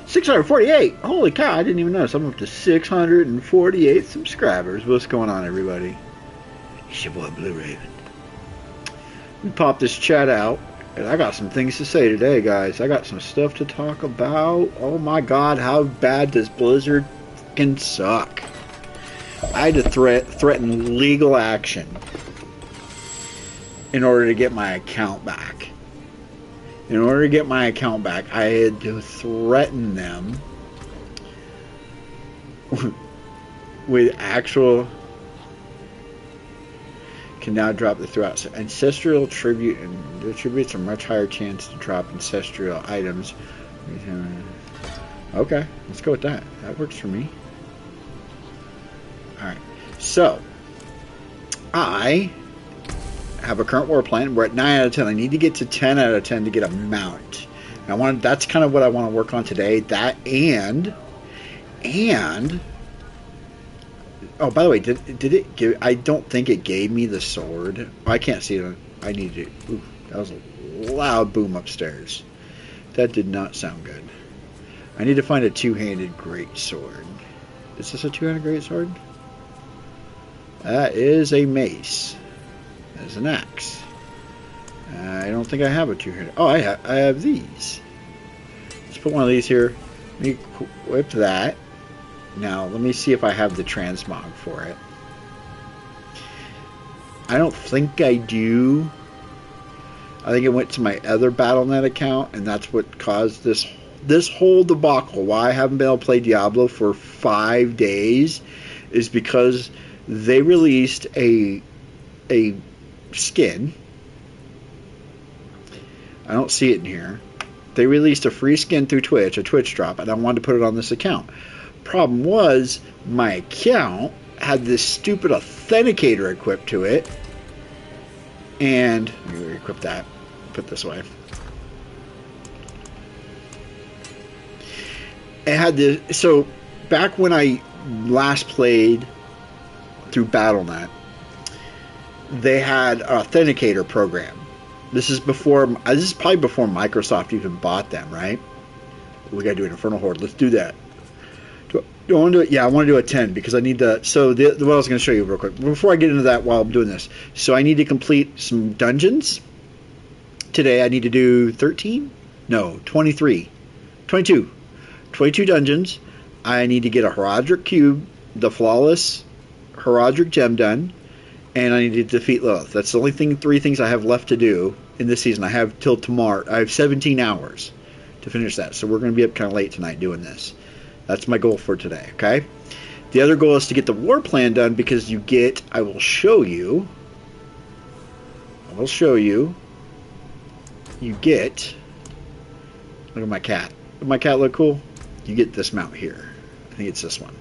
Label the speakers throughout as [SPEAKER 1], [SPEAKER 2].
[SPEAKER 1] 648. Holy cow, I didn't even notice. I'm up to 648 subscribers. What's going on, everybody? It's your boy Blue Raven. Let me pop this chat out. And I got some things to say today, guys. I got some stuff to talk about. Oh my god, how bad does Blizzard fucking suck? I had to threaten legal action in order to get my account back. In order to get my account back, I had to threaten them with actual... Can now drop the throughout. So ancestral tribute, and the tributes a much higher chance to drop ancestral items. Okay, let's go with that. That works for me. Alright, so I have a current war plan. We're at 9 out of 10. I need to get to 10 out of 10 to get a mount. And that's kind of what I want to work on today. That and oh, by the way, did it give... I don't think it gave me the sword. I can't see it. I need to... Ooh, that was a loud boom upstairs. That did not sound good. I need to find a two-handed great sword. Is this a two-handed great sword? That is a mace. That is an axe. I don't think I have a two-handed... Oh, I have these. Let's put one of these here. Let me equip that. Now, let me see if I have the transmog for it. I don't think I do. I think it went to my other Battle.net account, and that's what caused this whole debacle. Why I haven't been able to play Diablo for 5 days is because they released a skin. I don't see it in here. They released a free skin through Twitch, a Twitch drop, and I wanted to put it on this account. Problem was, my account had this stupid authenticator equipped to it, and let me equip that, put it this way. It had this. So back when I last played through Battle.net, they had an authenticator program. This is probably before Microsoft even bought them, right? We gotta do an Infernal Horde. Let's do that. Do I want to do it? Yeah, I want to do a 10 because I need the... So what I was going to show you real quick. Before I get into that while I'm doing this. So I need to complete some dungeons. Today I need to do 13? No, 23. 22. 22 dungeons. I need to get a Horadric Cube, the Flawless Horadric Gem done, and I need to defeat Lilith. That's the only 3 things I have left to do in this season. I have till tomorrow. I have 17 hours to finish that. So we're going to be up kind of late tonight doing this. That's my goal for today, okay? The other goal is to get the war plan done because you get... I will show you... You get... Look at my cat. Does my cat look cool? You get this mount here. I think it's this one.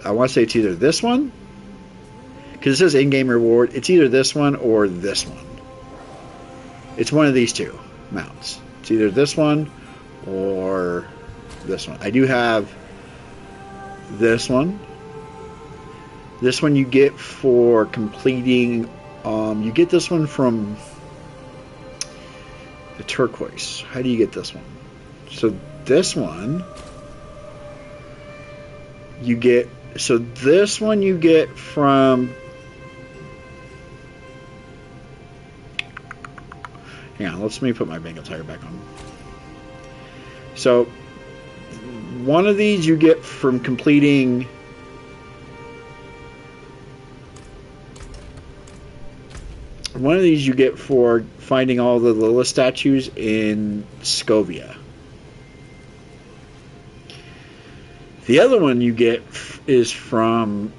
[SPEAKER 1] I want to say it's either this one, because it says in-game reward. It's either this one or this one. It's one of these two mounts. It's either this one or... this one. I do have this one. This one you get for completing... you get this one from the turquoise. How do you get this one? So this one you get... So this one you get from... Hang on, let me put my Bengal tire back on. So... one of these you get from completing... One of these you get for finding all the Lilith statues in Scovia. The other one you get is from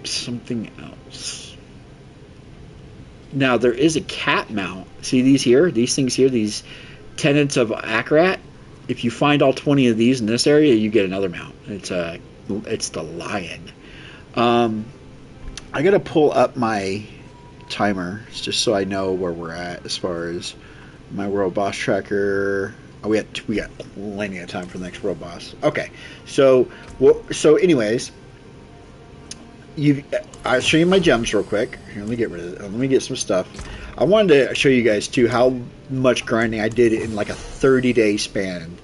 [SPEAKER 1] something else. Now, there is a cat mount. See these here? These things here? These Tenants of Akarat. If you find all 20 of these in this area, you get another mount. It's the lion. I gotta pull up my timer just so I know where we're at as far as my world boss tracker. Oh, we got plenty of time for the next world boss. Okay, so anyways, you, I'll show you my gems real quick. Here, let me get rid of it. Let me get some stuff. I wanted to show you guys too how much grinding I did in like a 30-day span,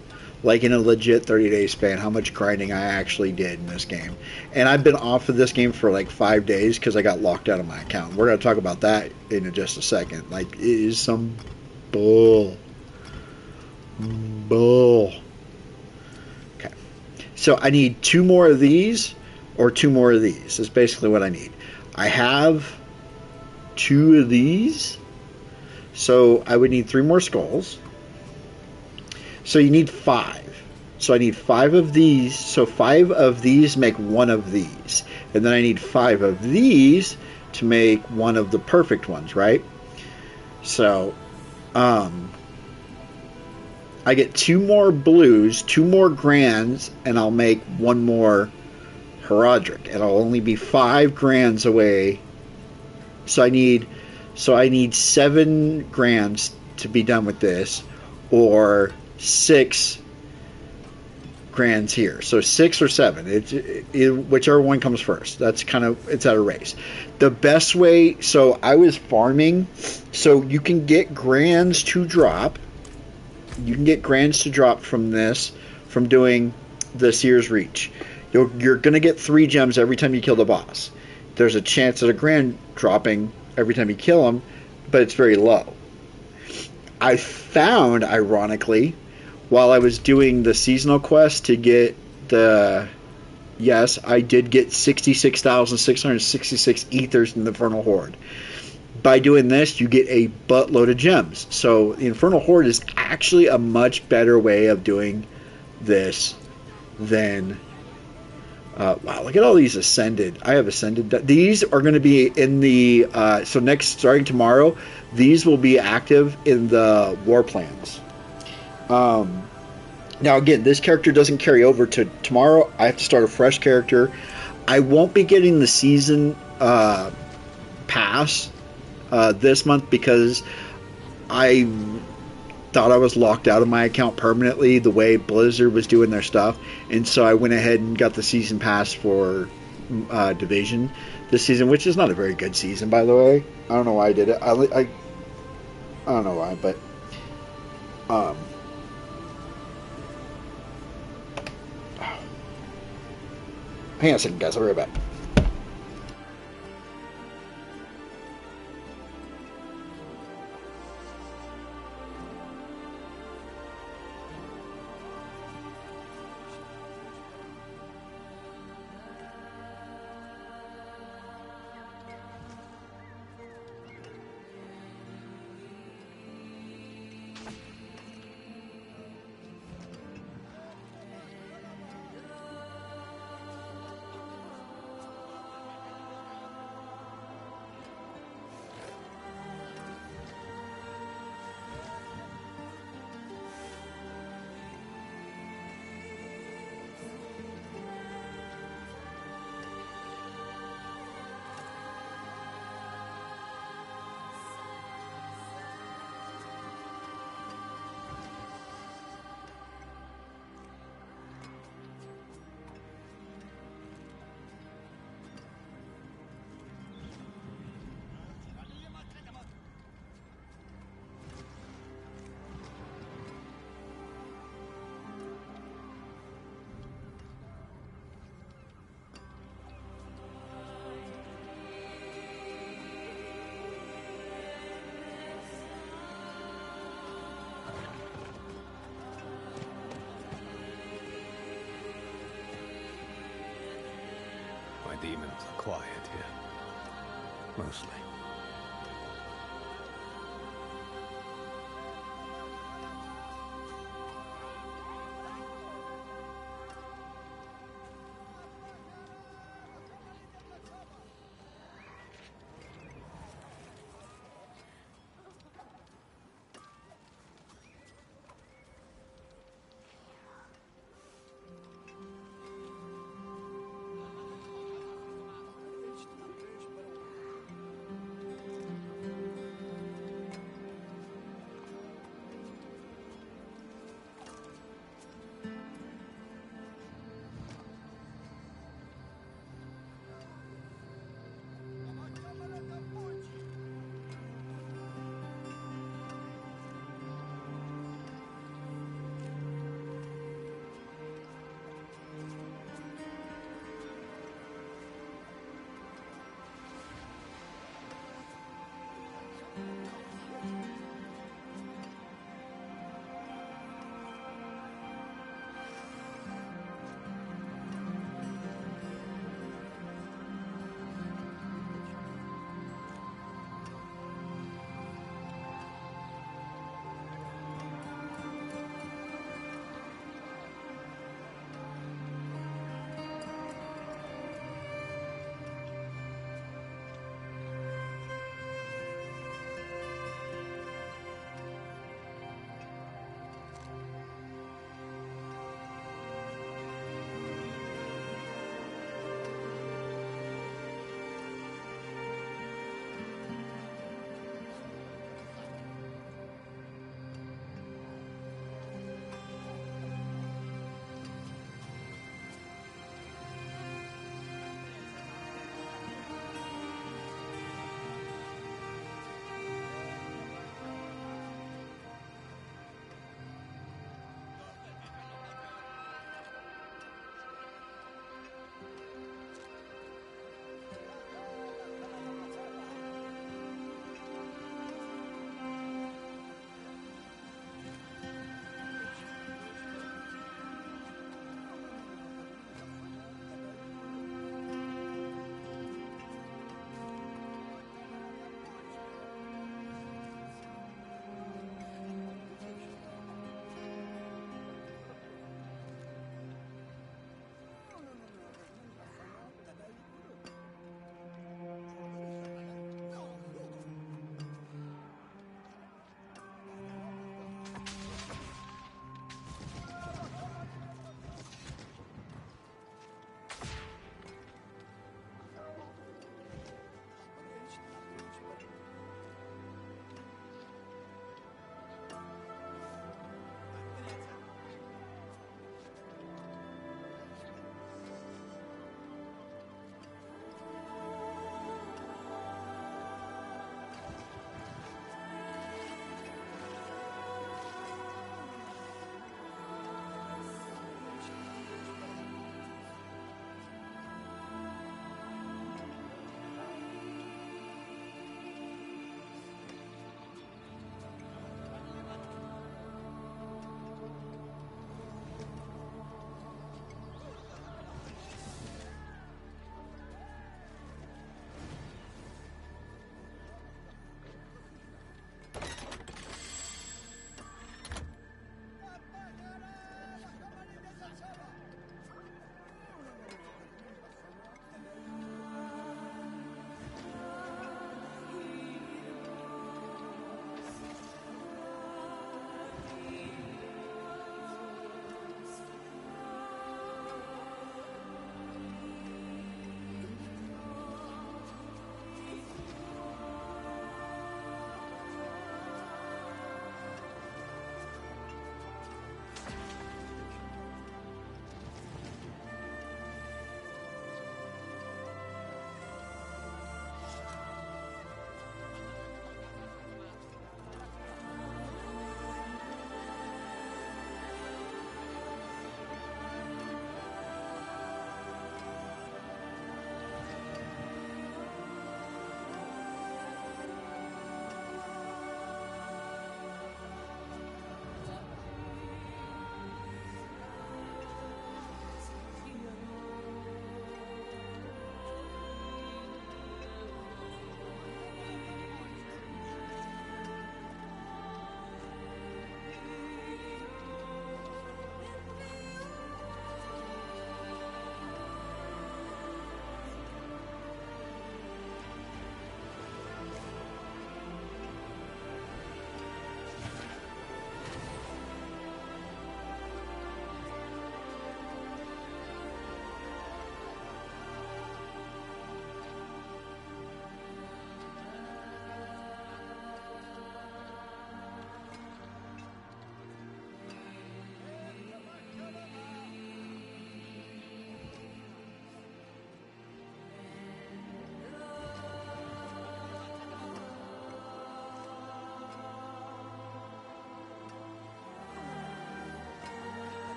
[SPEAKER 1] like in a legit 30-day span. How much grinding I actually did in this game, and I've been off of this game for like 5 days because I got locked out of my account. We're gonna talk about that in just a second. Like it is some bull, bull. Okay, so I need two more of these or two more of these. Is basically what I need. I have two of these, so I would need three more skulls. So you need five. So I need five of these. So five of these make one of these. And then I need five of these to make one of the perfect ones, right? So I get two more blues, two more grands, and I'll make one more Herodric. And I'll only be 5 grands away. So I need 7 grands to be done with this, or 6 grands here. So 6 or 7, whichever one comes first. That's kind of, it's at a race. The best way, so I was farming, so you can get grands to drop. You can get grands to drop from this, from doing the Seer's Reach. You're going to get 3 gems every time you kill the boss. There's a chance at a grand dropping every time you kill him, but it's very low. I found, ironically, while I was doing the seasonal quest to get the... Yes, I did get 66,666 ethers in the Infernal Horde. By doing this, you get a buttload of gems. So the Infernal Horde is actually a much better way of doing this than... wow, look at all these ascended. I have ascended. These are going to be in the... so next, starting tomorrow, these will be active in the war plans. Now, again, this character doesn't carry over to tomorrow. I have to start a fresh character. I won't be getting the season pass this month because I thought I was locked out of my account permanently the way Blizzard was doing their stuff, and so I went ahead and got the season pass for Division this season, which is not a very good season, by the way. I don't know why I did it. I don't know why, but hang on a second, guys. I'll be right back.
[SPEAKER 2] Demons are quiet here. Mostly.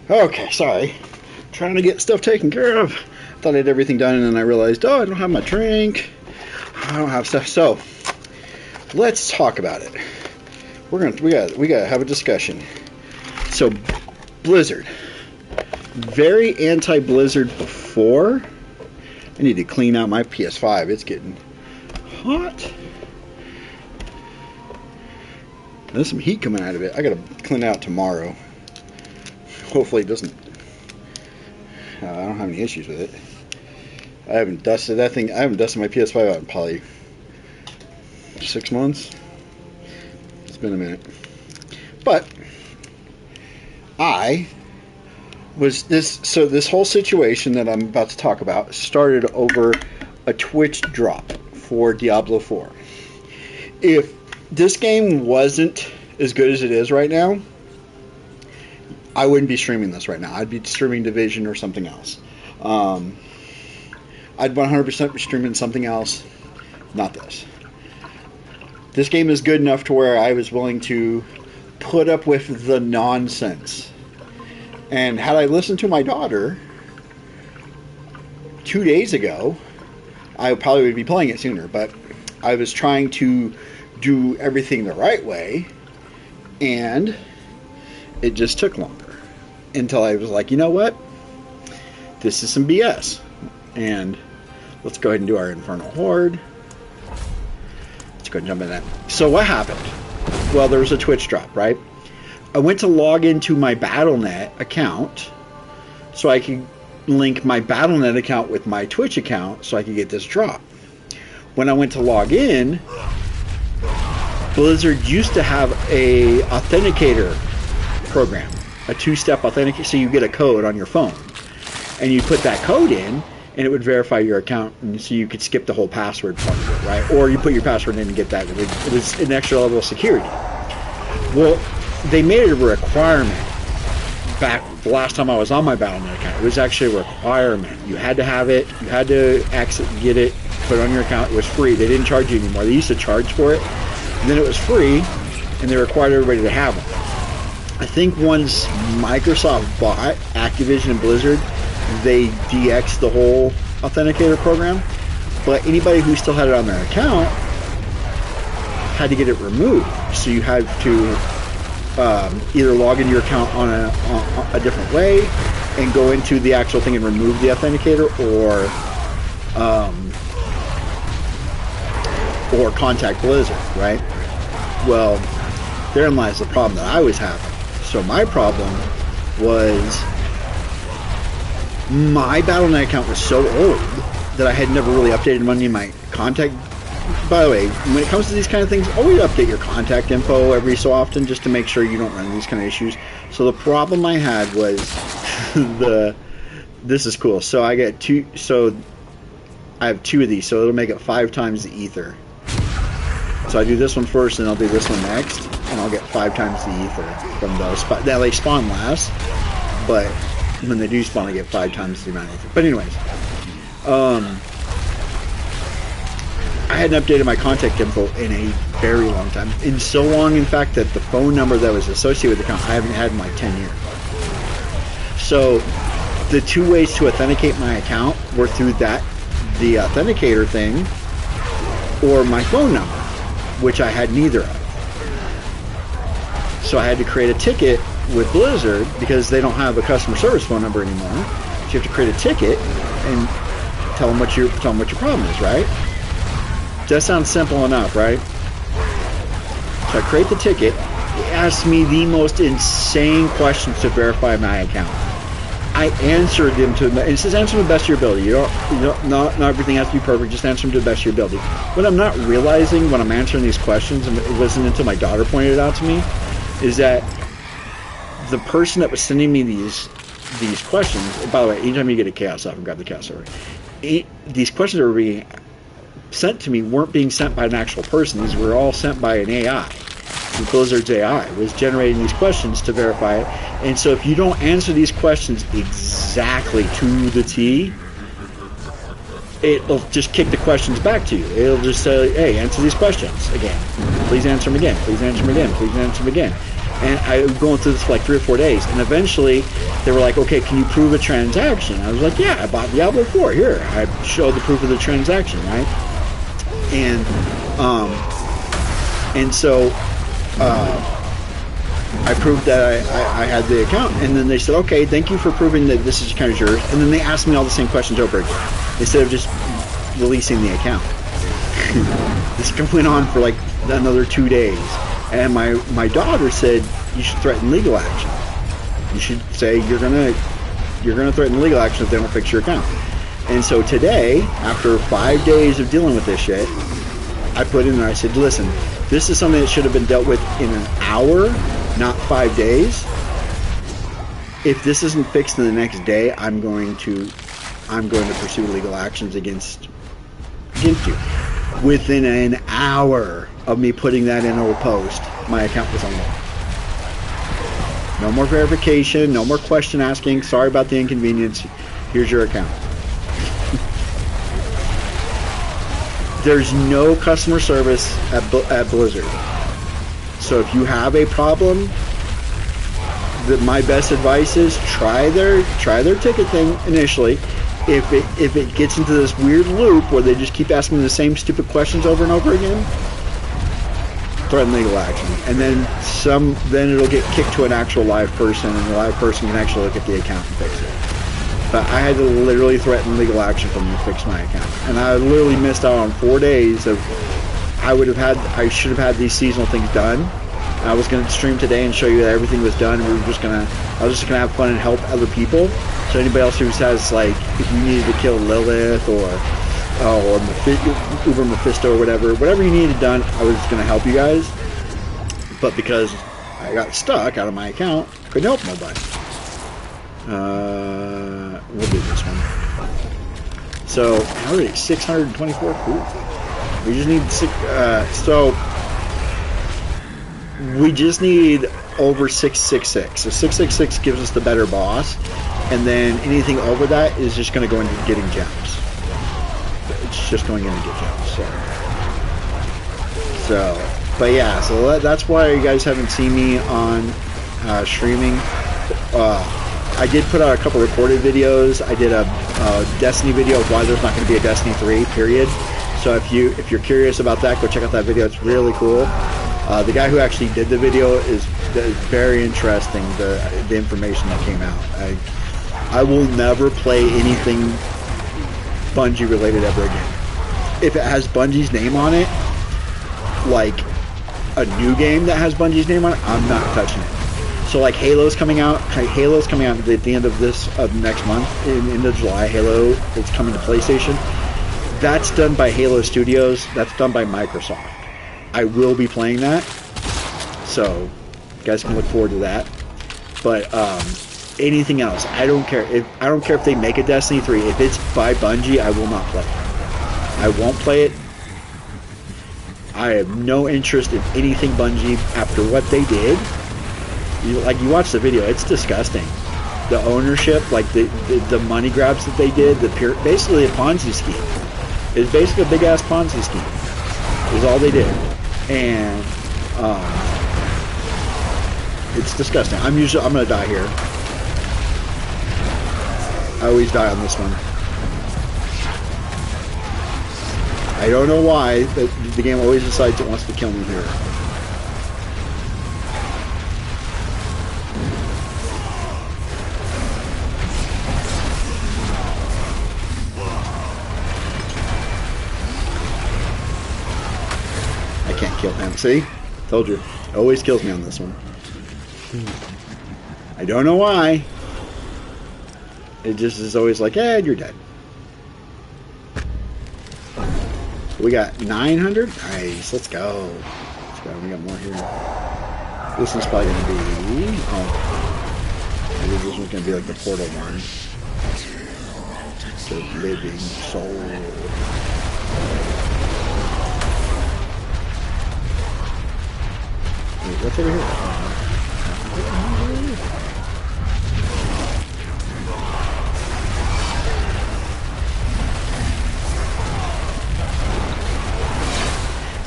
[SPEAKER 1] Okay, sorry. Trying to get stuff taken care of. Thought I had everything done, and then I realized, oh, I don't have my drink. I don't have stuff. So let's talk about it. We gotta have a discussion. So Blizzard, very anti-Blizzard before. I need to clean out my PS5. It's getting hot. There's some heat coming out of it. I gotta clean it out tomorrow. Hopefully it doesn't. I don't have any issues with it. I haven't dusted that thing. I haven't dusted my PS5 out in probably 6 months. It's been a minute. But I was this. So this whole situation that I'm about to talk about started over a Twitch drop for Diablo 4. If this game wasn't as good as it is right now, I wouldn't be streaming this right now. I'd be streaming Division or something else. I'd 100% be streaming something else, not this. This game is good enough to where I was willing to put up with the nonsense. And had I listened to my daughter 2 days ago, I probably would be playing it sooner. But I was trying to do everything the right way, and it just took longer. Until I was like, you know what? This is some BS. And let's go ahead and do our Infernal Horde. Let's go ahead and jump in that. So what happened? Well, there was a Twitch drop, right? I went to log into my Battle.net account so I could link my Battle.net account with my Twitch account so I could get this drop. When I went to log in, Blizzard used to have a authenticator program. A two-step authenticator, so you get a code on your phone, and you put that code in, and it would verify your account, and so you could skip the whole password part of it, right? Or you put your password in and get that. It was an extra level of security. Well, they made it a requirement back the last time I was on my Battle.net account. It was actually a requirement. You had to have it. You had to get it, put it on your account. It was free. They didn't charge you anymore. They used to charge for it, and then it was free, and they required everybody to have one. I think once Microsoft bought Activision and Blizzard, they DX'd the whole authenticator program. But anybody who still had it on their account had to get it removed. So you had to either log into your account on a different way and go into the actual thing and remove the authenticator, or contact Blizzard, right? Well, therein lies the problem that I was having. So my problem was my Battle.net account was so old that I had never really updated any of my contact. By the way, when it comes to these kind of things, always update your contact info every so often just to make sure you don't run into these kind of issues. So the problem I had was this is cool. So I get two. So I have 2 of these, so it'll make it 5 times the ether. So I do this one first, and I'll do this one next, and I'll get 5 times the ether from those. Now they spawn last, but when they do spawn, I get 5 times the amount of ether. But anyways, I hadn't updated my contact info in a very long time. In so long, in fact, that the phone number that was associated with the account I haven't had in like 10 years. So the 2 ways to authenticate my account were through the authenticator thing, or my phone number, which I had neither of. So I had to create a ticket with Blizzard because they don't have a customer service phone number anymore. So you have to create a ticket and tell them what your problem is, right? That sounds simple enough, right? So I create the ticket. It asks me the most insane questions to verify my account. I answered them and it says answer to the best of your ability. Not everything has to be perfect. Just answer them to the best of your ability. What I'm not realizing when I'm answering these questions, and it wasn't until my daughter pointed it out to me, is that the person that was sending me these questions. And by the way, anytime you get a chaos off, and grab the chaos server. These questions that were being sent to me weren't being sent by an actual person. These were all sent by an AI. Blizzard's AI was generating these questions to verify it. And so if you don't answer these questions exactly to the T, it'll just kick the questions back to you. It'll just say, hey, answer these questions again. Please answer them again. Please answer them again. Please answer them again. And I was going through this for like 3 or 4 days. And eventually, they were like, okay, can you prove a transaction? I was like, yeah, I bought Diablo 4. Here, I showed the proof of the transaction, right? And so I proved that I had the account. And then they said, okay, thank you for proving that this is kind of yours. And then they asked me all the same questions over again, instead of just releasing the account. This went on for like another 2 days. And my daughter said, you should threaten legal action. You should say you're gonna threaten legal action if they don't fix your account. And so today, after 5 days of dealing with this shit, I put in there, I said, listen, this is something that should have been dealt with in an hour, not 5 days. If this isn't fixed in the next day, I'm going to pursue legal actions against you. Within an hour of me putting that in a post, my account was unlocked. No more verification, no more question asking. Sorry about the inconvenience. Here's your account. There's no customer service at Blizzard. So if you have a problem, my best advice is try their ticket thing initially. If it gets into this weird loop where they just keep asking the same stupid questions over and over again, threaten legal action, and then it'll get kicked to an actual live person, and the live person can actually look at the account and fix it. But I had to literally threaten legal action for them to fix my account, and I literally missed out on 4 days of I should have had these seasonal things done. I was going to stream today and show you that everything was done. I was just gonna have fun and help other people. So anybody else who has, like, if you needed to kill Lilith or Uber Mephisto or whatever you needed done, I was going to help you guys. But because I got stuck out of my account, I couldn't help nobody. We'll do this one. So, already 624. Cool. We just need we just need over 666. So 666 gives us the better boss, and then anything over that is just going to go into getting gems. It's just going in to get gems. So, but yeah, so that's why you guys haven't seen me on streaming. I did put out a couple recorded videos. I did a Destiny video of why there's not going to be a Destiny 3, period. So if you're curious about that, go check out that video. It's really cool. The guy who actually did the video is very interesting, the information that came out. I will never play anything Bungie related ever again. If it has Bungie's name on it, like a new game that has Bungie's name on it, I'm not touching it. So like Halo's coming out at the end of next month, in July. Halo is coming to PlayStation. That's done by Halo Studios. That's done by Microsoft. I will be playing that, so you guys can look forward to that. But anything else, I don't care. I don't care if they make a Destiny 3. If it's by Bungie, I will not play it. I won't play it. I have no interest in anything Bungie after what they did. You watch the video, it's disgusting. The ownership, like the money grabs that they did, basically a Ponzi scheme. It's basically a big ass Ponzi scheme. Is all they did. And it's disgusting. I'm gonna die here. I always die on this one. I don't know why, but the game always decides it wants to kill me here. I can't kill him. See? Told you. It always kills me on this one. I don't know why. It just is always like, you're dead. We got 900. Nice. Let's go. We got more here. This one's probably going to be... maybe this one's going to be like the Portal one. The living soul. Wait, what's over here?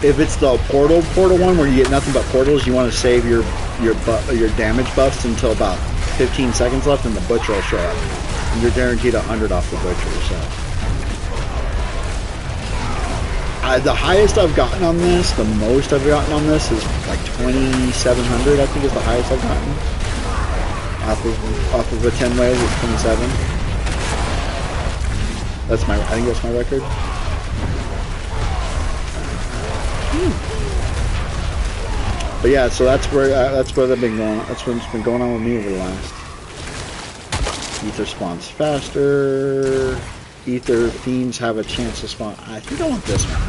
[SPEAKER 1] if it's the portal one where you get nothing but portals, you want to save your damage buffs until about 15 seconds left, and the butcher will show up. And you're guaranteed 100 off the butcher. So the highest I've gotten on this, the most I've gotten on this is like 2,700. I think is the highest I've gotten off of a 10 wave. It's 27. I think that's my record. But yeah, so that's where I've been going. That's what's been going on with me over the last. Ether spawns faster. Ether themes have a chance to spawn. I think I want this one.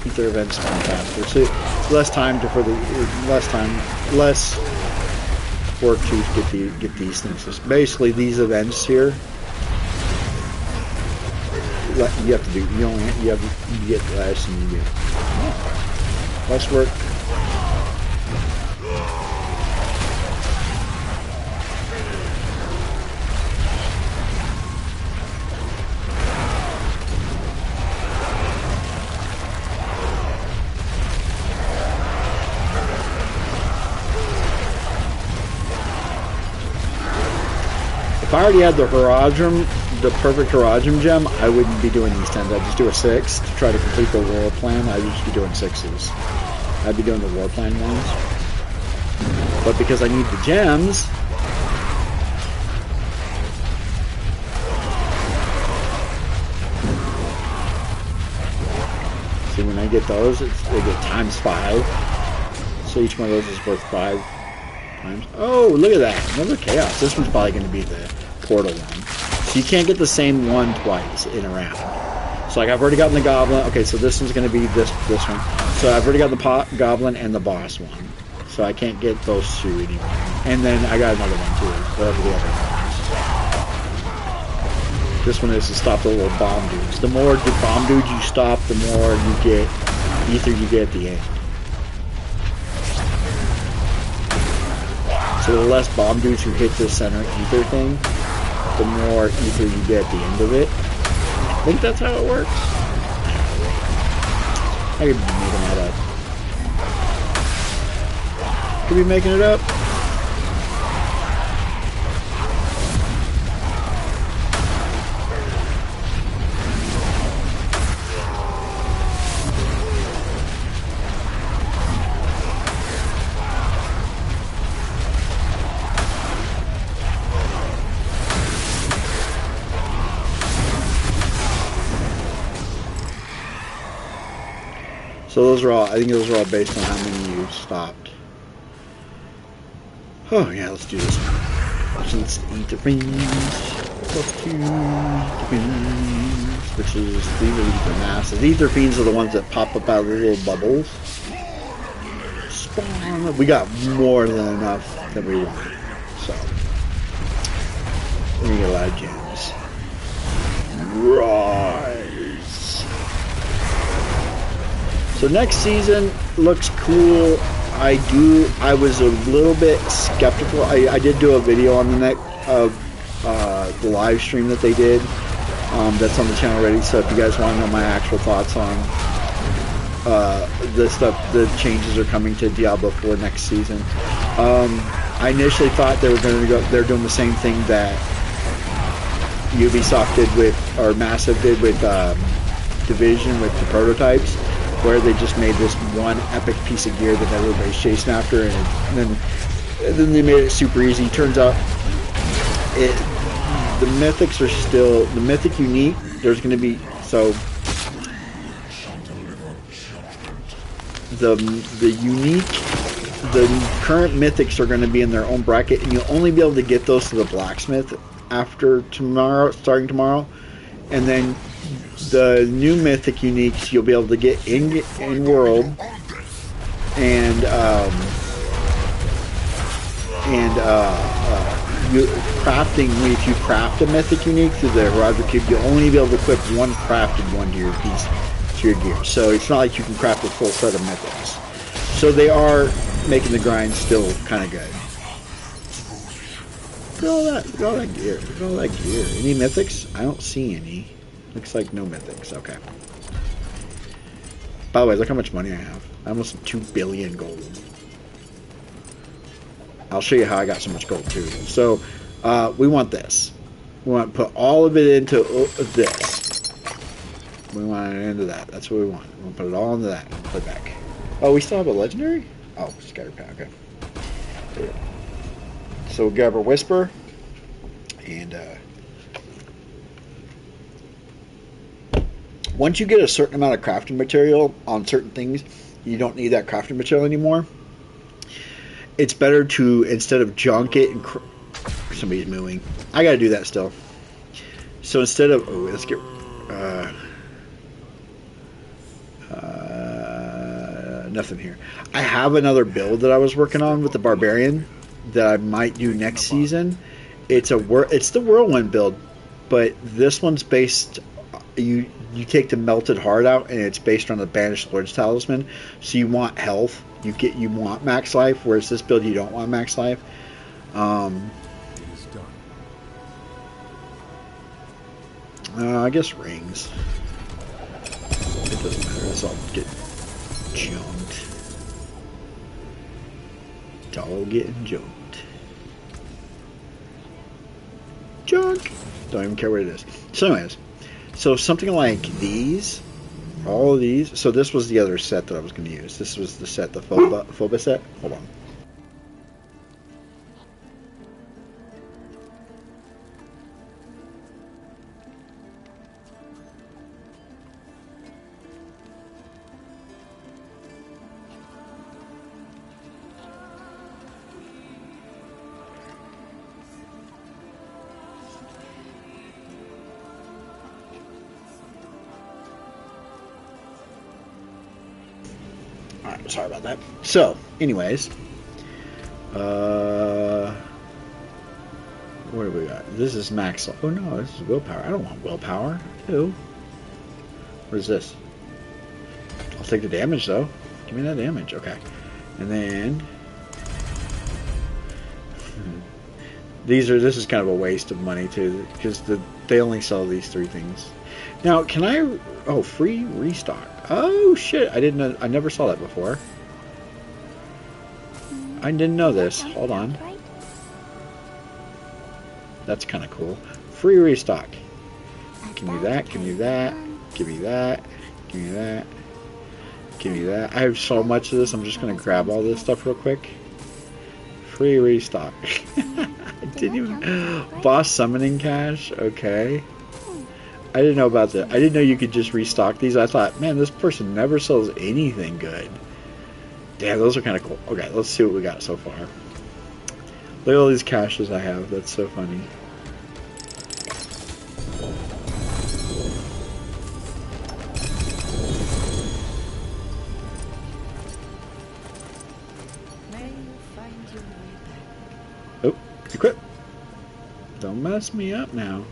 [SPEAKER 1] Ether events spawn faster. So less work to get these things. So basically, these events here. You have to do. You get less, and you get less work. If I already had the Horadrim, the perfect Horadrim gem, I wouldn't be doing these 10s. I'd just do a 6 to try to complete the war plan. I'd just be doing 6s. I'd be doing the war plan ones. But because I need the gems, see, when I get those, they get times 5. So each one of those is worth 5 times. Oh, look at that. Another chaos. This one's probably going to be the portal one. So you can't get the same one twice in a round. So like I've already gotten the goblin. Okay, so this one's going to be this one. So I've already got the goblin and the boss one. So I can't get those two anymore. And then I got another one too. Whatever the other one is. This one is to stop the little bomb dudes. The more the bomb dudes you stop, the more you get ether you get at the end. So the less bomb dudes who hit the center ether thing, the more ether you get at the end of it. I think that's how it works. I could be making that up. Could be making it up. So those are all, I think those are all based on how many you stopped. Oh yeah, let's do this one. So let's eat the rings. Plus 2 fiends, which is these are ether masses. Ether fiends are the ones that pop up out of the little bubbles. Spawn. We got more than enough that we want. So we get a lot of gems. Rise. So next season looks cool. I was a little bit skeptical. I did do a video on the the live stream that they did. That's on the channel already. So if you guys want to know my actual thoughts on the stuff, the changes are coming to Diablo 4 next season. I initially thought they were going to go. They're doing the same thing that Ubisoft did with, or Massive did with Division with the prototypes, where they just made this one epic piece of gear that everybody's chasing after, and then they made it super easy. Turns out, the mythics are still the mythic unique. There's going to be the current mythics are going to be in their own bracket, and you'll only be able to get those to the blacksmith after tomorrow, starting tomorrow, and then the new mythic uniques you'll be able to get in world, and crafting. If you craft a mythic unique through the Horadrim Cube, you'll only be able to equip one crafted one to your piece, to your gear. So it's not like you can craft a full set of mythics. So they are making the grind still kind of good. Look at all that gear. Look at all that gear. Any mythics? I don't see any. Looks like no mythics. Okay. By the way, look how much money I have. Almost 2 billion gold. I'll show you how I got so much gold too. So we want this. We want to put all of it into this. We want it into that. That's what we want. We'll put it all into that and put it back. Oh, we still have a legendary? Oh, scattered power. Okay. There. So we'll grab our whisper and once you get a certain amount of crafting material on certain things, you don't need that crafting material anymore. It's better to, instead of junk it and somebody's mooing. I gotta do that still. So instead of, oh, let's get nothing here. I have another build that I was working on with the barbarian that I might do next season. It's the whirlwind build, but this one's based. You take the melted heart out, and it's based on the banished lord's talisman. So you want health. You want max life, whereas this build you don't want max life. I guess rings. It doesn't matter. It's all get junked. It's all getting junked. Junk. Don't even care what it is. So anyways, so something like these, all of these. So this was the other set that I was going to use. This was the set, the Phoba set. Hold on. Alright, sorry about that. So, anyways. What do we got? This is max. Oh no, this is willpower. I don't want willpower. Ew. What is this? I'll take the damage though. Give me that damage. Okay. And then this is kind of a waste of money too, because they only sell these 3 things. Now, can I? Oh, free restock. Oh shit! I didn't know. I never saw that before. I didn't know this. Hold on. That's kind of cool. Free restock. Give me that. Give me that. Give me that. Give me that. Give me that. I have so much of this. I'm just gonna grab all this stuff real quick. Free restock. I didn't even. Boss summoning cache. Okay. I didn't know about that. I didn't know you could just restock these. I thought, man, this person never sells anything good. Damn, those are kind of cool. Okay, let's see what we got so far. Look at all these caches I have. That's so funny. Oh, equip. Don't mess me up now.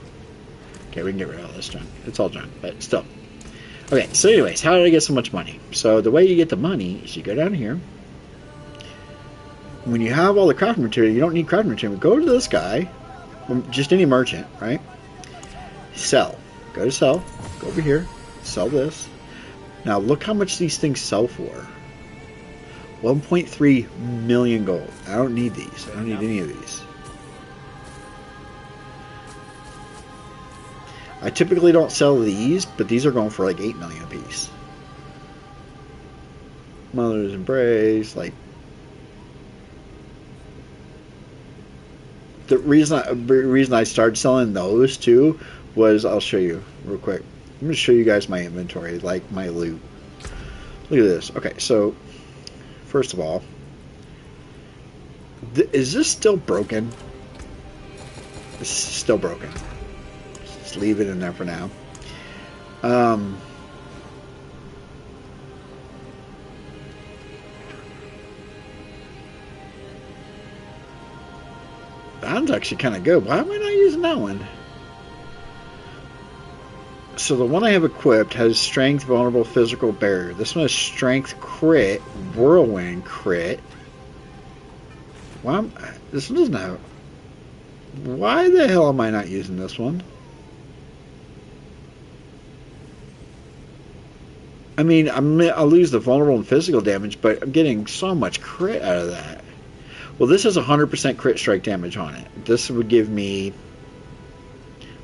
[SPEAKER 1] Okay, we can get rid of all this junk. It's all junk, but still. Okay, so anyways, how did I get so much money? So the way you get the money is you go down here. When you have all the crafting material, you don't need crafting material. Go to this guy, just any merchant, right? Sell. Go to sell. Go over here. Sell this. Now look how much these things sell for. 1.3 million gold. I don't need these. I don't need any of these. I typically don't sell these, but these are going for like 8 million a piece. Mother's Embrace, like the reason I started selling those too was, I'll show you real quick. I'm going to show you guys my inventory, like my loot. Look at this. Okay, so first of all, is this still broken? This is still broken. Just leave it in there for now. That one's actually kind of good. Why am I not using that one? So the one I have equipped has strength, vulnerable, physical, barrier. This one has strength, crit, whirlwind, crit. Why? This one doesn't have. Why the hell am I not using this one? I mean, I'll lose the vulnerable and physical damage, but I'm getting so much crit out of that. Well, this has 100% crit strike damage on it. This would give me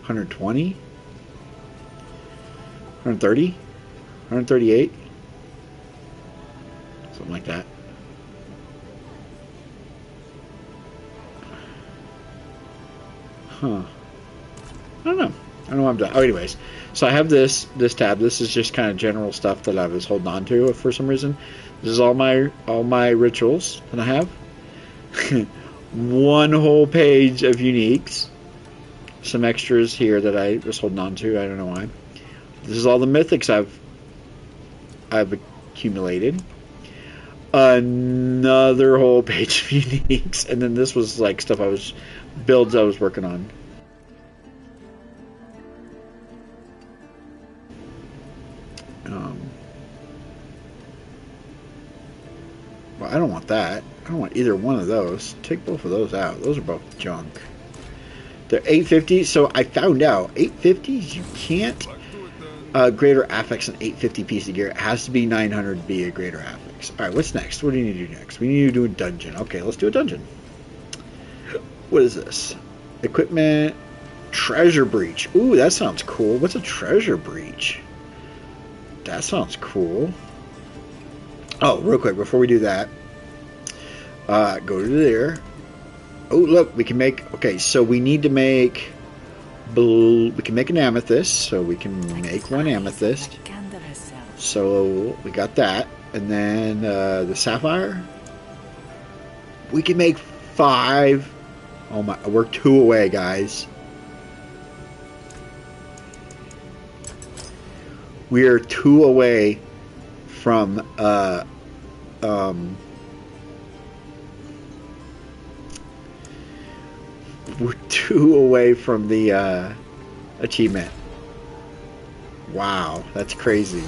[SPEAKER 1] 120, 130, 138, something like that. Huh. I don't know. I don't know what I'm doing. Oh, anyways. So I have this tab. This is just kind of general stuff that I was holding on to for some reason. This is all my rituals that I have. One whole page of uniques. Some extras here that I was holding on to. I don't know why. This is all the mythics I've accumulated. Another whole page of uniques, and then this was like stuff builds I was working on. Well, I don't want that. I don't want either one of those. Take both of those out. Those are both junk. They're 850, so I found out 850s you can't greater affix an 850 piece of gear. It has to be 900 to be a greater affix. Alright, what's next? What do you need to do next? We need to do a dungeon. Okay, let's do a dungeon. What is this? Equipment, treasure breach. Ooh, that sounds cool. What's a treasure breach? That sounds cool. Oh, real quick, before we do that, go to there. Oh, look, we can make... Okay, so we need to make... We can make an amethyst, so we can make one amethyst. So we got that. And then the sapphire. We can make 5. Oh my, we're 2 away, guys. We are 2 away from we're 2 away from the achievement. Wow, that's crazy.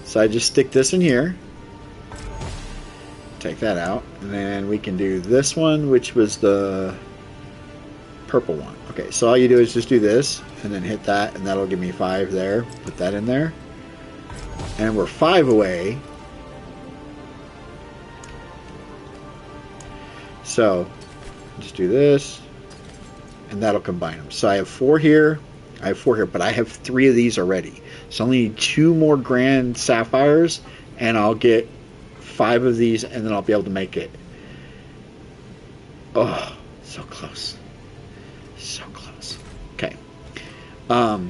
[SPEAKER 1] So I just stick this in here, take that out, and then we can do this one, which was the purple one. Okay, so all you do is just do this and then hit that, and that'll give me 5 there. Put that in there, and we're 5 away. So just do this, and that'll combine them. So I have 4 here, I have 4 here, but I have 3 of these already. So I only need 2 more grand sapphires, and I'll get 5 of these, and then I'll be able to make it. Oh, so close. So close. Okay. So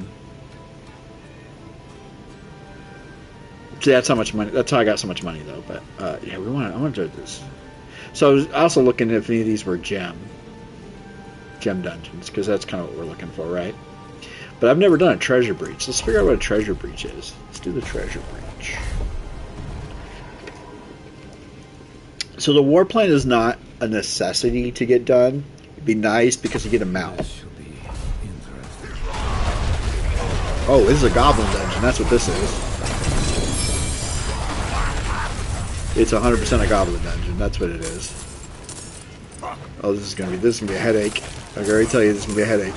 [SPEAKER 1] that's how much money. That's how I got so much money, though. But yeah, I want to do this. So I was also looking if any of these were gem dungeons, because that's kind of what we're looking for, right? But I've never done a treasure breach. Let's figure out what a treasure breach is. Let's do the treasure breach. So the war plan is not a necessity to get done. It'd be nice because you get a mount. Oh, this is a goblin dungeon. That's what this is. It's 100% a goblin dungeon. That's what it is. Oh, this is gonna be a headache. I can already tell you this is gonna be a headache.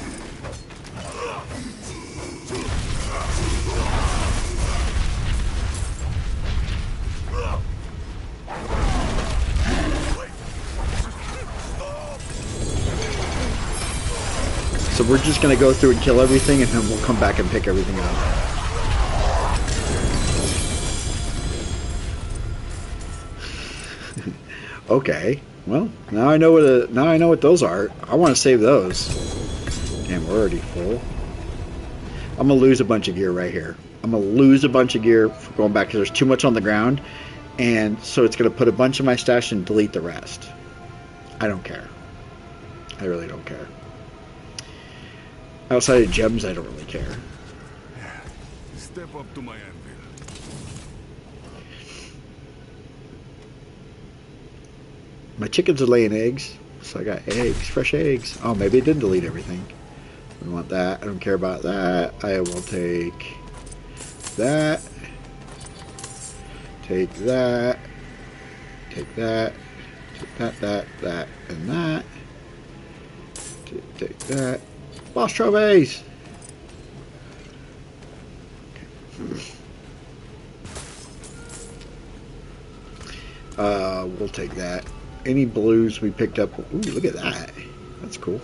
[SPEAKER 1] So we're just gonna go through and kill everything, and then we'll come back and pick everything up. Okay. Well, now I know what those are. I want to save those. Damn, we're already full. I'm gonna lose a bunch of gear right here. I'm gonna lose a bunch of gear for going back because there's too much on the ground, and so it's gonna put a bunch in my stash and delete the rest. I don't care. I really don't care. Outside of gems, I don't really care.
[SPEAKER 2] Step up to my anvil.
[SPEAKER 1] My chickens are laying eggs, so I got eggs, fresh eggs. Oh, maybe it didn't delete everything. I don't want that. I don't care about that. I will take that. Take that. Take that. Take that, and that. Take that. Boss trophies! We'll take that. Any blues we picked up? Ooh, look at that. That's cool.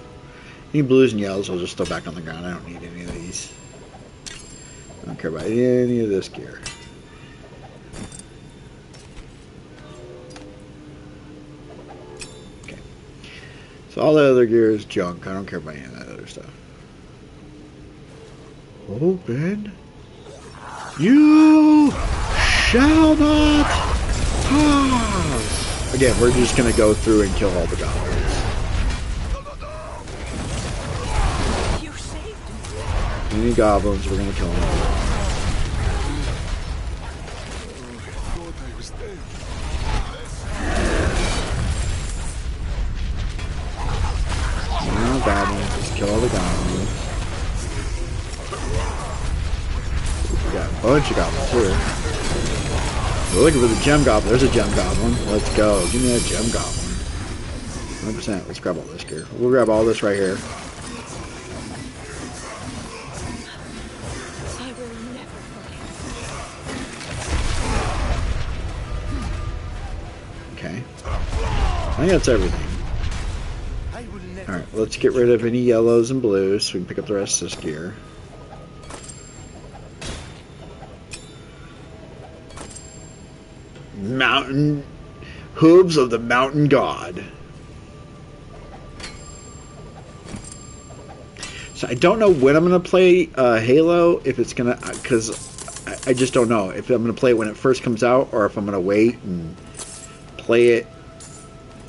[SPEAKER 1] Any blues and yellows I'll just throw back on the ground. I don't need any of these. I don't care about any of this gear. Okay. So all the other gear is junk. I don't care about any of that other stuff. Oh, Ben. You shall not pass. Again, we're just going to go through and kill all the goblins.
[SPEAKER 3] You saved me.
[SPEAKER 1] Any goblins, we're going to kill them all. No goblins, just kill all the goblins. We got a bunch of goblins here. We're looking for the gem goblin. There's a gem goblin. Let's go. Give me that gem goblin. 100%. Let's grab all this gear. We'll grab all this right here.
[SPEAKER 3] I will never forget.
[SPEAKER 1] Okay. I think that's everything. Alright, let's get rid of any yellows and blues so we can pick up the rest of this gear. Mountain hooves of the mountain god. So I don't know when I'm gonna play Halo. If it's gonna, because I just don't know if I'm gonna play it when it first comes out or if I'm gonna wait and play it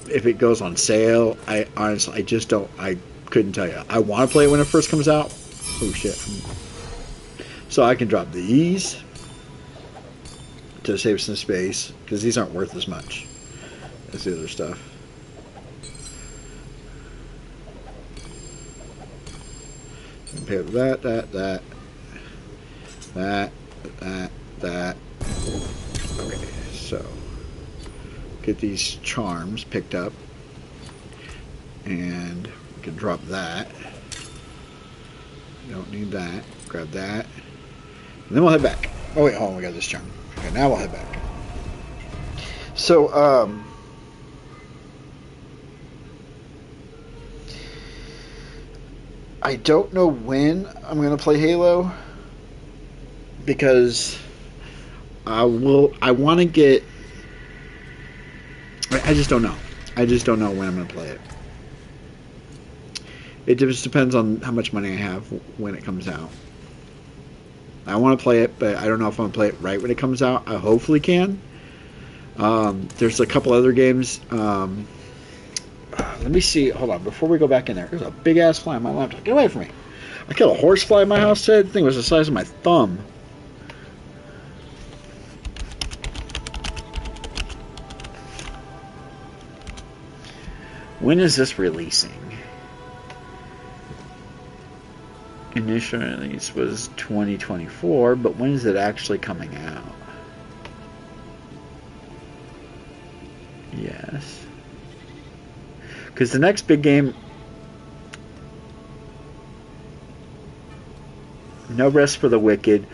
[SPEAKER 1] if it goes on sale. I honestly, I couldn't tell you. I want to play it when it first comes out. Oh shit! So I can drop these to save some space because these aren't worth as much as the other stuff. And pay that. Okay, so get these charms picked up, and we can drop that. Don't need that. Grab that, and then we'll head back. Oh wait, hold on, we got this charm. Okay, now we'll head back. So, I don't know when I'm gonna play Halo because I want to get. I just don't know. I just don't know when I'm gonna play it. It just depends on how much money I have when it comes out. I want to play it, but I don't know if I'm going to play it right when it comes out. I hopefully can. There's a couple other games. Let me see. Hold on. Before we go back in there, there's a big-ass fly on my laptop. Get away from me. I killed a horsefly in my house today. The thing was the size of my thumb. When is this releasing? Initial release was 2024, but when is it actually coming out? Yes. Because the next big game, No Rest for the Wicked,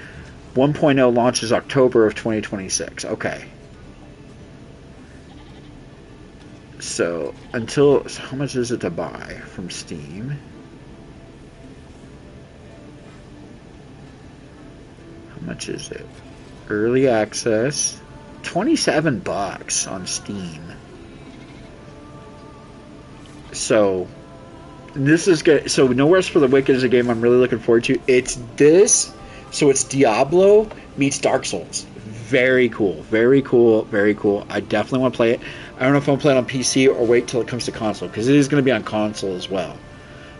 [SPEAKER 1] 1.0 launches October of 2026. Okay. So, how much is it to buy from Steam? How much is it? Early access, $27 on Steam. So this is good. So No Rest for the Wicked is a game I'm really looking forward to. It's Diablo meets Dark Souls. Very cool. Very cool. Very cool. I definitely want to play it. I don't know if I'm playing on PC or wait till it comes to console, because it is going to be on console as well.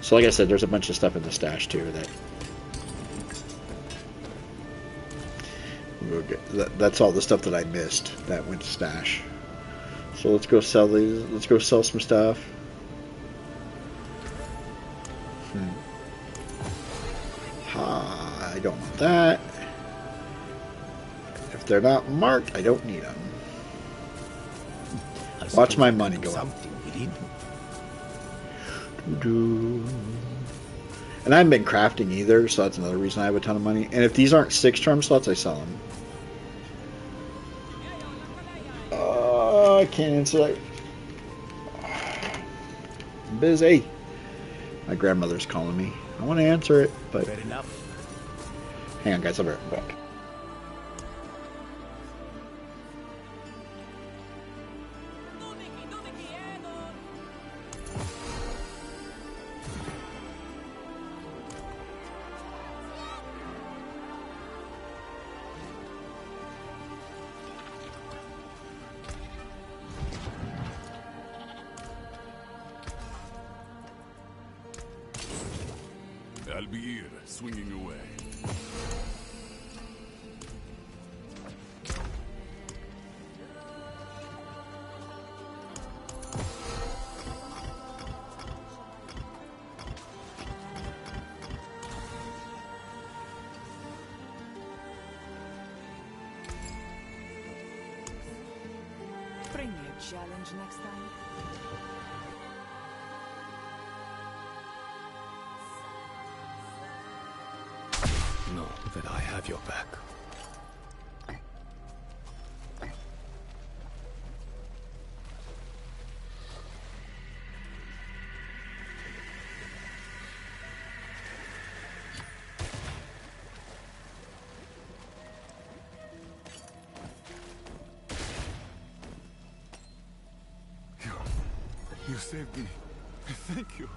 [SPEAKER 1] So like I said, there's a bunch of stuff in the stash too that's all the stuff that I missed that went to stash. So let's go sell these. Let's go sell some stuff. I don't want that. If they're not marked, I don't need them. Watch my money go up. And I haven't been crafting either, so that's another reason I have a ton of money. And if these aren't 6 charm slots, I sell them. I can't answer that. I'm busy. My grandmother's calling me. I want to answer it, but
[SPEAKER 2] Fair enough.
[SPEAKER 1] hang on, guys. I'll be right back.
[SPEAKER 2] Albiir, swinging away.
[SPEAKER 3] Bring me a challenge next time.
[SPEAKER 2] Know that I have your back. You saved me. Thank you.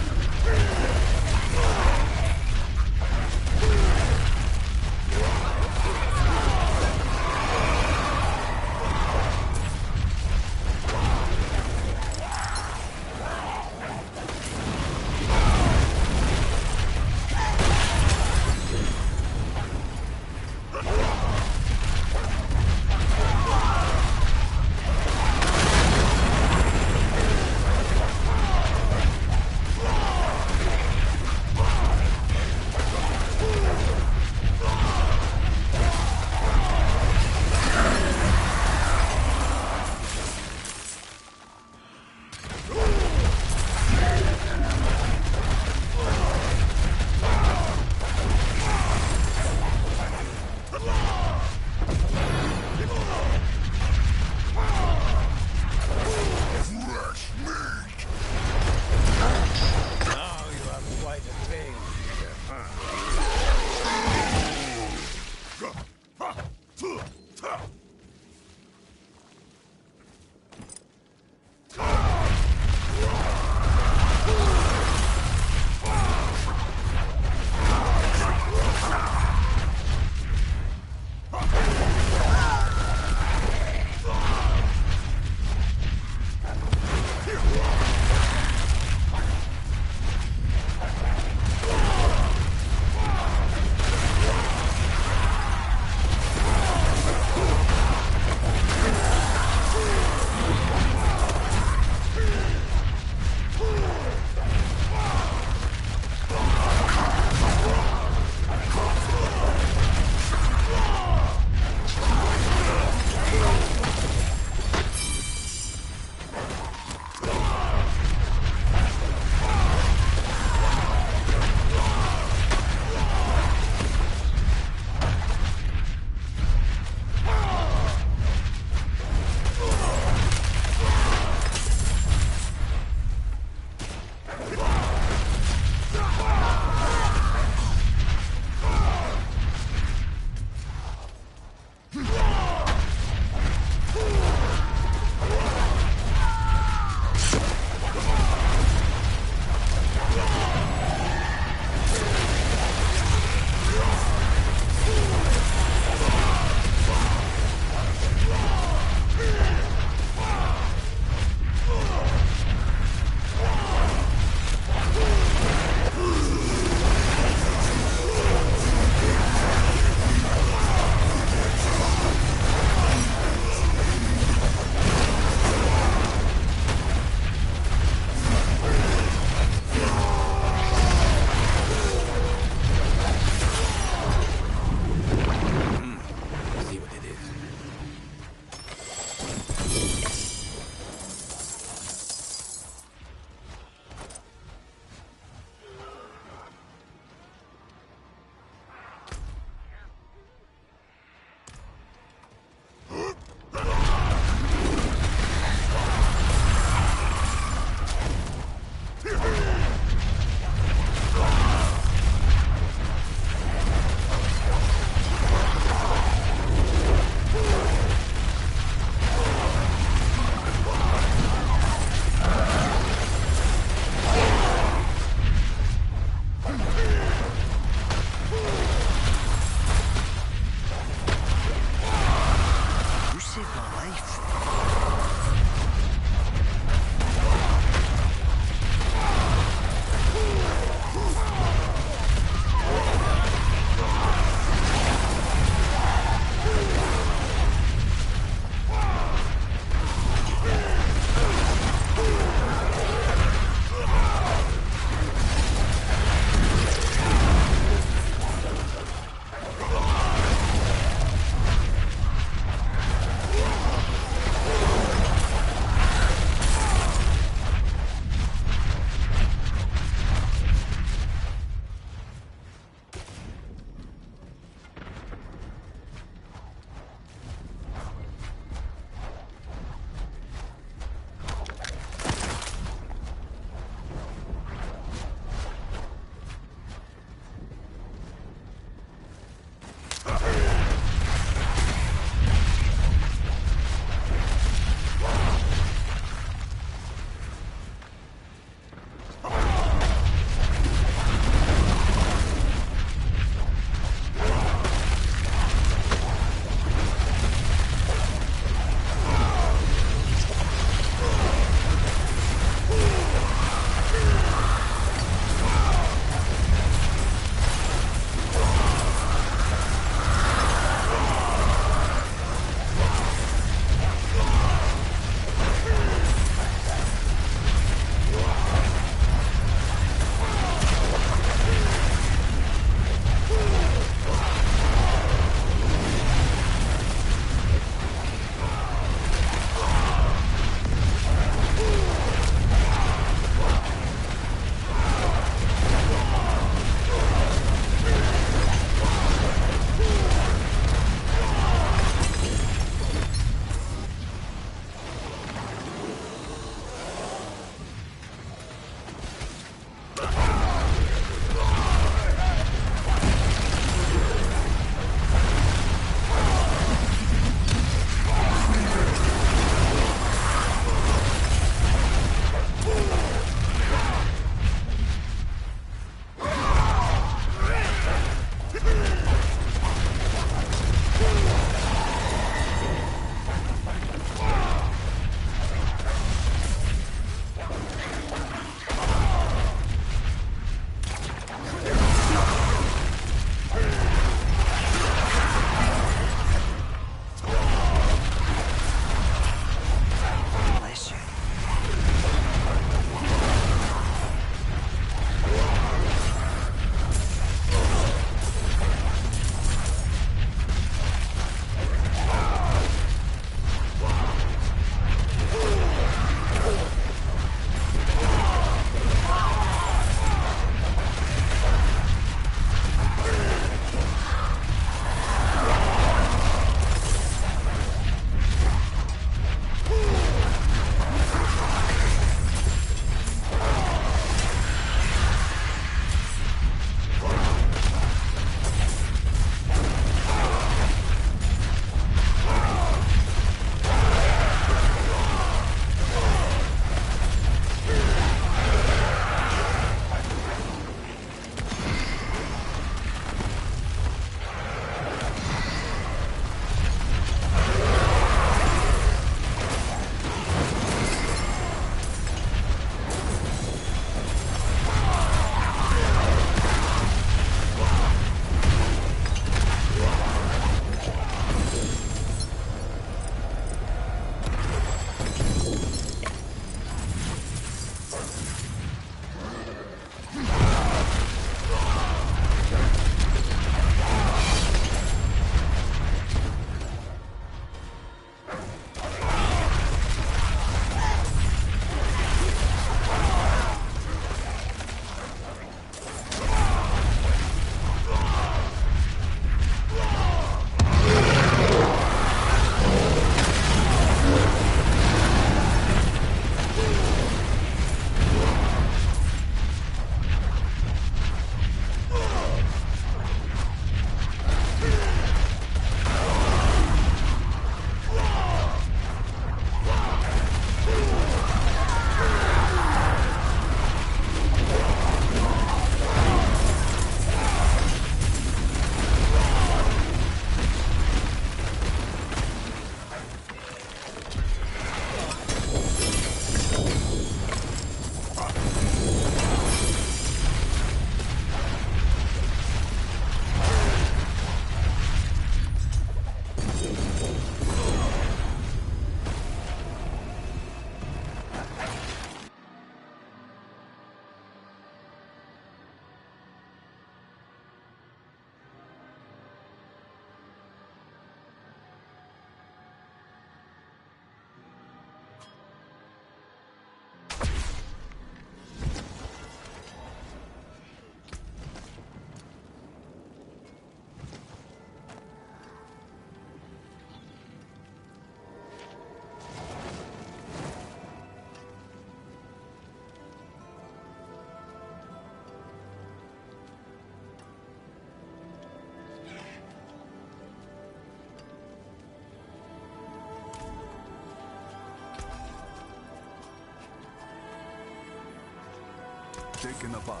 [SPEAKER 2] taken apart.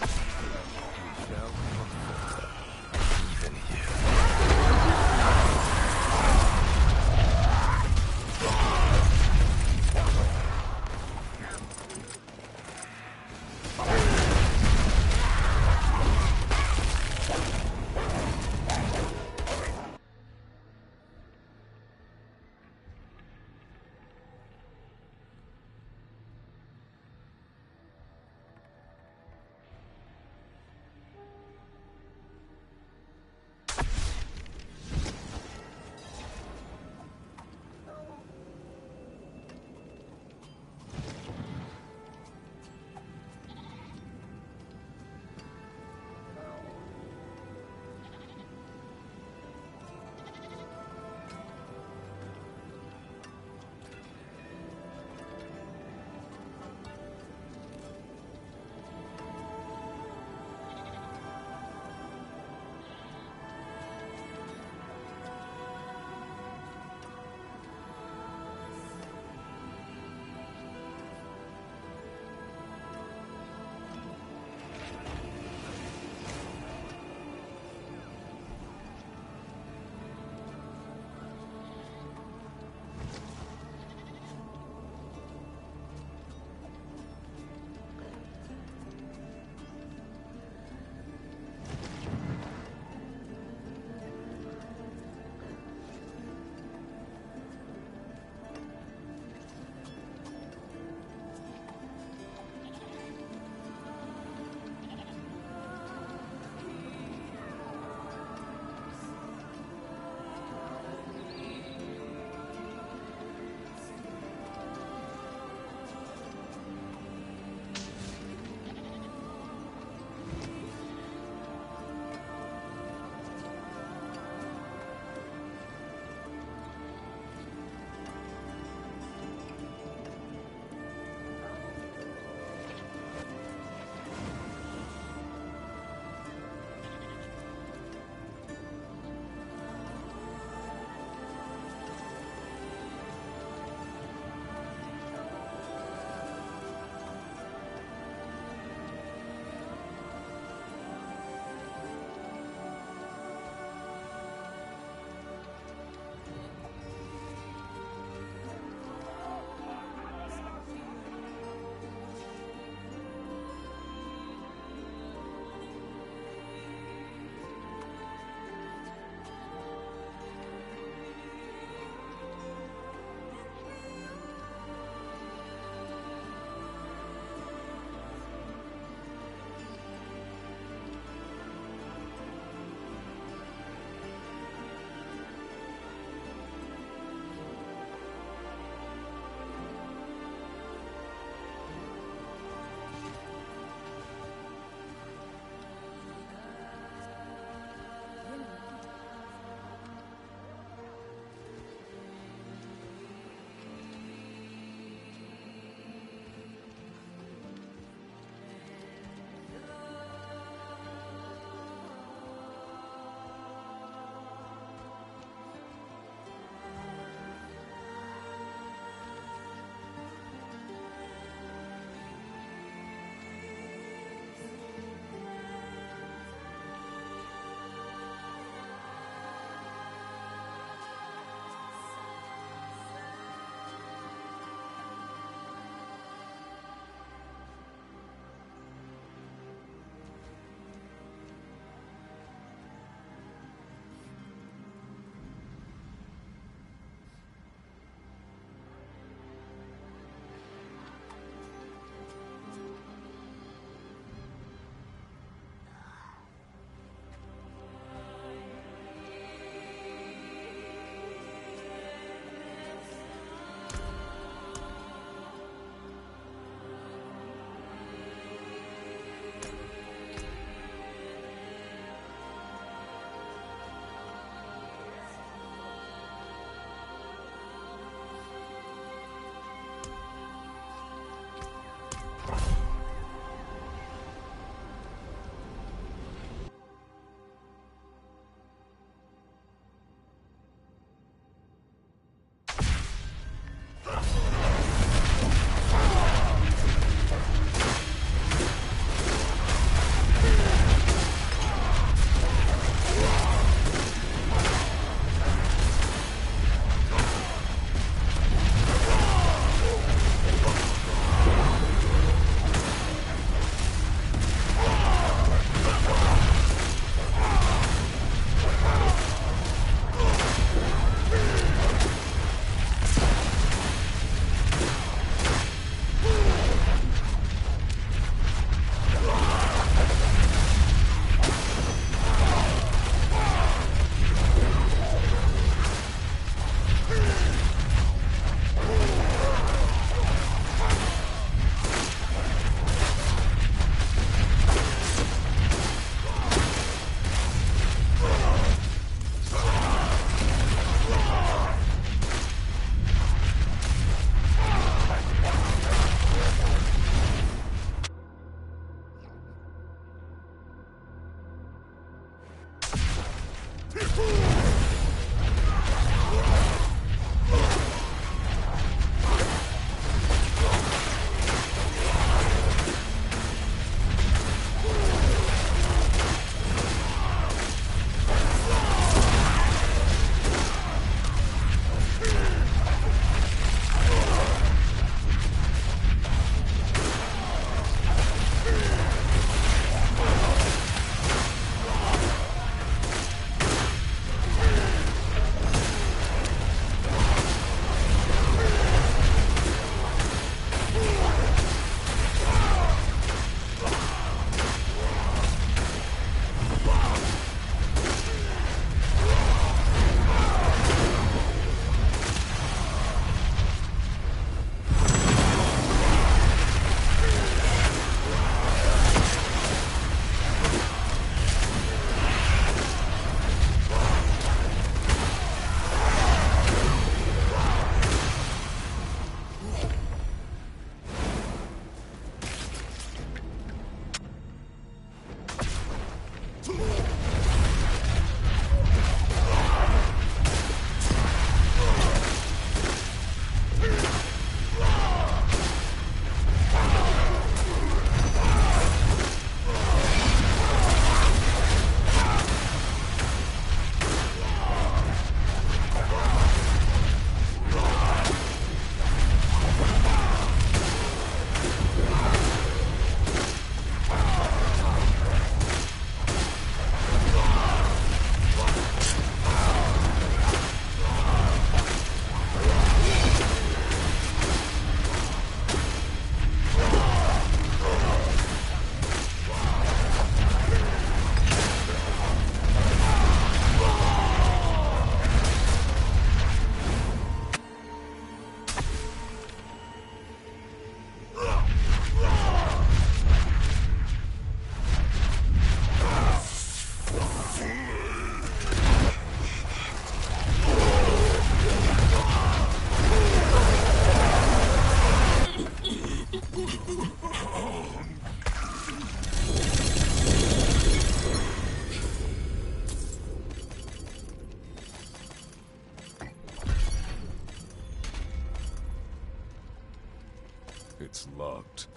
[SPEAKER 2] We shall not falter, even here. It's locked.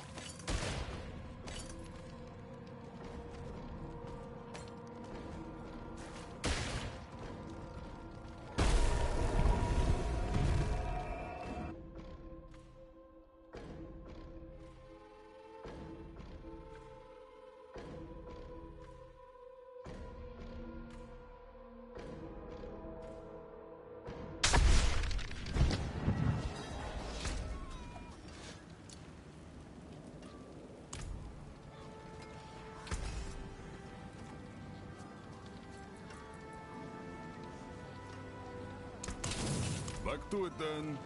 [SPEAKER 2] Back to it then.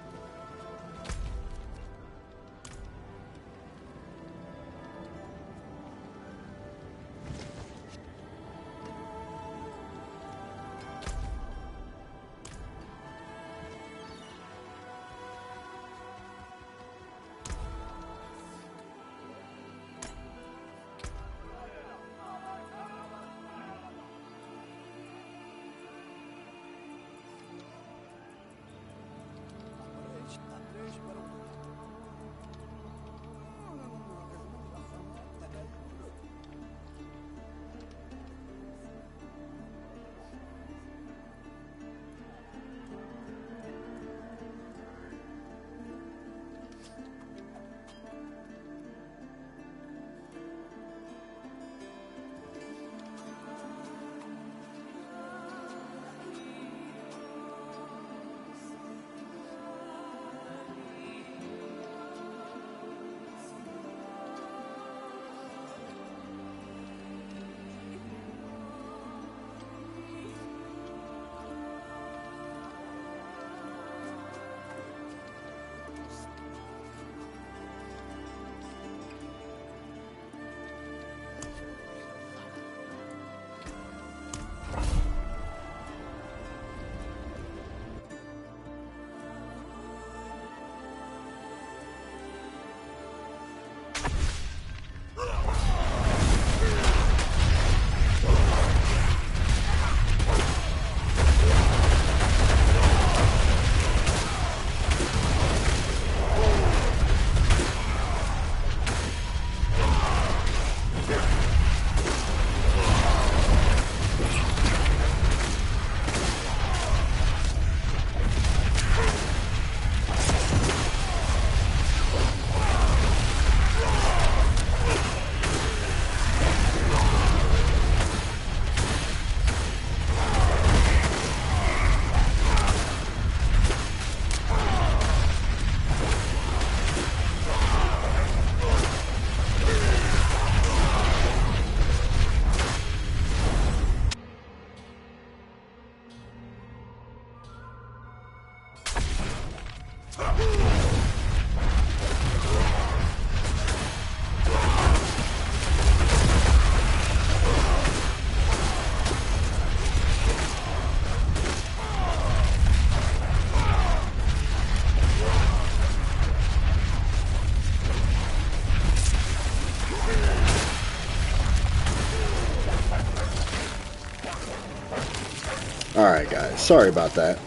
[SPEAKER 1] Alright guys, sorry about that.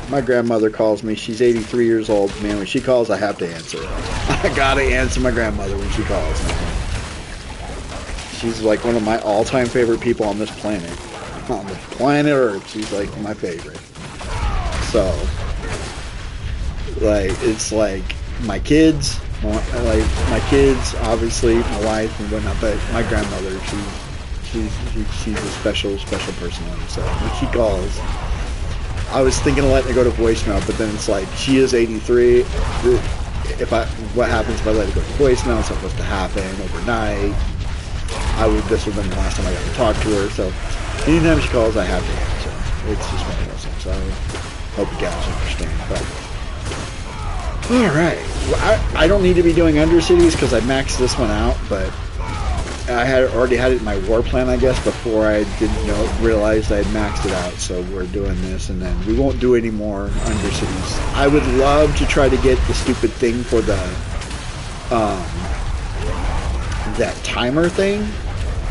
[SPEAKER 1] My grandmother calls me. She's 83 years old. Man, when she calls, I have to answer. I gotta answer my grandmother when she calls, man. She's like one of my all-time favorite people on this planet. On the planet Earth, she's like my favorite. So, like, it's like my kids, obviously, my wife and whatnot, but my grandmother, she's a special person. So when she calls, I was thinking of letting her go to voicemail, but then it's like, she is 83. What happens if I let her go to voicemail? It's supposed to happen overnight. This would have been the last time I got to talk to her, so anytime she calls, I have to answer. It's just one of those things, so I hope you guys understand. But alright, I don't need to be doing Undercities because I maxed this one out, but I had already had it in my war plan, I guess, before I didn't realize I had maxed it out. So we're doing this, and then we won't do any more Undercities. I would love to try to get the stupid thing for the that timer thing.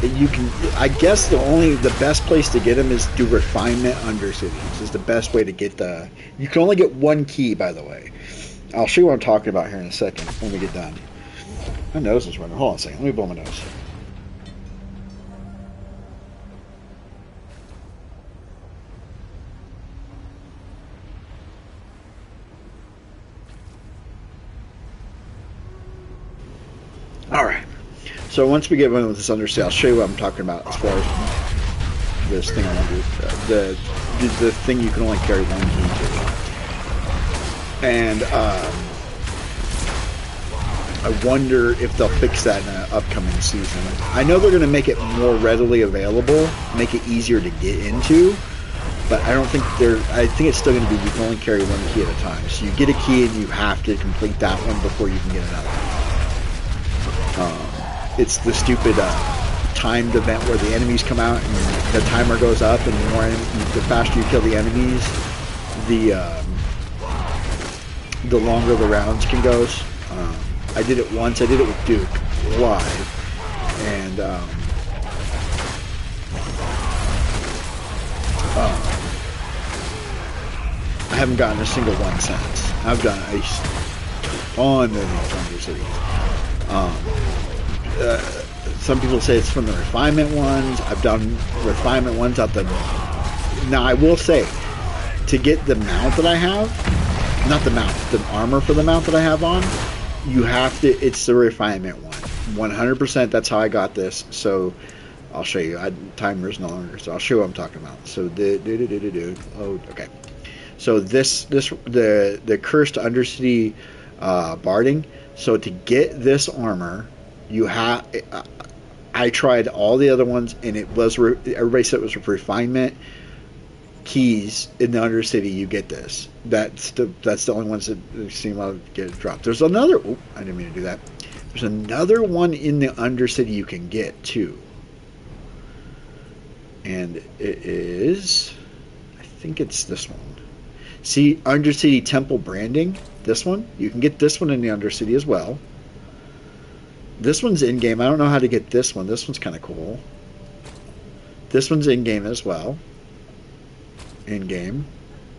[SPEAKER 1] You can, I guess, the best place to get them is do refinement Undercities. Is the best way to get the. You can only get one key, by the way. I'll show you what I'm talking about here in a second when we get done. My nose is running. Hold on a second. Let me blow my nose. All right. So once we get in with this undersea, I'll show you what I'm talking about as far as this thing I want to do. The thing you can only carry one key to. And I wonder if they'll fix that in an upcoming season. I know they're going to make it more readily available, make it easier to get into, but I don't think I think it's still going to be you can only carry one key at a time. So you get a key and you have to complete that one before you can get another. It's the stupid timed event where the enemies come out and the timer goes up, and the faster you kill the enemies, the longer the rounds can go. I did it once. I did it with Duke live, and I haven't gotten a single one since. I've done a ton of these Thunder Cities. Some people say it's from the refinement ones. I've done refinement ones out the... Now, I will say, to get the mount that I have, not the mount, the armor for the mount that I have on, you have to... It's the refinement one. 100%, that's how I got this. So, I'll show you. Timer's no longer, so I'll show you what I'm talking about. So, oh, okay. So, the Cursed Undercity Barding. So, to get this armor... You have. I tried all the other ones, and it was. Everybody said it was refinement keys in the Undercity. You get this. That's the only ones that seem to get dropped. There's another. Oh, I didn't mean to do that. There's another one in the Undercity you can get too, and it is. I think it's this one. See, Undercity Temple branding. This one you can get this one in the Undercity as well. This one's in-game. I don't know how to get this one. This one's kind of cool. This one's in-game as well. In-game.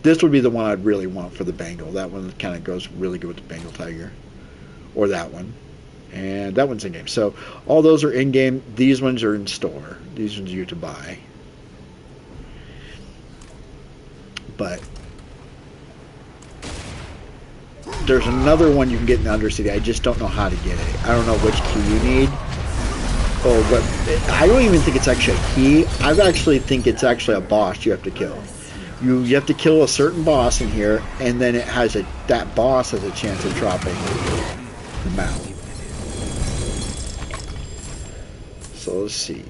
[SPEAKER 1] This would be the one I'd really want for the Bengal. That one kind of goes really good with the Bengal Tiger. Or that one. And that one's in-game. So, all those are in-game. These ones are in store. These ones you have to buy. But... There's another one you can get in the Undercity. I just don't know how to get it. I don't know which key you need. Or what. I don't even think it's actually a key. I actually think it's actually a boss you have to kill. You have to kill a certain boss in here, and then it has that boss has a chance of dropping the mount. So let's see.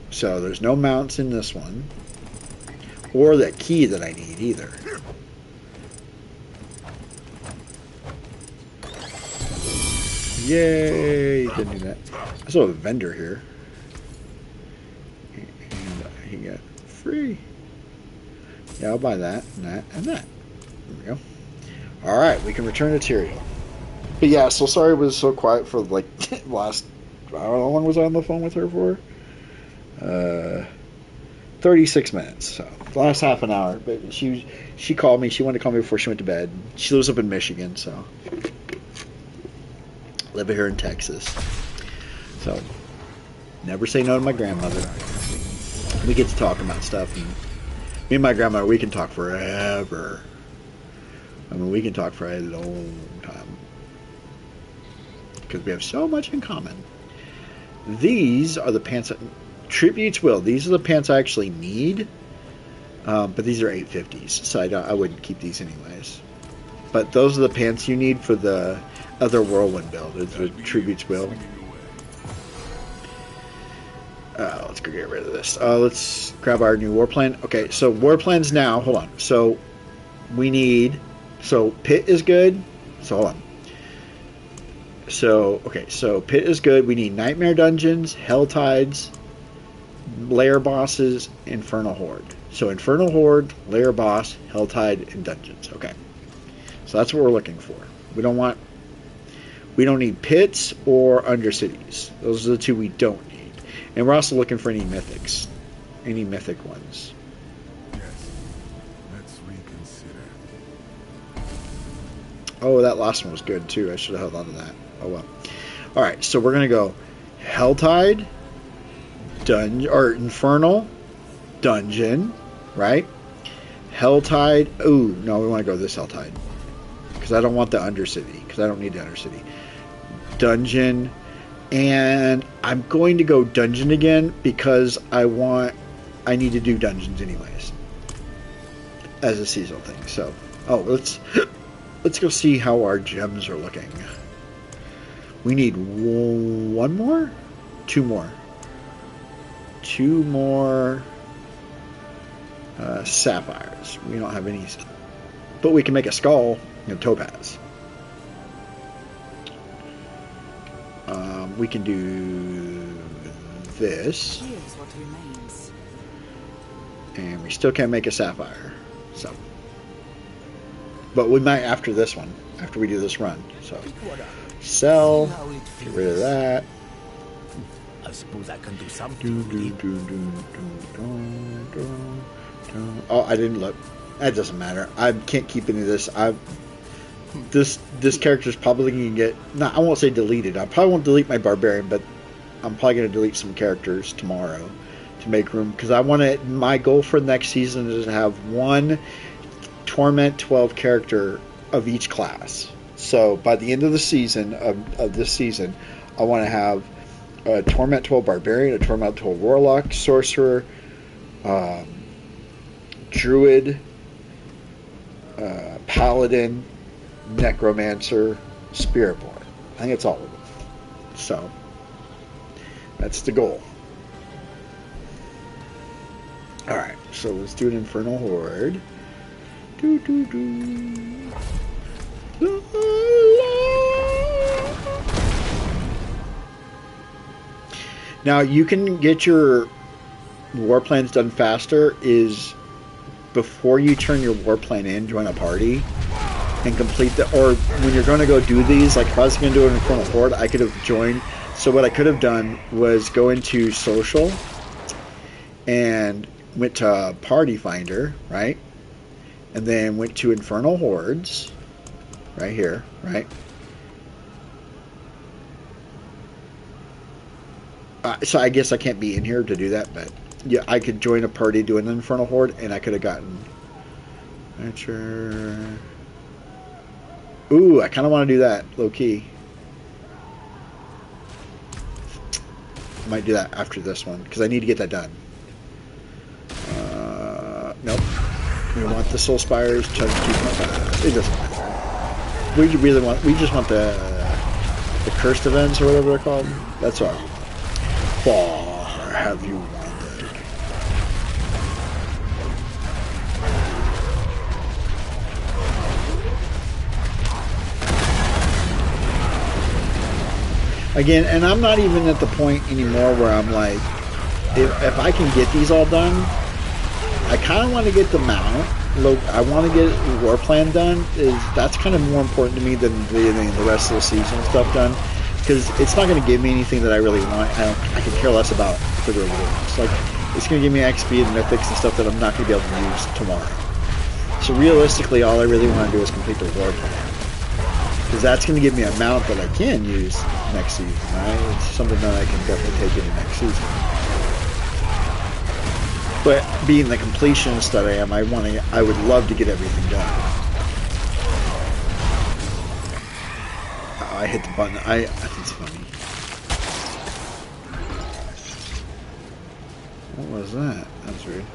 [SPEAKER 1] So there's no mounts in this one. Or that key that I need either. Yay! Didn't do that. I saw a vendor here. And he got free. Yeah, I'll buy that, and that, and that. There we go. Alright, we can return to Tyrael. But yeah, so sorry it was so quiet for like last... I don't know how long was I on the phone with her for? 36 minutes. So, the last half an hour. But she called me. She wanted to call me before she went to bed. She lives up in Michigan, so... Live here in Texas. So, never say no to my grandmother. We get to talk about stuff. And me and my grandmother, we can talk forever. I mean, we can talk for a long time. Because we have so much in common. These are the pants that... Tributes will. These are the pants I actually need. But these are 850s. So I wouldn't keep these anyways. But those are the pants you need for the... other Whirlwind build. It's a Tributes will. Let's go get rid of this. Let's grab our new war plan. Okay, so war plans now. Hold on. So we need... So Pit is good. So hold on. So, okay. So Pit is good. We need Nightmare Dungeons, Hell Tides, Lair Bosses, Infernal Horde. So Infernal Horde, Lair Boss, Hell Tide, and Dungeons. Okay. So that's what we're looking for. We don't need pits or Undercities. Those are the two we don't need. And we're also looking for any mythics. Any mythic ones.
[SPEAKER 2] Yes. Let's reconsider.
[SPEAKER 1] Oh, that last one was good too. I should have held on to that. Oh well. All right, so we're gonna go Helltide, or Infernal, Dungeon, right? Helltide. Ooh, no, we want to go this Helltide because I don't want the Undercity because I don't need the Undercity. Dungeon, and I'm going to go Dungeon again because I need to do dungeons anyways as a seasonal thing. So, let's go see how our gems are looking. We need one more, two more sapphires. We don't have any, but we can make a skull and topaz. We can do this.
[SPEAKER 3] Here's what remains.
[SPEAKER 1] And we still can't make a sapphire. So, but we might after this one, after we do this run. So, sell, get rid of that.
[SPEAKER 4] I suppose I can do something.
[SPEAKER 1] Oh, I didn't look. That doesn't matter. I can't keep any of this. This character's probably going to get... No, I won't say deleted. I probably won't delete my barbarian, but I'm probably going to delete some characters tomorrow to make room. Because I want to... My goal for next season is to have one Torment 12 character of each class. So by the end of the season, of this season, I want to have a Torment 12 barbarian, a Torment 12 warlock, sorcerer, druid, paladin, necromancer, spiritborn. I think it's all of them. So that's the goal. Alright, so let's do an Infernal Horde. Now you can get your war plans done faster is before you turn your war plan in, join a party and complete the, or when you're going to go do these, like if I was going to do an Infernal Horde, I could have joined. So what I could have done was go into social and went to Party Finder, right? And then went to Infernal Hordes, right here, right? So I guess I can't be in here to do that, but yeah, I could join a party doing an Infernal Horde, and I could have gotten... Ooh, I kind of want to do that, low-key. I might do that after this one, because I need to get that done. Nope. We want the Soul Spires, chug 2.5. It doesn't matter. We just want the Cursed Events, or whatever they're called. That's all. Far have you wandered? Again, and I'm not even at the point anymore where I'm like, if I can get these all done, I kind of want to get the mount. I want to get war plan done. That's kind of more important to me than the rest of the season stuff done. Because it's not going to give me anything that I really want. I can care less about for the rewards. Like, it's going to give me XP and mythics and stuff that I'm not going to be able to use tomorrow. So realistically, all I really want to do is complete the war plan. Because that's going to give me a mount that I can use next season, right? It's something that I can definitely take into next season. But being the completionist that I am, I would love to get everything done. I hit the button. I think it's funny. What was that? That's weird.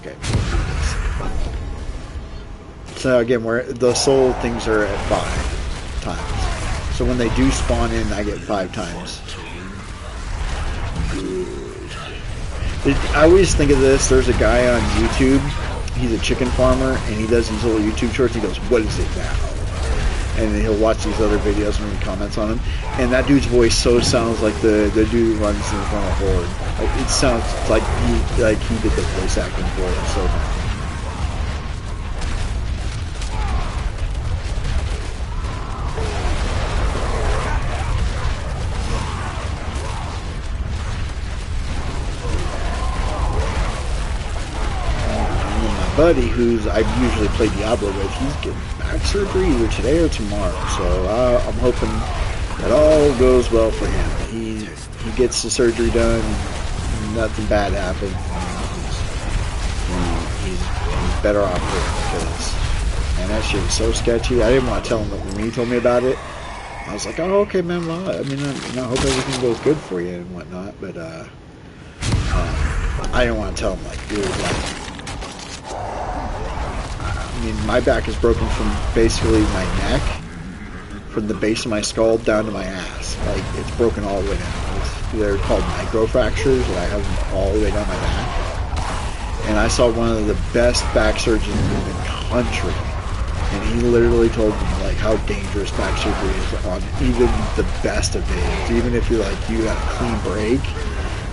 [SPEAKER 1] Okay. So again, the soul things are at 5 times. So when they do spawn in, I get 5 times. I always think of this. There's a guy on YouTube. He's a chicken farmer, and he does these little YouTube shorts. He goes, "What is it now?" And then he'll watch these other videos and read comments on them. And that dude's voice so sounds like the dude who runs the Infernal Horde. Like, it sounds like he did the voice acting for it. So my buddy, who's I usually play Diablo with, he's getting back surgery either today or tomorrow. So I'm hoping It all goes well for him. He gets the surgery done. Nothing bad happens. He's better off for it because, man, that shit was so sketchy. I didn't want to tell him when he told me about it. I was like, oh, okay, man. Well, I mean, I hope everything goes good for you and whatnot. But I didn't want to tell him, like, dude, like, I mean, my back is broken from basically my neck, from the base of my skull down to my ass. Like, it's broken all the way down. They're called microfractures, and I have them all the way down my back. And I saw one of the best back surgeons in the country, and he literally told me like how dangerous back surgery is on even the best of days. Even if you're like you got a clean break,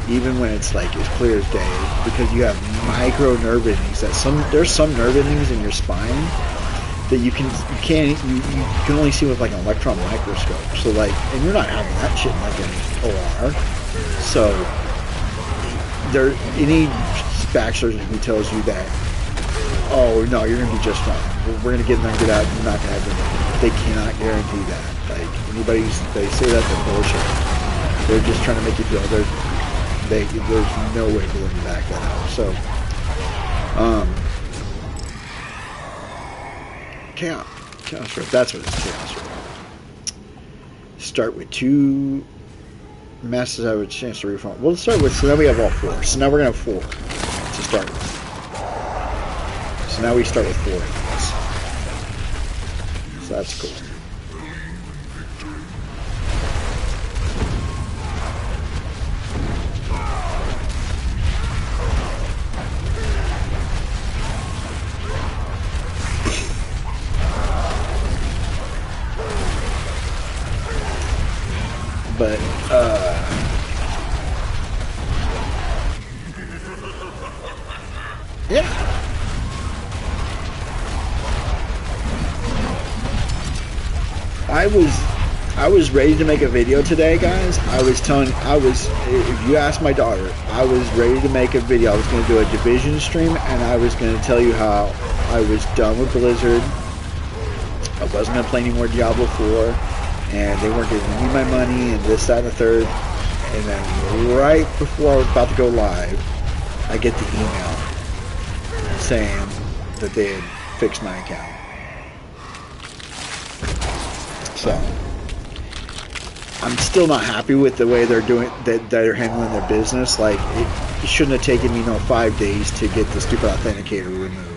[SPEAKER 1] even when it's like as clear as day, because you have micro nerve endings. There's some nerve endings in your spine that you can only see with like an electron microscope. So like, and you're not having that shit in like an OR. So any back surgeon who tells you that, oh no, you're gonna be just fine, we're gonna get in there and get out, you're not gonna have anything, they cannot guarantee that. Like they say that, they're bullshit. They're just trying to make you feel there's no way for them to back that out. So chaos rope, that's what it's, chaos rope. Start with 2 masses have a chance to reform. We'll start with, so now we have all 4. So now we're gonna have 4 to start with. So now we start with 4 enemies. So that's cool. But yeah. I was ready to make a video today, guys. If you ask my daughter, I was ready to make a video. I was going to do a Division stream, and I was going to tell you how I was done with Blizzard. I wasn't going to play any more Diablo 4. And they weren't giving me my money, and this, that, and the third. And then right before I was about to go live, I get the email saying that they had fixed my account. So I'm still not happy with the way they're doing that. They're handling their business. Like it shouldn't have taken me 5 days to get the stupid authenticator removed.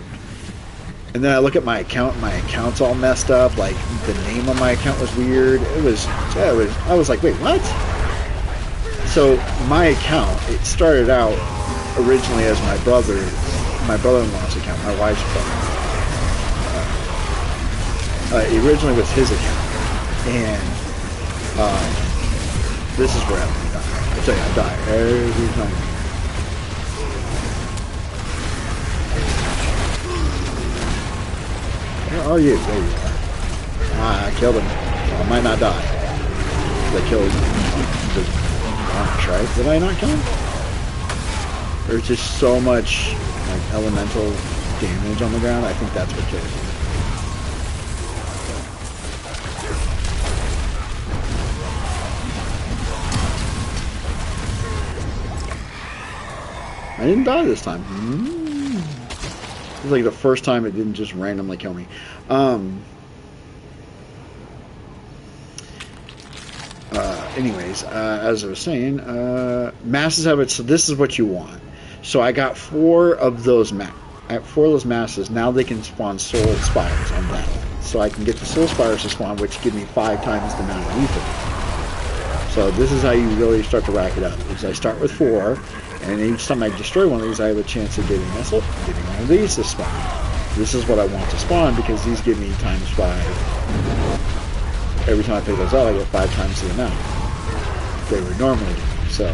[SPEAKER 1] And then I look at my account, and my account's all messed up. Like, the name on my account was weird. I was like, wait, what? So, my account, it started out originally as my brother-in-law's account, my wife's brother. It originally was his account. And, this is where I'm going to die. I tell you, I die every time. Where are you? There you are. I killed him. So I might not die. I killed the launch, right? Did I not kill him? There's just so much like elemental damage on the ground. I think that's what killed him. I didn't die this time. It was like the first time it didn't just randomly kill me. Anyways, as I was saying, masses have it. So this is what you want. So I got 4 of those masses. Now they can spawn soul spires on that. So I can get the soul spires to spawn, which give me 5 times the amount of ether. So this is how you really start to rack it up. Is I start with 4. And each time I destroy one of these, I have a chance of getting one of these to spawn. This is what I want to spawn because these give me times 5. Every time I pick those out, I get 5 times the amount they would normally do. So,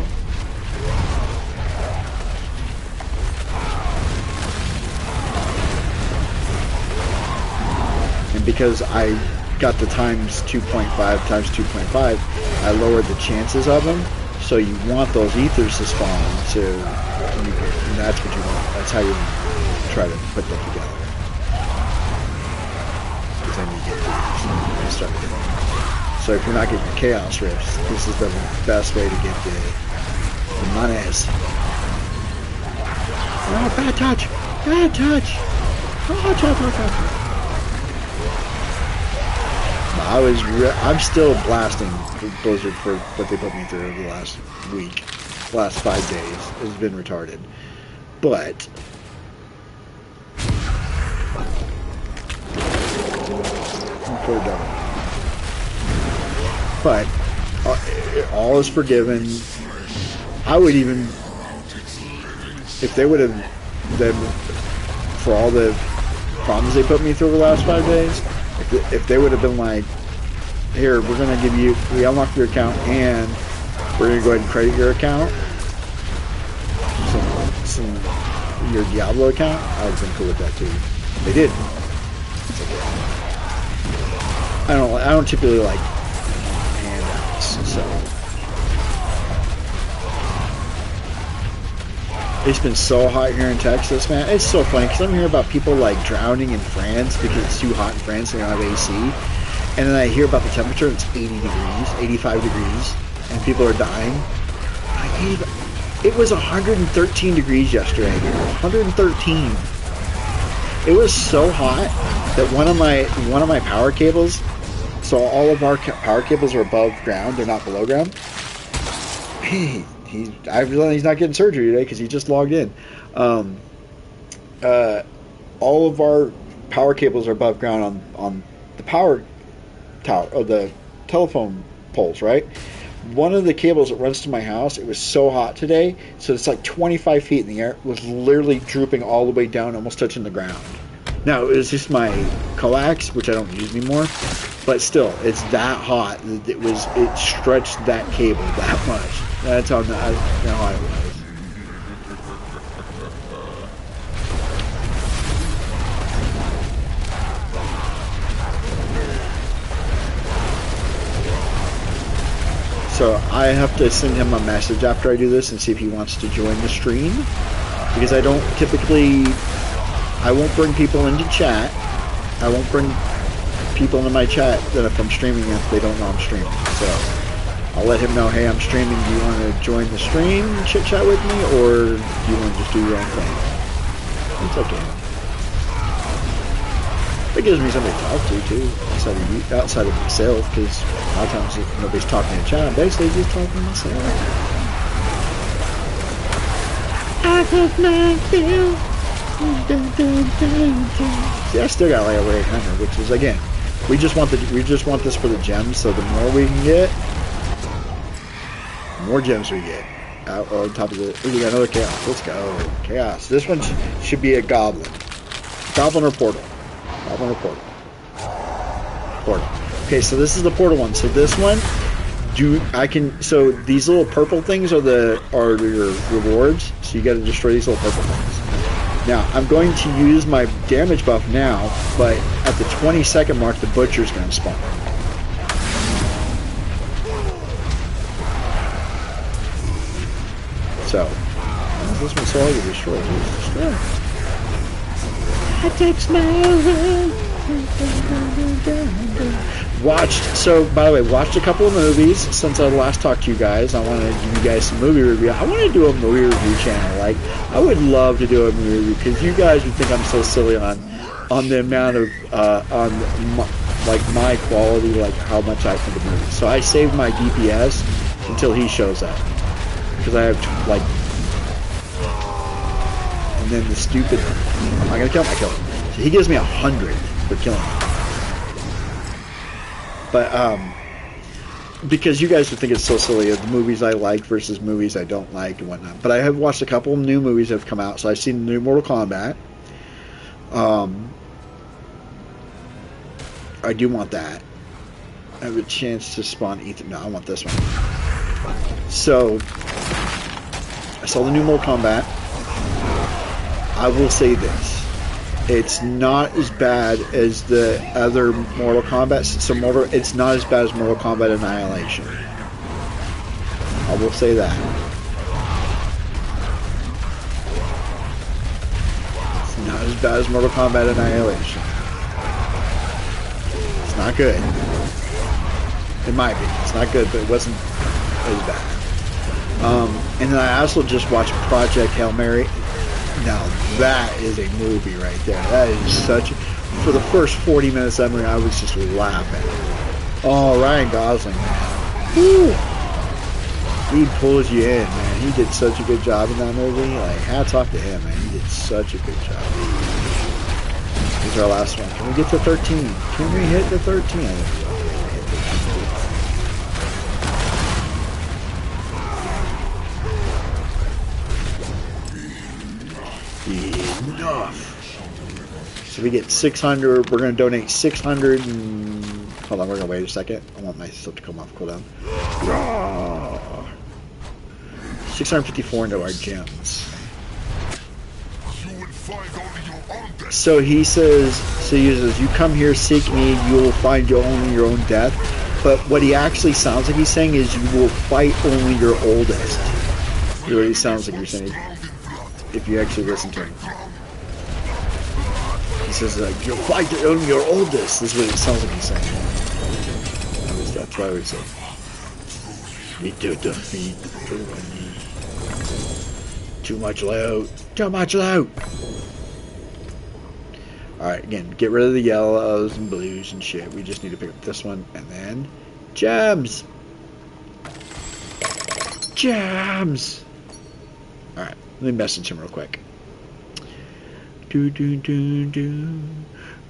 [SPEAKER 1] and because I got the times 2.5 times 2.5, I lowered the chances of them. So you want those ethers to spawn, and that's what you want. That's how you try to put them together. Because then you get these. You start getting So if you're not getting the Chaos Rifts, this is the best way to get the monies. Oh, bad touch! Bad touch! Oh, touch. I'm still blasting Blizzard for what they put me through over the last week. Last 5 days. It's been retarded. But all is forgiven. I would even, if they would have, then for all the problems they put me through the last 5 days, if they would have been like, here, we're going to give you, we unlock your account and we're going to go ahead and credit your account, your Diablo account, I would have been cool with that too. They did. I don't typically like handouts, so it's been so hot here in Texas, man. It's so funny because I'm hearing about people like drowning in France because it's too hot in France and they don't have AC, and then I hear about the temperature and it's 80 degrees, 85 degrees, and people are dying. It was 113 degrees yesterday. 113. It was so hot that one of my power cables. So all of our power cables are above ground. They're not below ground. I realize he's not getting surgery today because he just logged in. All of our power cables are above ground on the power tower or the telephone poles, right? One of the cables that runs to my house, it was so hot today, so it's like 25 feet in the air, was literally drooping all the way down, almost touching the ground. Now, it was just my coax, which I don't use anymore, but still, it's that hot. It stretched that cable that much. That's how hot it was. So I have to send him a message after I do this and see if he wants to join the stream, because I don't typically, I won't bring people into chat. I won't bring people into my chat that if I'm streaming if they don't know I'm streaming. So I'll let him know, hey, I'm streaming. Do you want to join the stream and chit chat with me, or do you want to just do your own thing? It's okay. It gives me somebody to talk to too, outside of myself, because a lot of times if nobody's talking in chat, I'm basically just talking to myself. I have my feel. See, I still got like over 800, which is, again, we just want this for the gems. So the more we can get, the more gems we get. On top of it, we got another chaos. Let's go, chaos. This one should be a goblin or portal. Portal. Okay, so this is the portal one. So this one, so these little purple things are your rewards. So you got to destroy these little purple things. Now I'm going to use my damage buff now, but at the 20-second mark, the butcher's going to spawn. So this one's all you destroy. It takes my by the way, watched a couple of movies since I last talked to you guys. I want to give you guys some movie review. I want to do a movie review channel. Like, I would love to do a movie review, because you guys would think I'm so silly on the amount of my quality, like how much I think of movies. So I saved my DPS until he shows up, because I have and then the stupid, I'm not gonna kill him, I kill him. So he gives me 100 for killing him. But because you guys would think it's so silly of the movies I like versus movies I don't like and whatnot. But I have watched a couple of new movies that have come out. So I've seen the new Mortal Kombat. I do want that. I have a chance to spawn Ethan. No, I want this one. So I saw the new Mortal Kombat. I will say this. It's not as bad as the other Mortal Kombat. So it's not as bad as Mortal Kombat Annihilation. I will say that. It's not as bad as Mortal Kombat Annihilation. It's not good. in my opinion. It's not good, but it wasn't as bad. And then I also just watched Project Hail Mary. Now that is a movie right there. That is such. For the first 40 minutes of that movie, I was just laughing. Oh, Ryan Gosling, man. Woo! He pulls you in, man. He did such a good job in that movie. Like, hats off to him, man. He did such a good job. This is our last one. Can we get to 13? Can we hit the 13? I think we will. Enough. So we get 600. We're going to donate 600. And, hold on, we're going to wait a second. I want my stuff to come off cooldown. 654 into our gems. So he says, you come here, seek me, you will find only your own death. But what he actually sounds like he's saying is you will fight only your oldest. That's what he sounds like you're saying, if you actually listen to him. He says, you'll fight only your oldest. This is what it sounds like he's saying. That's why we say, need to defeat too much loot. Too much loot. Alright, again, get rid of the yellows and blues and shit. We just need to pick up this one and then gems. Gems. Alright, let me message him real quick. Do do do do.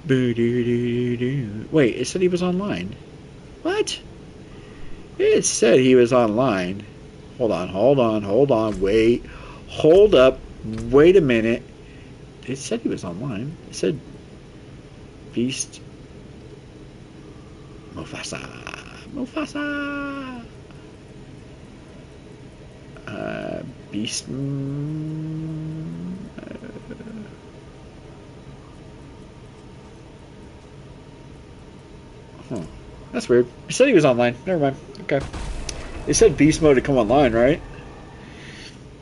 [SPEAKER 1] Boo do do do. Wait, it said he was online. What? It said he was online. Hold on, wait. Hold up. Wait a minute. It said he was online. It said Beast Mufasa. Beast. That's weird. He said he was online. Never mind. Okay. It said Beast Mode to come online, right?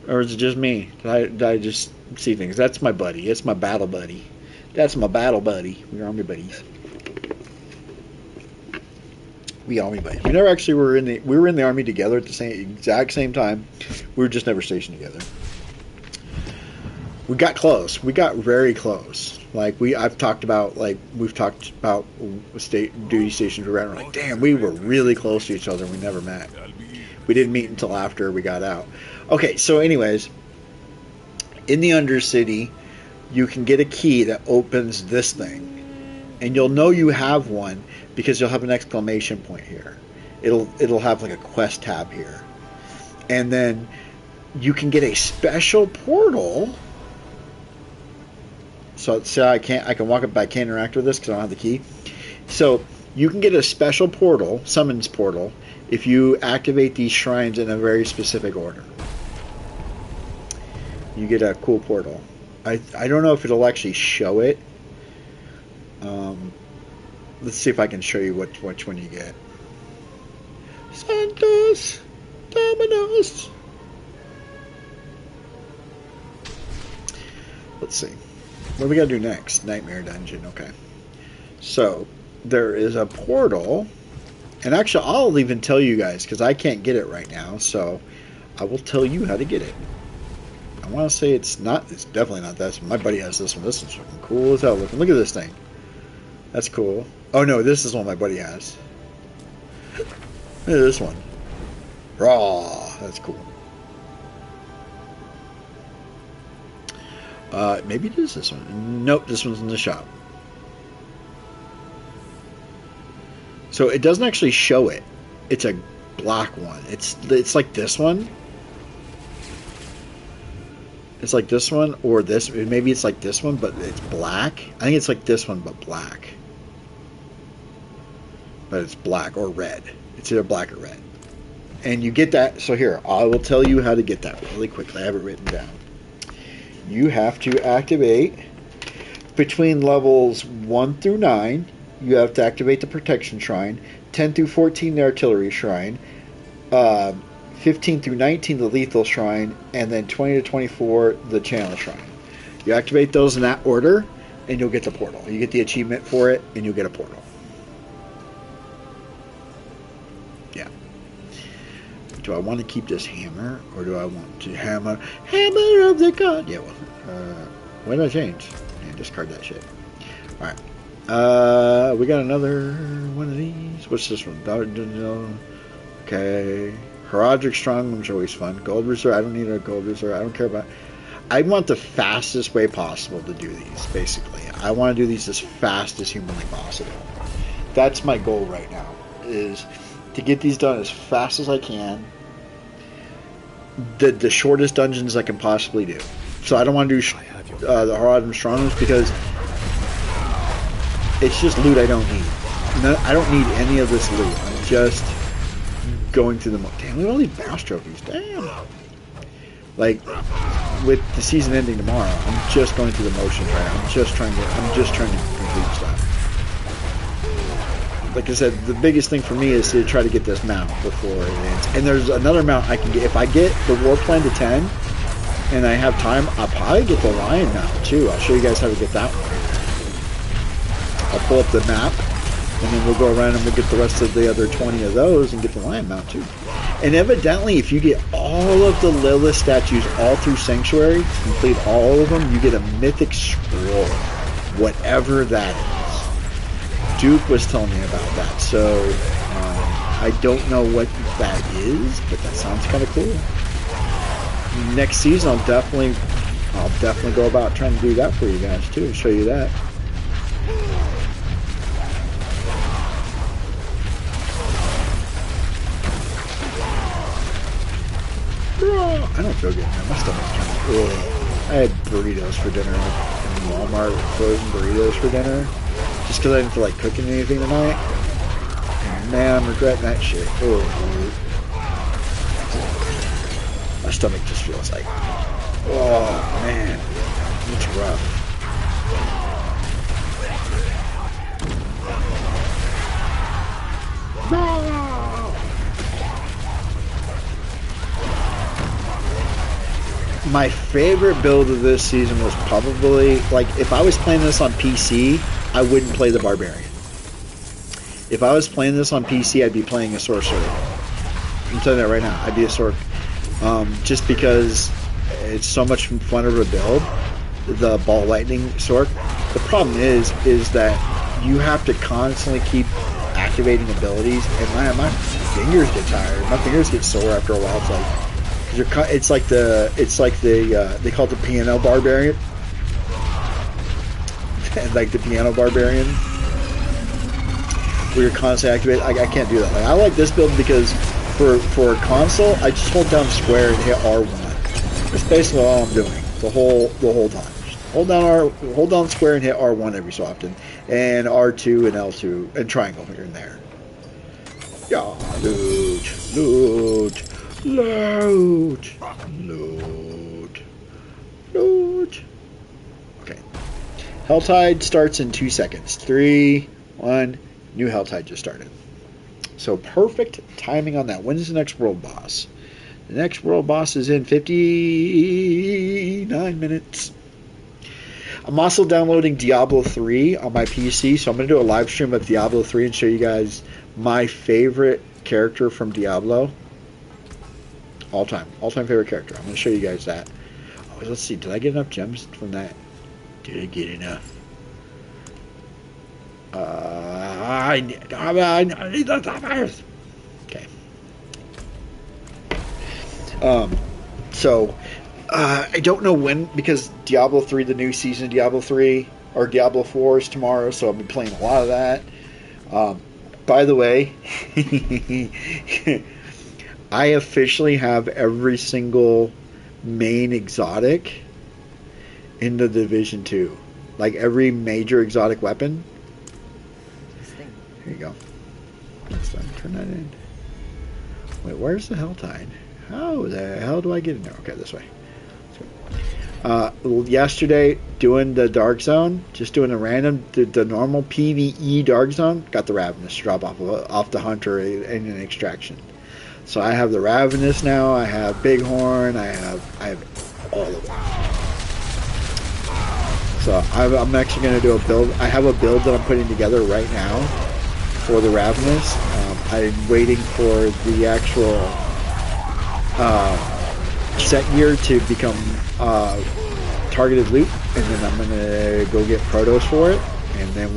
[SPEAKER 1] Or is it just me? Did I just see things? That's my buddy. It's my battle buddy. That's my battle buddy. We're army buddies. We army buddies. We never actually were in the army together at the exact same time. We were just never stationed together. We got close. We got very close. Like we've talked about duty stations we were at. We're like, damn, we were really close to each other. We never met. We didn't meet until after we got out. Okay, so anyways, in the Undercity, you can get a key that opens this thing, and you'll know you have one because you'll have an exclamation point here. It'll have like a quest tab here, and then you can get a special portal. So I can walk up, but I can't interact with this because I don't have the key. So you can get a special portal, summons portal, if you activate these shrines in a very specific order. You get a cool portal. I don't know if it'll actually show it. Let's see if I can show you which one you get. Santos Dominos. Let's see. What do we gotta do next? Nightmare Dungeon. Okay. So there is a portal, and actually I'll even tell you guys because I can't get it right now. So I will tell you how to get it. I want to say it's definitely not this one. My buddy has this one. This one's fucking cool as hell looking. Look at this thing. That's cool. Oh no, this is one my buddy has. Look at this one. Raw. That's cool. Maybe it is this one. Nope, this one's in the shop. So it doesn't actually show it. It's a black one. It's like this one. It's like this one or this. Maybe it's like this one, but it's black. I think it's like this one, but black. But it's black or red. It's either black or red. And you get that. So here, I will tell you how to get that really quickly. I have it written down. You have to activate between levels 1 through 9. You have to activate the Protection Shrine. 10 through 14, the Artillery Shrine. 15 through 19, the Lethal Shrine. And then 20 to 24, the Channel Shrine. You activate those in that order, and you'll get the portal. You get the achievement for it, and you'll get a portal. Yeah. Do I want to keep this hammer, or do I want to hammer of the god? Yeah, well, when did I change? Yeah, discard that shit. Alright. We got another one of these. What's this one? Okay. Heraldric Strongrooms are always fun. Gold Reserve, I don't need a Gold Reserve. I don't care about... I want the fastest way possible to do these, basically. I want to do these as fast as humanly possible. That's my goal right now, is to get these done as fast as I can. The shortest dungeons I can possibly do. So I don't want to do the Heraldric Strongrooms because it's just loot I don't need. No, I don't need any of this loot. I'm just going through the... Damn, look at all these boss trophies. Damn. Like, with the season ending tomorrow, I'm just going through the motions right now. I'm just trying to complete stuff. Like I said, the biggest thing for me is to try to get this mount before it ends. And there's another mount I can get. If I get the War Plan to 10, and I have time, I'll probably get the Lion mount too. I'll show you guys how to get that one. I'll pull up the map, and then we'll go around and we'll get the rest of the other 20 of those and get the Lion mount too. And evidently, if you get all of the Lilith statues all through Sanctuary, complete all of them, you get a mythic scroll, whatever that is. Duke was telling me about that, so I don't know what that is, but that sounds kind of cool. Next season, I'll definitely go about trying to do that for you guys too. Show you that. I don't feel good, man. My stomach's kind of... Ugh. I had burritos for dinner in Walmart, frozen burritos for dinner, just because I didn't feel like cooking anything tonight. And man, I'm regretting that shit. Ugh. My stomach just feels like... Oh, man. It's rough. My favorite build of this season was probably, like, if I was playing this on PC, I wouldn't play the Barbarian. If I was playing this on PC, I'd be playing a Sorcerer. I'm telling you that right now. I'd be a Sorcerer. Just because it's so much fun of a build, the Ball Lightning Sorc. The problem is that you have to constantly keep activating abilities, and my fingers get tired. My fingers get sore after a while. It's like they call it the Piano Barbarian. Like the Piano Barbarian, where you're constantly activated. I can't do that. Like, I like this build because for a console, I just hold down square and hit R1. That's basically all I'm doing the whole time. Just hold down square and hit R1 every so often, and R2 and L2 and triangle here and there. Yeah, loot. Okay. Helltide starts in 2 seconds. 3, 1, new Helltide just started. So perfect timing on that. When's the next world boss? The next world boss is in 59 minutes. I'm also downloading Diablo 3 on my PC, so I'm going to do a live stream of Diablo 3 and show you guys my favorite character from Diablo. All-time favorite character. I'm going to show you guys that. Oh, let's see. Did I get enough gems from that? Did I get enough? I need the okay. So I don't know when, because Diablo 3, the new season of Diablo 3 or Diablo 4 is tomorrow, so I'll be playing a lot of that. By the way, I officially have every single main exotic in the Division 2. Like every major exotic weapon. Here you go. Next time, turn that in. Wait, where's the Helltide? How the hell do I get in there? Okay, this way. Yesterday, doing the Dark Zone, just doing the normal PvE Dark Zone, got the Ravenous drop off the Hunter in an extraction. So I have the Ravenous now, I have Bighorn, I have all of them. So I'm actually going to do a build. I have a build that I'm putting together right now for the Ravenous. I'm waiting for the actual set gear to become targeted loot, and then I'm gonna go get Protos for it, and then I'm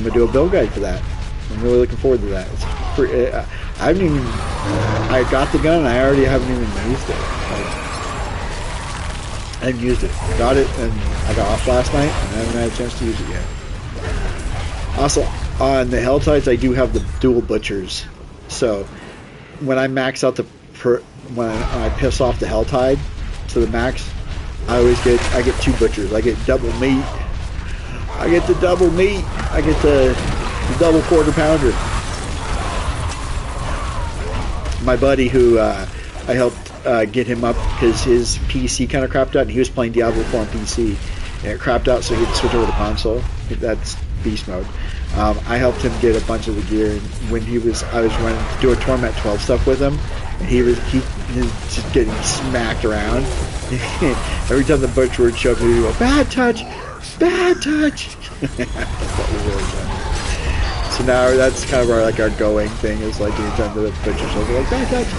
[SPEAKER 1] gonna do a build guide for that. I'm really looking forward to that. It's I got the gun and I already haven't even used it. I haven't used it. Got it and I got off last night and I haven't had a chance to use it yet. Also, on the Helltides, I do have the dual butchers. So when I max out when I piss off the Helltide to the max, I get 2 butchers. I get double meat. I get the double meat. I get the double quarter pounder. My buddy who I helped get him up because his PC kind of crapped out and he was playing Diablo 4 on PC and it crapped out, so he could switch over to console. That's beast mode. I helped him get a bunch of the gear, and when I was running to do a Torment 12 stuff with him, and he was just getting smacked around. Every time the butcher would show up, he'd go, bad touch, bad touch. That's what we really done. So now that's kind of our going thing is like anytime the butcher shows up, like bad touch,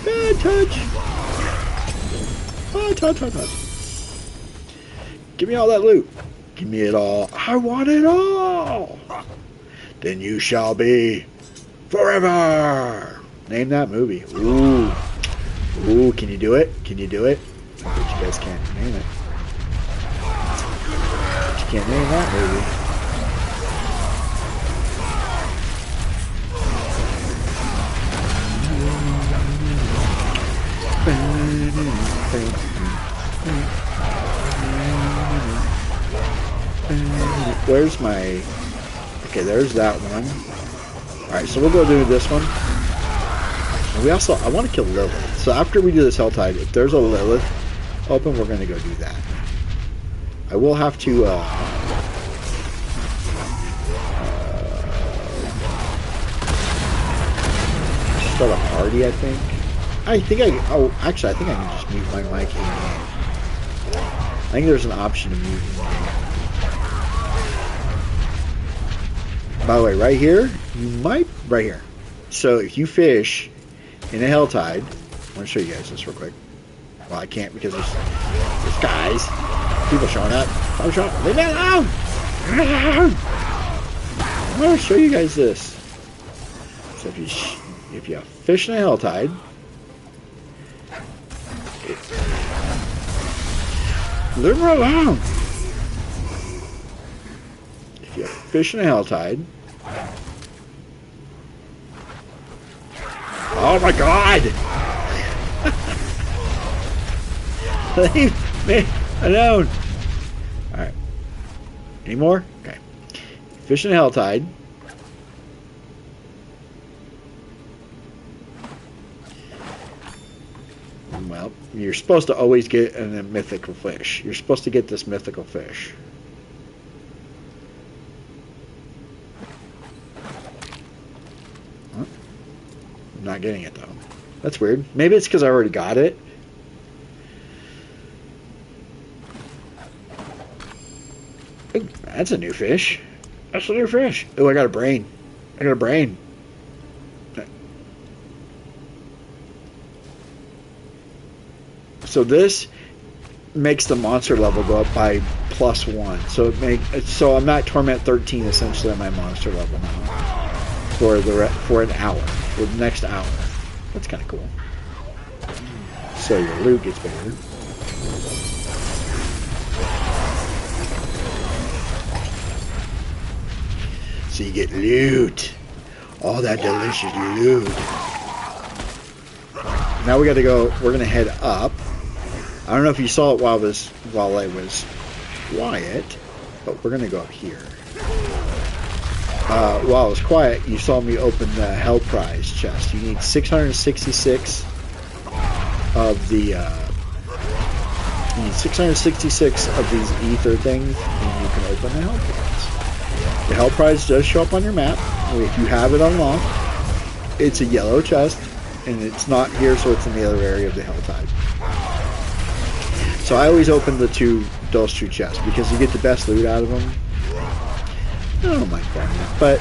[SPEAKER 1] bad touch, bad touch, bad touch. Give me all that loot. Give me it all. I want it all. Then you shall be forever. Name that movie. Ooh. Ooh, can you do it? Can you do it? I bet you guys can't name it. But you can't name that movie. Where's my... Okay, there's that one. Alright, so we'll go do this one. And we also... I want to kill Lilith. So after we do this Helltide, if there's a Lilith open, we're going to go do that. I will have to... start a party, I think. Oh, actually, I think I can just mute my mic in game. I think there's an option to mute in game. By the way, right here, right here. So if you fish in a Helltide, I want to show you guys this real quick. Well, I can't because there's guys, people showing up. I'm showing up. Leave me alone! I want to show you guys this. So if you fish in a Helltide, leave me alone. If you fish in a Helltide. Oh my god! Leave me alone! Alright. Any more? Okay. Fish in a Helltide. Well, you're supposed to always get a mythical fish. You're supposed to get this mythical fish. I'm not getting it though. That's weird. Maybe it's because I already got it. Ooh, that's a new fish. That's a new fish. Oh, I got a brain. I got a brain. So this makes the monster level go up by +1. So I'm at Torment 13 essentially on my monster level now for an hour, for the next hour. That's kind of cool. So your loot gets bigger. So you get loot. All that delicious loot. Now we got to go. We're gonna head up. I don't know if you saw it while I was quiet, but we're gonna go up here. While I was quiet, you saw me open the Hell Prize chest. You need 666 of the. You need 666 of these ether things, and you can open the Hell Prize. The Hell Prize does show up on your map. If you have it unlocked, it's a yellow chest, and it's not here, so it's in the other area of the Helltide. So I always open those two chests because you get the best loot out of them. don't mind farming it. But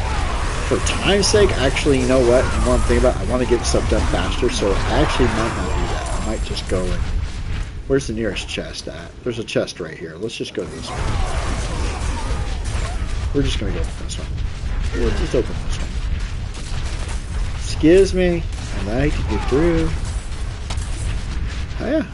[SPEAKER 1] for time's sake, actually, you know what? One thing about I want to get stuff done faster, so I actually might not do that. I might just go and... Where's the nearest chest at? There's a chest right here. Let's just go to this one. We're just going to go with this one. We'll just open this one. Excuse me. I'd like to get through. Oh, yeah.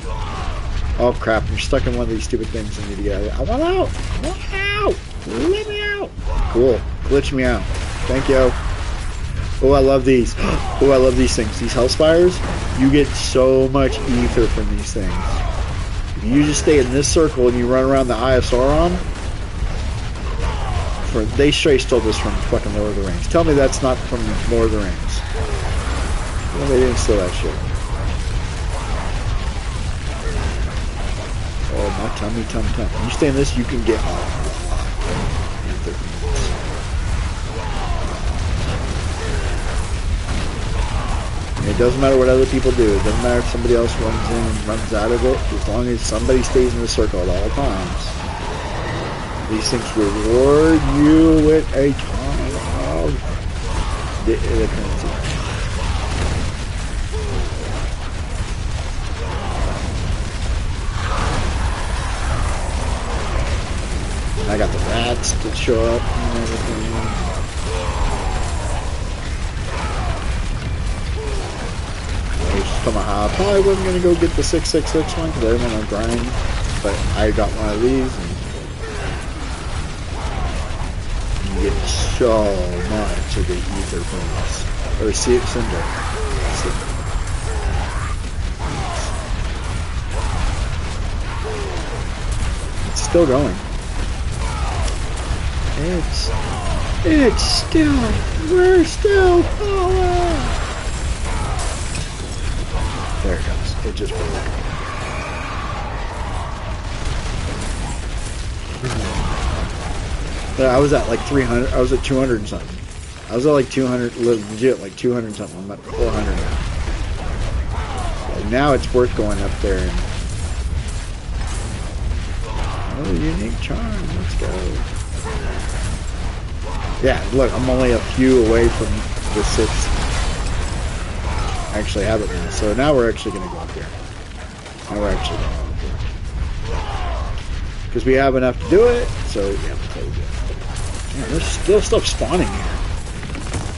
[SPEAKER 1] Oh, crap. I'm stuck in one of these stupid things I need to get out of. I want out. I want out. Let me out. Cool. Glitch me out. Thank you. Oh, I love these. Oh, I love these things. These Hellspires, you get so much ether from these things. If you just stay in this circle and you run around the Eye of Sauron, they straight stole this from fucking Lord of the Rings. Tell me that's not from Lord of the Rings. Well, they didn't steal that shit. Oh, my tummy, tum. You stay in this, you can get ether. It doesn't matter what other people do. It doesn't matter if somebody else runs in and runs out of it. As long as somebody stays in the circle at all times. These things reward you with a ton of the currency. I got the rats to show up and everything. I probably wasn't going to go get the 666 one because I didn't want to grind, but I got one of these and you get so much of the ether from this. Or see it, Cinder. It's still going. It's still, we're still going. There it goes. It just broke. I was at like 300. I was at 200 and something. I was at like 200, legit like 200 and something. I'm at 400 now. So now it's worth going up there and... Oh, unique charm. Let's go. Yeah, look, I'm only a few away from the 6. Actually have it now. So now we're actually going to go up here. Now we're actually going to go up here. Because we have enough to do it. So, yeah, we'll totally do it. Man, there's still stuff spawning here.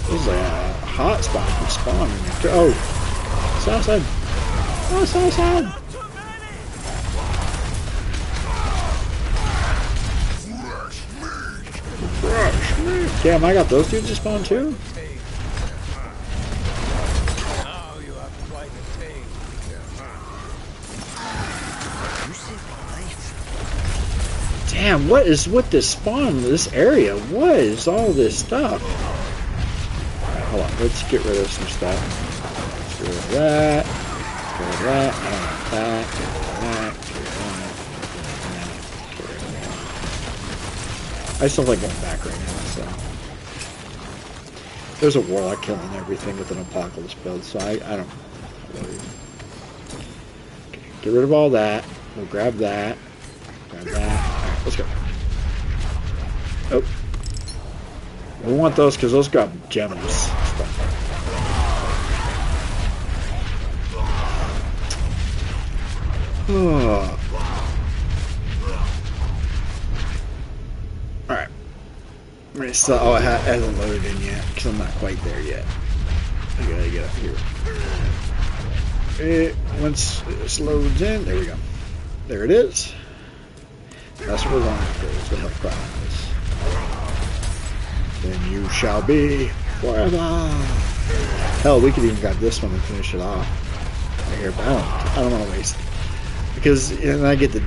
[SPEAKER 1] This is like a hot spot for spawning. Oh, Southside. Oh, Southside. Fresh meat. Damn, I got those dudes to spawn too? Damn, what is with this spawn in this area? What is all this stuff? Alright, hold on. Let's get rid of some stuff. Let's get rid of that. Get rid of that. I don't want that. Get rid of that. Get rid of that. Get rid of that. I just don't like going back right now, so. There's a warlock killing everything with an apocalypse build, so I don't really. Okay, get rid of all that. We'll grab that. Grab that. Let's go. Oh. We want those because those got gems. Oh. Alright. Oh, it hasn't loaded in yet because I'm not quite there yet. I gotta get up here. Once it loads in, there we go. There it is. That's what we're going after, is the health prize. Then you shall be forever. Hell, we could even grab this one and finish it off. Right here, but I don't want to waste it. Because and I get the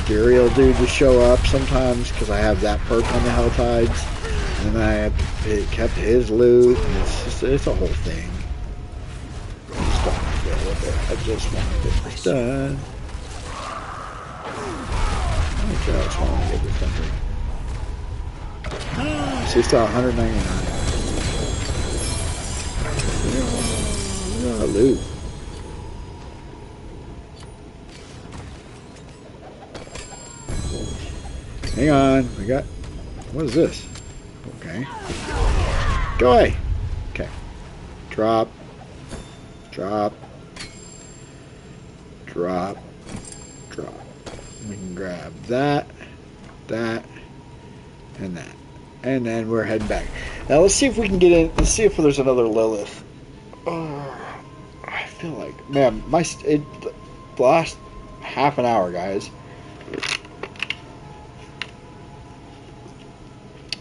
[SPEAKER 1] Duriel dude to show up sometimes because I have that perk on the Hell Tides. And then I have to kept his loot, and it's a whole thing. I just don't want to deal with it. I just want to get this done. Okay, I just want to get this done here. So he's still 199. Loot. Hang on, we got What is this? Okay. Go away. Okay. Drop. Drop. Drop. Drop. We can grab that, that, and that. And then we're heading back. Now let's see if we can get in. Let's see if there's another Lilith. Oh, I feel like, man, the last half an hour, guys.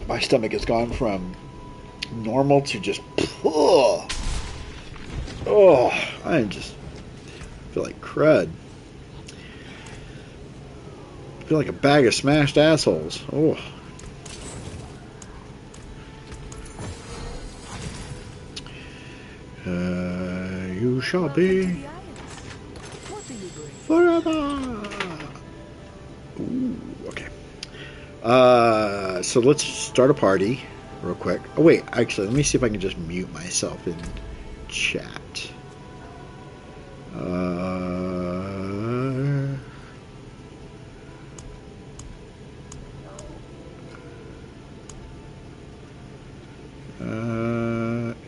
[SPEAKER 1] My stomach has gone from normal to just, oh, I just feel like crud. I feel like a bag of smashed assholes. Oh. You shall be forever. Ooh, okay. So let's start a party real quick. Oh wait, actually, let me see if I can just mute myself in chat.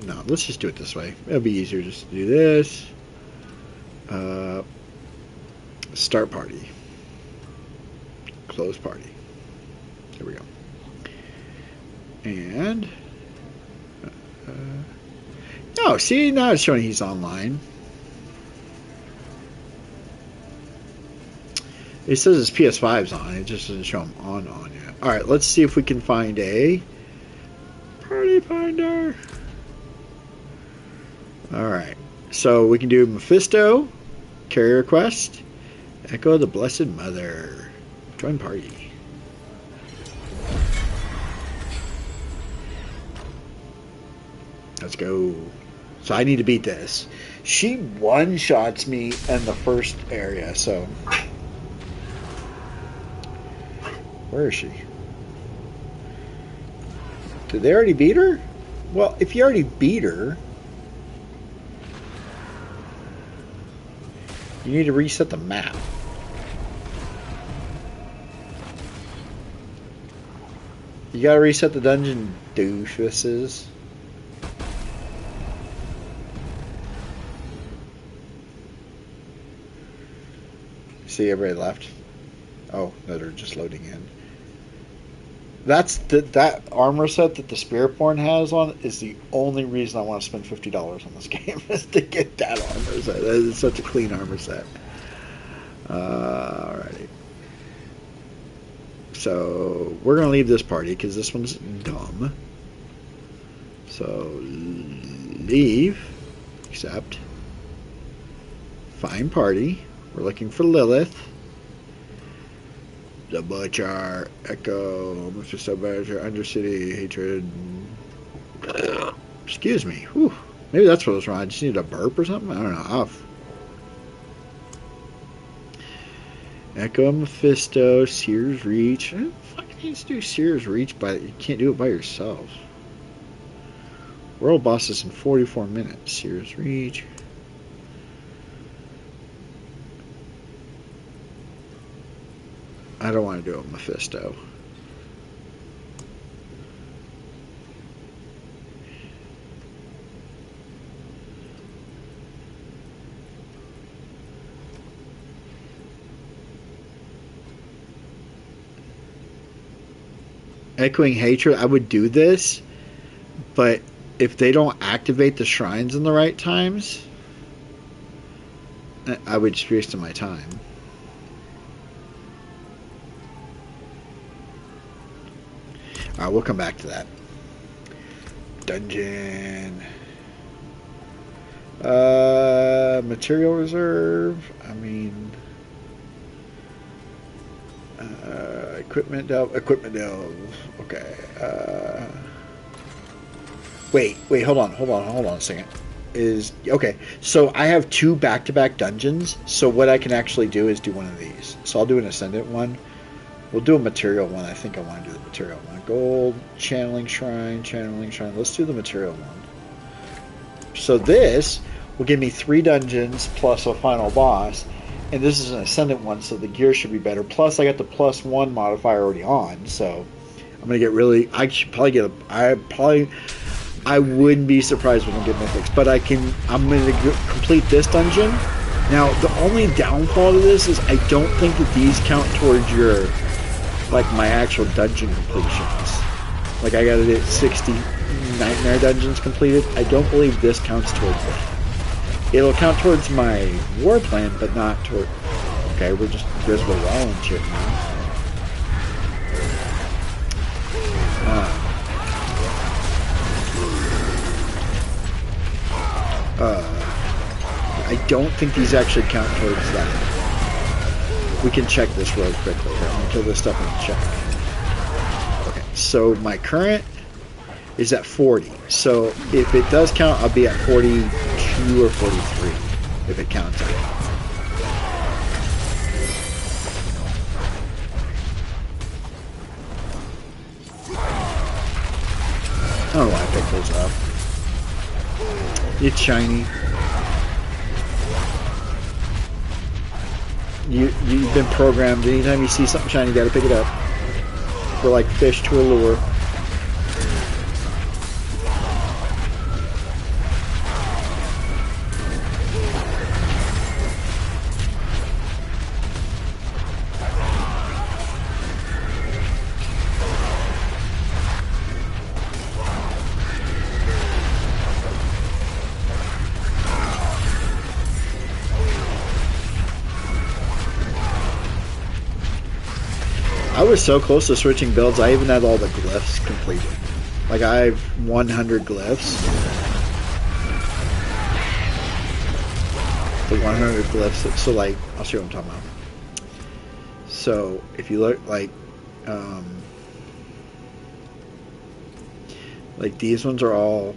[SPEAKER 1] No, let's just do it this way. It'll be easier just to do this. Start party. Close party. There we go. And oh, see, now it's showing he's online. It says his PS5's on. It just doesn't show him on yet. All right, let's see if we can find a party finder. All right, so we can do Mephisto, carrier request, Echo the Blessed Mother, join party. Let's go. So I need to beat this. She one-shots me in the first area, so. Where is she? Did they already beat her? Well, if you already beat her, you need to reset the map. You gotta reset the dungeon, douches. See, everybody left. Oh, no, they're just loading in. That's that armor set that the Spiritborn has on is the only reason I want to spend $50 on this game is to get that armor set. That is such a clean armor set. Alrighty. So we're gonna leave this party because this one's dumb. So leave, accept, find party. We're looking for Lilith. The Butcher, Echo, Mr. Subverger, Undercity, Hatred. Excuse me. Whew. Maybe that's what was wrong. I just needed a burp or something. I don't know. Echo, Mephisto, Sears Reach. Who fucking needs to do Sears Reach? But you can't do it by yourself. World bosses in 44 minutes. Sears Reach. I don't want to do it with Mephisto. Echoing Hatred, I would do this, but if they don't activate the shrines in the right times, I would just waste my time. Alright, we'll come back to that. Dungeon. Material reserve. I mean, equipment delve. Equipment delve. Okay. Wait. Hold on a second. Okay. So I have 2 back-to-back dungeons. So what I can actually do is do one of these. So I'll do an Ascendant one. We'll do a material one. I think I want to do the material one. Gold, channeling shrine. Let's do the material one. So this will give me 3 dungeons plus a final boss. And this is an Ascendant one, so the gear should be better. Plus, I got the +1 modifier already on. So I'm gonna get really. I should probably get a. I wouldn't be surprised when I get mythics, but I'm gonna complete this dungeon. Now the only downfall to this is I don't think that these count towards your, like, my actual dungeon completions. Like, I gotta get 60 nightmare dungeons completed. I don't believe this counts towards that. It'll count towards my war plan, but not toward. Okay, we're just Griswold Wall and shit now. I don't think these actually count towards that. We can check this real quickly. Here, I'm gonna kill this stuff and check. Okay, so my current is at 40. So if it does count, I'll be at 42 or 43 if it counts out. I don't know why I picked those up. It's shiny. You've been programmed. Anytime you see something shiny, you gotta pick it up. We're like fish to a lure. I was so close to switching builds, I even had all the glyphs completed. Like, I have 100 glyphs. The 100 glyphs, so like, I'll show you what I'm talking about. So, if you look, like these ones are all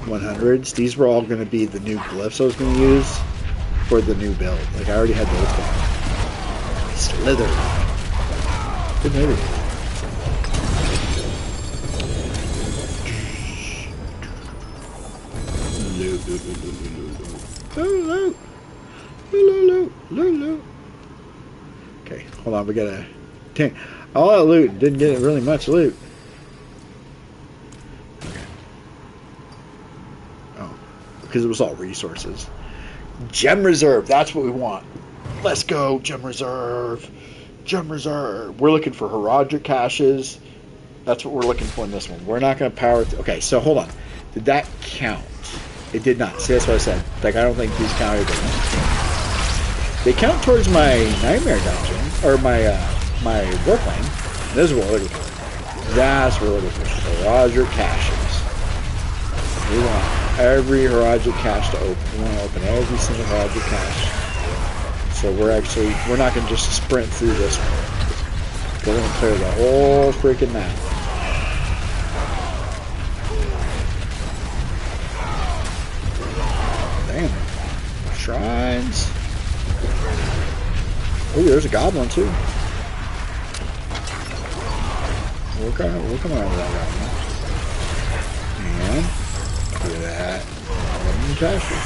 [SPEAKER 1] 100s. These were all going to be the new glyphs I was going to use for the new build. Like, I already had those down. Slither. Good movie. Okay, hold on. We got a all that loot. Didn't get really much loot. Okay. Oh, because it was all resources. Gem reserve. That's what we want. Let's go, gem reserve. Gem reserve. We're looking for Heraldric caches. That's what we're looking for in this one. We're not going to power. Okay, so hold on. Did that count? It did not. See, that's what I said. Like, I don't think these counted. They count towards my nightmare dungeon or my my war plane. This is what we're looking for. That's what we're looking for. Heraldric caches. We want every Heraldric cache to open. We want to open every single Heraldric cache. So we're not going to just sprint through this one. We're going to clear the whole freaking map. Damn. Shrines. Oh, there's a goblin too. We're coming out of that goblin. And look at that. Lemon cashew.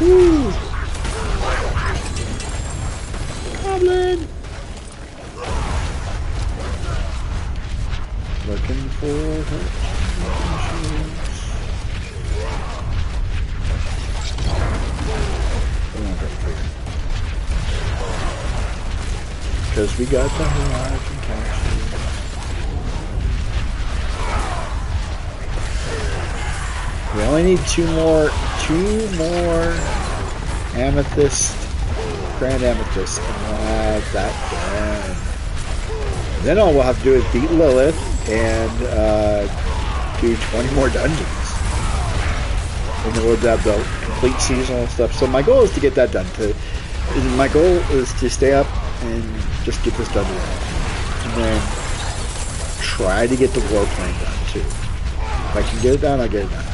[SPEAKER 1] Woo! Goblin! Looking for her. Because we got the Horizon Castle. We only need two more amethyst, grand amethyst, and we'll have that done. Then all we'll have to do is beat Lilith and do 20 more dungeons. And then we'll have the complete seasonal stuff. So my goal is to get that done. My goal is to stay up and just get this done. And then try to get the war plane done too. If I can get it done, I'll get it done.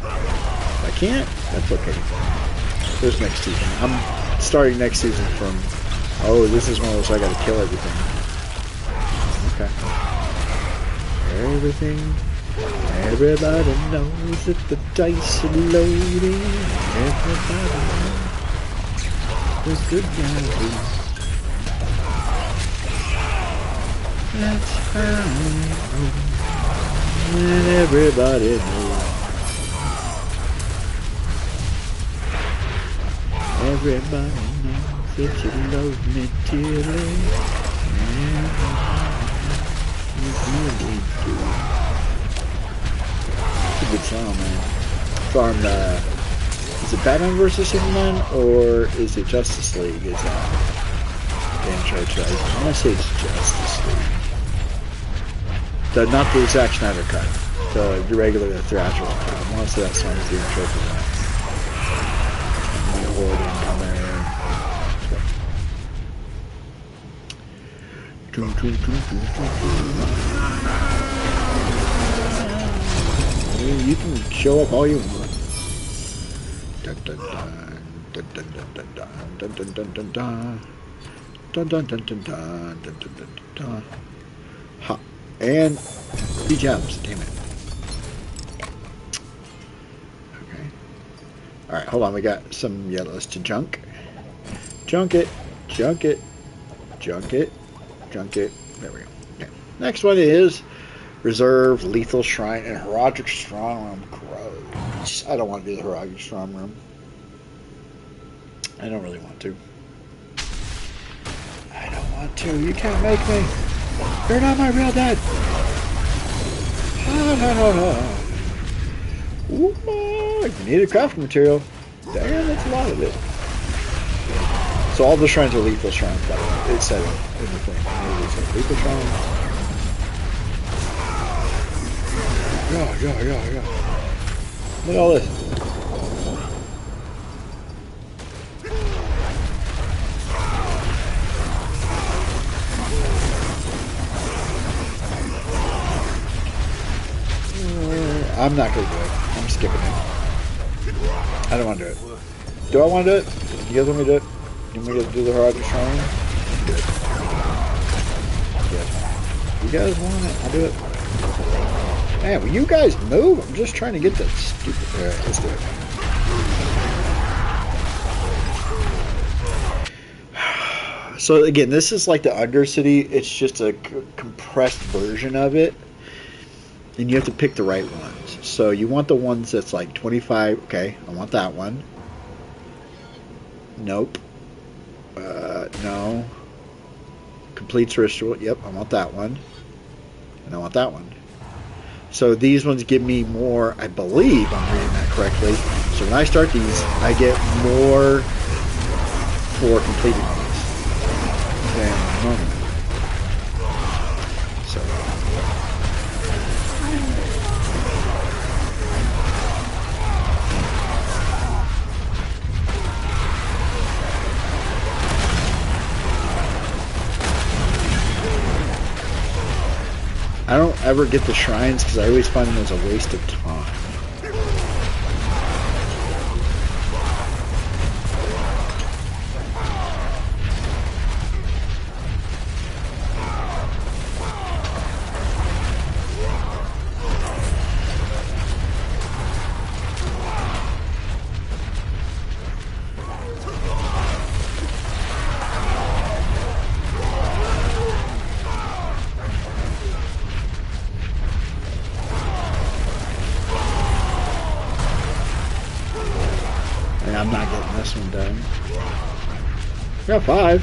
[SPEAKER 1] If I can't, that's okay. There's next season. I'm starting next season from, oh, this is one of those I gotta kill everything. Okay. Everybody knows that the dice are loading. Everybody knows the good guys. That's how it goes. And everybody knows. Everybody knows that you love me dearly. You really do. It's a good song, man. From is it Batman vs Superman or is it Justice League? Is that the intro to? I want to say it's Justice League. Not the Zack Snyder cut. The regular theatrical cut. I want to say that song is the intro for that. You can show up all you want. Dun dun dun dun dun dun dun dun dun dun dun dun dun dun dun dun dun dun dun. Ha! And he jumps. Damn it. Okay. All right, hold on. We got some yellows to junk. Junk it. Junk it. Junk it. Junk it. There we go. Okay. Next one is Reserve, Lethal Shrine, and Herodic Strong Room. Gross. I don't want to do the Herodic Strong Room. I don't really want to. I don't want to. You can't make me. You're not my real dad. Ooh, you need a crafting material. Damn, that's a lot of it. So all the shrines are lethal shrines, by the way. It said in the thing. It's lethal shrine. Yeah. Look at all this. I'm not going to do it. I'm skipping it. I don't want to do it. Do I want to do it? You guys want me to do it? You want me to do the Herodic Shrine? Do it. You guys want it? I'll do it. Man, will you guys move? I'm just trying to get that stupid... Alright, let's do it. So again, this is like the Undercity. It's just a compressed version of it. And you have to pick the right ones. So you want the ones that's like 25. Okay, I want that one. Nope. No. Completes ritual. Yep, I want that one. And I want that one. So these ones give me more, I believe I'm reading that correctly. So when I start these, I get more for completing these than normal. So. I don't ever get the shrines because I always find them as a waste of time. I'm not getting this one done. Got 5.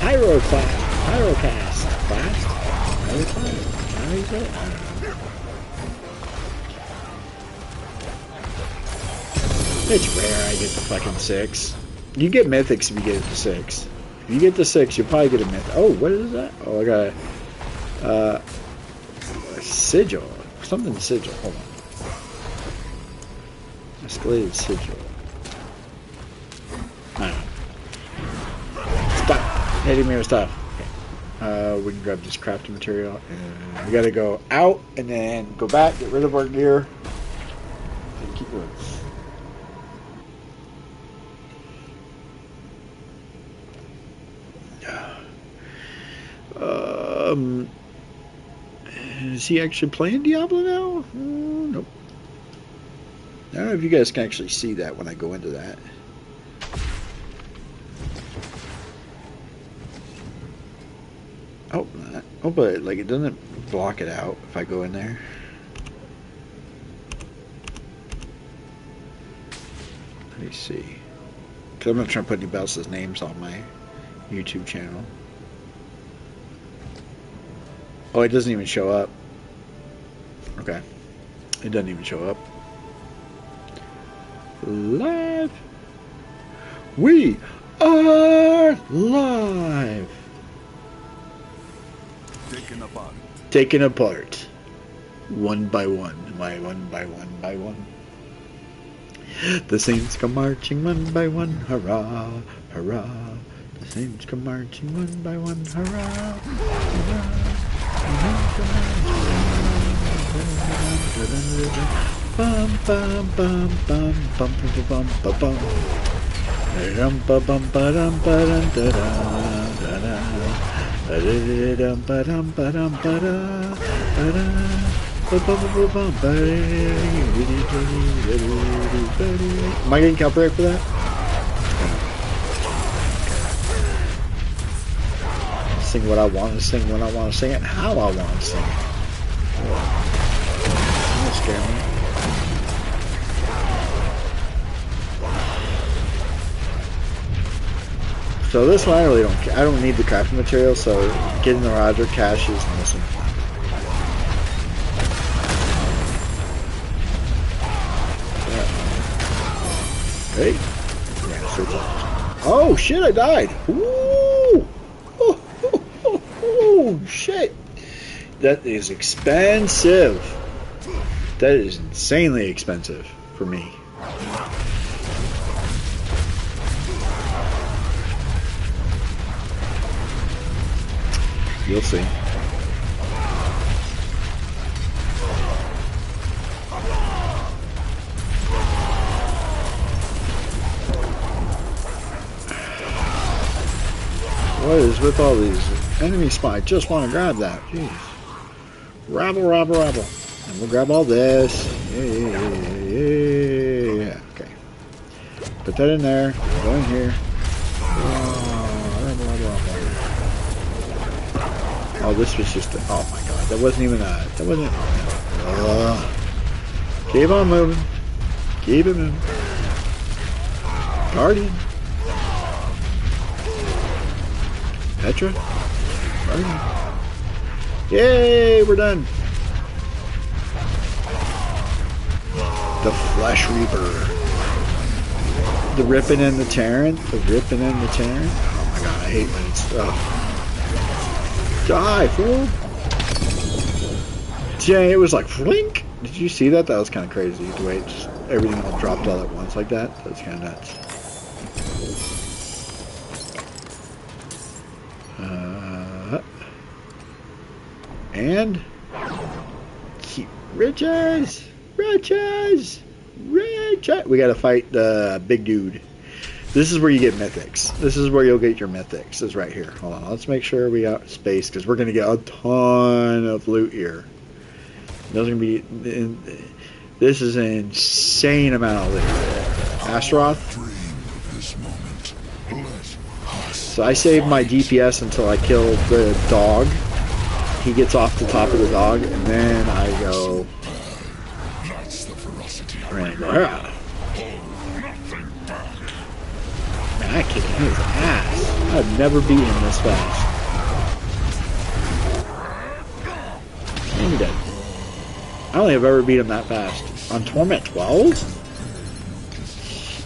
[SPEAKER 1] Pyrocast class. How do you say it? I don't know. It's rare I get the fucking 6. You get mythics if you get the 6. If you get the 6, you'll probably get a mythic. Oh, what is that? Oh, I got a sigil. Something sigil. Hold on. Escalated sigil. Stop. Hitting me with stuff. Okay. We can grab this crafting material. And we gotta go out and then go back, get rid of our gear. And keep going. Is he actually playing Diablo now? Nope. I don't know if you guys can actually see that when I go into that. Oh, but like it doesn't block it out if I go in there. Let me see. Because I'm not trying to put anybody else's names on my YouTube channel. Oh, it doesn't even show up. Okay. It doesn't even show up. Live. We are live. Taken apart. One by one. One by one. The saints come marching one by one. Hurrah, hurrah. The saints come marching one by one. Hurrah, hurrah. Bum bum bum bum bum bum bum bum. Dum bum bum bum bum da da da da. Dum bum bum da da. Am I getting copyright for that? Sing what I want to sing when I want to sing it, how I want to sing it. Don't scare me. So this one I really don't care. I don't need the crafting material, so getting the Roger cache is missing. Hey. Oh shit, I died. Ooh. Oh shit. That is expensive. That is insanely expensive for me. You'll see. What is with all these enemy spy? Just want to grab that. Jeez. Rabble. And we'll grab all this. Yeah. Okay. Put that in there. Go in here. Oh, this was just oh my god. That wasn't even that. That wasn't. Keep on moving. Keep it moving. Guardian. Petra? Guardian. Yay, we're done. The Flesh Reaper. The ripping and the tearing. Oh my god, I hate when it's die, fool. Dang, it was like flink. Did you see that? That was kind of crazy. The way it just everything all dropped all at once like that. That's kind of nuts. And keep riches. We gotta fight the big dude. This is where you get mythics. This is where you'll get your mythics. Is right here. Hold on. Let's make sure we got space because we're gonna get a ton of loot here. There's gonna be. This is an insane amount of loot. Astaroth. So I saved my DPS until I killed the dog. He gets off the top of the dog, and then I go. Man, I kicked his ass. I've never beaten him this fast. And he dead. I don't think I've ever beat him that fast. On Torment 12?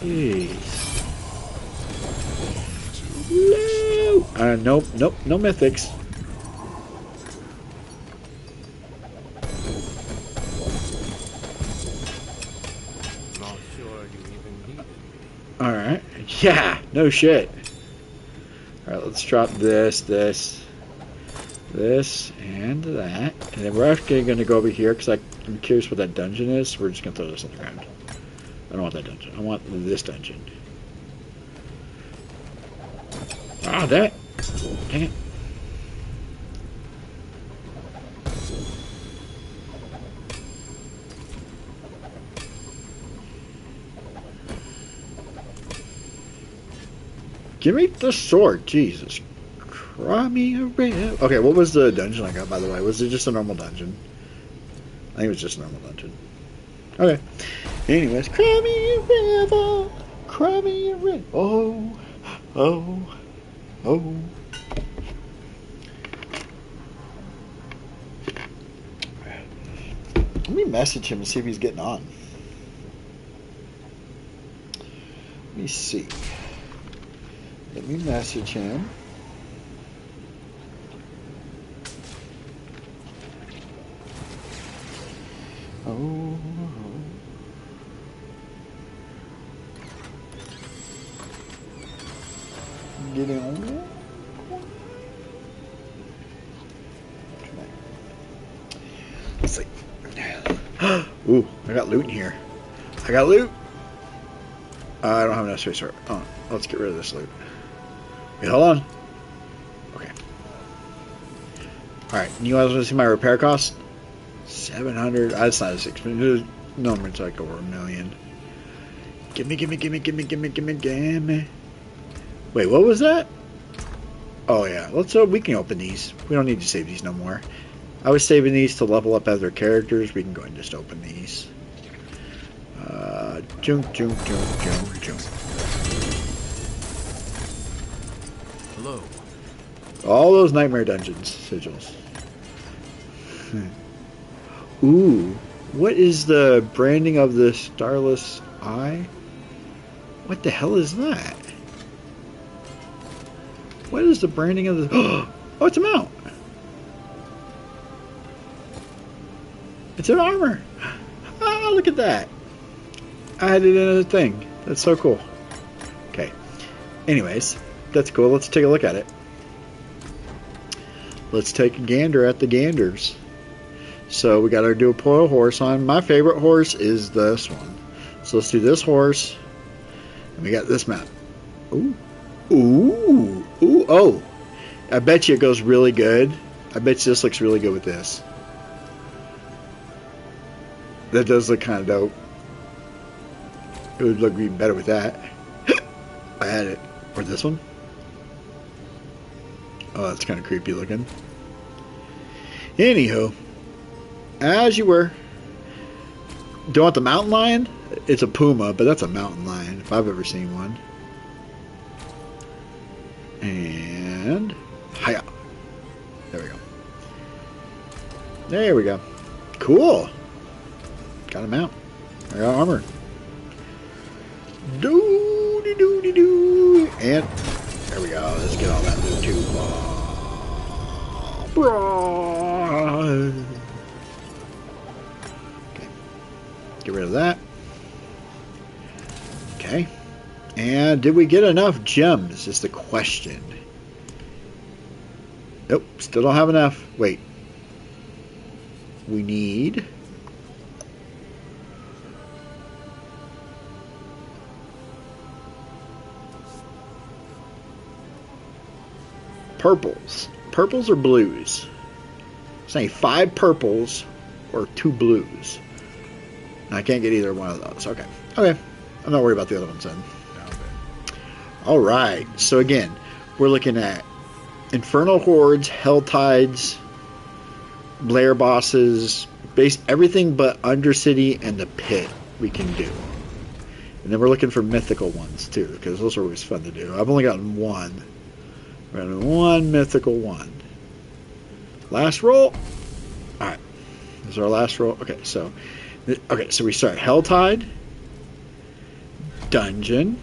[SPEAKER 1] Jeez. No. Nope. No mythics. Alright. Yeah, no shit. Alright, let's drop this, and that. And then we're actually going to go over here because I'm curious what that dungeon is. So we're just going to throw this on the ground. I don't want that dungeon. I want this dungeon. Ah, that. Dang it. Give me the sword, Jesus. Cry me a river. Okay, what was the dungeon I got, by the way? Was it just a normal dungeon? I think it was just a normal dungeon. Okay. Anyways, cry me a river. Cry me a river. Oh, oh, oh. Let me message him and see if he's getting on. Let me see. Let me message him. Oh. Get on. Let's see. Ooh, I got loot in here. I got loot. I don't have enough space for it. Oh, let's get rid of this loot. Wait, hold on. Okay. Alright, you guys want to see my repair cost? 700. That's not a 6 million. Normally it's like over $1 million. Gimme. Wait, what was that? Oh yeah, let's we can open these. We don't need to save these no more. I was saving these to level up other characters. We can go and just open these. Junk.
[SPEAKER 2] Hello.
[SPEAKER 1] All those nightmare dungeons sigils. Ooh, what is the branding of the Starless Eye? What the hell is that? What is the branding of the... Oh, it's a mount. It's an armor. Oh, look at that. I had it in a thing. That's so cool. Okay. Anyways, that's cool. Let's take a look at it. Let's take a gander at the ganders. So we got our dual poil horse on. My favorite horse is this one. So let's do this horse. And we got this map. Ooh. Ooh. Ooh. Oh. I bet you it goes really good. I bet you this looks really good with this. That does look kind of dope. It would look even better with that. I had it. Or this one. Oh, that's kind of creepy looking. Anywho. As you were. Don't want the mountain lion? It's a puma, but that's a mountain lion if I've ever seen one. And hiya. There we go. There we go. Cool. Got him out. I got armor. Do. And there we go. Let's get all that loot too. Okay. Get rid of that. Okay. And did we get enough gems is the question. Nope. Still don't have enough. Wait. We need... purples. Purples or blues? Saying 5 purples or 2 blues. I can't get either one of those. Okay. Okay. I'm not worried about the other ones then. Alright. So again, we're looking at Infernal Hordes, Hell Tides, Blair Bosses, everything but Undercity and the Pit we can do. And then we're looking for mythical ones too, because those are always fun to do. I've only gotten one. We're going to one mythical one. Last roll. Alright. This is our last roll. Okay, so we start Helltide, Dungeon,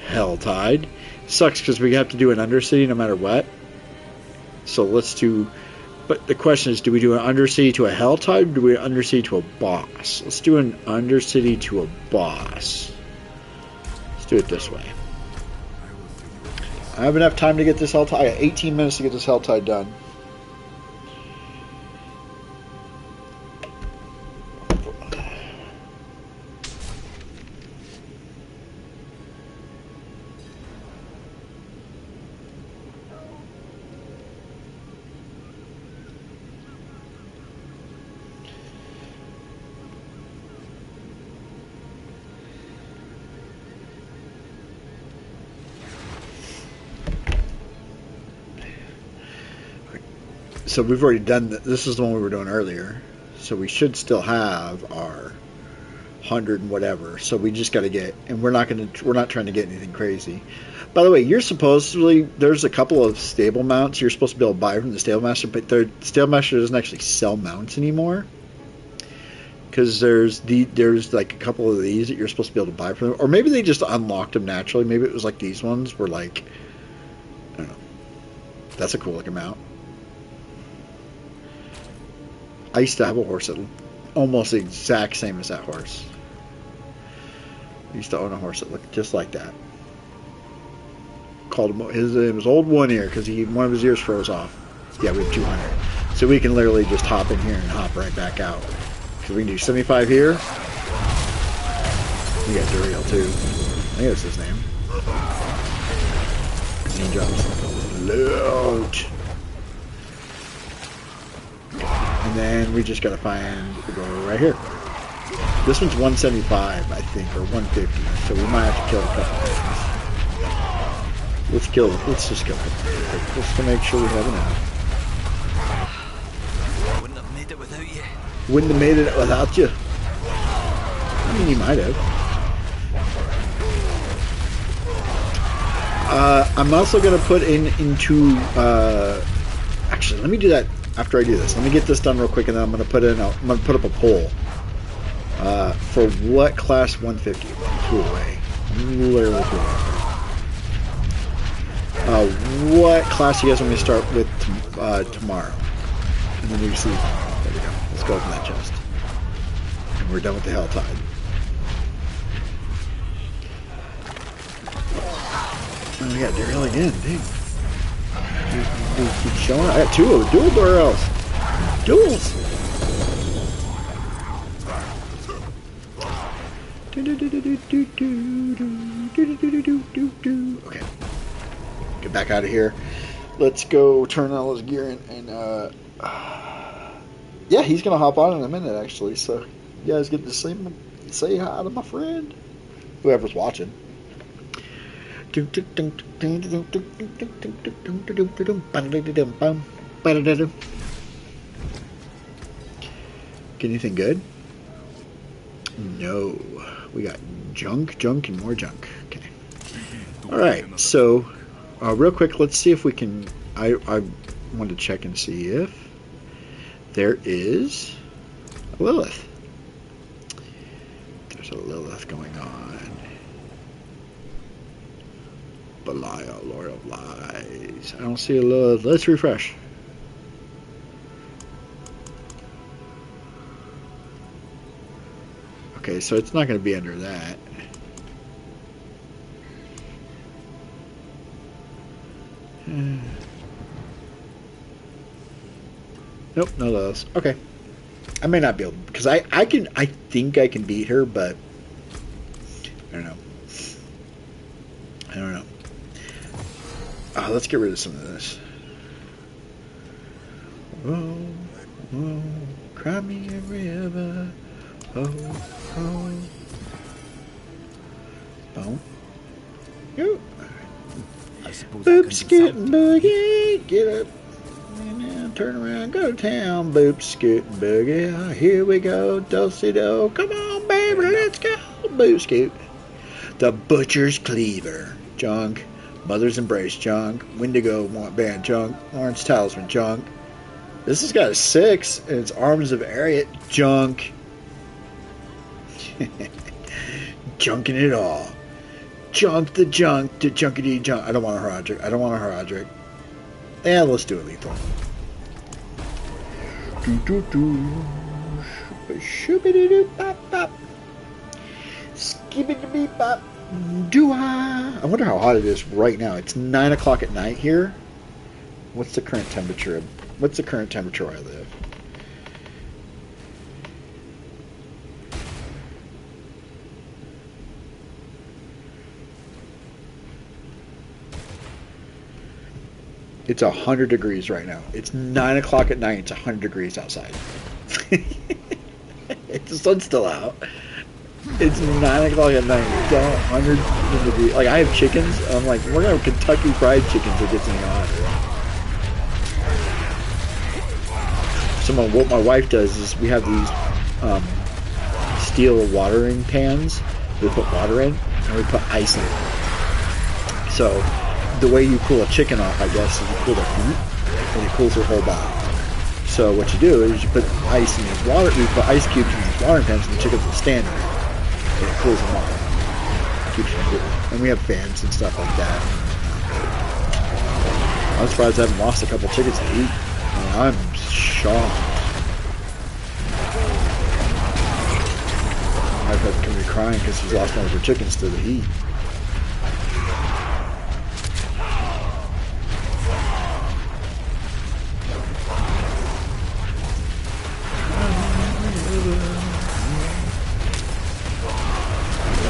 [SPEAKER 1] Helltide. Sucks because we have to do an Undercity no matter what. So let's do... But the question is, do we do an Undercity to a Helltide or do we do an Undercity to a boss? Let's do an Undercity to a boss. Let's do it this way. I have enough time to get this Helltide. I got 18 minutes to get this Helltide done. So we've already done this is the one we were doing earlier. So we should still have our 100 and whatever. So we just got to get, and we're not trying to get anything crazy. By the way, there's a couple of stable mounts you're supposed to be able to buy from the Stable Master, but the Stable Master doesn't actually sell mounts anymore. Because there's like a couple of these that you're supposed to be able to buy from them. Or maybe they just unlocked them naturally. Maybe it was like these ones were like, I don't know. That's a cool looking mount. I used to have a horse that almost the exact same as that horse. I used to own a horse that looked just like that. Called him, his name was Old One Ear because one of his ears froze off. Yeah, we have 200. So we can literally just hop in here and hop right back out. So we can do 75 here. We got Duriel too. I think that's his name. And he drops loot. And then we just gotta find the door right here. This one's 175, I think, or 150. So we might have to kill a couple things. Let's just kill a couple things. Just to make sure we have enough.
[SPEAKER 4] Wouldn't have made it without you.
[SPEAKER 1] Wouldn't have made it without you. I mean, you might have. I'm also going to put into... actually, let me do that after I do this. Let me get this done real quick, and then I'm going to put up a poll. For what class 150? Two away. Literally two away. What class you guys want me to start with tomorrow? And then we see... There we go. Let's go open that chest. And we're done with the Helltide. Oh, we got Duriel again, dude. Keep showing. I got dual Duriels. Duels. Okay. Get back out of here. Let's go turn all his gear in and yeah, he's gonna hop on in a minute actually, so you guys get to say hi to my friend. Whoever's watching. Get anything good? No. We got junk, and more junk. Okay. Alright, so real quick, let's see if we can... I want to check and see if there is a Lilith. There's a Lilith going on. Belial, Lord of Lies. I don't see a Lilith. Let's refresh. Okay, so it's not going to be under that. Nope, no Lilith. Okay. I may not be able, because I think I can beat her, but I don't know. Let's get rid of some of this. Oh, oh, cry me a river. Oh, oh. Boom. Yo. Boop, scoot, and boogie. Get up. And turn around, go to town. Boop, scoot, and boogie. Here we go. Do-si-do. Come on, baby, let's go. Boop, scoot. The Butcher's Cleaver. Junk. Mother's Embrace. Junk. Wendigo Band. Junk. Orange Talisman. Junk. This has got a 6, and it's Arms of Ariat. Junk. Junking it all. Junk the junk, the junkity junk. I don't want a Haradric. Yeah, let's do it lethal. Shoobity-doo bop bop. Skibbity bop. I wonder how hot it is right now. It's 9 o'clock at night here. What's the current temperature? What's the current temperature where I live? It's 100 degrees right now. It's 9 o'clock at night. It's 100 degrees outside. The sun's still out. It's 9 o'clock at night. It's 100 degrees. Like, I have chickens. I'm like, we're going to have Kentucky Fried Chickens that gets any hotter. what my wife does is we have these steel watering pans. We put water in and we put ice in it. So the way you cool a chicken off, I guess, is you cool the heat and it cools their whole body. So what you do is you put ice in these water. You put ice cubes in these watering pans, and the chickens will stand in it, and it cools them off. Keeps them cool. And we have fans and stuff like that. I'm surprised I haven't lost a couple chickens to heat. I'm shocked. I've had to come to crying because she's lost one of her chickens to the heat.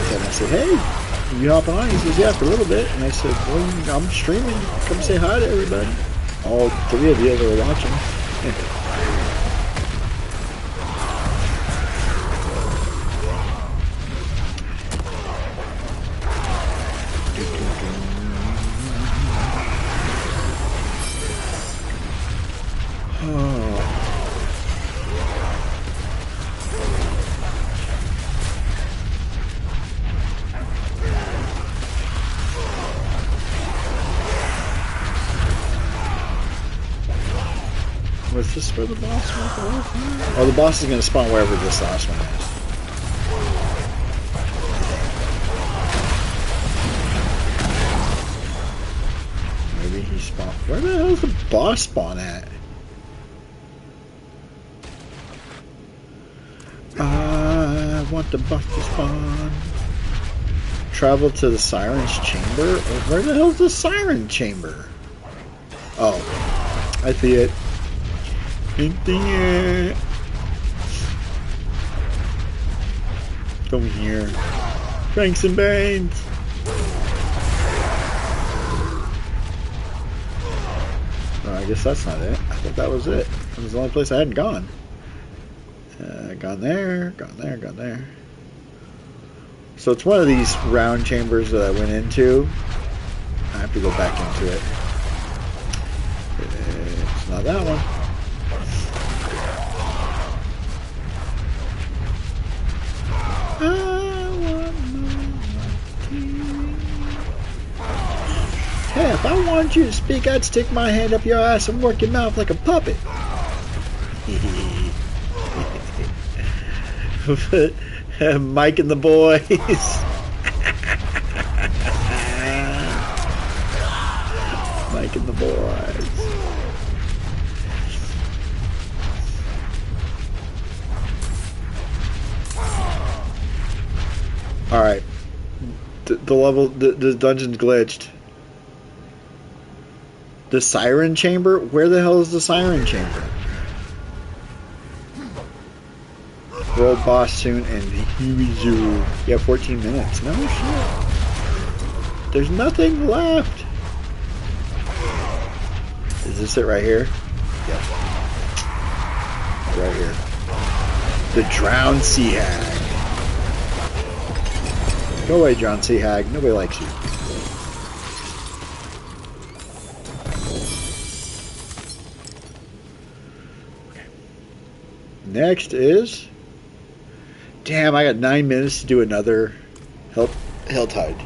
[SPEAKER 1] And I said, hey, you hopping on? He says, yeah, for a little bit. And I said, well, I'm streaming. Come say hi to everybody. All three of you that are watching. Was this where the boss was? Oh, the boss is going to spawn wherever this last one is. Maybe he spawned. Where the hell is the boss spawn at? I want the boss to spawn. Travel to the Siren's Chamber? Where the hell is the Siren Chamber? Oh, I see it. In the air. Come here. Cranks and Banes. Oh, I guess that's not it. I thought that was it. That was the only place I hadn't gone. Gone there, gone there, gone there. So it's one of these round chambers that I went into. I have to go back into it. It's not that one. Hey, if I wanted you to speak, I'd stick my hand up your ass and work your mouth like a puppet. Mike and the boys. Mike and the boys. Alright. The level, the dungeon's glitched. The Siren Chamber? Where the hell is the Siren Chamber? World boss soon and Huizu. Yeah, 14 minutes. No shit. There's nothing left. Is this it right here? Yep. Right here. The Drowned Sea Hag. Go away, Drowned Sea Hag. Nobody likes you. Next is... Damn, I got 9 minutes to do another Helltide.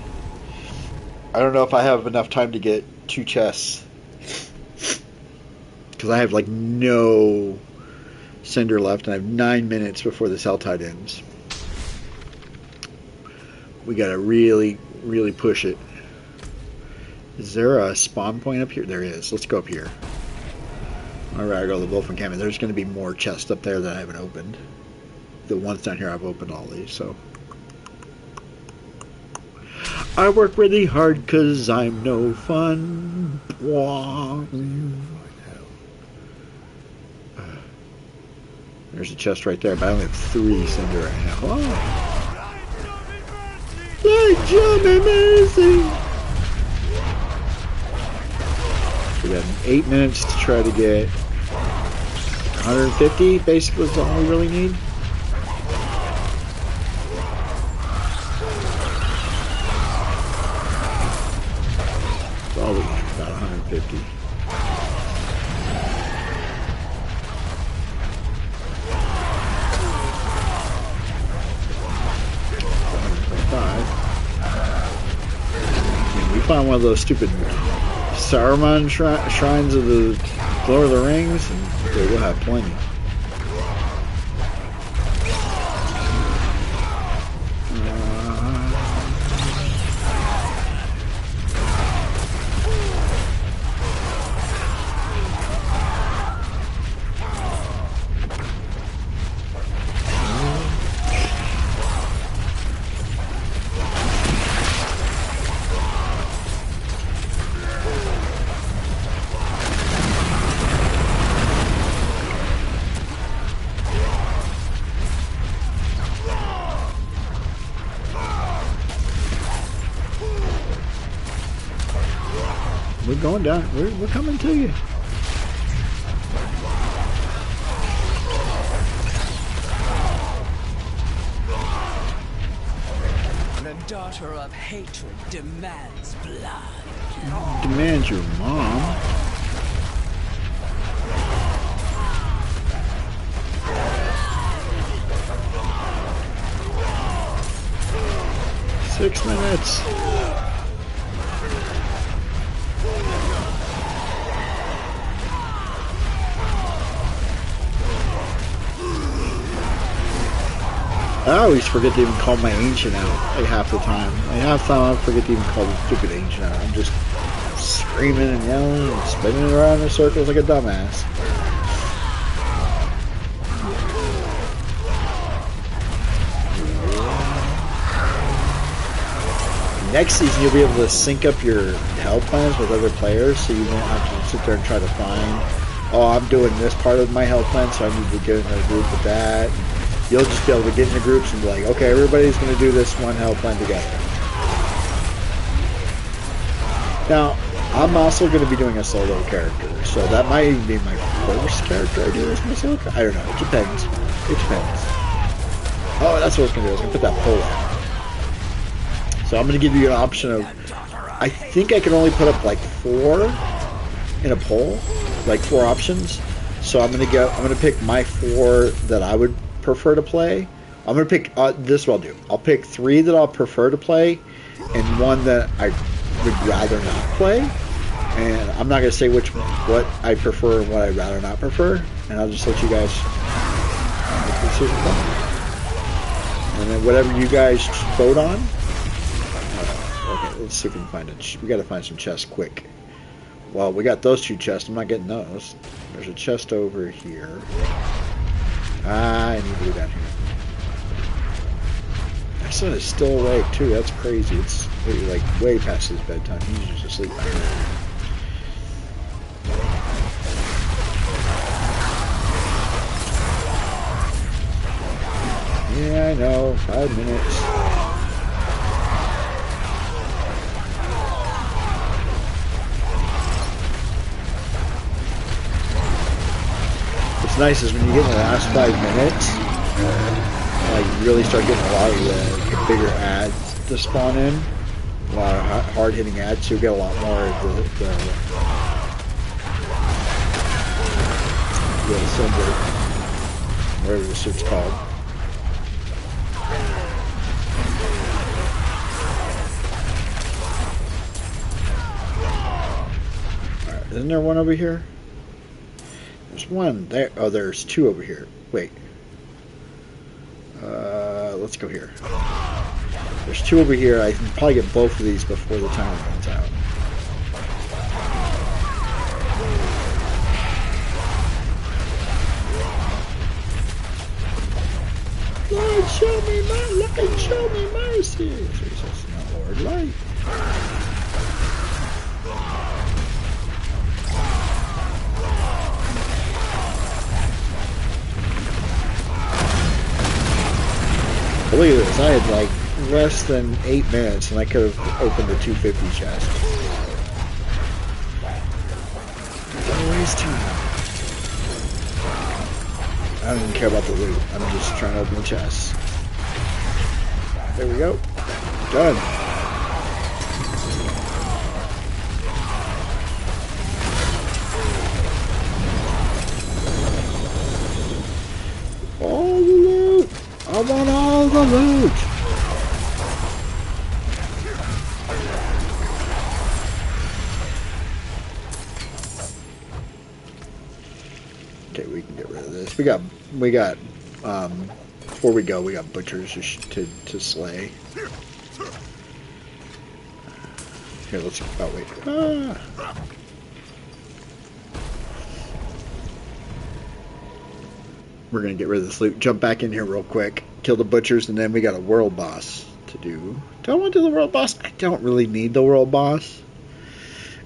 [SPEAKER 1] I don't know if I have enough time to get 2 chests. Because I have like no cinder left and I have 9 minutes before this Helltide ends. We gotta really, really push it. Is there a spawn point up here? There is. Let's go up here. Alright, I go to the Wolfen Camp. There's going to be more chests up there that I haven't opened. The ones down here, I've opened all these, so. I work really hard because I'm no fun. There's a chest right there, but I only have 3 cinder right now. Oh. Like Johnny Mercy! We got 8 minutes to try to get 150, basically is all we really need. That's all we need, about 150. found one of those stupid Saruman shrines of the Lord of the Rings, and okay, we'll have plenty. We're going down. We're coming to you.
[SPEAKER 3] The daughter of hatred demands blood.
[SPEAKER 1] Demands your mom. Six minutes. I always forget to even call my ancient out, like half the time. Like half the time I forget to even call the stupid ancient out. I'm just screaming and yelling and spinning around in circles like a dumbass. Next season you'll be able to sync up your health plans with other players, so you won't have to sit there and try to find, oh, I'm doing this part of my health plan, so I need to get in a group with that. You'll just be able to get into groups and be like, okay, everybody's going to do this one health plan together. Now, I'm also going to be doing a solo character, so that might even be my first character I do as my solo character. I don't know. It depends. It depends. Oh, that's what I was going to do. I was going to put that poll on. So I'm going to give you an option of, I think I can only put up like 4 in a poll, like 4 options. So I'm going to pick my 4 that I would prefer to play. I'm going to pick, this is what I'll do. I'll pick 3 that I'll prefer to play and 1 that I would rather not play. And I'm not going to say what I prefer and what I'd rather not prefer. And I'll just let you guys make the decision. And then whatever you guys vote on. Okay, let's see if we can find it. We got to find some chests quick. Well, we got those 2 chests. I'm not getting those. There's a chest over here. I need to go down here. My son is still awake too. That's crazy. It's like way past his bedtime. He's just asleep. Yeah, I know. 5 minutes. What's nice is when you get in the last 5 minutes, like you really start getting a lot of the bigger ads to spawn in, a lot of hard-hitting ads, so you get a lot more of the symbol, whatever this shit's called. Alright, isn't there one over here? There's one there. Oh, there's 2 over here. Wait. Let's go here. There's 2 over here. I can probably get both of these before the timer runs out. Lord, show me light. Show me mercy. Jesus, not Lord, light. Look at this, I had like less than 8 minutes and I could have opened the 250 chest. Don't waste time. I don't even care about the loot, I'm just trying to open the chest. There we go. Done. All the loot! I want all the loot! we got before we go, we got butchers to slay. Here, let's. Oh wait. Ah. We're gonna get rid of this loot. Jump back in here real quick. Kill the butchers, and then we got a world boss to do. Do I want to do the world boss? I don't really need the world boss.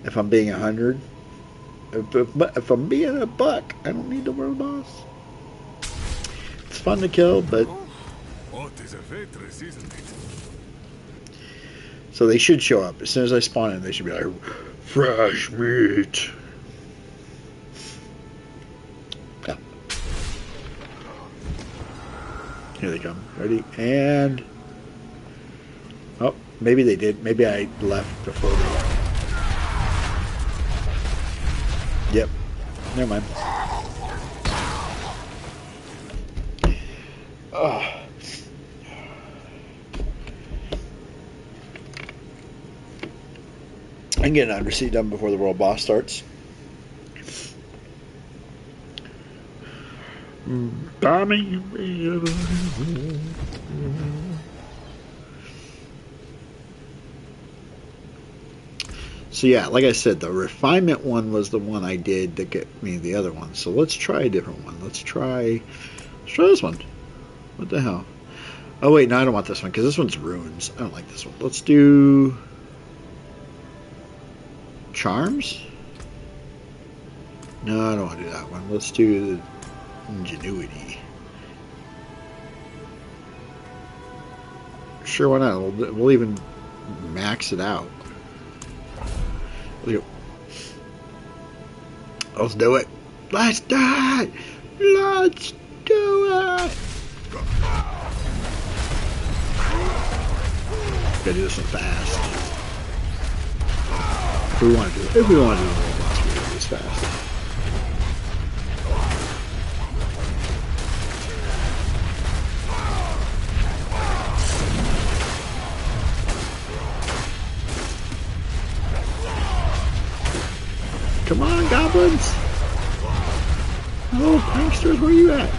[SPEAKER 1] If I'm being 100. If I'm being a buck, I don't need the world boss. It's fun to kill, but so they should show up as soon as I spawn in. They should be like fresh meat. Yeah. Here they come. Ready and oh, maybe they did. Maybe I left before they. Yep. Never mind. Oh. I can get an undersea done before the world boss starts. So yeah, like I said, the refinement one was the one I did to get me the other one. So let's try a different one. Let's try this one. What the hell? Oh wait, no, I don't want this one because this one's runes. I don't like this one. Let's do charms. No, I don't want to do that one. Let's do ingenuity. Sure, why not? We'll even max it out. Let's do it. Let's do it. Let's do it. Gotta do this one fast. If we want to do it, the world boss, we gotta do this fast. Come on, goblins! Oh, pranksters, where are you at?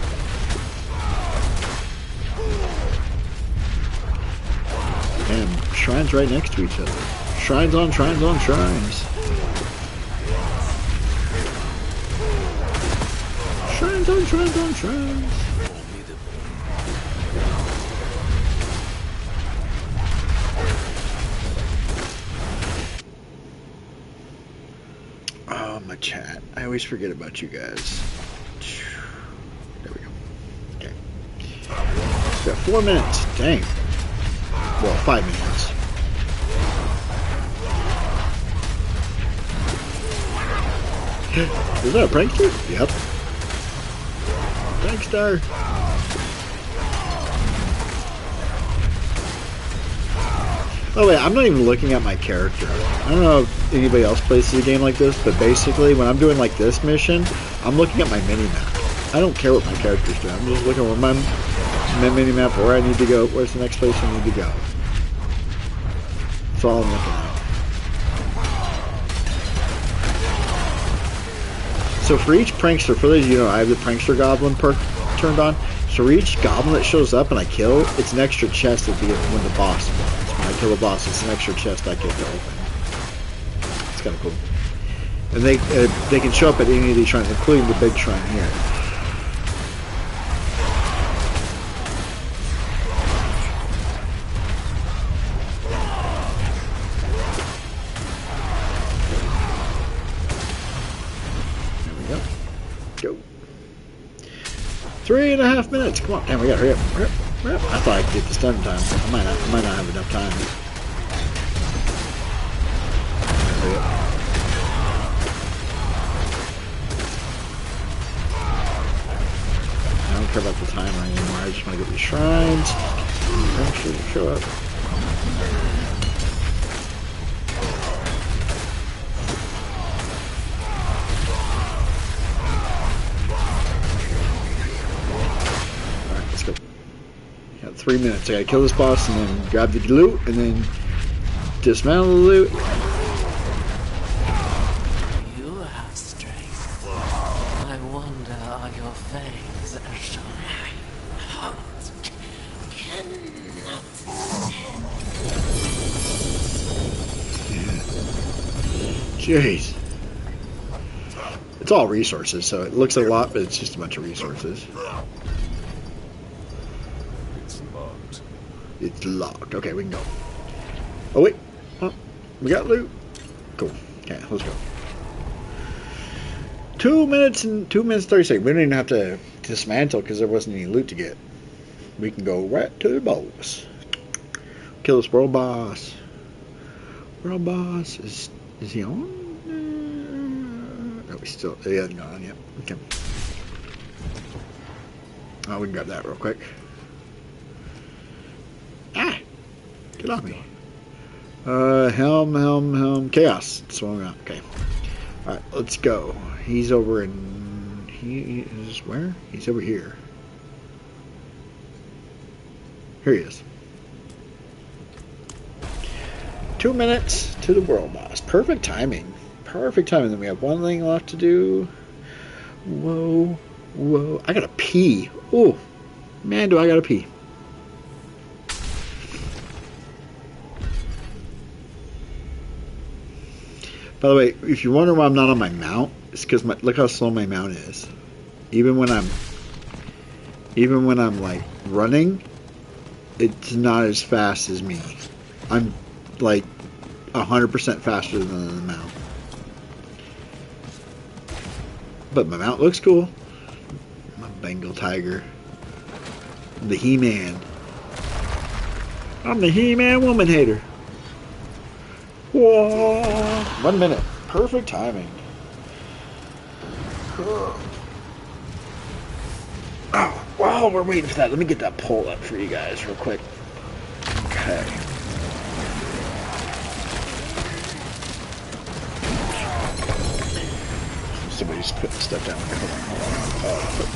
[SPEAKER 1] Damn, shrines right next to each other. Shrines on shrines on shrines. Shrines on shrines on shrines. My chat. I always forget about you guys. There we go. Okay. We got 4 minutes. Dang. Well, 5 minutes. Is that a prankster? Yep. Prankster. Oh wait, I'm not even looking at my character. I don't know if anybody else plays a game like this, but basically when I'm doing like this mission, I'm looking at my mini-map. I don't care what my character's doing. I'm just looking at my mini-map, where I need to go, where's the next place I need to go. That's all I'm looking at. So for each prankster, for those of you who know, I have the prankster goblin perk turned on. So for each goblin that shows up and I kill, it's an extra chest at the end when the boss spawns. When I kill the boss, it's an extra chest I get to open. It's kind of cool. And they can show up at any of these shrines, including the big shrine here. There we go. Go. 3.5 minutes. Come on. Damn, we gotta hurry up. Hurry up. Hurry up. I thought I could get this done in time. I might not have enough time. Hurry up. I don't care about the timer anymore. I just want to get these shrines. Make sure to show up. Alright, let's go. Got 3 minutes. I gotta kill this boss and then grab the loot and then dismantle the loot.
[SPEAKER 5] You have strength. I wonder, are your fangs
[SPEAKER 1] Jeez. It's all resources, so it looks a lot, but it's just a bunch of resources.
[SPEAKER 2] It's locked.
[SPEAKER 1] It's locked. Okay, we can go. Oh, wait. Oh, we got loot. Cool. Okay, let's go. 2 minutes and 30 seconds. We don't even have to dismantle because there wasn't any loot to get. We can go right to the boss. Kill this world boss. World boss is he on? No, he hasn't gone on yet. Okay. Oh, we can grab that real quick. Ah! Get on me. Helm, chaos. Swung out. Okay. Alright, let's go. He's over in... He is where? He's over here. Here he is. 2 minutes to the world boss. Perfect timing. Perfect timing. Then we have one thing left to do. Whoa. Whoa. I gotta pee. Oh, man, do I gotta pee. By the way, if you wonder why I'm not on my mount, it's because look how slow my mount is. Even when I'm like running, it's not as fast as me. I'm like 100% faster than the mount. But my mount looks cool. My Bengal tiger. I'm the He-Man. I'm the He-Man woman hater. Whoa. 1 minute. Perfect timing. Oh, while we're waiting for that, let me get that poll up for you guys real quick. Okay. Somebody's putting stuff down. Hold on.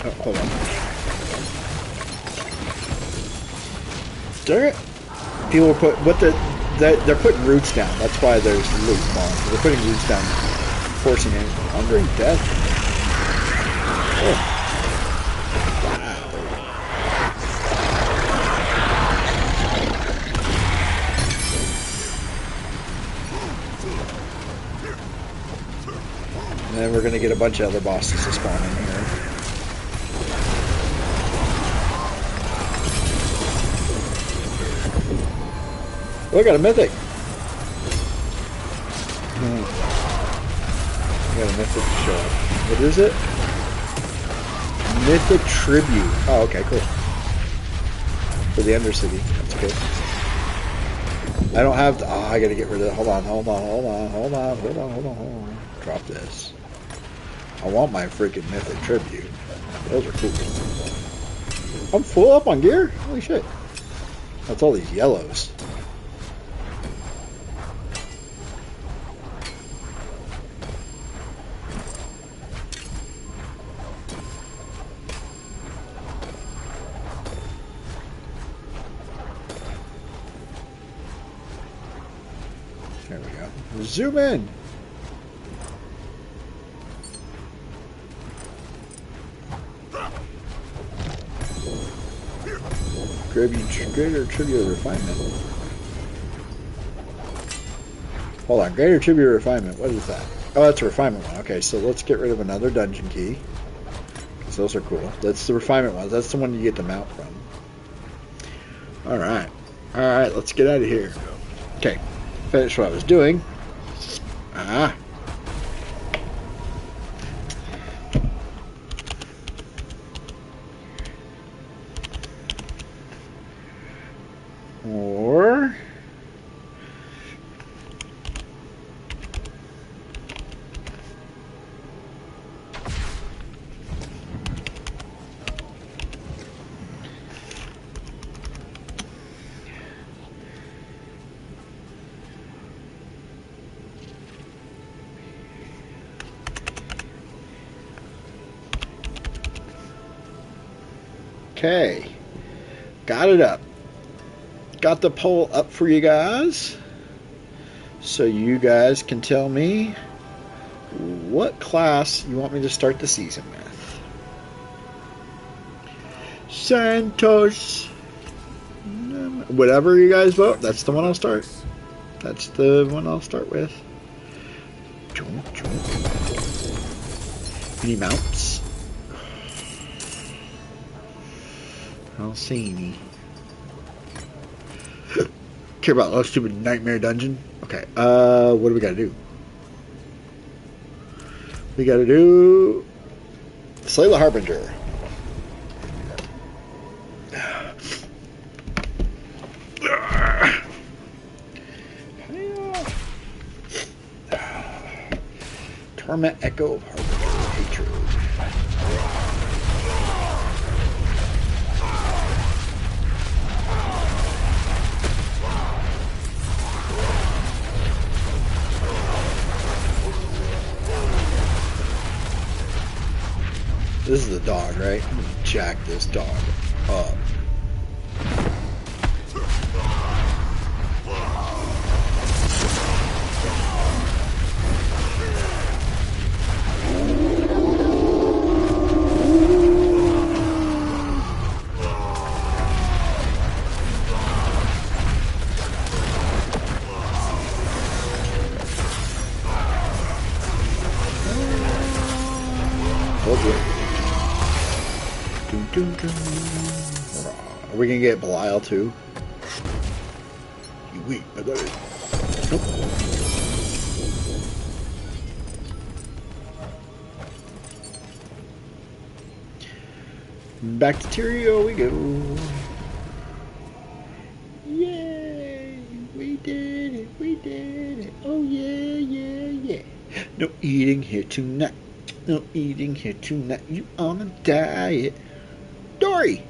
[SPEAKER 1] Oh, hold on. Dang it. People put they're putting roots down. That's why there's loot spawns. They're putting roots down, forcing it. Hungry death. Oh. And then we're gonna get a bunch of other bosses to spawn in here. Oh, I got a mythic. I got a mythic to show up. What is it? Mythic Tribute. Oh, okay, cool. For the Undercity. That's good. I don't have... Oh, I gotta get rid of it. Hold on. Drop this. I want my freaking Mythic Tribute. Those are cool. I'm full up on gear? Holy shit. That's all these yellows. There we go. Zoom in. Greater Tribute Refinement. Hold on. Greater Tribute Refinement. What is that? Oh, that's a refinement one. Okay, so let's get rid of another dungeon key. Because those are cool. That's the refinement one. That's the one you get the mount from. Alright. Alright, let's get out of here. Okay. Finish what I was doing. Ah. Or okay. Got it up. Got the poll up for you guys. So you guys can tell me what class you want me to start the season with. Santos. Whatever you guys vote, that's the one I'll start. That's the one I'll start with. Any mounts? I don't see any. Care about that stupid nightmare dungeon? Okay, what do we gotta do? We gotta do Slay the Harbinger. Torment Echo of Harbinger Hatred. This is the dog, right? I'm gonna jack this dog up. Are we gonna get Belial too? You weak, I got it. Nope. Back to Tyrio we go. Yay! We did it! We did it! Oh yeah, yeah, yeah! No eating here tonight. No eating here tonight. You on a diet. Dory!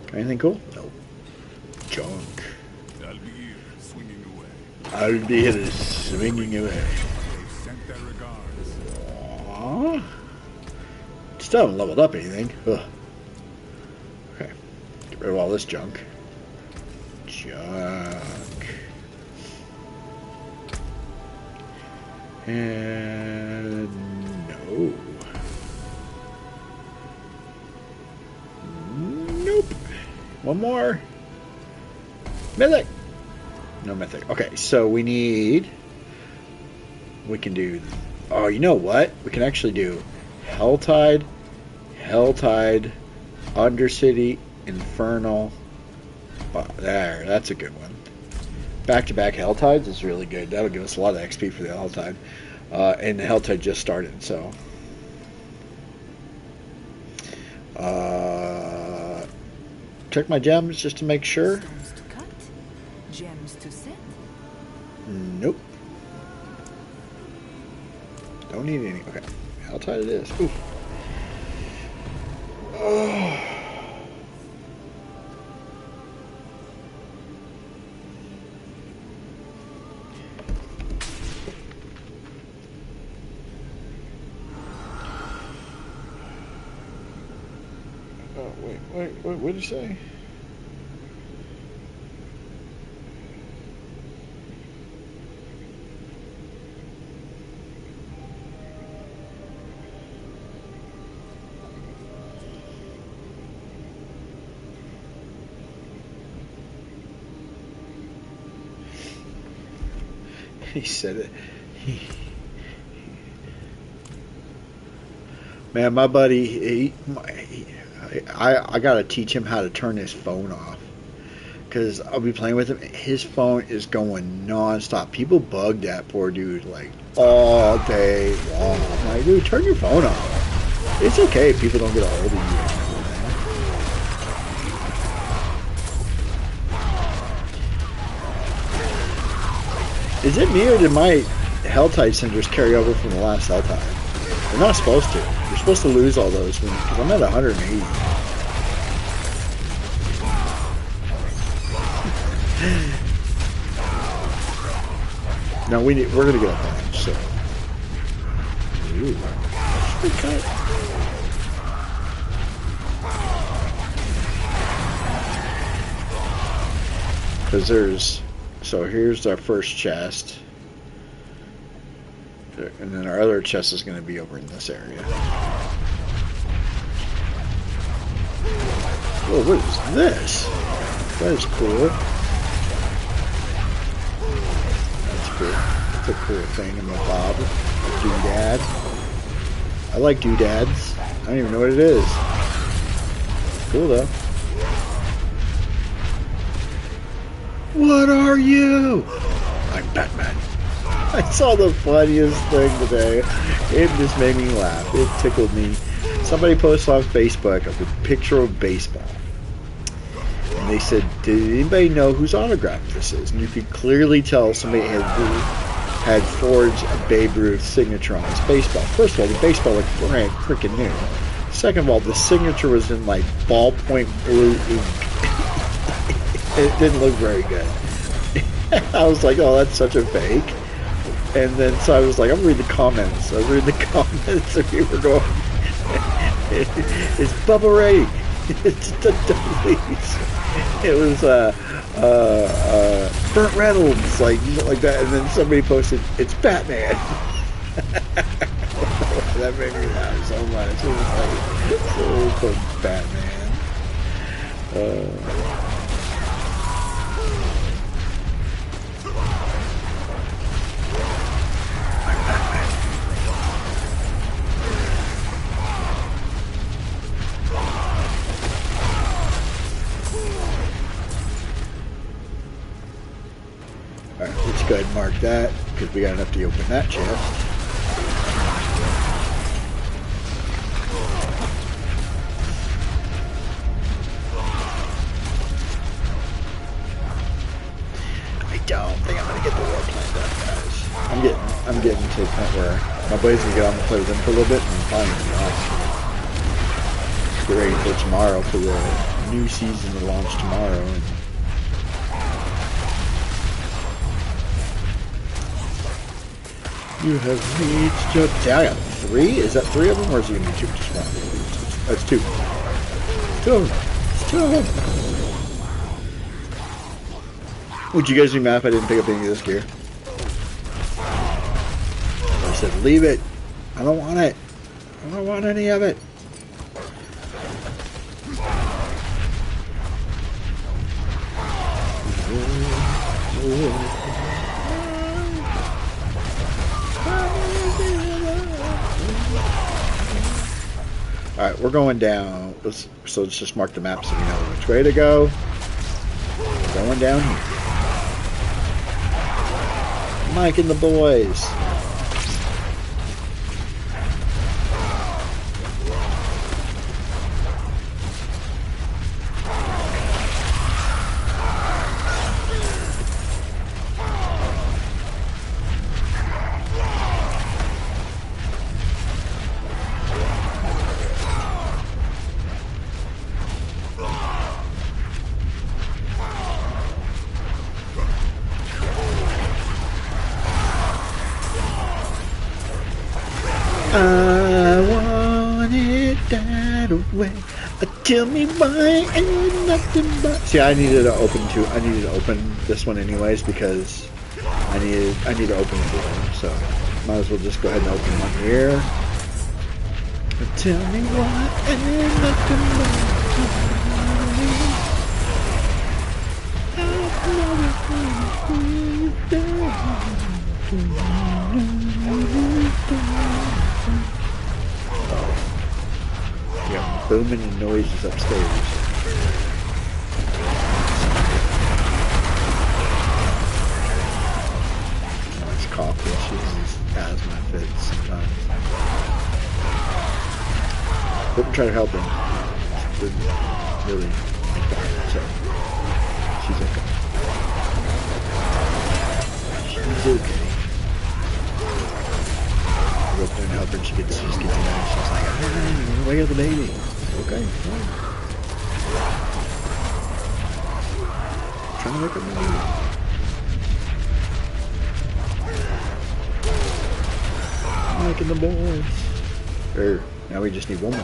[SPEAKER 1] Got anything cool? No. Junk.
[SPEAKER 2] I'll be here swinging away.
[SPEAKER 1] I'll be here swinging away.
[SPEAKER 2] They've sent their regards.
[SPEAKER 1] Aww. Still haven't leveled up anything. Ugh. Okay. Get rid of all this junk. Junk. And no. Nope. One more. Mythic. No mythic. Okay, so we need. We can do. Oh, you know what? We can actually do Helltide, Undercity, Infernal. Oh, there, that's a good one. Back-to-back Helltides is really good. That'll give us a lot of XP for the Helltide. And the Helltide just started, so. Check my gems just to make sure.
[SPEAKER 3] Stones to cut, gems to set.
[SPEAKER 1] Nope. Don't need any. Okay. Helltide it is. Ooh. Oh. Wait, what did you say? He said it. Man, my buddy, I gotta teach him how to turn his phone off. because I'll be playing with him. His phone is going non-stop. People bug that poor dude like all day long. I'm like, dude, turn your phone off. It's okay if people don't get a hold of you. Is it me or did my Helltide cinders carry over from the last Helltide? They're not supposed to. You're supposed to lose all those because I'm at 180. No, we're gonna get a bunch. So, ooh, because there's. So here's our first chest. And then our other chest is going to be over in this area. Whoa, what is this? That is cool. That's cool. That's a cool thing in the bob. A doodad. I like doodads. I don't even know what it is. Cool though. What are you? I'm Batman. I saw the funniest thing today. It just made me laugh. It tickled me. Somebody posted on Facebook of a picture of baseball. And they said, did anybody know whose autograph this is? And you could clearly tell somebody had forged a Babe Ruth signature on his baseball. First of all, the baseball looked freaking new. Second of all, the signature was in like ballpoint blue ink. It didn't look very good. I was like, oh, that's such a fake. And then, so I was like, I'm reading the comments. I was reading the comments, and we were going, it's Bubba Ray. It's the Dudleys. It was Burt Reynolds, like that. And then somebody posted, it's Batman. That made me laugh so much. It was like, so Batman. Alright, let's go ahead and mark that, because we got enough to open that chest. I don't think I'm going to get the war planned up, guys. I'm getting to the point where my buddies can get on and play with them for a little bit, and finally get ready for tomorrow, for the new season to launch tomorrow. And you have reached your... See, I got 3? Is that 3 of them, or is it going to be 2? Just one. That's 2. 2 of them. It's 2 of them. Would you guys be mad if I didn't pick up any of this gear? I said, leave it. I don't want it. I don't want any of it. Alright, we're going down. So let's just mark the map so we know which way to go. We're going down here. Mike and the boys. I want it that way. Tell me why ain't nothing but. See, I needed to open this one anyways because I need to open it again. So might as well just go ahead and open one here. Tell me why ain't nothing Yeah, booming and noises upstairs. fits sometimes. Didn't try to help him. Didn't really make that, so she's okay. She's okay. I go up there and help her and she just gets in there and she's like, ah, wake up the baby. Okay, fine. Trying to wake up the baby. Liking the boys. Now we just need one more.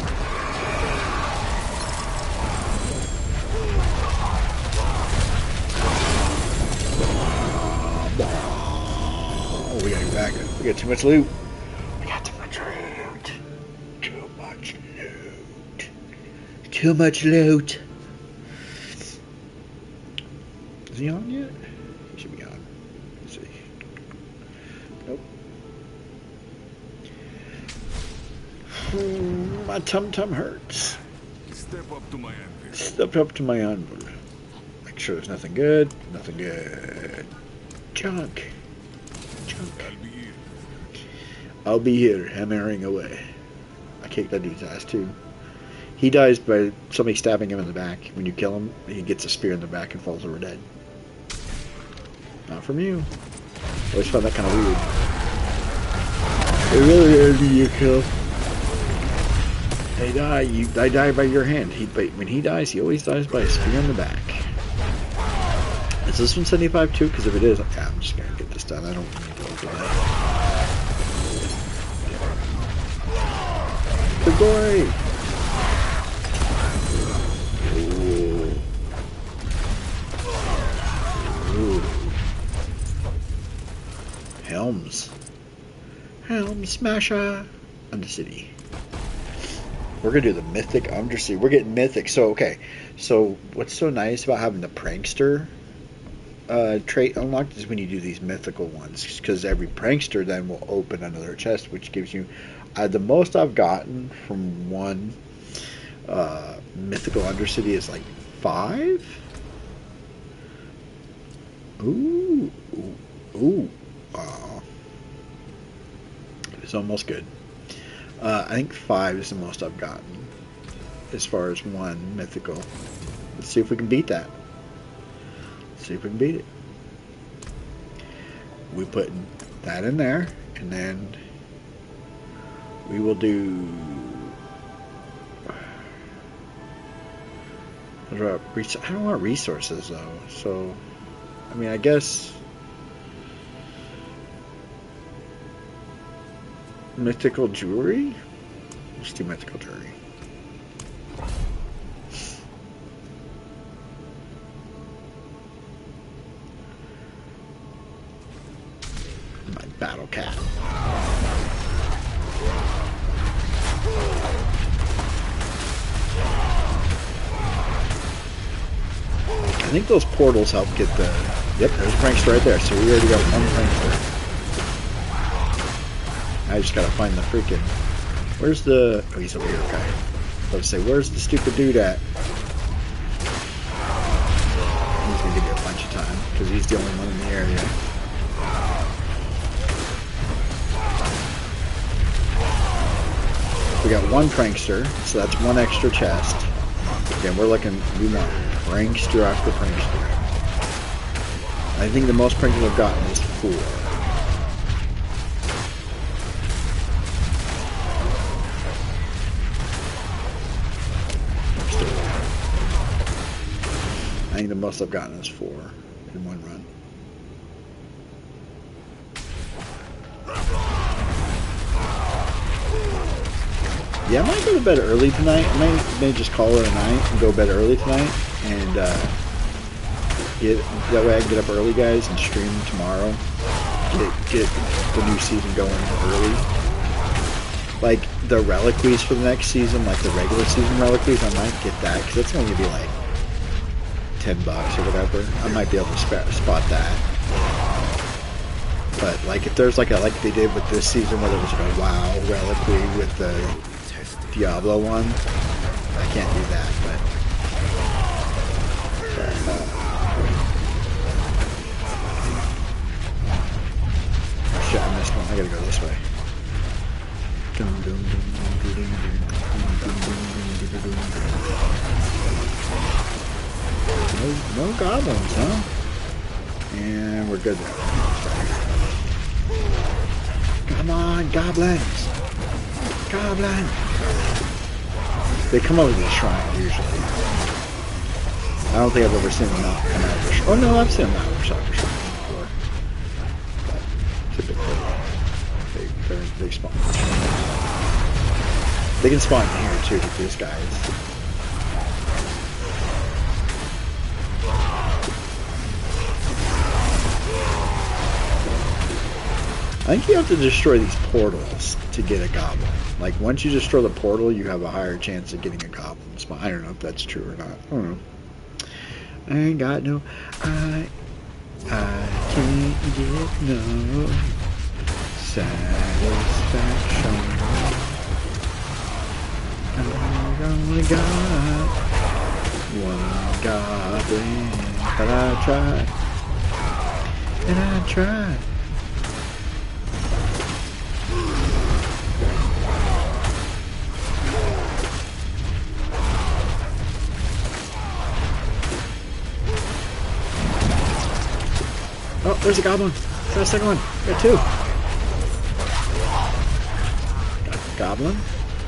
[SPEAKER 1] Oh, we gotta go back. We got too much loot. We got too much loot. Too much loot. Too much loot. Is he on yet? He should be on. Let's see. Nope. My tum-tum hurts.
[SPEAKER 2] Step up to my anvil.
[SPEAKER 1] Step up to my anvil. Make sure there's nothing good. Nothing good. Junk. Junk.
[SPEAKER 2] I'll be here.
[SPEAKER 1] I'll be here, hammering away. I kicked that dude's ass too. He dies by somebody stabbing him in the back. When you kill him, he gets a spear in the back and falls over dead. Not from you. I always found that kind of weird. It really is you kill. They die. They die by your hand. But when he dies, he always dies by a spear in the back. Is this one 75 too? Because if it is, yeah, I'm just gonna get this done. I don't need to open that. Good boy. Ooh. Ooh. Helms. Helm Smasher. Undercity. We're gonna do the mythic Undercity. We're getting mythic. So okay. So what's so nice about having the prankster trait unlocked is when you do these mythical ones, because every prankster then will open another chest, which gives you the most I've gotten from one mythical Undercity is like 5. Ooh, ooh. It's almost good. I think 5 is the most I've gotten as far as one mythical. Let's see if we can beat that. Let's see if we can beat it. We put that in there, and then we will do. I don't want resources though, so I mean, I guess mythical jewelry. Let's do mythical jewelry. My battle cat. I think those portals help get the. Yep, there's a prankster right there. So we already got one prankster. I just gotta find the freaking. Where's the? Oh, he's over here. Okay. I was about to say, where's the stupid dude at? He's gonna give you a bunch of time because he's the only one in the area. We got one prankster, so that's one extra chest. Again, we're looking. We want prankster after prankster. I think the most pranksters I've gotten is 4. I think the most I've gotten is 4 in one run. Yeah, I might go to bed early tonight. I may just call it a night and go to bed early tonight, and that way I can get up early, guys, and stream tomorrow. Get the new season going early. Like the reliquies for the next season, like the regular season reliquies, I might get that because it's only gonna be like $10 or whatever. I might be able to spot that. But like if there's like they did with this season where there was like a WoW reliquary with the Diablo one, I can't do that. But shit, I missed one. I gotta go this way. No goblins, huh? And we're good there. Come on, goblins! Goblin! They come over these shrines usually. I don't think I've ever seen them not come out of the shrine. Oh no, I've seen them out of the shrine before. But typically, they spawn. They can spawn here too with these guys. I think you have to destroy these portals to get a goblin. Like, once you destroy the portal, you have a higher chance of getting a goblin spawn. I don't know if that's true or not. I don't know. I ain't got no... I can't get no satisfaction. I only got one goblin, but I tried. And I tried. Oh, there's a goblin. Got a second one. Got two. Got a goblin.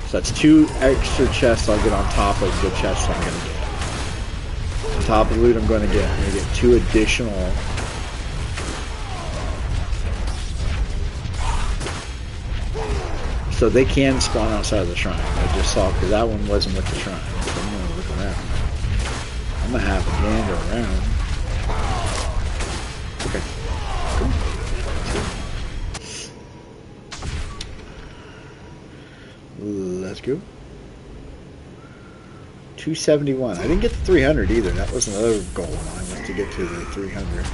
[SPEAKER 1] So that's 2 extra chests I'll get on top of the chests I'm going to get. On top of the loot I'm going to get 2 additional. So they can spawn outside of the shrine. I just saw, because that one wasn't with the shrine. So I'm going to look around. I'm going to have to gander around. Okay. Let's go. 271. I didn't get the 300 either. That was another goal of mine, was to get to the 300.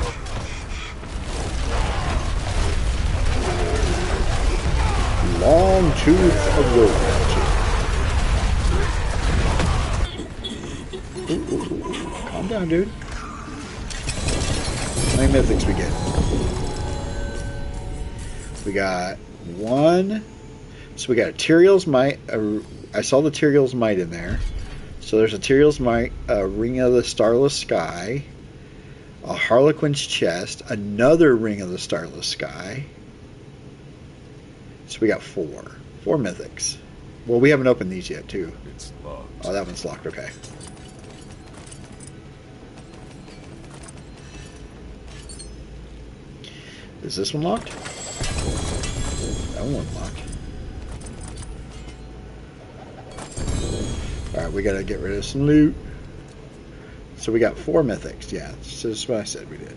[SPEAKER 1] Long tooth of road. Calm down, dude. How many mythics we get? We got 1. So we got a Tyrael's Might. I saw the Tyrael's Might in there. So there's a Tyrael's Might, a Ring of the Starless Sky, a Harlequin's Chest, another Ring of the Starless Sky. So we got 4 mythics. Well, we haven't opened these yet, too.
[SPEAKER 2] It's locked.
[SPEAKER 1] Oh, that one's locked. Okay. Is this one locked? That one's locked. Alright, we gotta get rid of some loot. So we got 4 mythics. Yeah, so that's what I said we did.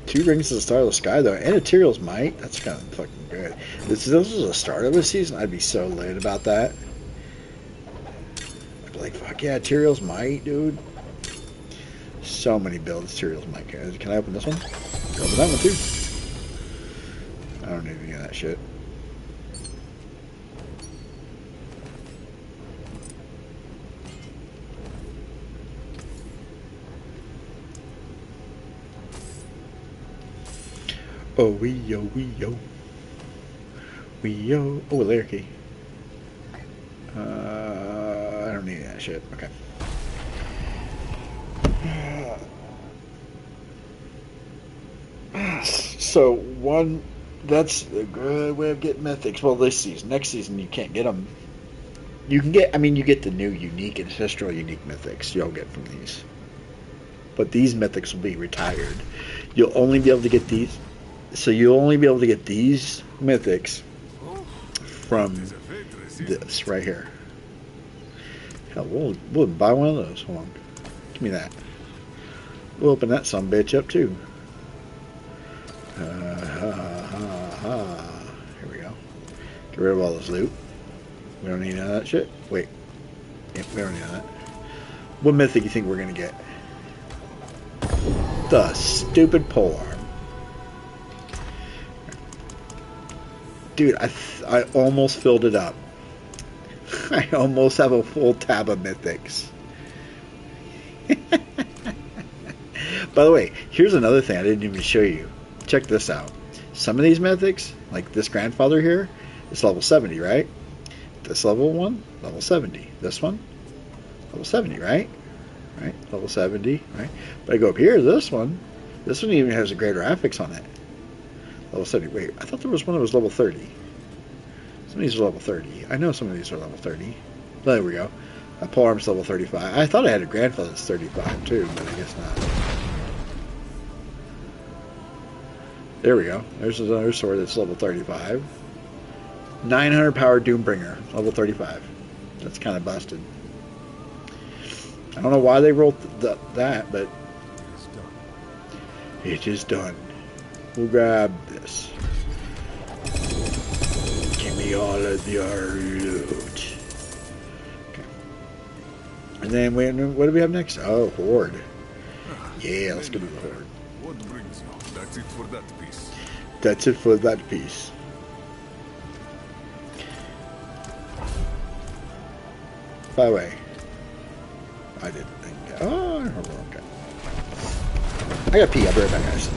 [SPEAKER 1] 2 Rings of the Starless Sky, though, and a Tyrael's Might. That's kind of fucking good. This was the start of the season. I'd be so lit about that. I'd be like, fuck yeah, Tyrael's Might, dude. So many builds Tyrael's Might. Can I open this one? Open that one too. I don't need any of that shit. Oh, wee yo, wee yo. Wee yo. Oh, a layer key. I don't need that shit. Okay. So, that's a good way of getting mythics. Well, this season. Next season, you can't get them. You can get, you get the new unique, ancestral unique mythics you'll get from these. But these mythics will be retired. You'll only be able to get these. So you'll only be able to get these mythics from this right here. Hell, we'll buy one of those. Hold on. Give me that. We'll open that sumbitch up too. Here we go. Get rid of all this loot. We don't need none of that shit. Wait. Yeah, we don't need none of that. What mythic you think we're gonna get? The stupid polearm. Dude, I almost filled it up. I almost have a full tab of mythics. By the way, here's another thing I didn't even show you. Check this out. Some of these mythics, like this grandfather here, is level 70, right? This level one, level 70. This one, level 70, right? Right? Level 70, right? But I go up here, this one even has a greater affix on it. Level 70. Wait, I thought there was one that was level 30. Some of these are level 30. I know some of these are level 30. There we go. My polearm's level 35. I thought I had a grandfather that's 35 too, but I guess not. There we go. There's another sword that's level 35. 900 power Doombringer, level 35. That's kind of busted. I don't know why they rolled that, but it is done. We'll grab this. Give me all of your loot. Okay. And then what do we have next? Oh, Horde. Yeah, let's go to the Horde.
[SPEAKER 2] What brings you? That's it for that piece.
[SPEAKER 1] That's it for that piece. By the way, I didn't think. Oh, okay. I gotta pee. I'll be right back, guys.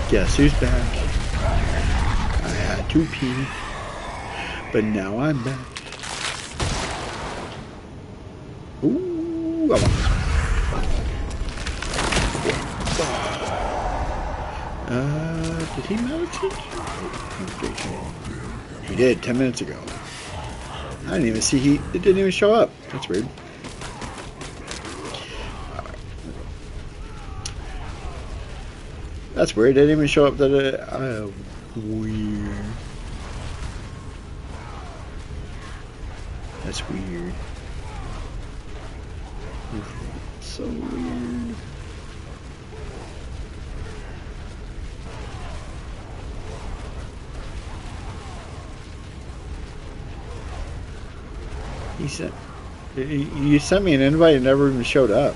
[SPEAKER 1] Guess who's back? I had to pee, but now I'm back. Ooh, I want this one. Did he meditate? He did 10 minutes ago. I didn't even see it didn't even show up. That's weird. That's weird. It didn't even show up that weird. That's weird. So weird. You sent me an invite and never even showed up.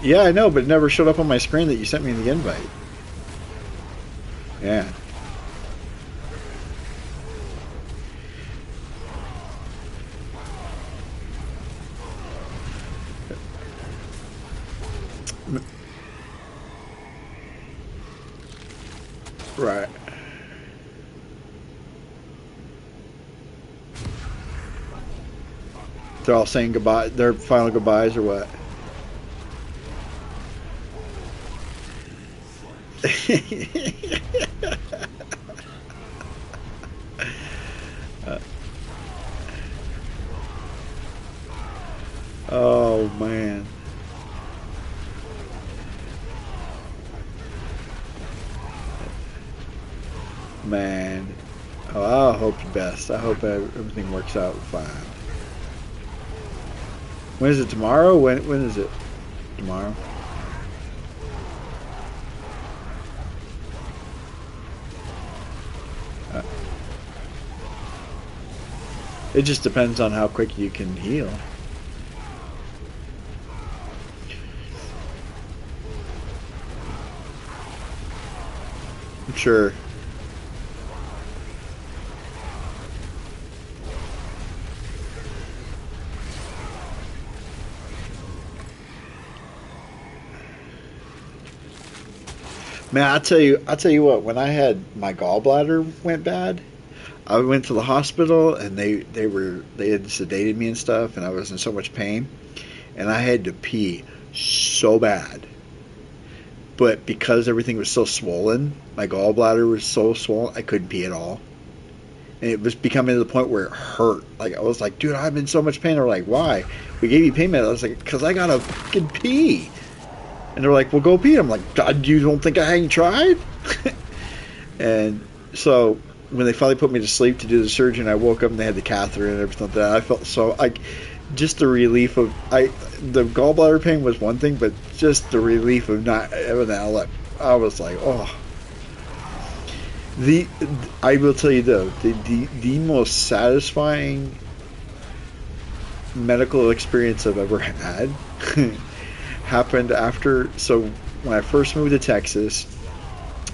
[SPEAKER 1] Yeah, I know, but it never showed up on my screen that you sent me the invite. Yeah. Right. They're all saying goodbye, their final goodbyes or what? Oh man. Man. Oh, I hope the best. I hope everything works out fine. When is it, tomorrow? When is it? Tomorrow? It just depends on how quick you can heal. I'm sure. Man, I'll tell you what. When I had my gallbladder went bad, I went to the hospital and they had sedated me and stuff, and I was in so much pain, and I had to pee so bad. But because everything was so swollen, my gallbladder was so swollen, I couldn't pee at all. And it was becoming to the point where it hurt. Like, I was like, dude, I'm in so much pain. They're like, why? We gave you pain med. I was like, because I gotta fucking pee. And they're like, well, go pee. I'm like, God, you don't think I hadn't tried? And so when they finally put me to sleep to do the surgery, and I woke up and they had the catheter and everything like that, I felt so, like, just the relief of, the gallbladder pain was one thing, but just the relief of not having that outlet, I was like, oh. I will tell you though, the most satisfying medical experience I've ever had happened after. So when I first moved to Texas,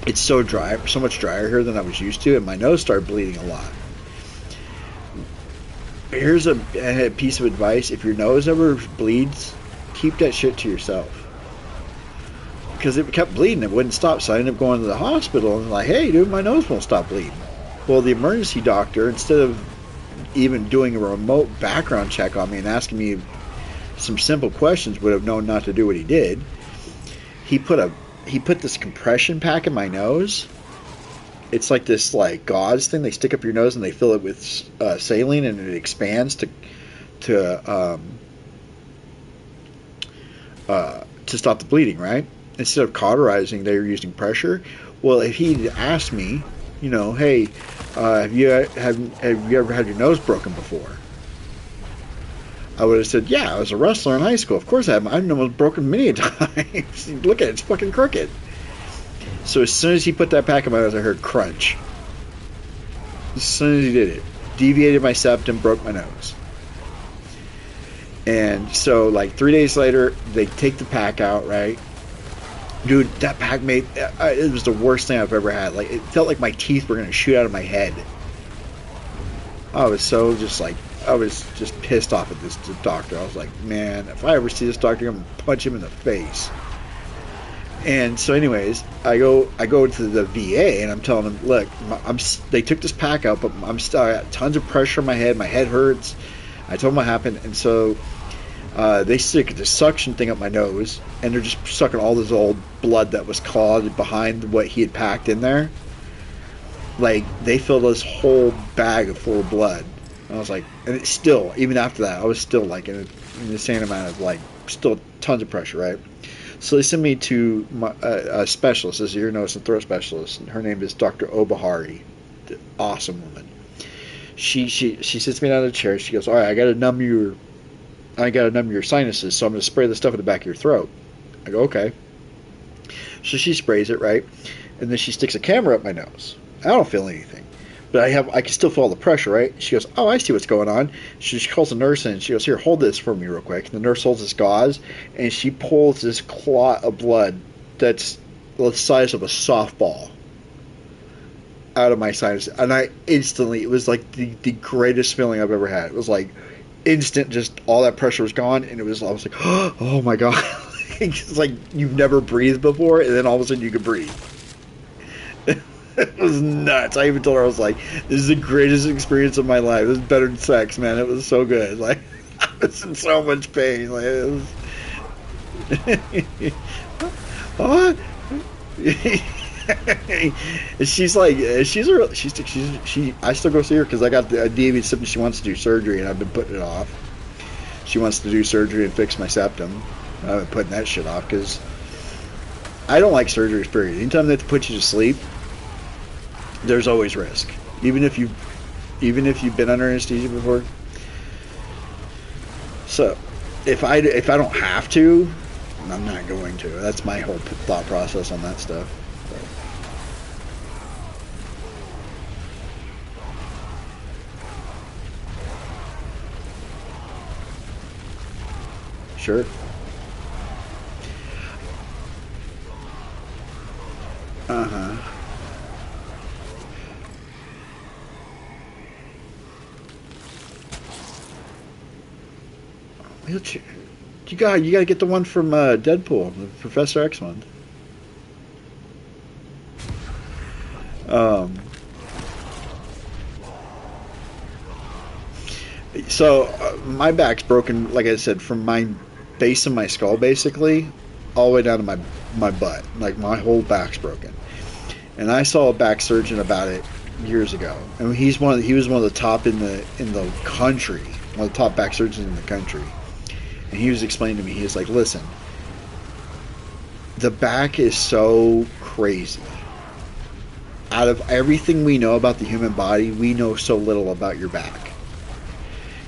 [SPEAKER 1] it's so dry, so much drier here than I was used to, and my nose started bleeding a lot. Here's a piece of advice: if your nose ever bleeds, keep that shit to yourself. Because it kept bleeding, it wouldn't stop. So I ended up going to the hospital and like, hey, dude, my nose won't stop bleeding. Well, the emergency doctor, instead of even doing a remote background check on me and asking me some simple questions, would have known not to do what he did. He put this compression pack in my nose. It's like this like gauze thing they stick up your nose and they fill it with saline, and it expands to stop the bleeding, right? Instead of cauterizing, they were using pressure. Well, if he'd asked me, you know, hey, have you ever had your nose broken before? I would have said, yeah, I was a wrestler in high school. Of course I have. I've almost broken many a times. Look at it, it's fucking crooked. So as soon as he put that pack in my nose, I heard crunch. As soon as he did it, deviated my septum, broke my nose. And so, like 3 days later, they take the pack out, right? Dude, that pack made it was the worst thing I've ever had. Like, it felt like my teeth were gonna shoot out of my head. I was just pissed off at this doctor. I was like, man, if I ever see this doctor, I'm gonna punch him in the face. And so, anyways, I go to the VA and I'm telling them, look, they took this pack out, but I got tons of pressure on my head. My head hurts. I told them what happened, and so they stick this suction thing up my nose, and they're just sucking all this old blood that was clogged behind what he had packed in there. Like, they filled this whole bag full of blood. And I was like, and it's still, even after that, I was still like in the same amount of like, still tons of pressure, right? So they sent me to a specialist, as ear, nose, and throat specialist. And her name is Dr. Obahari, awesome woman. She sits me down in a chair. She goes, all right, I got to numb your sinuses, so I'm going to spray the stuff in the back of your throat. I go, okay. So she sprays it, right? And then she sticks a camera up my nose. I don't feel anything, but I can still feel all the pressure, right? She goes, oh, I see what's going on. She calls the nurse in. She goes, here, hold this for me real quick. And the nurse holds this gauze, and she pulls this clot of blood that's the size of a softball out of my sinus. And I instantly, it was like the greatest feeling I've ever had. It was like instant, just all that pressure was gone, and I was like, oh my God. It's like you've never breathed before, and then all of a sudden you could breathe. It was nuts. I even told her, I was like, this is the greatest experience of my life. It was better than sex, man. It was so good. Like, I was in so much pain. Like, it was... What? She's like, I still go see her because I got the DV symptom. She wants to do surgery, and I've been putting it off. She wants to do surgery and fix my septum. I've been putting that shit off because I don't like surgeries, period. Anytime they have to put you to sleep, there's always risk. Even if you've been under anesthesia before. So, if I don't have to, I'm not going to. That's my whole thought process on that stuff. So. Sure. Uh-huh. You gotta get the one from Deadpool, the Professor X one. My back's broken, like I said, from my base of my skull, basically, all the way down to my butt. Like, my whole back's broken. And I saw a back surgeon about it years ago. And he was one of the top in the country, one of the top back surgeons in the country. And he was explaining to me, he was like, listen, the back is so crazy. Out of everything we know about the human body, we know so little about your back.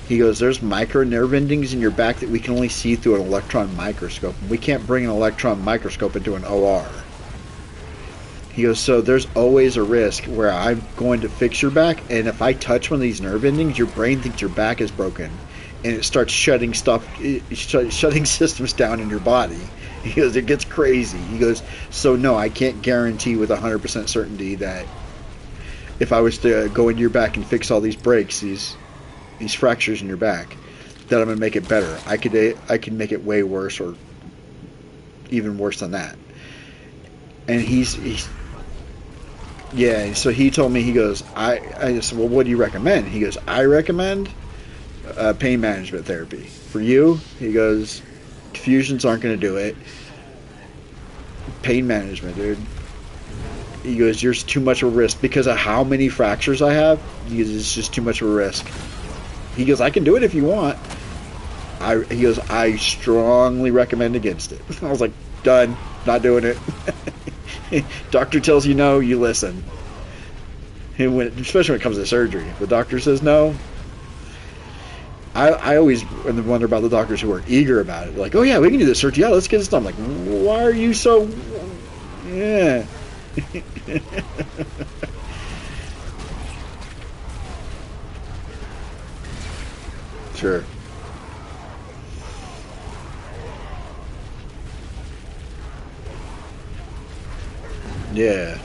[SPEAKER 1] He goes, there's micro nerve endings in your back that we can only see through an electron microscope. We can't bring an electron microscope into an OR. He goes, so there's always a risk where I'm going to fix your back, and if I touch one of these nerve endings, your brain thinks your back is broken, and it starts shutting systems down in your body. He goes, it gets crazy. He goes, so no, I can't guarantee with 100% certainty that if I was to go into your back and fix all these breaks, these fractures in your back, that I'm going to make it better. I could make it way worse, or even worse than that. And he's yeah, so he told me, he goes, I said, well, what do you recommend? He goes, I recommend pain management therapy. For you, he goes, fusions aren't going to do it. Pain management, dude. He goes, there's too much of a risk because of how many fractures I have. He goes, it's just too much of a risk. He goes, I can do it if you want. He goes, I strongly recommend against it. I was like, done. Not doing it. Doctor tells you no, you listen. And especially when it comes to surgery. If the doctor says no, I always wonder about the doctors who are eager about it. Like, oh yeah, we can do this surgery. Yeah, let's get this done. I'm like, why are you so... Yeah. Sure. Yeah.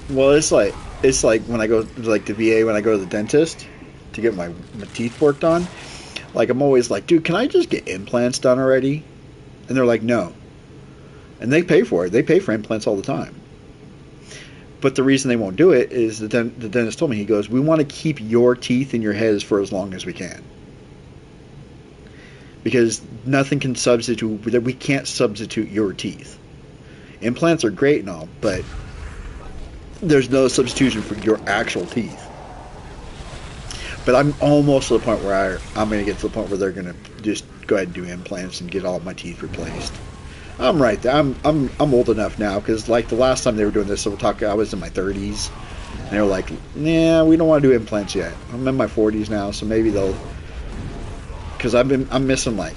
[SPEAKER 1] Well, it's like when I go like the VA, when I go to the dentist to get my teeth worked on. Like, I'm always like, dude, can I just get implants done already? And they're like, no. And they pay for it. They pay for implants all the time. But the reason they won't do it is the dentist told me, he goes, we want to keep your teeth in your heads for as long as we can. Because nothing can substitute, we can't substitute your teeth. Implants are great and all, but there's no substitution for your actual teeth. But I'm almost to the point where I'm going to get to the point where they're going to just go ahead and do implants and get all of my teeth replaced. I'm right there. I'm old enough now, because like the last time they were doing this, I was in my 30s, and they were like, nah, we don't want to do implants yet. I'm in my 40s now, so maybe they'll, because I'm missing my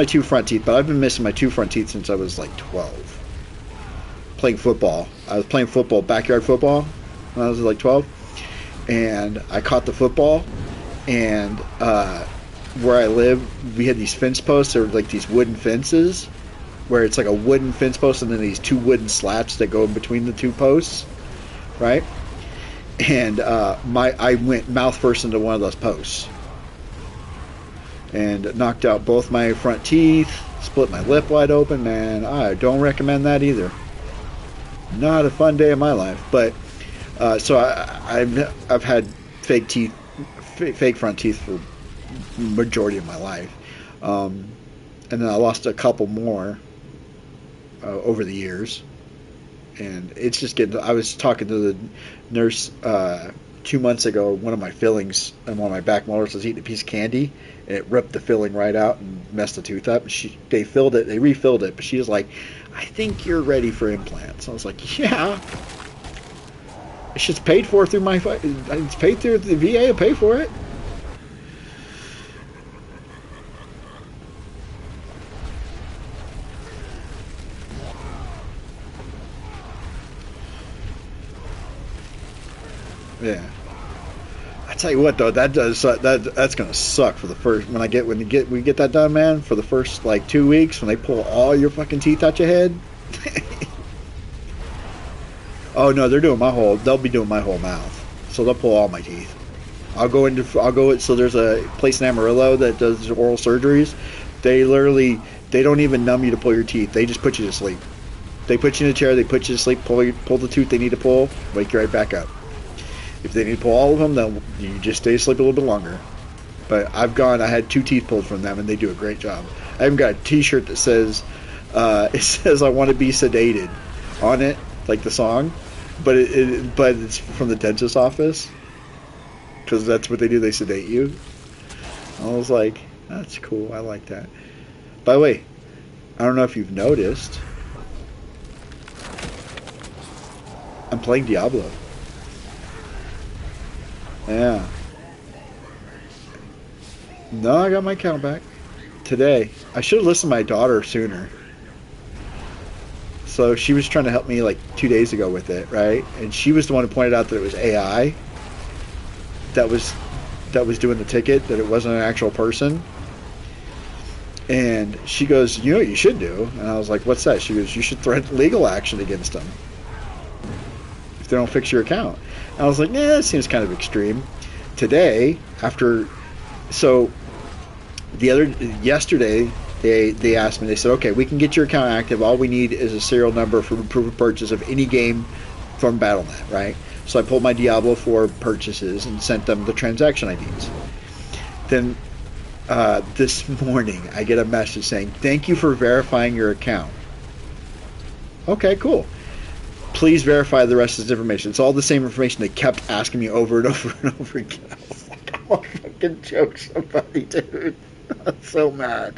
[SPEAKER 1] two front teeth, but I've been missing my two front teeth since I was like 12. Playing football. I was playing football, backyard football, when I was like 12, and I caught the football, and where I live, we had these fence posts. There were like these wooden fences, where it's like a wooden fence post and then these two wooden slats that go in between the two posts, right? And I went mouth first into one of those posts, and knocked out both my front teeth, split my lip wide open. Man, I don't recommend that either. Not a fun day of my life. But so I've had fake front teeth for majority of my life, and then I lost a couple more over the years, and it's just getting. I was talking to the nurse 2 months ago. One of my fillings and one of my back molars was eating a piece of candy, and it ripped the filling right out and messed the tooth up. They refilled it, but she was like, I think you're ready for implants. I was like, yeah. It's just paid for through it's paid through the VA to pay for it. Yeah. I tell you what though, that's gonna suck for the first when we get that done, man. For the first like 2 weeks, when they pull all your fucking teeth out your head. Oh no, they'll be doing my whole mouth, so they'll pull all my teeth. So there's a place in Amarillo that does oral surgeries. They don't even numb you to pull your teeth. They just put you to sleep. They put you in a chair, they put you to sleep, pull the tooth they need to pull, wake you right back up. If they need to pull all of them, then you just stay asleep a little bit longer. But I had 2 teeth pulled from them, and they do a great job. I even got a T-shirt that says, it says "I want to be sedated" on it, like the song, but it's from the dentist's office, because that's what they do. They sedate you. I was like, that's cool. I like that. By the way, I don't know if you've noticed, I'm playing Diablo. Yeah. No, I got my account back today. I should have listened to my daughter sooner. So she was trying to help me like 2 days ago with it, right? And she was the one who pointed out that it was AI that was doing the ticket, that it wasn't an actual person. And she goes, "You know what you should do?" And I was like, "What's that?" She goes, "You should threaten legal action against them if they don't fix your account." And I was like, "Yeah, that seems kind of extreme." Today, yesterday, they asked me, they said, "Okay, we can get your account active. All we need is a serial number for proof of purchase of any game from Battle.net," right? So I pulled my Diablo 4 purchases and sent them the transaction IDs. Then this morning, I get a message saying, "Thank you for verifying your account." Okay, cool. Please verify the rest of this information. It's all the same information they kept asking me over and over and over again. I was like, I'm gonna fucking joke somebody, dude. I'm so mad.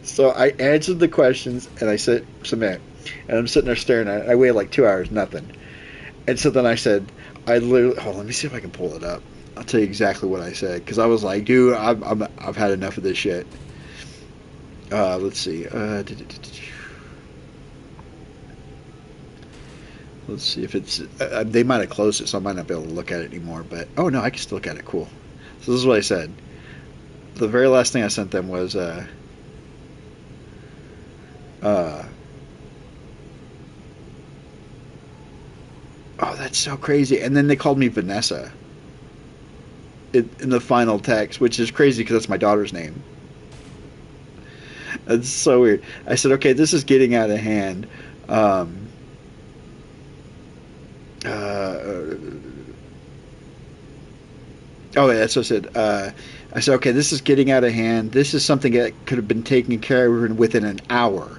[SPEAKER 1] So I answered the questions and I said, "Submit." And I'm sitting there staring at it. I waited like 2 hours, nothing. And so then I said, let me see if I can pull it up. I'll tell you exactly what I said, because I was like, dude, I've had enough of this shit. Let's see. Let's see if it's. They might have closed it, so I might not be able to look at it anymore. But oh no, I can still look at it. Cool. So this is what I said. The very last thing I sent them was oh, that's so crazy. And then they called me Vanessa in the final text, which is crazy because that's my daughter's name. It's so weird. I said, "Okay, this is getting out of hand." Oh, yeah, that's what I said. I said, "Okay, this is getting out of hand. This is something that could have been taken care of within an hour.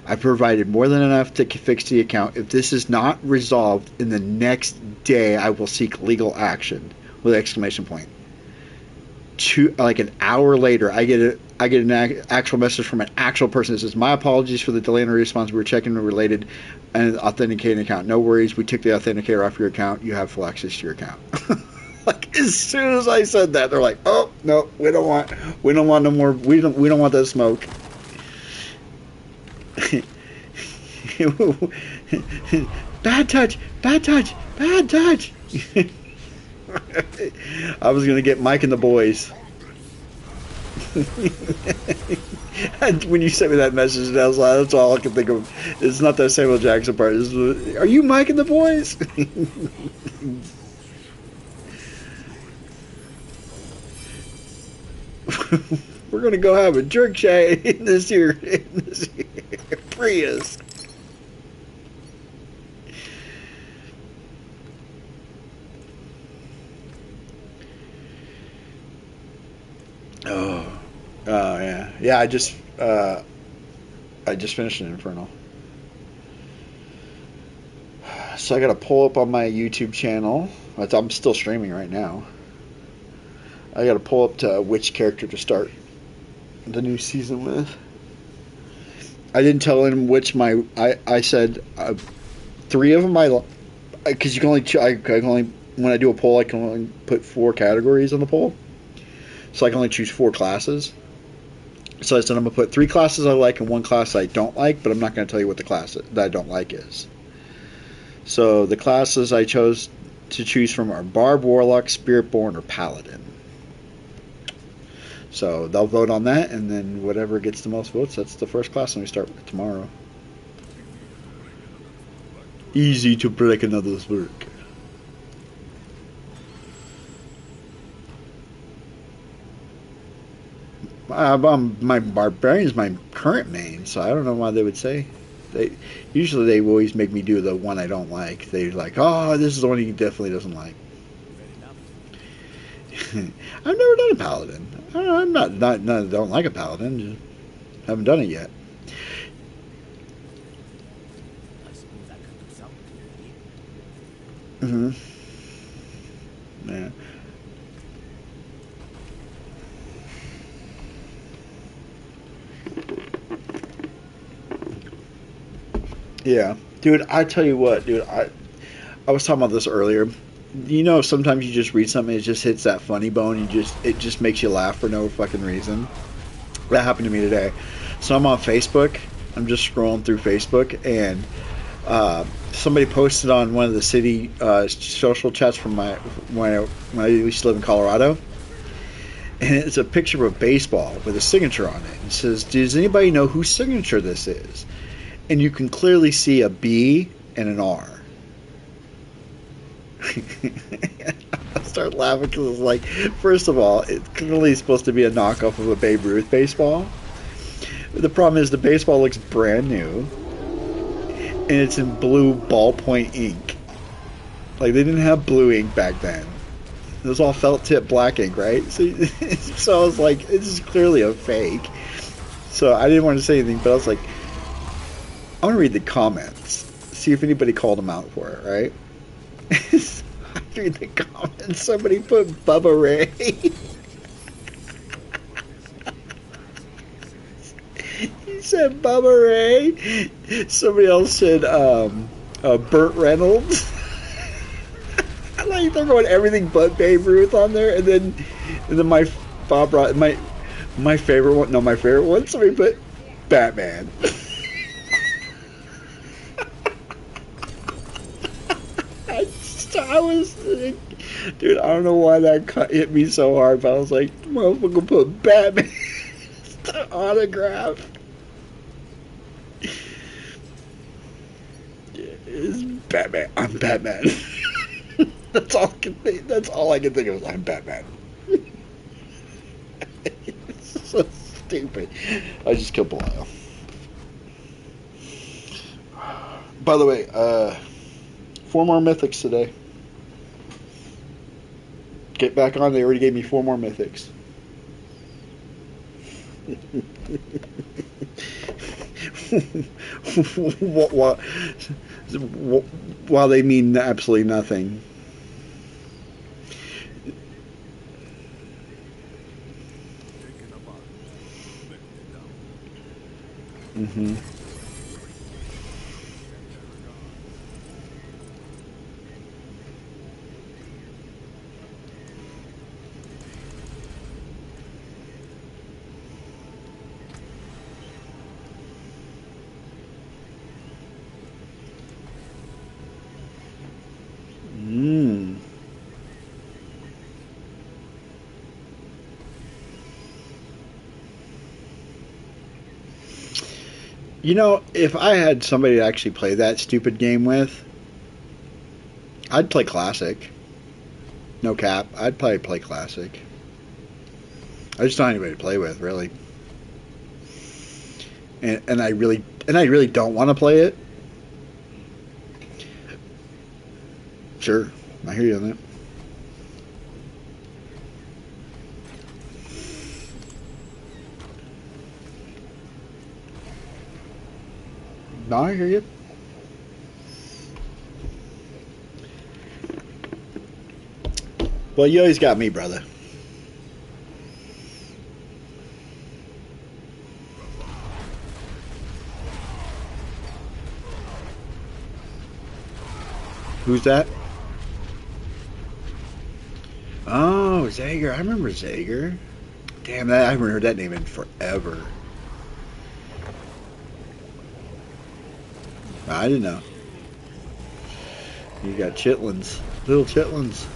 [SPEAKER 1] I provided more than enough to fix the account. If this is not resolved in the next day, I will seek legal action," with an exclamation point. Like an hour later, I get an actual message from an actual person that says, "My apologies for the delay in the response. We were checking the related and authenticating account. No worries. We took the authenticator off your account. You have full access to your account." Like as soon as I said that, they're like, "Oh no, we don't want no more. We don't want that smoke." Bad touch. I was gonna get Mike and the boys. And when you sent me that message, I was like, that's all I can think of. It's not that Samuel Jackson part. Are you Mike and the boys? We're gonna go have a jerk chat in this here Prius. Oh, yeah. I just finished an Infernal, so I got to pull up on my YouTube channel. I'm still streaming right now. I got to pull up to which character to start the new season with. I didn't tell him which I said 3 of them because you can only when I do a poll I can only put 4 categories on the poll. So I can only choose 4 classes. So I said I'm going to put 3 classes I like and 1 class I don't like, but I'm not going to tell you what the class that I don't like is. So the classes I chose to choose from are Barb, Warlock, Spiritborn, or Paladin. So they'll vote on that, and then whatever gets the most votes, that's the first class, and we start with tomorrow. Easy to break another's work. My Barbarian's my current main, so I don't know why they would say They always make me do the one I don't like. They're like, oh, this is the one he definitely doesn't like. I've never done a paladin. I'm not don't like a paladin. Just haven't done it yet.
[SPEAKER 4] I suppose I can do something.
[SPEAKER 1] Yeah. Yeah, dude. I tell you what, dude. I was talking about this earlier. You know, sometimes you just read something, it just hits that funny bone. It just makes you laugh for no fucking reason. That happened to me today. So I'm on Facebook. I'm just scrolling through Facebook, and somebody posted on one of the city social chats from when I used to live in Colorado, and it's a picture of a baseball with a signature on it. It says, "Does anybody know whose signature this is?" And you can clearly see a B and an R. I start laughing because it's like, first of all, it's clearly supposed to be a knockoff of a Babe Ruth baseball. The problem is the baseball looks brand new, and it's in blue ballpoint ink. Like, they didn't have blue ink back then. It was all felt tip black ink, right? So I was like, this is clearly a fake. So I didn't want to say anything, but I was like, I want to read the comments, see if anybody called him out for it, right? I read the comments. Somebody put Bubba Ray. He said Bubba Ray. Somebody else said Burt Reynolds. I like they're going everything but Babe Ruth on there, and then my favorite one. No, my favorite one. Somebody put Batman. I was, dude, I don't know why that hit me so hard, but I was like, motherfucker put Batman autograph. It's Batman. I'm Batman. That's all I can think. That's all I can think of. I'm Batman. It's so stupid. I just killed Belial. By the way, 4 more mythics today. Get back on. They already gave me 4 more mythics. While they mean absolutely nothing. Mm-hmm. You know, if I had somebody to actually play that stupid game with, I'd play Classic. No cap. I'd probably play Classic. I just don't have anybody to play with, really. And I really don't want to play it. Sure, I hear you on that. No, I hear you. Well, you always got me, brother. Who's that? Oh, Zager. I remember Zager. Damn, I haven't heard that name in forever. I didn't know. You got chitlins. Little chitlins.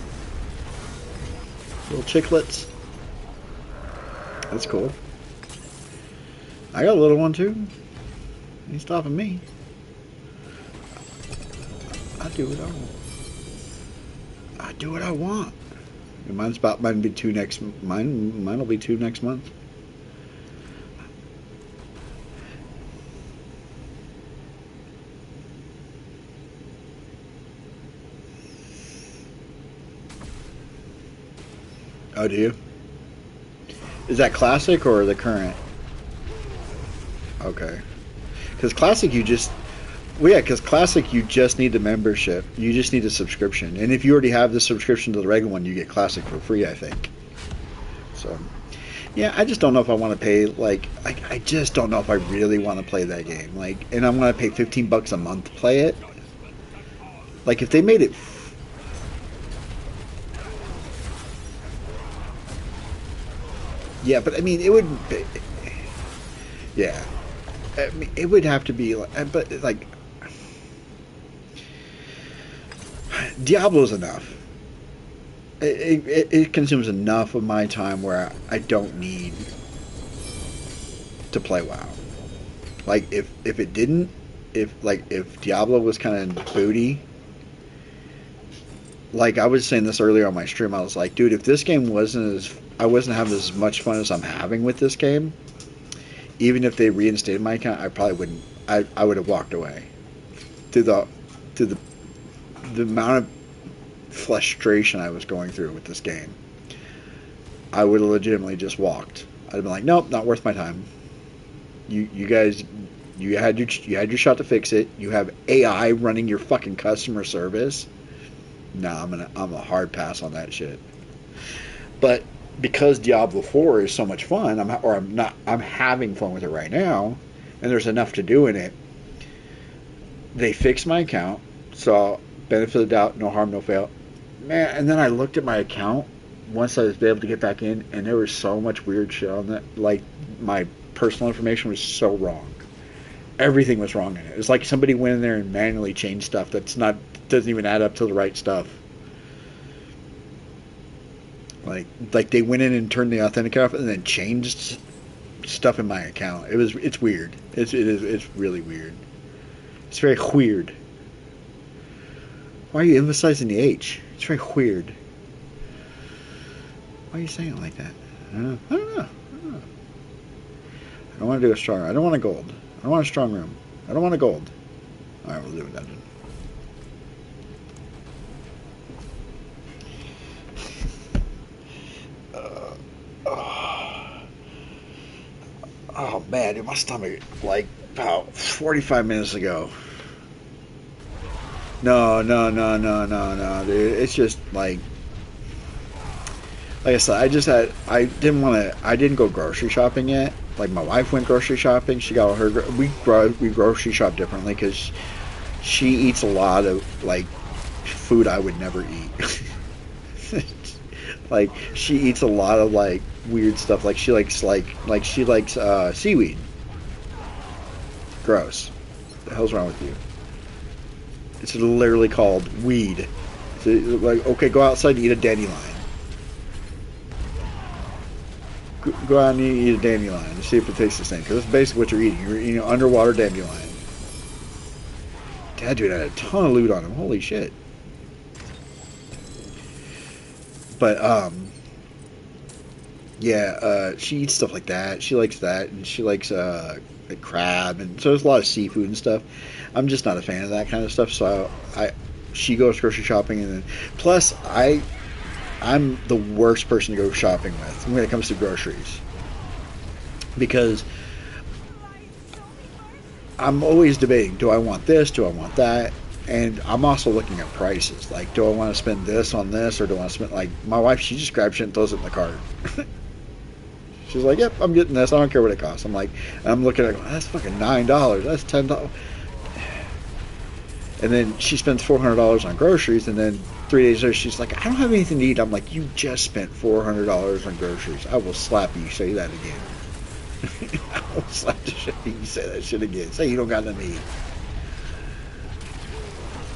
[SPEAKER 1] Little chicklets. That's cool. I got a little one too. Ain't stopping me. I do what I want. I do what I want. And mine's about mine be 2 next mine'll be 2 next month. Oh, do you? Is that classic or the current? Okay. Because classic, you just... Well, yeah, because classic, you just need the membership. You just need a subscription. And if you already have the subscription to the regular one, you get classic for free, I think. So, yeah, I just don't know if I want to pay, like, I just don't know if I really want to play that game. Like, and I'm going to pay $15 a month to play it. Like, if they made it... Yeah, but, I mean, it would... Yeah. I mean, it would have to be... But, like... Diablo's enough. It consumes enough of my time where I don't need to play WoW. Like, if it didn't... If Diablo was kind of booty... Like, I was saying this earlier on my stream, I was like, dude, if this game wasn't as... I wasn't having as much fun as I'm having with this game, even if they reinstated my account, I probably wouldn't... I would have walked away. To the amount of frustration I was going through with this game, I would have legitimately just walked. I'd have been like, nope, not worth my time. You guys, you had your shot to fix it. You have AI running your fucking customer service. Nah, I'm a hard pass on that shit. But because Diablo 4 is so much fun, I'm having fun with it right now, and there's enough to do in it. They fixed my account, so benefit of the doubt, no harm, no fail. Man, and then I looked at my account once I was able to get back in, and there was so much weird shit on that. Like, my personal information was so wrong. Everything was wrong in it. It was like somebody went in there and manually changed stuff doesn't even add up to the right stuff. Like they went in and turned the authenticator off and then changed stuff in my account. It's weird. It's really weird. It's very weird. Why are you emphasizing the H? It's very weird. Why are you saying it like that? I don't know. I don't want to do a strong. I don't want a gold. I don't want a strong room. I don't want a gold. Alright, we'll do a dungeon. Oh man, dude, my stomach, like, about 45 minutes ago. No, dude. It's just, like I said, I didn't go grocery shopping yet. Like, my wife went grocery shopping. She got her, we grocery shop differently because she eats a lot of, like, food I would never eat. Like, she eats a lot of, like, weird stuff. Like, she likes seaweed. Gross. What the hell's wrong with you? It's literally called weed. So, like, okay, go outside and eat a dandelion. Go out and eat a dandelion and see if it tastes the same. Because that's basically what you're eating. You're eating underwater dandelion. Dad, dude, had a ton of loot on him. Holy shit. But, yeah, she eats stuff like that. She likes that. And she likes, like, crab. And so there's a lot of seafood and stuff. I'm just not a fan of that kind of stuff. So she goes grocery shopping. And then, plus, I'm the worst person to go shopping with when it comes to groceries. Because I'm always debating, do I want this? Do I want that? And I'm also looking at prices. Like, do I want to spend this on this, or do I want to spend, like, my wife, she just grabs shit and throws it in the cart. She's like, yep, I'm getting this. I don't care what it costs. I'm like, I'm looking at it, that's fucking $9. That's $10. And then she spends $400 on groceries, and then 3 days later, she's like, I don't have anything to eat. I'm like, you just spent $400 on groceries. I will slap you. Say that again. I will slap the shit. You say that shit again. Say you don't got nothing to eat.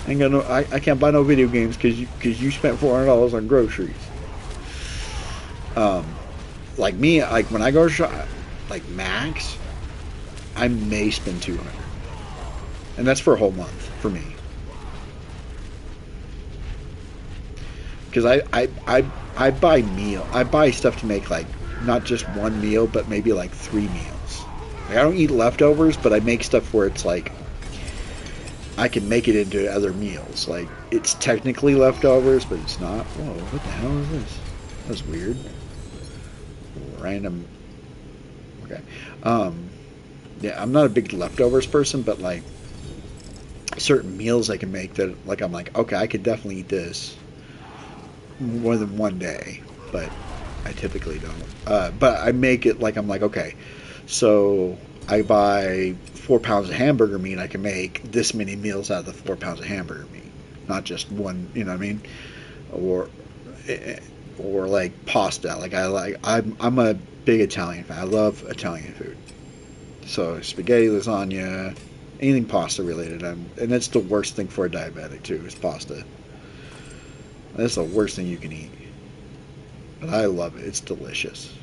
[SPEAKER 1] I can't buy no video games because you spent $400 on groceries. Like me, like when I go shop, like max, I may spend $200, and that's for a whole month for me. Because I buy I buy stuff to make, like, not just one meal, but maybe like 3 meals. Like, I don't eat leftovers, but I make stuff where it's like I can make it into other meals. Like, it's technically leftovers, but it's not. Whoa, what the hell is this? That's weird. Random. Okay. Yeah, I'm not a big leftovers person, but like certain meals I can make that like I'm like, okay, I could definitely eat this more than one day, but I typically don't. But I make it like I'm like, okay, so I buy 4 pounds of hamburger meat. I can make this many meals out of the 4 pounds of hamburger meat, not just one. You know what I mean? Or or like pasta. Like I'm a big Italian fan. I love Italian food. So spaghetti, lasagna, anything pasta related. And that's the worst thing for a diabetic too is pasta. That's the worst thing you can eat. But I love it. It's delicious.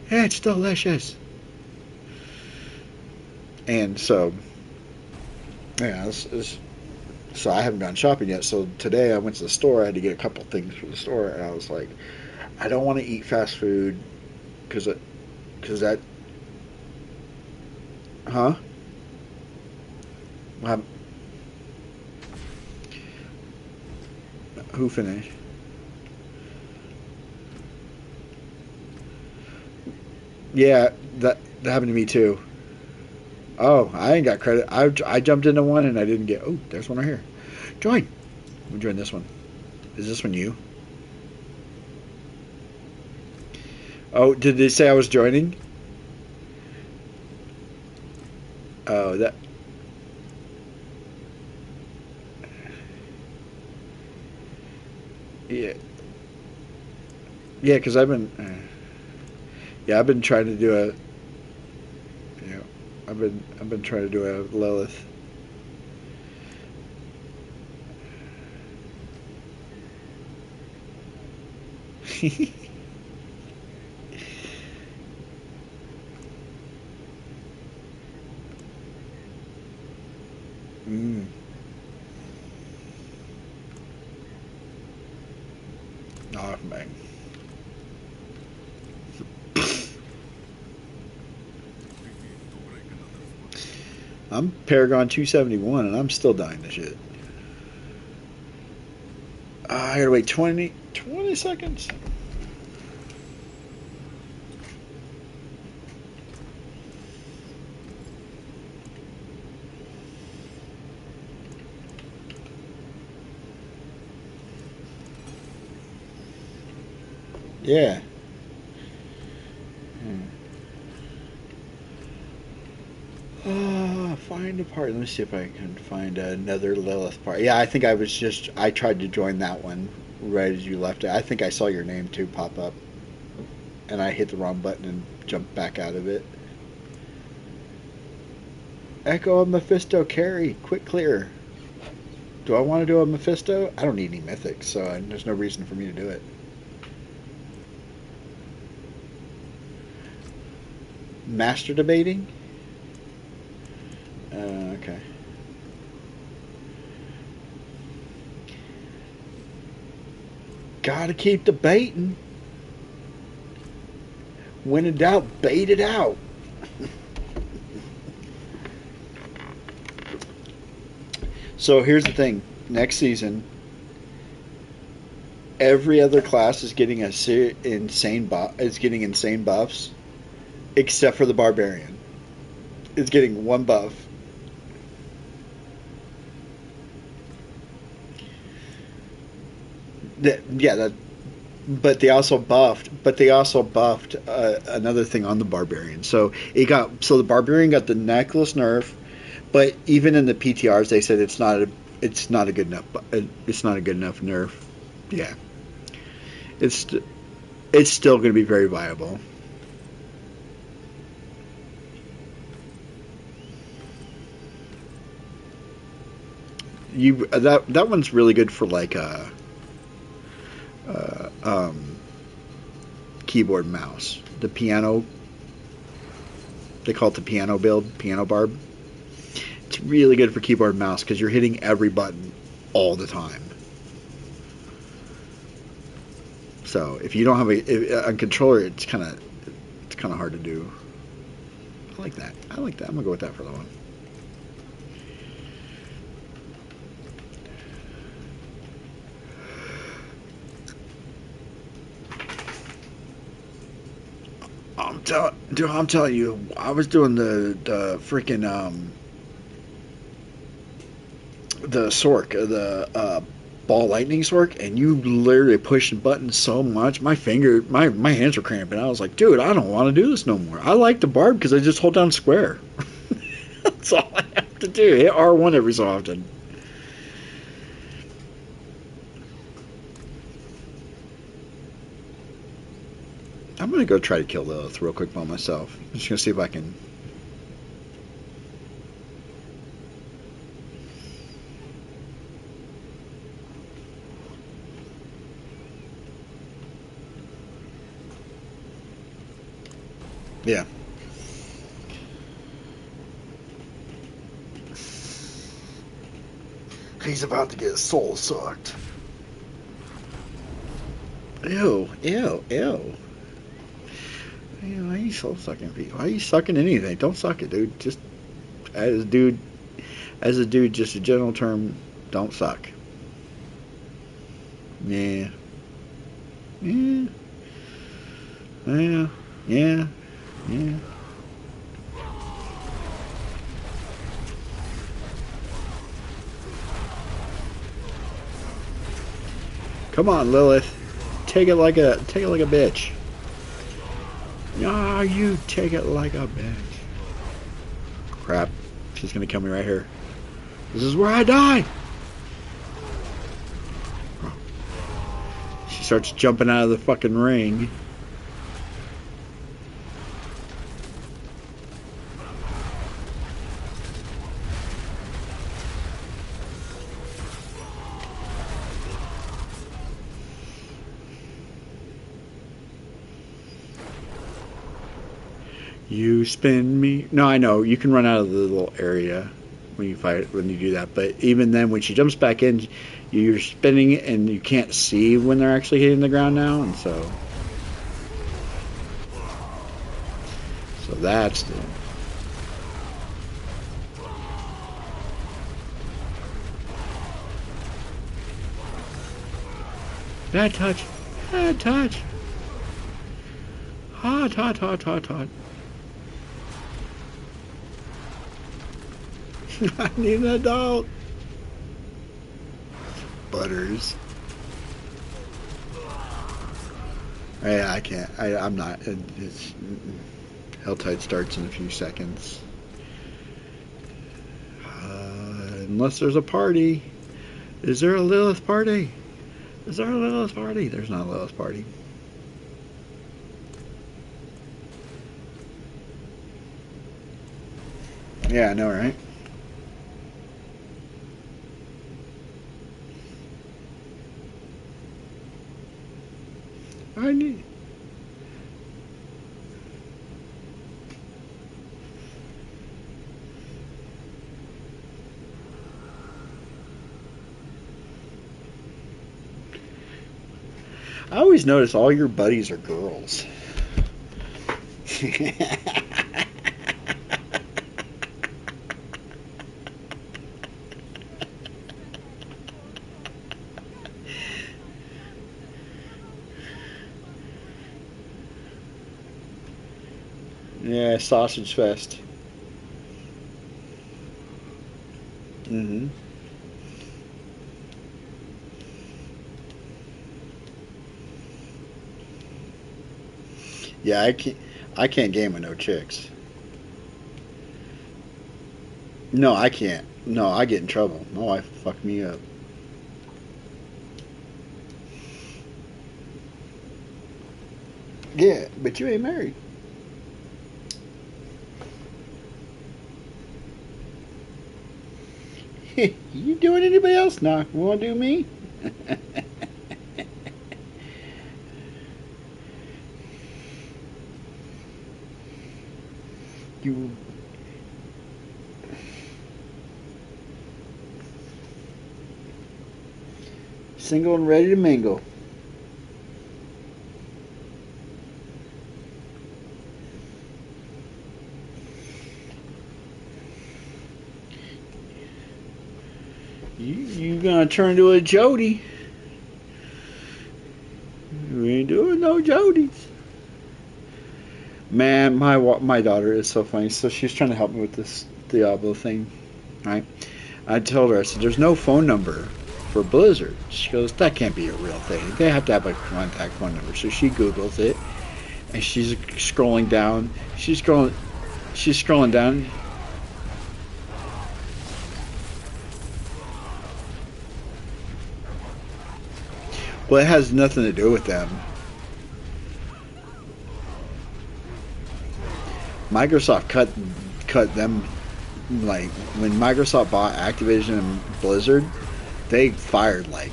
[SPEAKER 1] It's delicious. And so, yeah, so I haven't gone shopping yet. So today I went to the store. I had to get a couple things from the store, and I was like, I don't want to eat fast food because that, huh? Um, who finished? Yeah, that happened to me too. Oh, I ain't got credit. I jumped into one and I didn't get. Oh, there's one right here. Join. We join this one. Is this one you? Oh, did they say I was joining? Oh, that. Yeah, yeah. Because I've been. Yeah, I've been trying to do a. You know, I've been trying to do a Lilith. mm. Oh man. I'm Paragon 271 and I'm still dying to shit. I gotta wait 20 seconds. Yeah. Find a part. Let me see if I can find another Lilith part. Yeah, I think I tried to join that one right as you left it. I think I saw your name too pop up, and I hit the wrong button and jumped back out of it. Echo of Mephisto carry. Quick clear. Do I want to do a Mephisto? I don't need any mythics, so there's no reason for me to do it. Master debating? Okay. Gotta keep debating. When in doubt, bait it out. So here's the thing. Next season, every other class is getting insane buffs, except for the barbarian. It's getting one buff. But they also buffed. Another thing on the barbarian. So the barbarian got the necklace nerf, but even in the PTRs they said it's not a good enough. It's not a good enough nerf. Yeah, it's it's still going to be very viable. That one's really good for like uh, um, keyboard and mouse. The piano, they call it the piano build, piano barb. It's really good for keyboard and mouse because you're hitting every button all the time. So if you don't have a controller, it's kind of hard to do. I like that. I'm gonna go with that for the one. I'm telling you, I was doing the freaking the Sork, the ball lightning Sork, and you literally pushing buttons so much, my hands were cramping. I was like, dude, I don't want to do this no more. I like the barb because I just hold down square. That's all I have to do. Hit R1 every so often. I'm gonna go try to kill Lilith real quick by myself. I'm just gonna see if I can. Yeah. He's about to get his soul sucked. Ew, ew, ew. Why are you soul sucking people? Why are you sucking anything? Don't suck it, dude. Just as a dude, just a general term, don't suck. Yeah. Yeah. Yeah. Yeah. Yeah. Come on, Lilith. Take it like a bitch. No, you take it like a bitch. Crap. She's gonna kill me right here. This is where I die. She starts jumping out of the fucking ring. You spin me. No, I know. You can run out of the little area when you do that. But even then, when she jumps back in, you're spinning it and you can't see when they're actually hitting the ground now. And so that's the... Bad touch. Bad touch. Hot, hot, hot, hot, hot. I need an adult. Butters. Yeah, I can't. I'm not. It's Helltide starts in a few seconds. Unless there's a party. Is there a Lilith party? Is there a Lilith party? There's not a Lilith party. Yeah, I know, right? I need... I always notice all your buddies are girls. Yeah, sausage fest. Mm-hmm. Yeah, I can't game with no chicks. No, I can't. No, I get in trouble. My wife fucked me up. Yeah, but you ain't married. You doing anybody else now? You want to do me? You... Single and ready to mingle. You gonna turn into a Jody. You ain't doing no Jodies. Man, my daughter is so funny. So she's trying to help me with this Diablo thing, right? I told her, I said, there's no phone number for Blizzard. She goes, that can't be a real thing. They have to have a contact phone number. So she Googles it, and she's scrolling down. She's scrolling down. Well, it has nothing to do with them. Microsoft cut them, like when Microsoft bought Activision and Blizzard, they fired like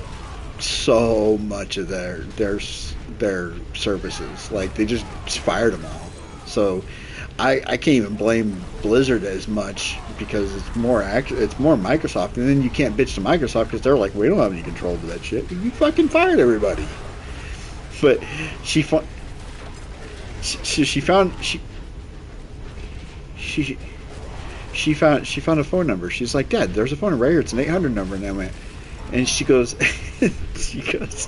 [SPEAKER 1] so much of their services. Like they just fired them all. So I can't even blame Blizzard as much because it's more Microsoft, and then you can't bitch to Microsoft because they're like, we don't have any control over that shit. You fucking fired everybody. But she found a phone number. She's like, Dad, there's a phone number right here. It's an 800 number. And I went, and she goes, she goes,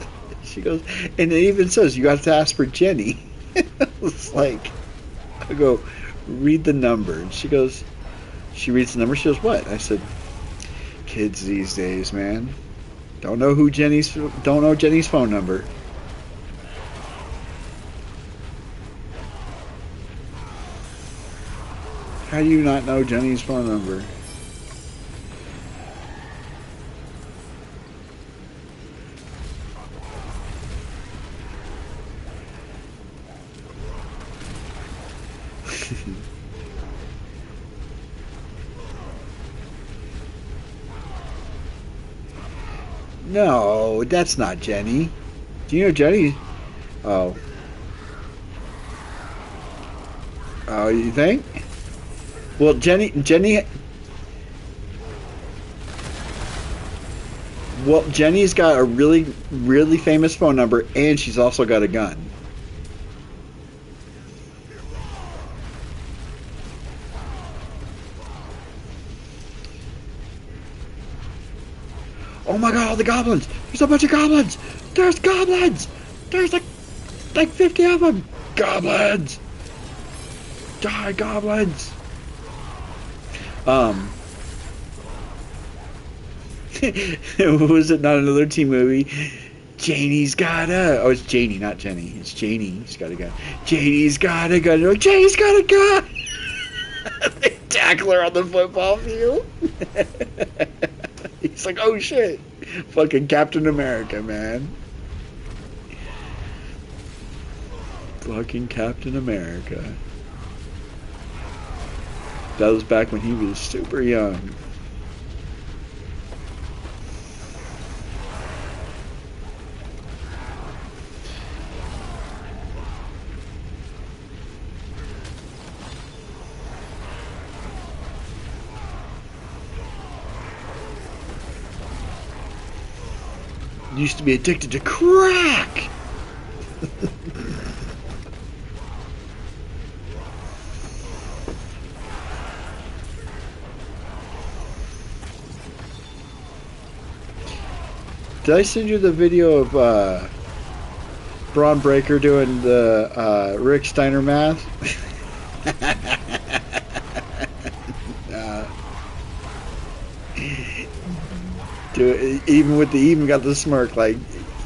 [SPEAKER 1] and it even says you have to ask for Jenny. It's like, I go, read the number. And she goes, she reads the number. She goes, what? I said, kids these days, man, don't know Jenny's phone number. How do you not know Jenny's phone number? No, that's not Jenny. Do you know Jenny? Oh. Oh, you think? Well, Jenny's got a really, really famous phone number, and she's also got a gun. Oh my God, the goblins! There's a bunch of goblins! There's goblins! There's like 50 of them! Goblins! Die, goblins! Was it not another teen movie? Janie's got a... Oh, it's Janie, not Jenny. It's Janie's got a gun. Janie's got a gun. Oh, Janie's got a gun! They tackle her on the football field. He's like, oh shit. Fucking Captain America, man. Fucking Captain America. That was back when he was super young. Used to be addicted to crack. Did I send you the video of Braun Breaker doing the Rick Steiner math? Even got the smirk, like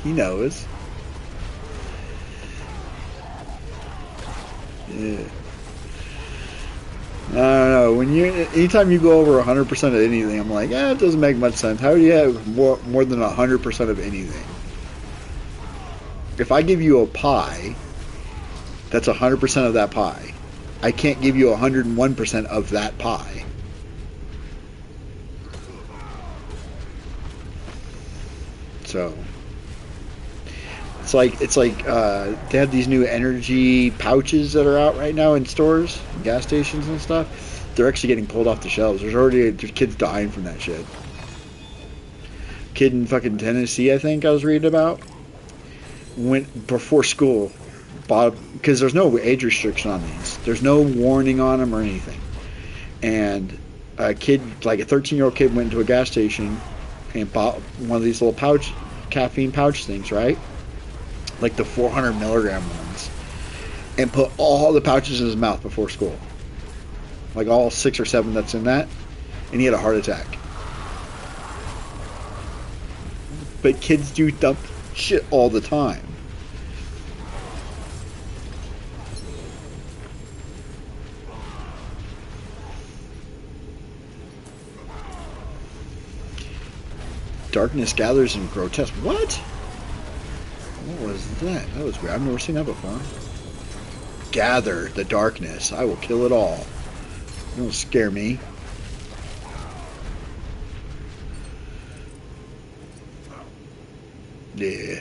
[SPEAKER 1] he knows. Yeah. I don't know. Anytime you go over 100% of anything, I'm like, it doesn't make much sense. How do you have more than 100% of anything? If I give you a pie, that's 100% of that pie. I can't give you 101% of that pie. So it's like they have these new energy pouches that are out right now in stores, gas stations and stuff. They're actually getting pulled off the shelves. There's kids dying from that shit. Kid in fucking Tennessee, I think I was reading about, went before school, bought, because there's no age restriction on these. There's no warning on them or anything. And a kid, like a 13-year-old kid, went into a gas station and bought one of these little caffeine pouch things, right? Like the 400 milligram ones. and put all the pouches in his mouth before school. Like all 6 or 7 that's in that. And he had a heart attack. But kids do dumb shit all the time. Darkness gathers and grotesque. What? What was that? That was weird. I've never seen that before. Gather the darkness. I will kill it all. Don't scare me. Yeah.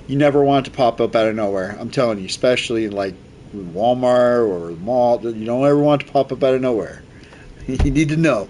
[SPEAKER 1] You never want it to pop up out of nowhere. I'm telling you, especially in like Walmart or the mall. You don't ever want it to pop up out of nowhere. You need to know.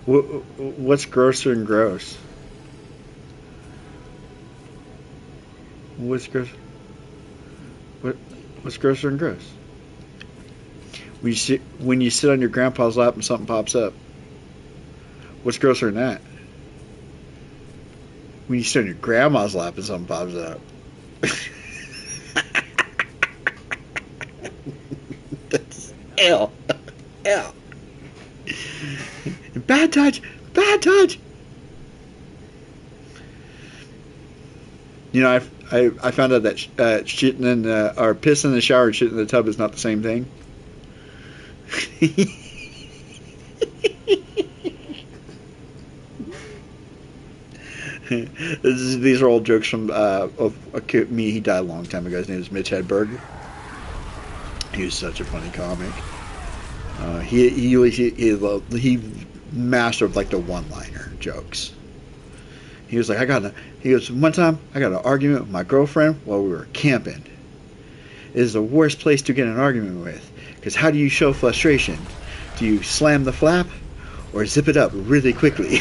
[SPEAKER 1] What's grosser and gross? What's gross? What's grosser and gross? When you sit on your grandpa's lap and something pops up. What's grosser than that? When you sit on your grandma's lap and something pops up. That's ew. Ew. Bad touch! Bad touch! You know, I found out that shitting in or pissing in the shower and shitting in the tub is not the same thing. These are all jokes from of me. He died a long time ago. His name was Mitch Hedberg. He was such a funny comic. He mastered like the one-liner jokes. He was like, one time I got an argument with my girlfriend while we were camping. It is the worst place to get an argument with, because how do you show frustration? Do you slam the flap or zip it up really quickly?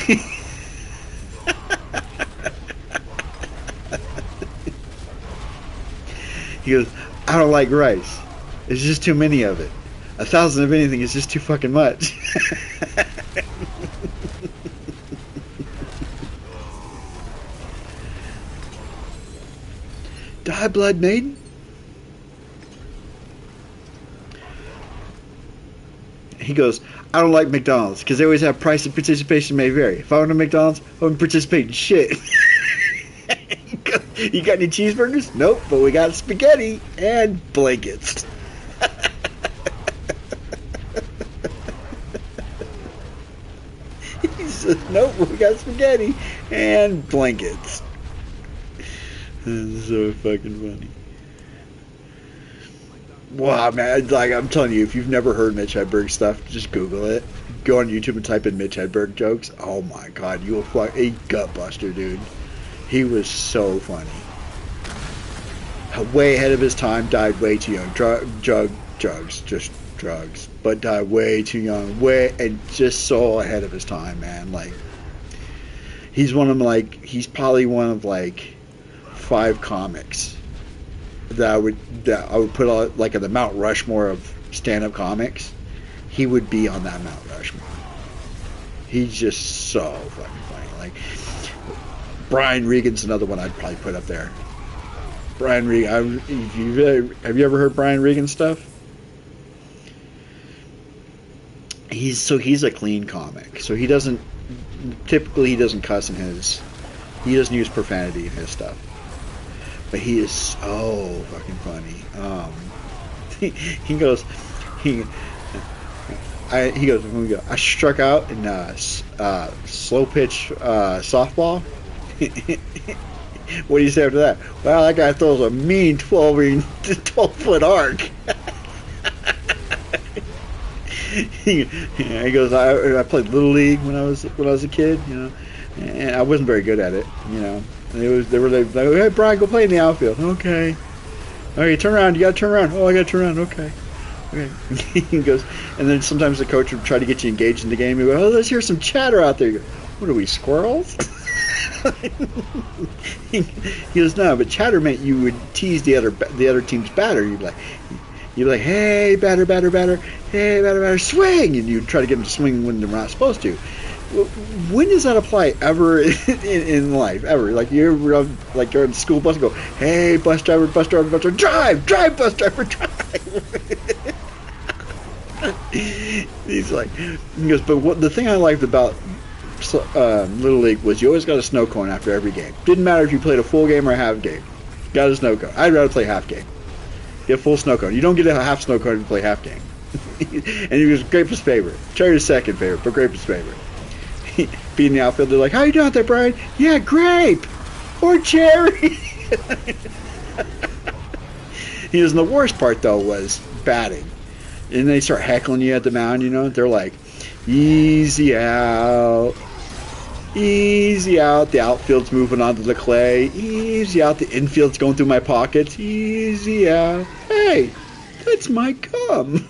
[SPEAKER 1] He goes, I don't like rice. There's just too many of it. 1,000 of anything is just too fucking much. Die, Blood Maiden. He goes, I don't like McDonald's because they always have price and participation may vary. If I went to McDonald's, I wouldn't participate in shit. You got any cheeseburgers? Nope, but we got spaghetti and blankets. He says, nope, we got spaghetti and blankets. This is so fucking funny. Wow, man, like I'm telling you, if you've never heard Mitch Hedberg stuff, just Google it. Go on YouTube and type in Mitch Hedberg jokes. Oh my god, you will fuck a gut buster, dude. He was so funny. Way ahead of his time, died way too young. Just drugs, but died way too young. And just so ahead of his time, man. Like, he's probably one of like 5 comics that I would put on, like, in the Mount Rushmore of stand-up comics. He would be on that Mount Rushmore. He's just so fucking funny. Like, Brian Regan's another one I'd probably put up there. Brian Regan. Have you ever heard Brian Regan stuff? He's a clean comic. So he doesn't cuss in his. He doesn't use profanity in his stuff. But he is so fucking funny. He goes. I struck out in slow pitch softball. What do you say after that? Well, that guy throws a mean 12-foot arc. he goes, I played Little League when I was a kid, you know, and I wasn't very good at it, you know. And they were like, hey Brian, go play in the outfield. Okay. Okay, turn around. You gotta turn around. Oh, I gotta turn around. Okay. He goes, and then sometimes the coach would try to get you engaged in the game. He goes, oh, let's hear some chatter out there. You go, what are we, squirrels? He goes, no, but chatter meant you would tease the other team's batter. You'd be like, hey, batter, batter, batter, hey, batter, batter, swing, and you'd try to get them to swing when they're not supposed to. When does that apply ever in life? Ever? Like you're on the school bus and go, hey, bus driver, bus driver, bus driver, drive, bus driver, drive. He goes, but the thing I liked about Little League was you always got a snow cone after every game. Didn't matter if you played a full game or a half game. Got a snow cone. I'd rather play half game. Get a full snow cone. You don't get a half snow cone if you play half game. And he was Grape's favorite. Cherry's second favorite, but Grape's favorite. Being the outfield, they're like, how you doing out there, Brian? Yeah, Grape! Or Cherry! He goes, and the worst part, though, was batting. And they start heckling you at the mound, you know? They're like, easy out. Easy out. The outfield's moving onto the clay. Easy out. The infield's going through my pockets. Easy out. Hey, that's my gum.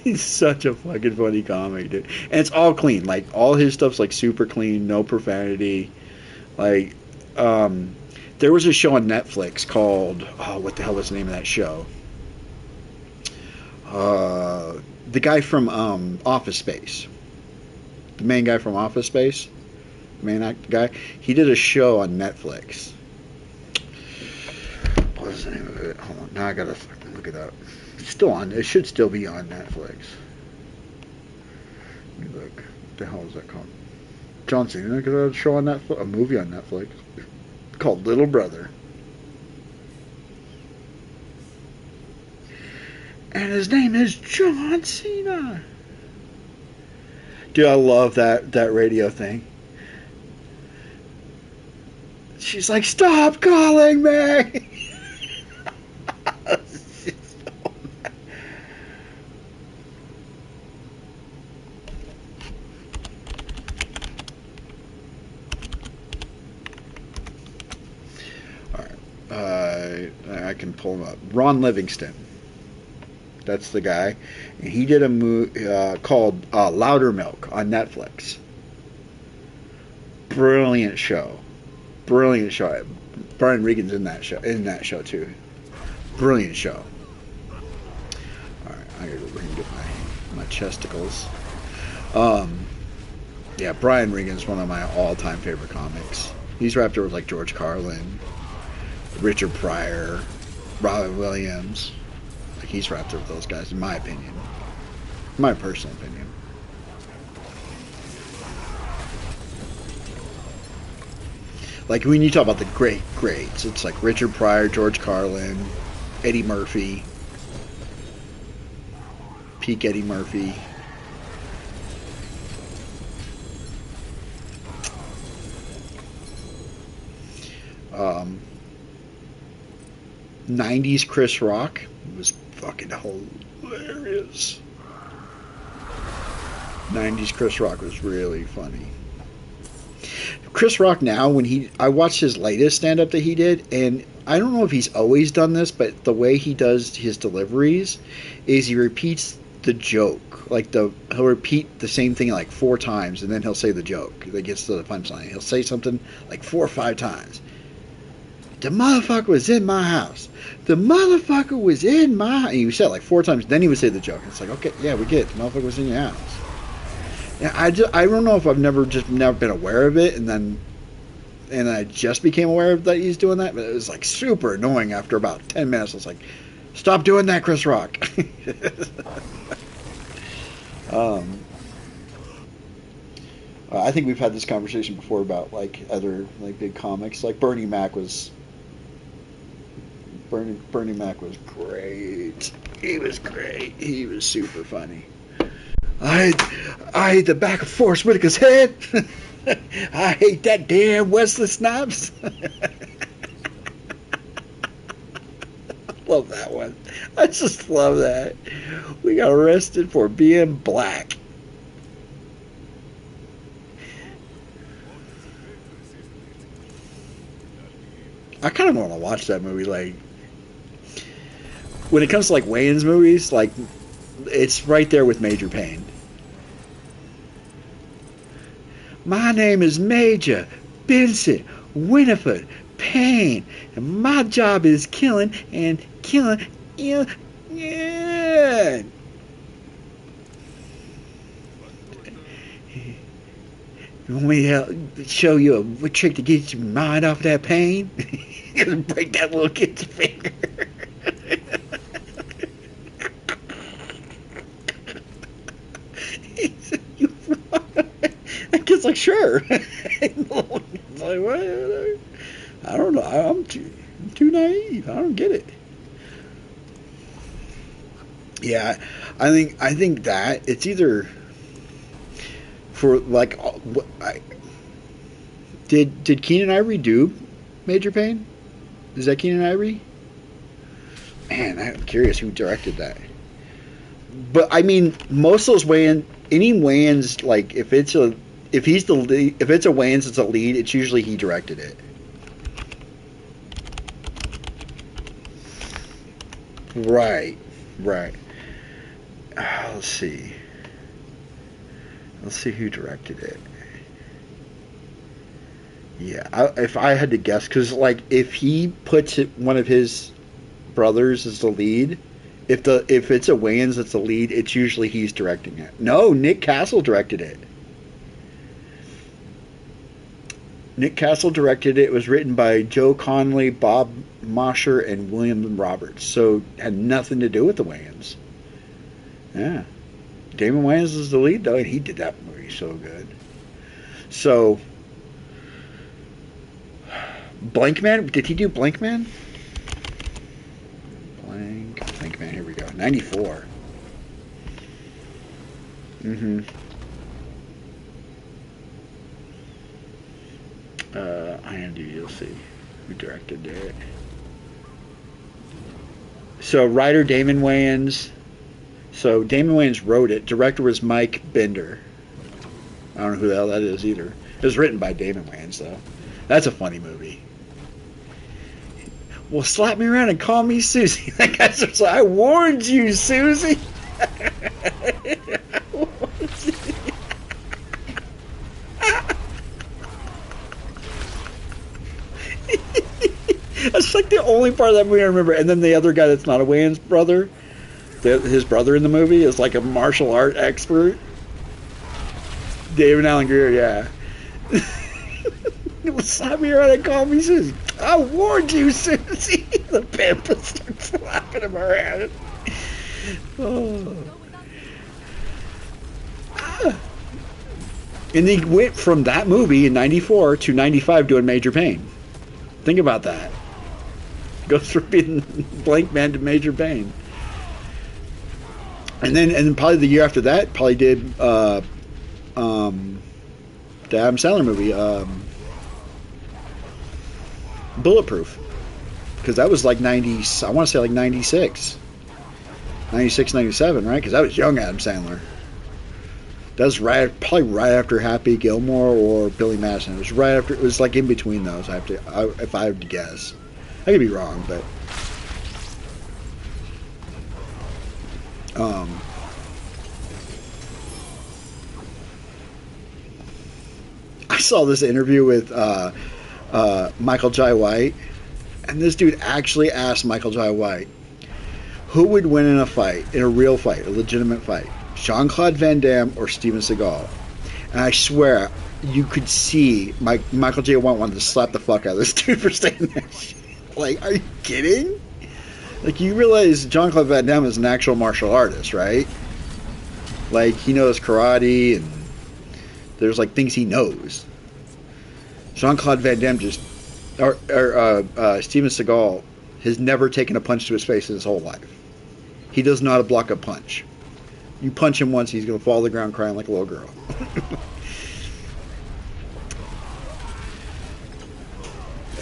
[SPEAKER 1] He's such a fucking funny comic, dude. And it's all clean. Like, all his stuff's, like, super clean. No profanity. Like, there was a show on Netflix called... Oh, what the hell was the name of that show? The guy from Office Space. The main guy from Office Space. The main actor guy. He did a show on Netflix. What was the name of it? Hold on. Now I gotta fucking look it up. It's still on. It should still be on Netflix. Let me look. What the hell is that called? John Cena got a show on Netflix. A movie on Netflix called Little Brother. And his name is John Cena. Dude, I love that radio thing. She's like, stop calling me. Alright. I can pull him up. Ron Livingston. That's the guy. And he did a movie called Loudermilk on Netflix. Brilliant show. Brilliant show. Brian Regan's in that show too. Brilliant show. Alright, I gotta go over here and get my chesticles. Yeah, Brian Regan's one of my all-time favorite comics. He's right up there with like George Carlin, Richard Pryor, Robin Williams. He's right there with those guys, in my opinion. My personal opinion. Like, when you talk about the greats, it's like Richard Pryor, George Carlin, Eddie Murphy, peak Eddie Murphy. '90s Chris Rock was fucking hilarious. '90s Chris Rock was really funny. Chris Rock now, I watched his latest stand-up that he did, and I don't know if he's always done this, but the way he does his deliveries is he repeats the joke. Like, he'll repeat the same thing like 4 times, and then he'll say the joke that gets to the punchline. He'll say something like 4 or 5 times. The motherfucker was in my house. The motherfucker was in my house. And he would say it like 4 times. Then he would say the joke. It's like, okay, yeah, we get it. The motherfucker was in your house. And I don't know if I've never been aware of it, and I just became aware of that he's doing that. But it was like super annoying after about 10 minutes. I was like, stop doing that, Chris Rock. I think we've had this conversation before about like other like big comics. Like Bernie Mac was great. He was great. He was super funny. I hate the back of Forrest Whitaker's head. I hate that damn Wesley Snipes. love that one. I just love that. We got arrested for being black. I kind of want to watch that movie. Like, when it comes to like Wayans movies, like, it's right there with Major Payne. My name is Major Vincent Winifred Payne, and my job is killing and killing. Yeah. You want me to show you a trick to get your mind off of that pain? Break that little kid's finger. That kid's like, sure. It's like, what? I don't know. I'm too naive. I don't get it. Yeah, I think that it's either for like, did Keenan Ivory do Major Payne? Is that Keenan Ivory? Man, I'm curious who directed that. But I mean, most of those any Wayans, like if it's a Wayans that's a lead, it's usually he directed it. Right. Let's see who directed it. Yeah, if I had to guess, because like if he puts one of his brothers as the lead, if it's a Wayans that's the lead, it's usually he's directing it. No, Nick Castle directed it. Nick Castle directed it. It was written by Joe Connolly, Bob Mosher, and William Roberts. So it had nothing to do with the Wayans. Yeah. Damon Wayans is the lead, though, and he did that movie so good. So, Blankman, did he do Blankman? Blankman, here we go. 94. IMDb, you'll see who directed it. So, writer Damon Wayans. So, Damon Wayans wrote it. Director was Mike Bender. I don't know who the hell that is either. It was written by Damon Wayans, though. That's a funny movie. Well, slap me around and call me Susie. That guy's just like, I warned you, Susie. That's like the only part of that movie I remember. And then the other guy that's not a Wayans brother, his brother in the movie, is like a martial art expert. David Alan Grier, yeah. Slap me around and call me Susie. I warned you, Susie. The pimp starts slapping him around. Oh. And he went from that movie in 94 to 95 doing Major Payne. Think about that. Goes from being Blankman to Major Payne. And then probably the year after that, probably did the Adam Sandler movie, Bulletproof. Because that was like 90, I want to say like 96. 96, 97, right? Because that was young Adam Sandler. That was probably right after Happy Gilmore or Billy Madison. It was right after, it was like in between those, if I had to guess. I could be wrong, but I saw this interview with Michael Jai White, and this dude actually asked Michael Jai White, who would win in a fight, in a real fight, a legitimate fight, Jean-Claude Van Damme or Steven Seagal? And I swear, you could see Michael J. White wanted to slap the fuck out of this dude for saying that shit. Like, are you kidding? Like, you realize Jean-Claude Van Damme is an actual martial artist, right? Like, he knows karate, and there's, like, things he knows. Jean-Claude Van Damme Steven Seagal has never taken a punch to his face in his whole life. He does not block a punch. You punch him once, he's going to fall to the ground crying like a little girl.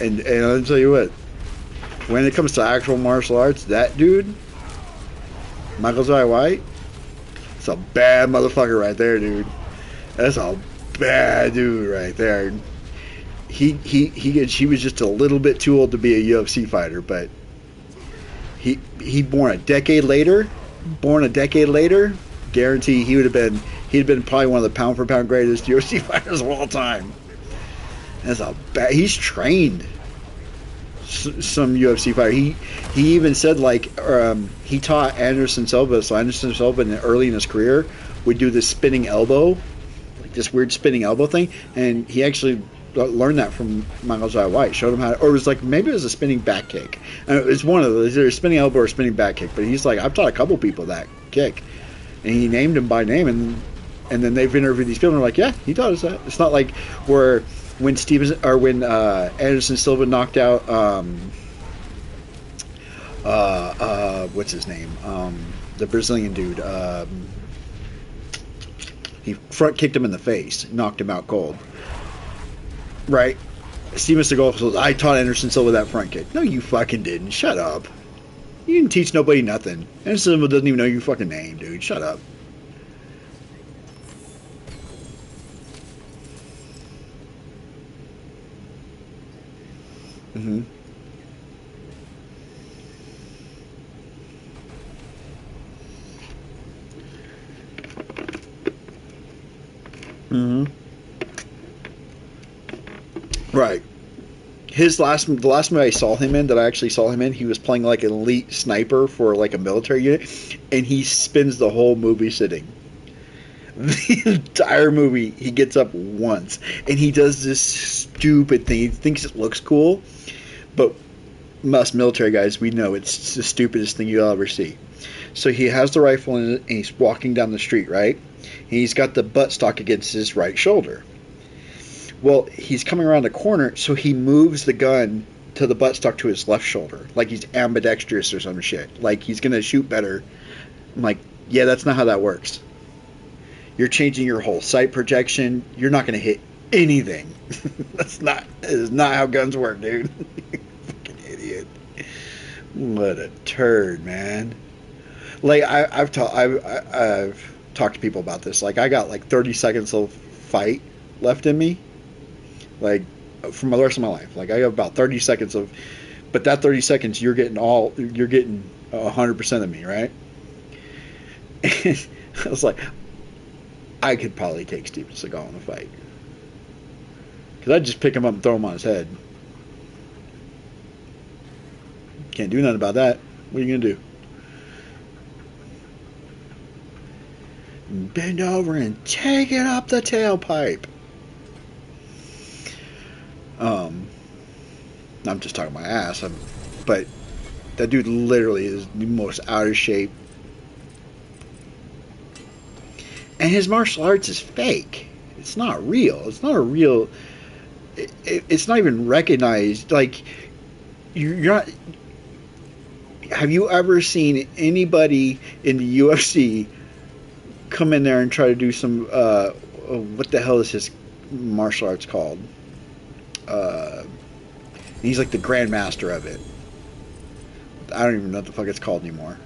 [SPEAKER 1] And I'll tell you what, when it comes to actual martial arts, that dude, Michael Jai White, it's a bad motherfucker right there, dude. That's a bad dude right there. He was just a little bit too old to be a UFC fighter, but he born a decade later, guarantee he'd been probably one of the pound for pound greatest UFC fighters of all time. That's a bad. He's trained some UFC fighter. He even said like he taught Anderson Silva. So Anderson Silva early in his career would do this spinning elbow, like this weird spinning elbow thing, and he actually learned that from Michael Jai White. Showed him how, or it was like maybe it was a spinning back kick. And it was one of those, either a spinning elbow or a spinning back kick. But he's like, I've taught a couple people that kick, and he named him by name, and then they've interviewed these people and they're like, yeah, he taught us that. It's not like where when Anderson Silva knocked out what's his name, the Brazilian dude, he front kicked him in the face, knocked him out cold. Right? Steven Seagal says, I taught Anderson Silva that front kick. No, you fucking didn't. Shut up. You didn't teach nobody nothing. Anderson Silva doesn't even know your fucking name, dude. Shut up. Mm-hmm. Mm-hmm. Right. The last movie I saw him in, he was playing like an elite sniper for like a military unit, and he spends the whole movie sitting. The entire movie, he gets up once, and he does this stupid thing. He thinks it looks cool, but us military guys, we know it's the stupidest thing you'll ever see. So he has the rifle in it, and he's walking down the street, right? And he's got the buttstock against his right shoulder. Well, he's coming around the corner, so he moves the gun to the buttstock to his left shoulder, like he's ambidextrous or some shit. Like he's gonna shoot better. I'm like, yeah, that's not how that works. You're changing your whole sight projection. You're not gonna hit anything. That is not how guns work, dude. Fucking idiot. What a turd, man. Like I've talked to people about this. Like I got like 30 seconds of fight left in me. Like from the rest of my life, like I have about 30 seconds of, but that 30 seconds you're getting 100% of me, right? And I was like, I could probably take Steven Seagal in a fight because I'd just pick him up and throw him on his head. Can't do nothing about that. What are you gonna do? Bend over and take it up the tailpipe. I'm just talking my ass, but that dude literally is the most out of shape, and his martial arts is fake. It's not real. It's not a real. It's not even recognized. Like you're not. Have you ever seen anybody in the UFC come in there and try to do some? What the hell is his martial arts called? He's like the grandmaster of it. I don't even know what the fuck it's called anymore.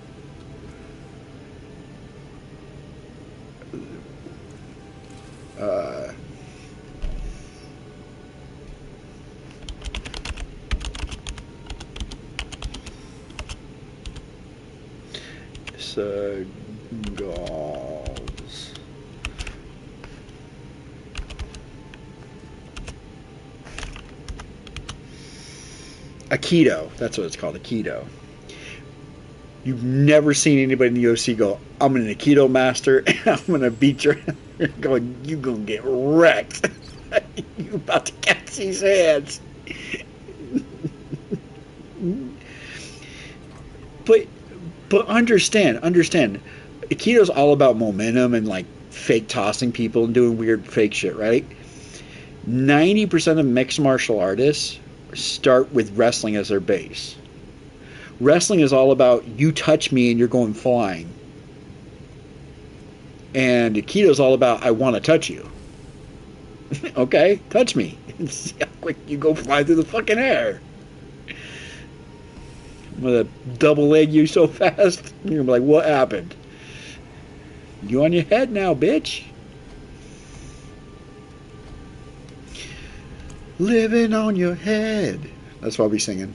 [SPEAKER 1] Seagulls. Aikido. That's what it's called, Aikido. You've never seen anybody in the UFC go, I'm an Aikido master and I'm going to beat your ass. You're going, you're going to get wrecked. You're about to catch these hands. But understand. Aikido's all about momentum and like fake tossing people and doing weird fake shit, right? 90% of mixed martial artists start with wrestling as their base. Wrestling is all about you touch me and you're going flying. And Aikido is all about I want to touch you. Okay, touch me. See how quick you go fly through the fucking air. I'm gonna double leg you so fast. You're gonna be like, what happened? You on your head now, bitch. Living on your head. That's what I'll be singing.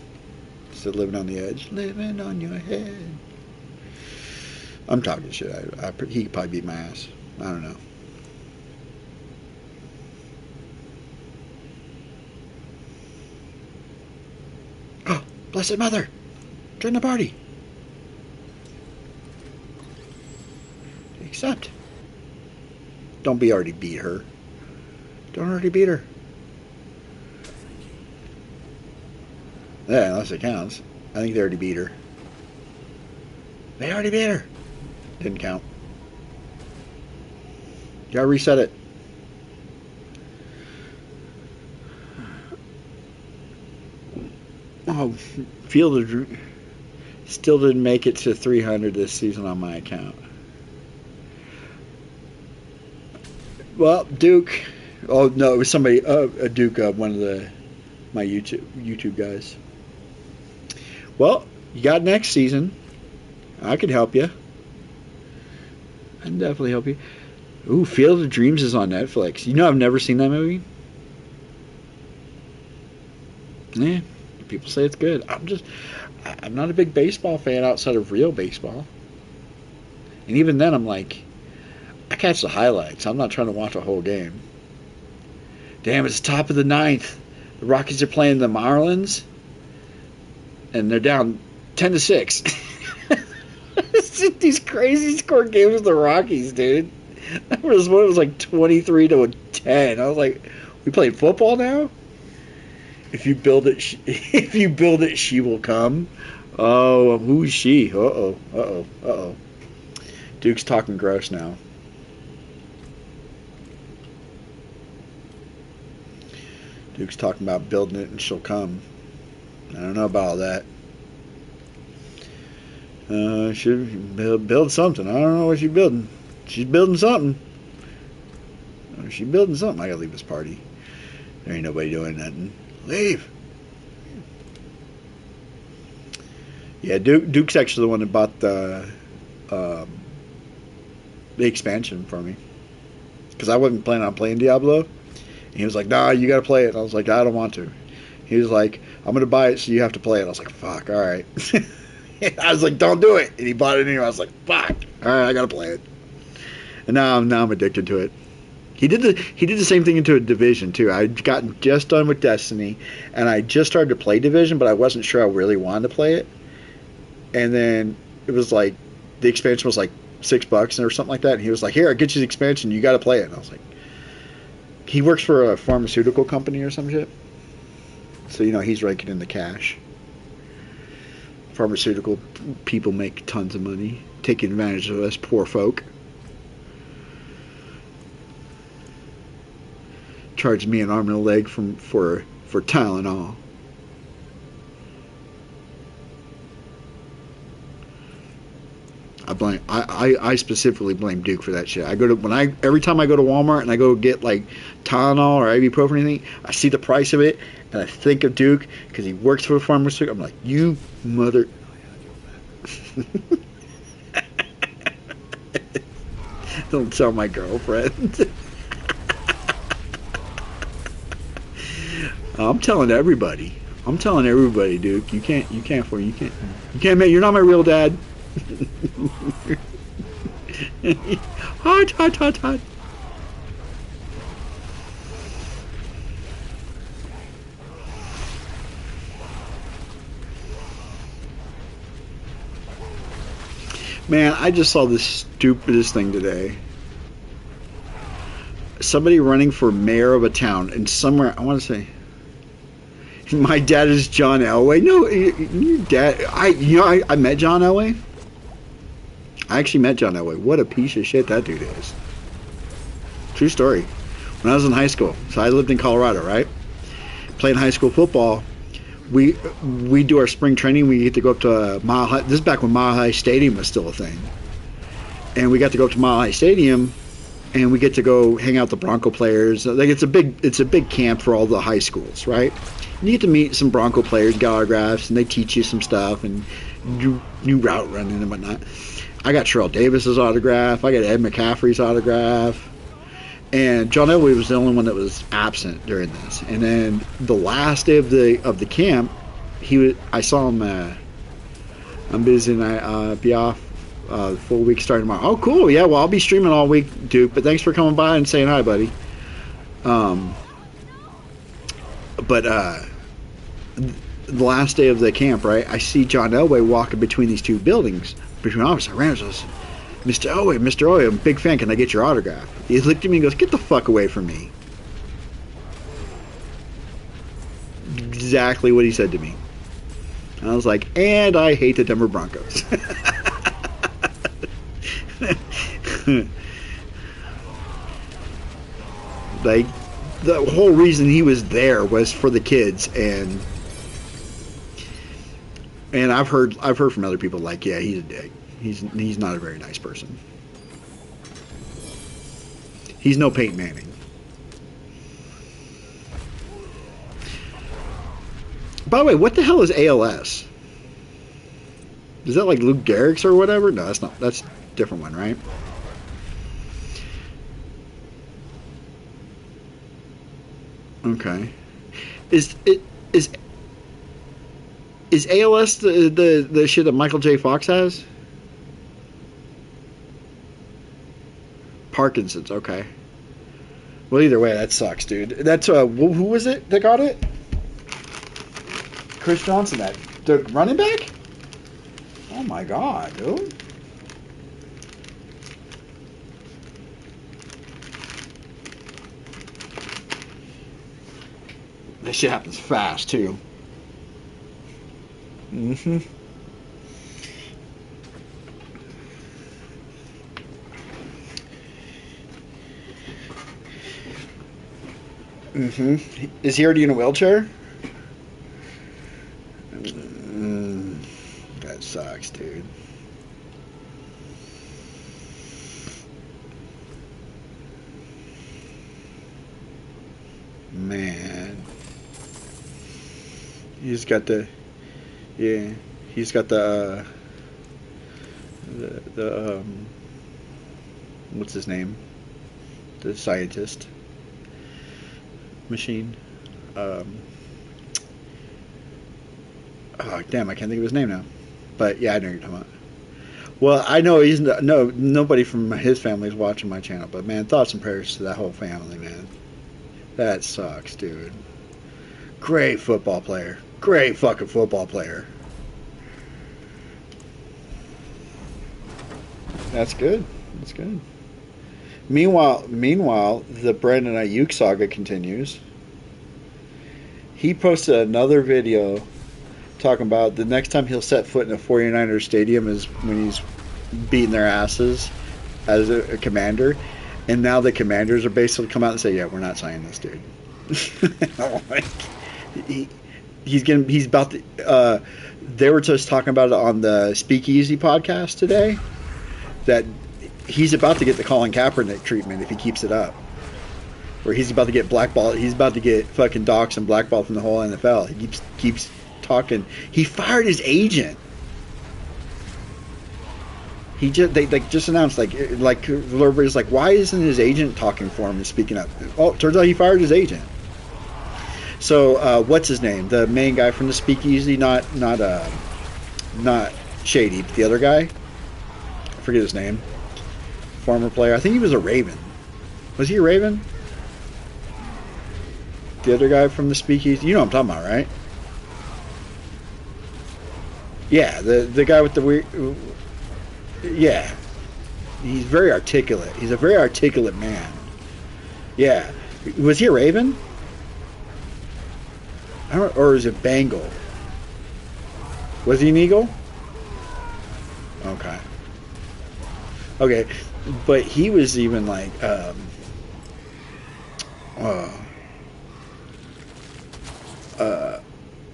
[SPEAKER 1] Instead of living on the edge. Living on your head. I'm talking shit. He could probably beat my ass. I don't know. Oh, Blessed Mother. Join the party. Accept. Don't be already beat her. Don't already beat her. Yeah, unless it counts. I think they already beat her. They already beat her. Didn't count. You gotta reset it. Oh, Field of Dreams still didn't make it to 300 this season on my account. Well, Duke. Oh no, it was somebody. A Duke, one of my YouTube guys. Well, you got next season. I can help you. I can definitely help you. Ooh, Field of Dreams is on Netflix. You know, I've never seen that movie. Yeah, people say it's good. I'm not a big baseball fan outside of real baseball. And even then, I'm like, I catch the highlights. I'm not trying to watch a whole game. Damn, it's top of the ninth. The Rockies are playing the Marlins, and they're down 10-6. These crazy score games with the Rockies, dude. That was one. It was like 23-10. I was like, we playing football now? If you build it, she will come. Oh, who's she? Uh-oh. Duke's talking gross now. Duke's talking about building it and she'll come. I don't know about all that. Should build something. I don't know what she's building. She's building something. She's building something. I gotta leave this party. There ain't nobody doing nothing. Leave. Yeah, Duke's actually the one that bought the expansion for me, because I wasn't planning on playing Diablo. And he was like, "Nah, you gotta play it." And I was like, "I don't want to." He was like, "I'm gonna buy it, so you have to play it." I was like, "Fuck, all right." I was like, "Don't do it," and he bought it anyway. I was like, "Fuck, all right, I gotta play it." And now I'm addicted to it. He did the same thing into a Division too. I'd gotten just done with Destiny, and I just started to play Division, but I wasn't sure I really wanted to play it. And then it was like the expansion was like $6 or something like that. And he was like, "Here, I'll get you the expansion. You got to play it." And I was like, he works for a pharmaceutical company or some shit, so he's raking in the cash. Pharmaceutical people make tons of money, taking advantage of us poor folk. Charged me an arm and a leg for Tylenol. I specifically blame Duke for that shit. Every time I go to Walmart and I go get like Tylenol or ibuprofen or anything, I see the price of it and I think of Duke because he works for a pharmaceutical. I'm like, you mother. Don't tell my girlfriend. I'm telling everybody. Duke. You can't admit you're not my real dad. Hot. Man, I just saw the stupidest thing today. Somebody running for mayor of a town, and somewhere, I want to say, my dad is John Elway. No, your dad. I met John Elway. I actually met John Elway. What a piece of shit that dude is. True story. When I was in high school, so I lived in Colorado, right? Playing high school football. We do our spring training. We get to go up to Mile High. This is back when Mile High Stadium was still a thing. And we got to go up to Mile High Stadium, and we get to go hang out with the Bronco players. Like it's a big camp for all the high schools, right? you get to meet some Bronco players, get autographs, and they teach you some stuff and new route running and whatnot. I got Terrell Davis's autograph. I got Ed McCaffrey's autograph. And John Elway was the only one that was absent during this. And then the last day of the camp, I saw him. I'm busy and I be off full week starting tomorrow. Oh, cool. Yeah, well, I'll be streaming all week, Duke. But thanks for coming by and saying hi, buddy. But the last day of the camp, right, I see John Elway walking between these two buildings, between offices. I ran and I was, Mr. Elway, I'm a big fan. Can I get your autograph? He looked at me and goes, get the fuck away from me. Exactly what he said to me. I was like, and I hate the Denver Broncos. Like, the whole reason he was there was for the kids, and I've heard from other people, like, yeah, he's a dick. He's not a very nice person. He's no Peyton Manning. By the way, what the hell is ALS? Is that like Lou Gehrig's or whatever? No, that's not. That's a different one, right? Okay. Is ALS the shit that Michael J. Fox has? Parkinson's, okay. Well, either way, that sucks, dude. That's who was it that got it? Chris Johnson, the running back? Oh my god, dude. This shit happens fast too. Mm-hmm. Mm-hmm. Is he already in a wheelchair? That sucks, dude. Man. He's got the what's his name? The scientist machine. Oh damn, I can't think of his name now. But yeah, I know what you're talking about. Well, I know nobody from his family is watching my channel, but man, thoughts and prayers to that whole family, man. That sucks, dude. Great football player. Great fucking football player. That's good. That's good. Meanwhile, the Brandon Ayuk saga continues. He posted another video talking about the next time he'll set foot in a 49ers stadium is when he's beating their asses as a commander. And now the commanders are basically come out and say, yeah, we're not signing this dude. He's about to, they were just talking about it on the Speakeasy podcast today, that he's about to get the Colin Kaepernick treatment if he keeps it up. Where he's about to get blackballed. He's about to get fucking doxxed and blackballed from the whole NFL. He keeps talking. He fired his agent. They just announced like everybody's like, why isn't his agent talking for him and speaking up? Oh, turns out he fired his agent. So what's his name? The main guy from the Speakeasy, not Shady, but the other guy. I forget his name. Former player. I think he was a Raven. Was he a Raven? The other guy from the Speakeasy. You know what I'm talking about, right? Yeah, the guy with the weird. Yeah, he's very articulate. He's a very articulate man. Yeah, was he a Raven? Or is it Bengal? Was he an Eagle? Okay, but he was even like,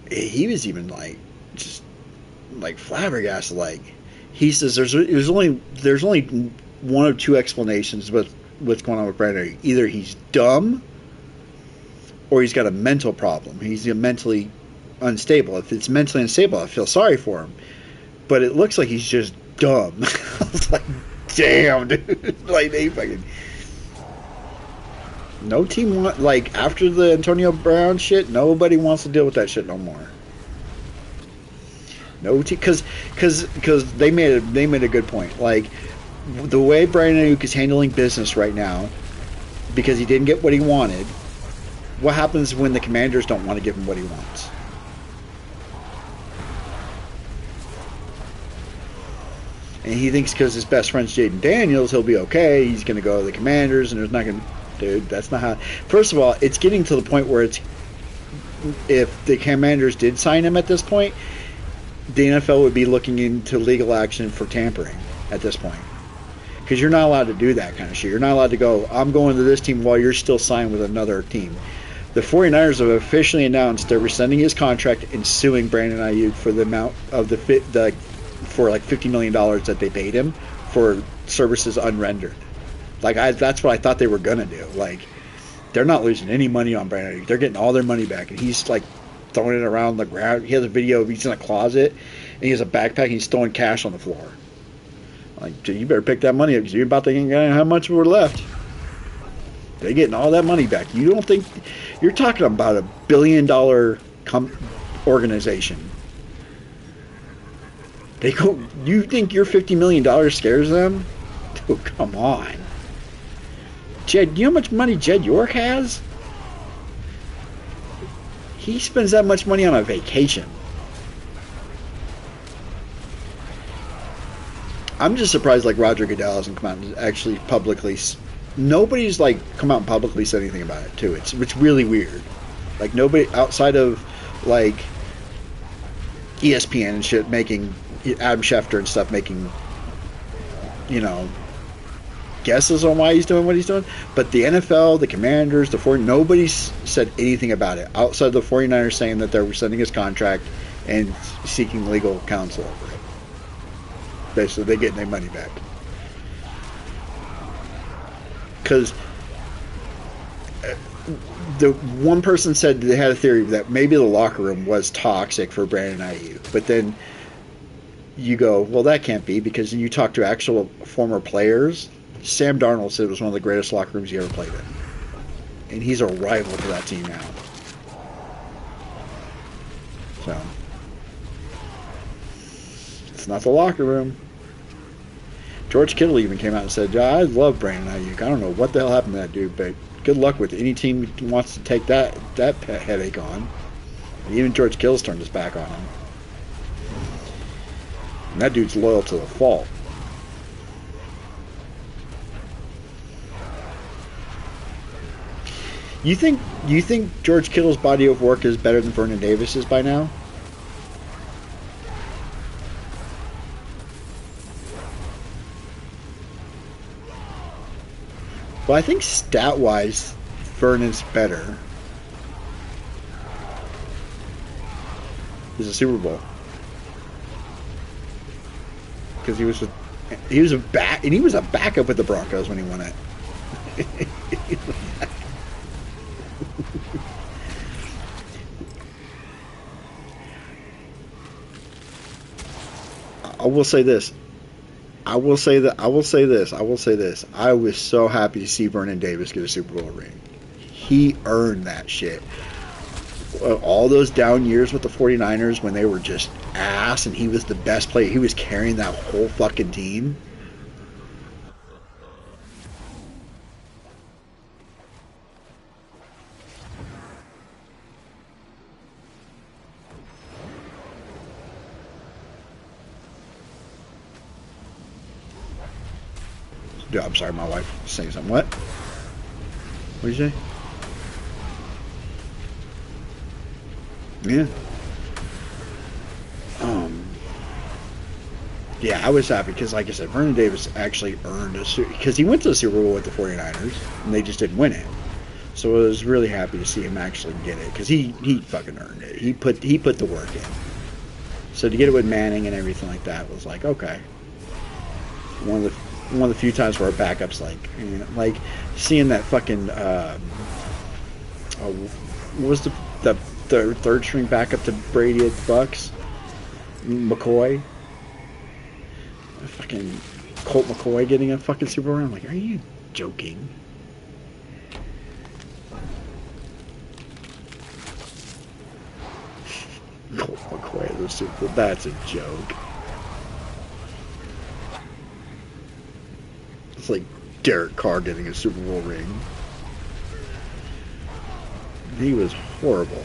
[SPEAKER 1] he was even like, just like flabbergasted, like. He says there's only one of two explanations with what's going on with Brandon. Either he's dumb or he's got a mental problem. He's mentally unstable. If it's mentally unstable, I feel sorry for him. But it looks like he's just dumb. I was like, damn, dude. Like, they fucking... No team want, like, after the Antonio Brown shit, nobody wants to deal with that shit no more. No team, because they made a good point. Like, the way Brandon Ayuk is handling business right now, because he didn't get what he wanted, what happens when the Commanders don't want to give him what he wants? And he thinks because his best friend's Jaden Daniels, he'll be okay. He's going to go to the Commanders, and there's not going to... Dude, that's not how... First of all, it's getting to the point where it's... If the Commanders did sign him at this point, the NFL would be looking into legal action for tampering at this point. Because you're not allowed to do that kind of shit. You're not allowed to go, I'm going to this team while you're still signed with another team. The 49ers have officially announced they're rescinding his contract and suing Brandon Ayuk for the amount of for like $50 million that they paid him for services unrendered. Like, that's what I thought they were going to do. Like, they're not losing any money on Brandon Ayuk. They're getting all their money back. And he's, like, throwing it around the ground. He has a video of he's in a closet, and he has a backpack, and he's throwing cash on the floor. Like, dude, you better pick that money up, because you're about to get how much we're left. They're getting all that money back. You don't think... You're talking about $1 billion organization. They go... You think your $50 million scares them? Dude, come on. Jed, do you know how much money Jed York has? He spends that much money on a vacation. I'm just surprised, like, Roger Goodell hasn't come out and actually publicly... Nobody's, like, come out and publicly said anything about it, too. It's really weird. Like, nobody outside of, like, ESPN and shit making... Adam Schefter and stuff making, you know, guesses on why he's doing what he's doing. But the NFL, the Commanders, nobody's said anything about it outside of the 49ers saying that they're rescinding his contract and seeking legal counsel over it. Basically, they're getting their money back. Because the one person said they had a theory that maybe the locker room was toxic for Brandon Ayuk. But then you go, well, that can't be, because when you talk to actual former players, Sam Darnold said it was one of the greatest locker rooms he ever played in. And he's a rival to that team now. So, it's not the locker room. George Kittle even came out and said, I love Brandon Ayuk. I don't know what the hell happened to that dude, but good luck with any team who wants to take that headache on. And even George Kittle's turned his back on him. And that dude's loyal to the fault. You think George Kittle's body of work is better than Vernon Davis's by now? Well, I think stat-wise, Vernon's better. He's a Super Bowl. Because he was a backup with the Broncos when he won it. I will say this. I will say this. I was so happy to see Vernon Davis get a Super Bowl ring. He earned that shit. All those down years with the 49ers when they were just ass and he was the best player. He was carrying that whole fucking team. Dude, I'm sorry, my wife was saying something. What? What did you say? Yeah. Yeah, I was happy because, like I said, Vernon Davis actually earned because he went to the Super Bowl with the 49ers and they just didn't win it. So I was really happy to see him actually get it because he fucking earned it. He put the work in. So to get it with Manning and everything like that was like, okay. One of the few times where our backups like seeing that fucking what was the third string backup to Brady at the Bucks? McCoy. Fucking Colt McCoy getting a fucking Super Bowl. I'm like, are you joking? Colt McCoy, the Super Bowl. That's a joke. It's like Derek Carr getting a Super Bowl ring. He was horrible.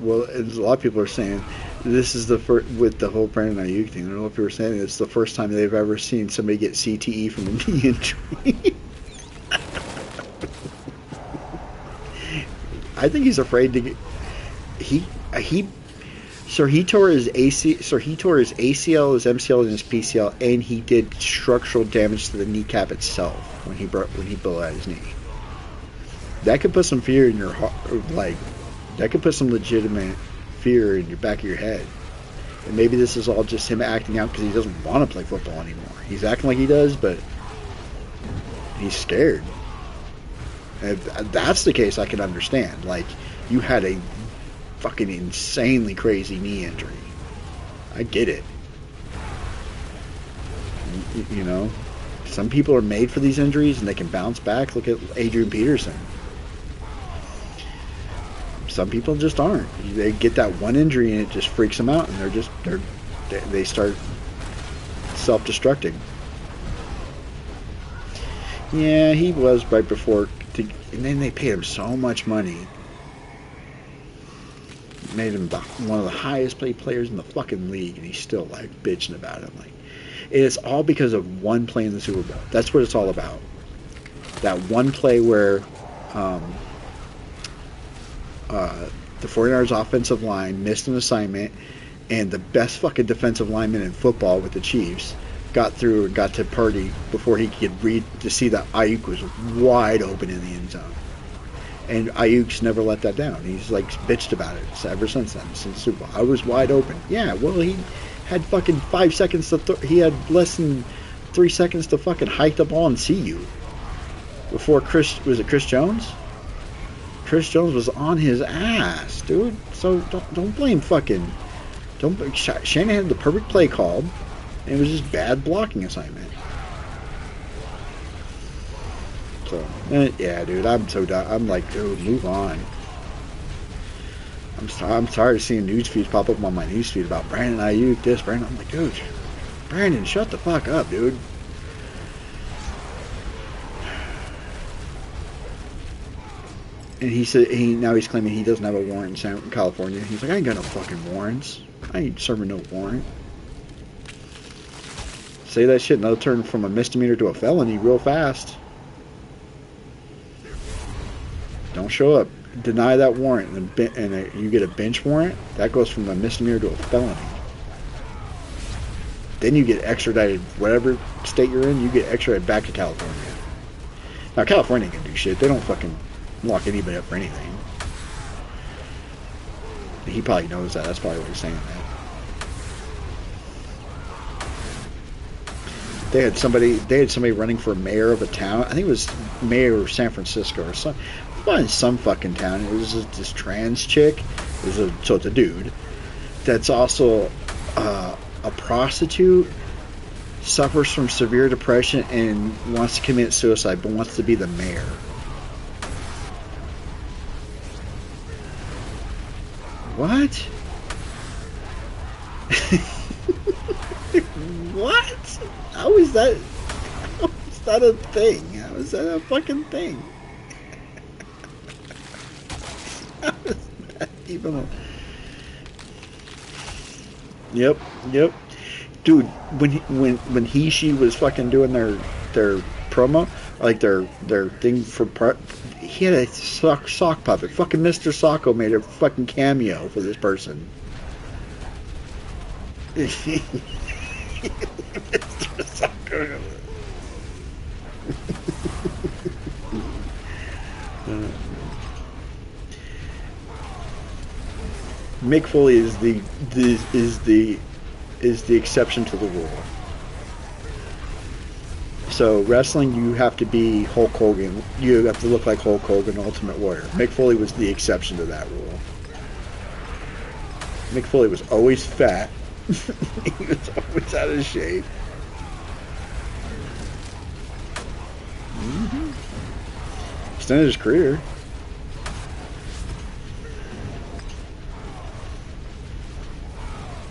[SPEAKER 1] Well, a lot of people are saying this is the first, with the whole Brandon Ayuk thing. A lot of people are saying it's the first time they've ever seen somebody get CTE from a knee injury. I think he's afraid to get. He tore his ACL, his MCL, and his PCL, and he did structural damage to the kneecap itself when he blew out his knee. That could put some fear in your heart, like. That could put some legitimate fear in your back of your head. And maybe this is all just him acting out because he doesn't want to play football anymore. He's acting like he does, but he's scared. And if that's the case, I can understand. Like, you had a fucking insanely crazy knee injury. I get it. You know? Some people are made for these injuries and they can bounce back. Look at Adrian Peterson. Some people just aren't. They get that one injury and it just freaks them out, and they start self-destructing. Yeah, he was right before, and then they paid him so much money, made him one of the highest paid players in the fucking league, and he's still like bitching about it. Like, it's all because of one play in the Super Bowl. That's what it's all about. That one play where. The 49ers offensive line missed an assignment, and the best fucking defensive lineman in football with the Chiefs got through and got to Purdy before he could read to see that Ayuk was wide open in the end zone. And Ayuk's never let that down. He's like bitched about it ever since then, since Super Bowl. I was wide open. Yeah, well, he had fucking 5 seconds to he had less than 3 seconds to fucking hike the ball and see you. Before Chris Jones? Chris Jones was on his ass, dude. So don't blame fucking. Shanahan had the perfect play called, and it was just bad blocking assignment. So yeah, dude, I'm so done. I'm like, dude, move on. I'm tired of seeing news feeds pop up on my news feed about Brandon Ayuk, this Brandon. I'm like, dude, Brandon, shut the fuck up, dude. And he said now he's claiming he doesn't have a warrant in California. He's like, I ain't got no fucking warrants. I ain't serving no warrant. Say that shit and they'll turn from a misdemeanor to a felony real fast. Don't show up. Deny that warrant and you get a bench warrant. That goes from a misdemeanor to a felony. Then you get extradited. Whatever state you're in, you get extradited back to California. Now, California can do shit. They don't fucking lock anybody up for anything. He probably knows that. That's probably why he's saying that. They had somebody running for mayor of a town. I think it was mayor of San Francisco or some fucking town. It was this trans chick. So it's a dude that's also a prostitute, suffers from severe depression, and wants to commit suicide, but wants to be the mayor. What? What? How is that a thing? How is that a fucking thing? How is that even a... Yep. Dude, when she was fucking doing their promo, like their thing for he had a sock puppet. Fucking Mr. Socko made a fucking cameo for this person. Mick Foley is the exception to the rule. So wrestling, you have to be Hulk Hogan. You have to look like Hulk Hogan, Ultimate Warrior. Mick Foley was the exception to that rule. Mick Foley was always fat. He was always out of shape. Extended his career.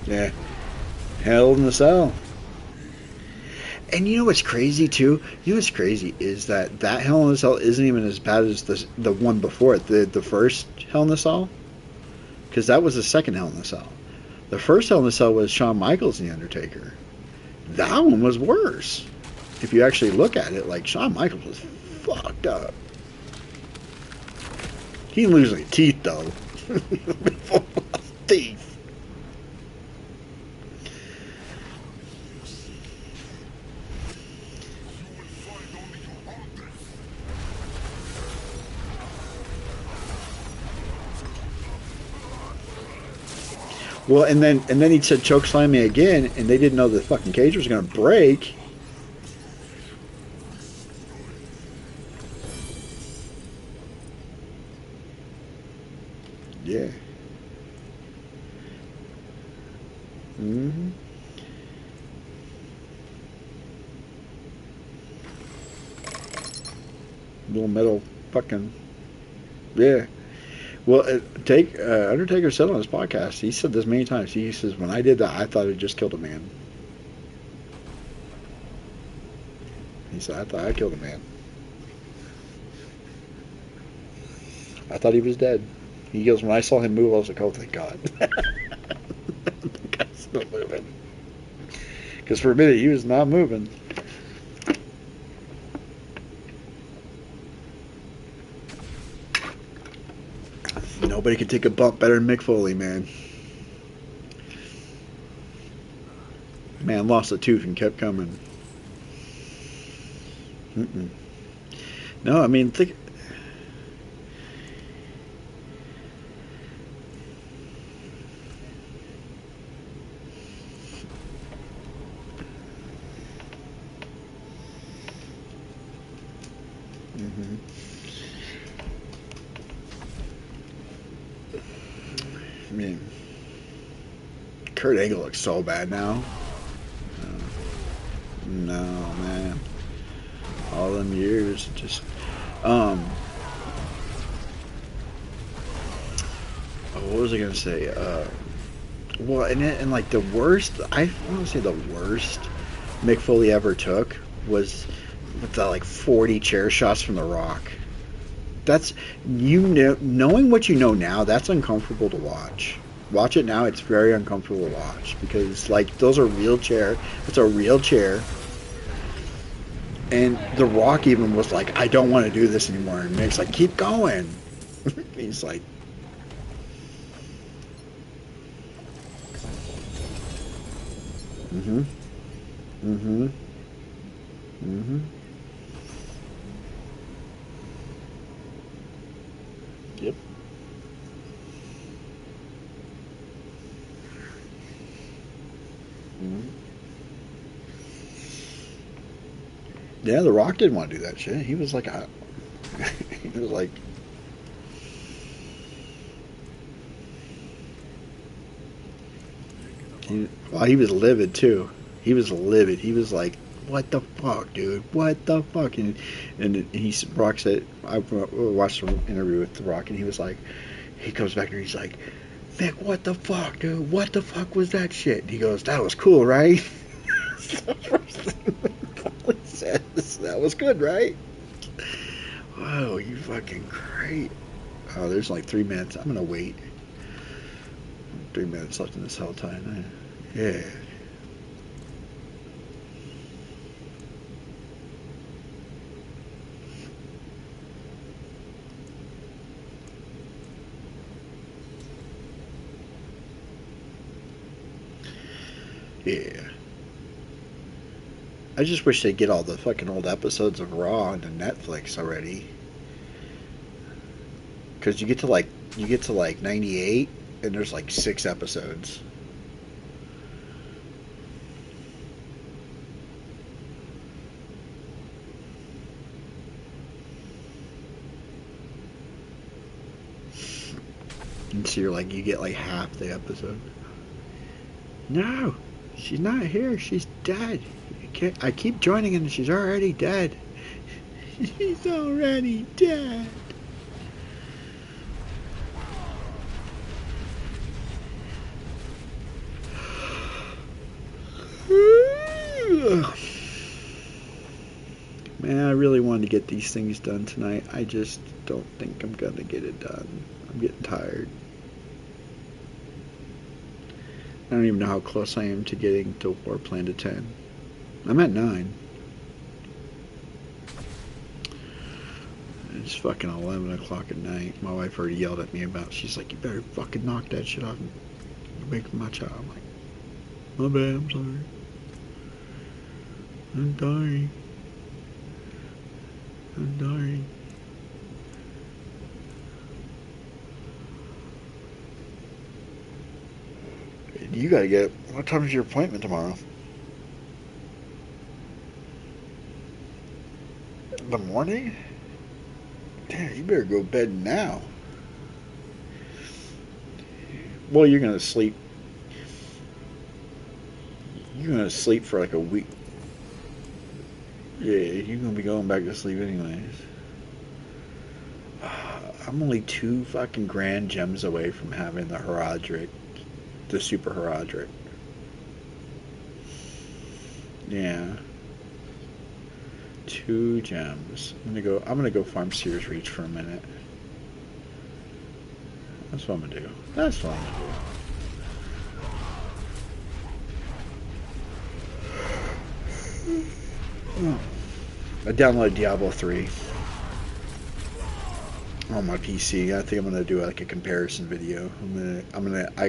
[SPEAKER 1] Yeah. Hell in the Cell. And you know what's crazy too? You know what's crazy is that Hell in the Cell isn't even as bad as the one before it, the first Hell in the Cell, because that was the second Hell in the Cell. The first Hell in the Cell was Shawn Michaels and The Undertaker. That one was worse. If you actually look at it, like Shawn Michaels was fucked up. He didn't lose any teeth though. Teeth. Well, and then he said choke slam me again, and they didn't know the fucking cage was gonna break. Yeah. Mm-hmm. Little metal fucking, yeah. Well, Undertaker said on his podcast, he said this many times. He says, when I did that, I thought it just killed a man. He said, I thought I killed a man. I thought he was dead. He goes, when I saw him move, I was like, oh, thank God. The guy's still moving. Because for a minute, he was not moving. Nobody could take a bump better than Mick Foley, man. Man lost a tooth and kept coming. Mm-mm. No, I mean, think. Mm-hmm. I mean, Kurt Angle looks so bad now. No, man. All them years, just, what was I gonna say? Well, and like the worst, I want to say the worst Mick Foley ever took was with the like 40 chair shots from The Rock. That's, knowing what you know now, that's uncomfortable to watch. Watch it now, it's very uncomfortable to watch because like those are real chair. It's a real chair. And The Rock even was like, I don't want to do this anymore. And Mick's like, keep going. He's like, mm-hmm. Mm-hmm. Mm-hmm. Yep. Mm-hmm. Yeah, The Rock didn't want to do that shit. He was like, he was like, he was livid too. He was livid. He was like, what the fuck, dude? What the fuck? And Rock said, I watched an interview with The Rock, and he was like, he comes back and he's like, Mick, what the fuck, dude? What the fuck was that shit? And he goes, that was cool, right? That's the first thing Foley says. That was good, right? Whoa, you fucking great. Oh, there's like 3 minutes. I'm gonna wait. 3 minutes left in this whole time. Yeah. Yeah. I just wish they'd get all the fucking old episodes of Raw onto Netflix already. Because you get to like 98 and there's like 6 episodes. And so you're like, you get like half the episode. No, she's not here. She's dead. I keep joining and she's already dead. She's already dead. Man, I really wanted to get these things done tonight. I just don't think I'm gonna get it done. I'm getting tired. I don't even know how close I am to getting to Warplan to 10. I'm at 9. It's fucking 11 o'clock at night. My wife already yelled at me about, she's like, you better fucking knock that shit off and make my child. I'm like, my bad, I'm sorry. I'm dying. I'm dying. You gotta get, what time is your appointment tomorrow? In the morning? Damn, you better go to bed now. Well, you're gonna sleep. You're gonna sleep for like a week. Yeah, you're gonna be going back to sleep anyways. I'm only 2 fucking grand gems away from having the Horadric, the Super Horadric. Yeah. 2 gems. I'm gonna go farm Sears Reach for a minute. That's what I'm gonna do. That's what I'm gonna do. I downloaded Diablo 3 on my PC. I think I'm gonna do like a comparison video. I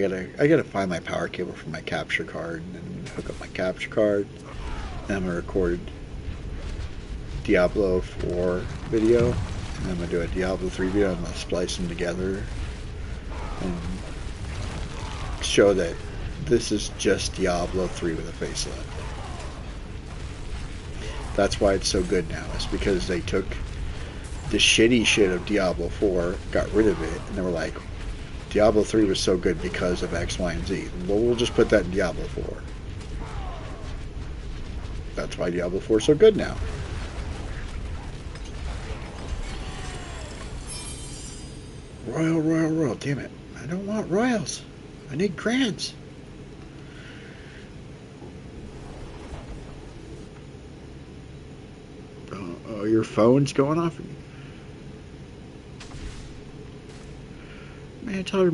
[SPEAKER 1] gotta find my power cable for my capture card and then hook up my capture card. And I'm gonna record Diablo 4 video. And I'm gonna do a Diablo 3 video. I'm gonna splice them together and show that this is just Diablo 3 with a facelift. That's why it's so good now. It's because they took the shitty shit of Diablo 4, got rid of it, and they were like, Diablo 3 was so good because of X, Y, and Z. Well, we'll just put that in Diablo 4. That's why Diablo 4 is so good now. Royal. Damn it. I don't want royals. I need grants. Oh, your phone's going off? Man, tell her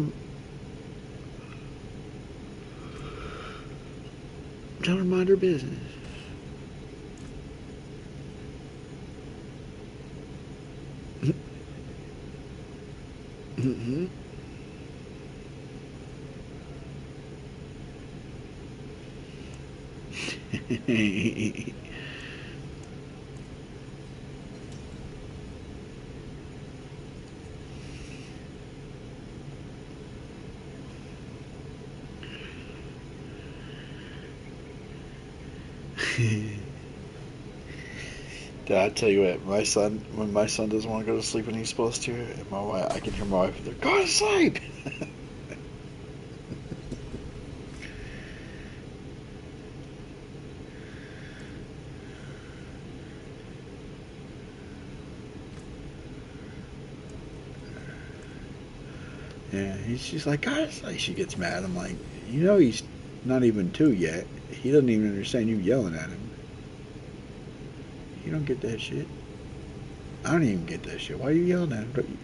[SPEAKER 1] mind her business. Mm-hmm. Did I tell you what? When my son doesn't want to go to sleep when he's supposed to, I can hear my wife. They're go to sleep. Yeah, she's like, God, she gets mad. I'm like, he's not even 2 yet. He doesn't even understand you yelling at him. You don't get that shit. I don't even get that shit. Why are you yelling at him?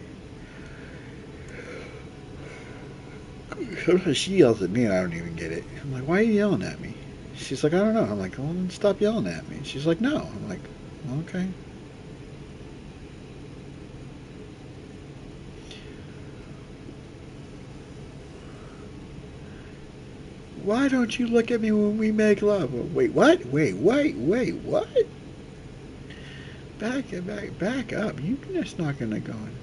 [SPEAKER 1] Sometimes she yells at me and I don't even get it. I'm like, why are you yelling at me? She's like, I don't know. I'm like, well, then stop yelling at me. She's like, no. I'm like, well, okay. why don't you look at me when we make love? Wait, what? Wait, what? Back up. You're just not gonna go in.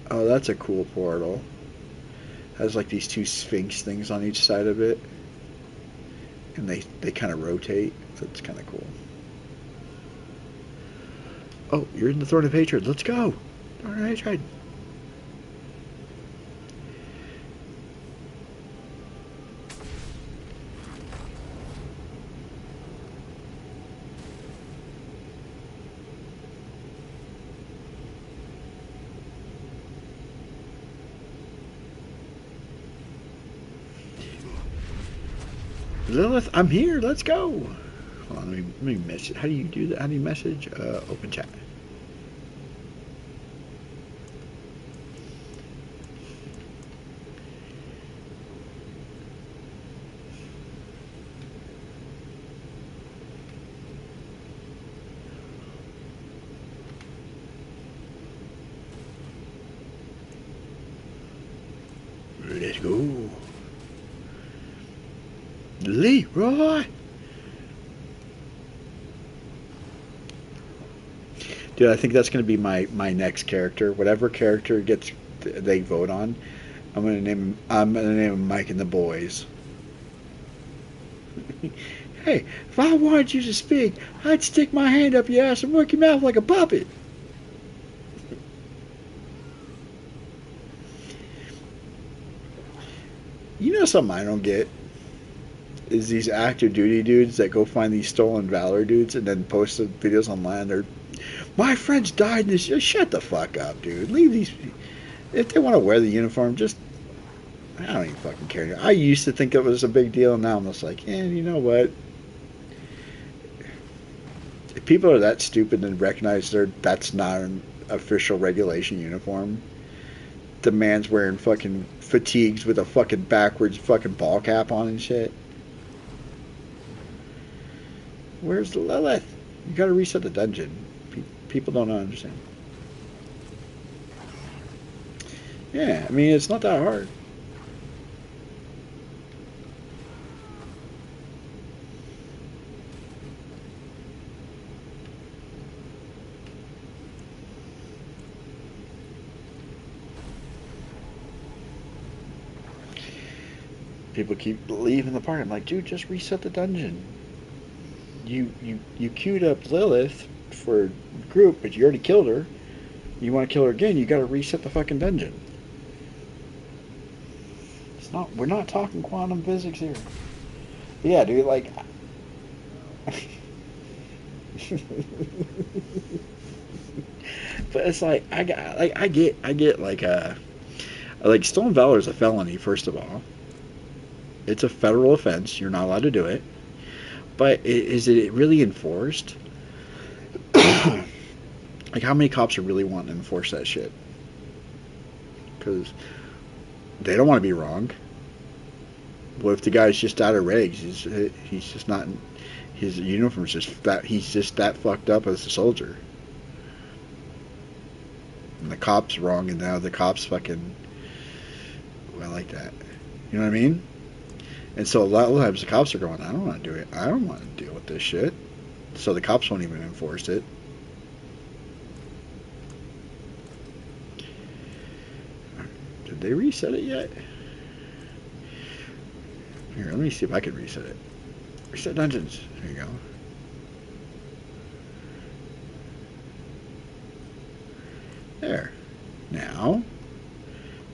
[SPEAKER 1] Oh, that's a cool portal. Has like these two sphinx things on each side of it. And they kind of rotate, so it's kind of cool. Oh, you're in the Throne of Hatred. Let's go. Throne of Hatred. Lilith, I'm here. Let's go. Hold on, let me message. How do you do that? How do you message? Open chat. Let's go. Leroy! Dude, I think that's going to be my next character. Whatever character they vote on, I'm going to name him Mike and the Boys. Hey, if I wanted you to speak, I'd stick my hand up your ass and work your mouth like a puppet. You know something I don't get? Is these active duty dudes that go find these stolen valor dudes and then post the videos online. They're, my friends died in this. Shut the fuck up, dude. Leave these. If they want to wear the uniform, just. I don't even fucking care. I used to think it was a big deal. Now I'm just like, you know what? If people are that stupid and recognize that's not an official regulation uniform. The man's wearing fucking fatigues with a fucking backwards fucking ball cap on and shit. Where's the Lilith? You gotta reset the dungeon. People don't understand. Yeah, I mean, it's not that hard. People keep leaving the party. I'm like, dude, just reset the dungeon. You queued up Lilith for group, but you already killed her. You want to kill her again, you gotta reset the fucking dungeon. We're not talking quantum physics here. But yeah, dude, like but it's like I get like stolen valor is a felony, first of all. It's a federal offense. You're not allowed to do it. But is it really enforced? Like, how many cops are really wanting to enforce that shit? Because they don't want to be wrong. What if the guy's just out of regs? He's just not. His uniform's just that. He's just that fucked up as a soldier. And the cop's wrong, and now the cop's fucking. Well, I like that. You know what I mean? And so a lot of times the cops are going, I don't want to do it. I don't want to deal with this shit. So the cops won't even enforce it. Did they reset it yet? Here, let me see if I can reset it. Reset dungeons. There you go. There. Now,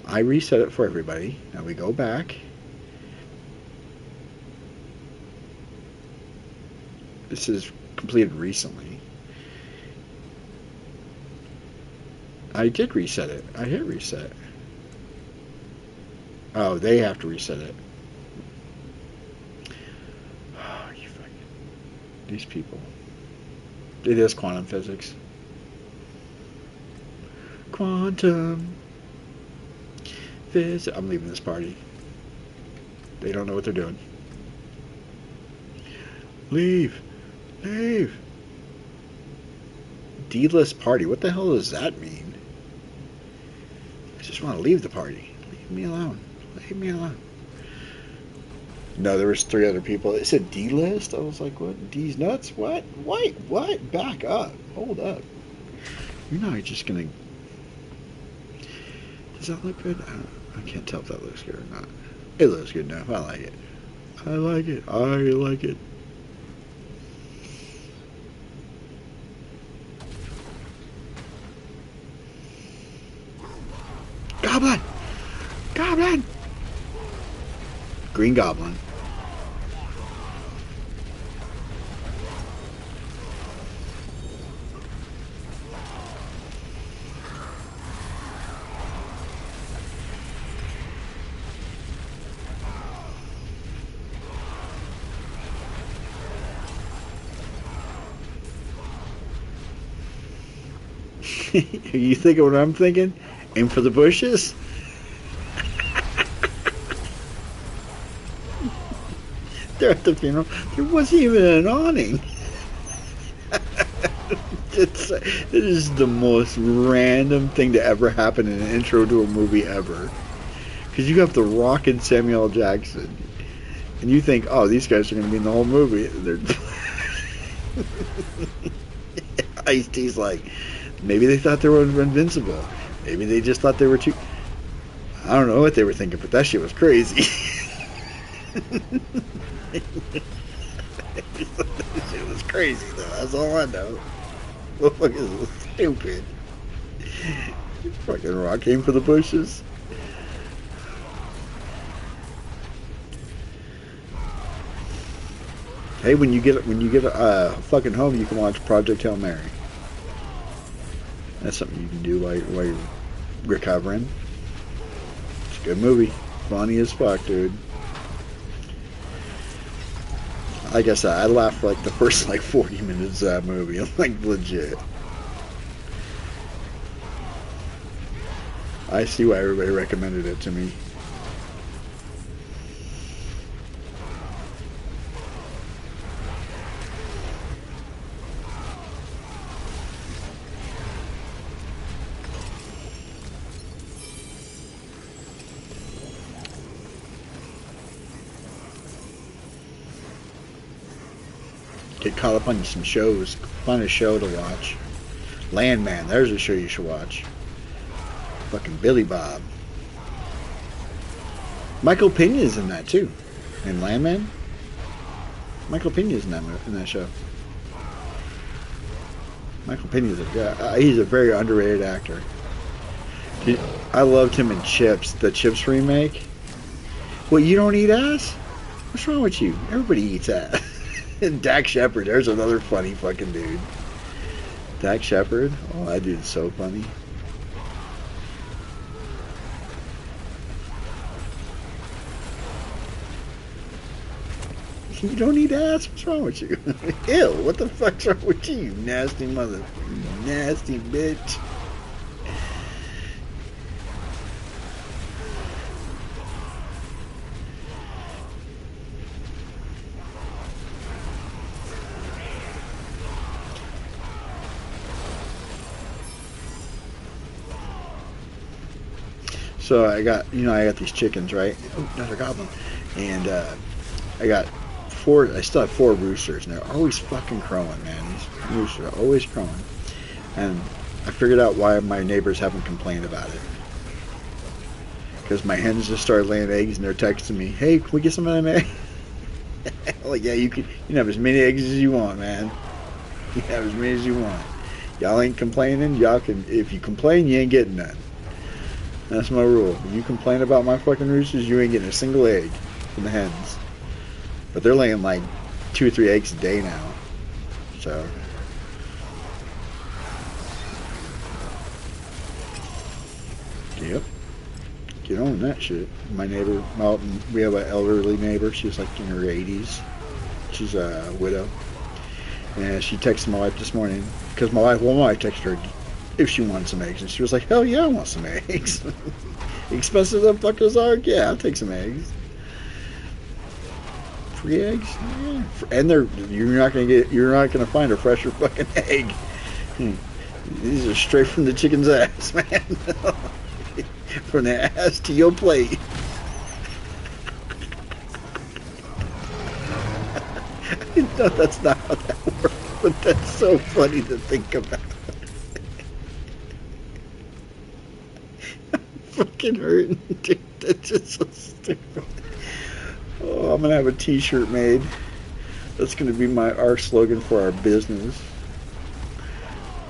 [SPEAKER 1] I reset it for everybody. Now we go back. This is completed recently. I did reset it. I hit reset. Oh, they have to reset it. Oh, you fucking... These people. It is quantum physics. Quantum physics. I'm leaving this party. They don't know what they're doing. Leave. Leave. D-list party. What the hell does that mean? I just want to leave the party. Leave me alone. Leave me alone. No, there was 3 other people. It said D list. I was like, what? D's nuts? What? Wait, what? Back up. Hold up. You're not just gonna. Does that look good? I can't tell if that looks good or not. It looks good enough. I like it. I like it. I like it. Goblin! Goblin! Green Goblin. You thinking what I'm thinking? Aim for the bushes? They're at the funeral. There wasn't even an awning. It is the most random thing to ever happen in an intro to a movie ever. Because you have The Rock and Samuel L. Jackson. And you think, oh, these guys are going to be in the whole movie. Ice-T's like, maybe they thought they were invincible. Maybe they just thought they were too... I don't know what they were thinking, but that shit was crazy. It was crazy, though. That's all I know. Motherfucker is stupid. Fucking Rock came for the bushes. Hey, when you get fucking home, you can watch Project Hail Mary. That's something you can do while you're recovering. It's a good movie. Funny as fuck, dude. Like I said, I laughed for like the first 40 minutes of that movie. I'm like, legit. I see why everybody recommended it to me. Get caught up on some shows. Find a show to watch. Landman, there's a show you should watch. Fucking Billy Bob. Michael Pena's in that too. In Landman. Michael Pena's in that show. Michael Pena's he's a very underrated actor. I loved him in Chips, the Chips remake. What, you don't eat ass? What's wrong with you? Everybody eats ass. And Dak Shepard, there's another funny fucking dude. Dak Shepard, oh, that dude's so funny. You don't eat ass? What's wrong with you? Ew, what the fuck's wrong with you, you nasty motherfucker? You nasty bitch. So I got these chickens, right? Oh, another goblin. And I still have 4 roosters, and they're always fucking crowing, man. These roosters are always crowing. And I figured out why my neighbors haven't complained about it. Because my hens just started laying eggs, and they're texting me, hey, can we get some of them eggs? Like, yeah, you can have as many eggs as you want, man. You can have as many as you want. Y'all ain't complaining. Y'all can, if you complain, you ain't getting none. That's my rule. When you complain about my fucking roosters, you ain't getting a single egg from the hens. But they're laying like 2 or 3 eggs a day now. So. Yep. Get on that shit. My neighbor, we have an elderly neighbor. She's like in her 80s. She's a widow. And she texted my wife this morning. Because my wife texted her if she wanted some eggs. And she was like, hell yeah, I want some eggs. Expensive them fuckers are? Yeah, I'll take some eggs. Free eggs? Yeah. And you're not gonna find a fresher fucking egg. These are straight from the chicken's ass, man. From the ass to your plate. No, that's not how that works. But that's so funny to think about. I'm fucking hurting, dude. That's just so stupid. Oh, I'm gonna have a T-shirt made. That's gonna be our slogan for our business.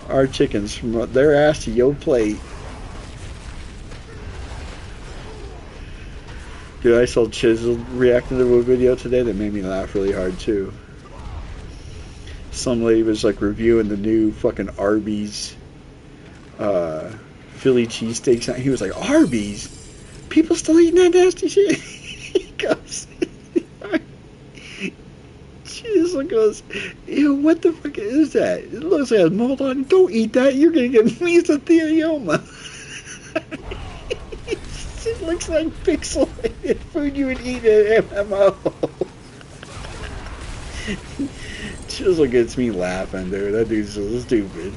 [SPEAKER 1] Our chickens from their ass to your plate. Dude, I saw Chisel reacting to a video today that made me laugh really hard too. Some lady was like reviewing the new fucking Arby's Philly cheesesteaks. He was like, Arby's? People still eating that nasty shit? He goes, Chisel goes, ew, what the fuck is that? It looks like mold on it. Don't eat that. You're gonna get mesothelioma. It looks like pixelated food you would eat at MMO. Chisel gets me laughing, dude. That dude's so stupid.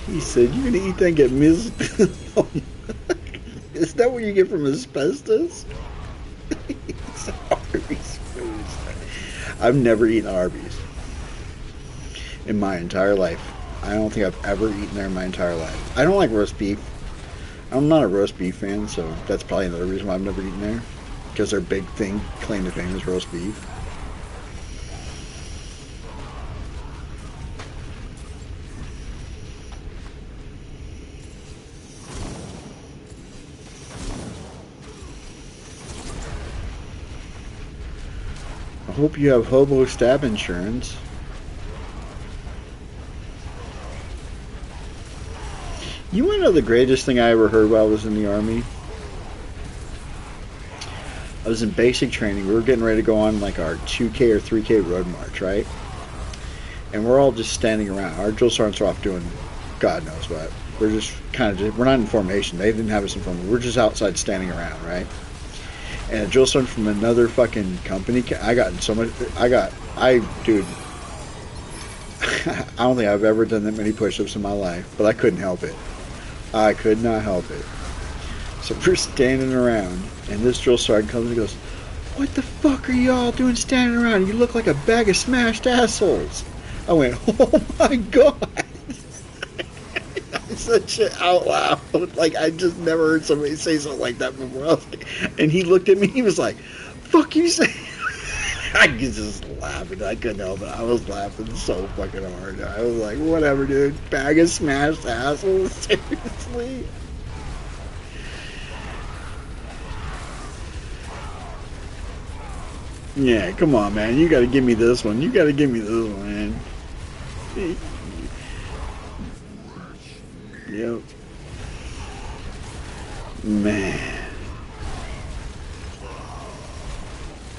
[SPEAKER 1] He said, you're gonna eat that and get mesothelioma. Is that what you get from asbestos? It's Arby's food. I've never eaten Arby's in my entire life. I don't think I've ever eaten there in my entire life. I don't like roast beef. I'm not a roast beef fan, so that's probably another reason why I've never eaten there. Because their big claim to fame is roast beef. I hope you have hobo stab insurance. You want to know the greatest thing I ever heard while I was in the Army? I was in basic training. We were getting ready to go on like our 2K or 3K road march, right? And we're all just standing around. Our drill sergeants are off doing God knows what. We're just we're not in formation. They didn't have us in formation. We're just outside standing around, right? And a drill sergeant from another fucking company, dude, I don't think I've ever done that many push-ups in my life, but I couldn't help it. I could not help it. So we're standing around, and this drill sergeant comes and goes, what the fuck are y'all doing standing around? You look like a bag of smashed assholes. I went, oh my god. I said shit out loud. Like, I just never heard somebody say something like that before. And he looked at me, he was like, fuck you say. I was just laughing. I couldn't help it. I was laughing so fucking hard. I was like, whatever, dude. Bag of smashed assholes. Seriously? Yeah, come on, man. You gotta give me this one. You gotta give me this one, man. Yep. Man.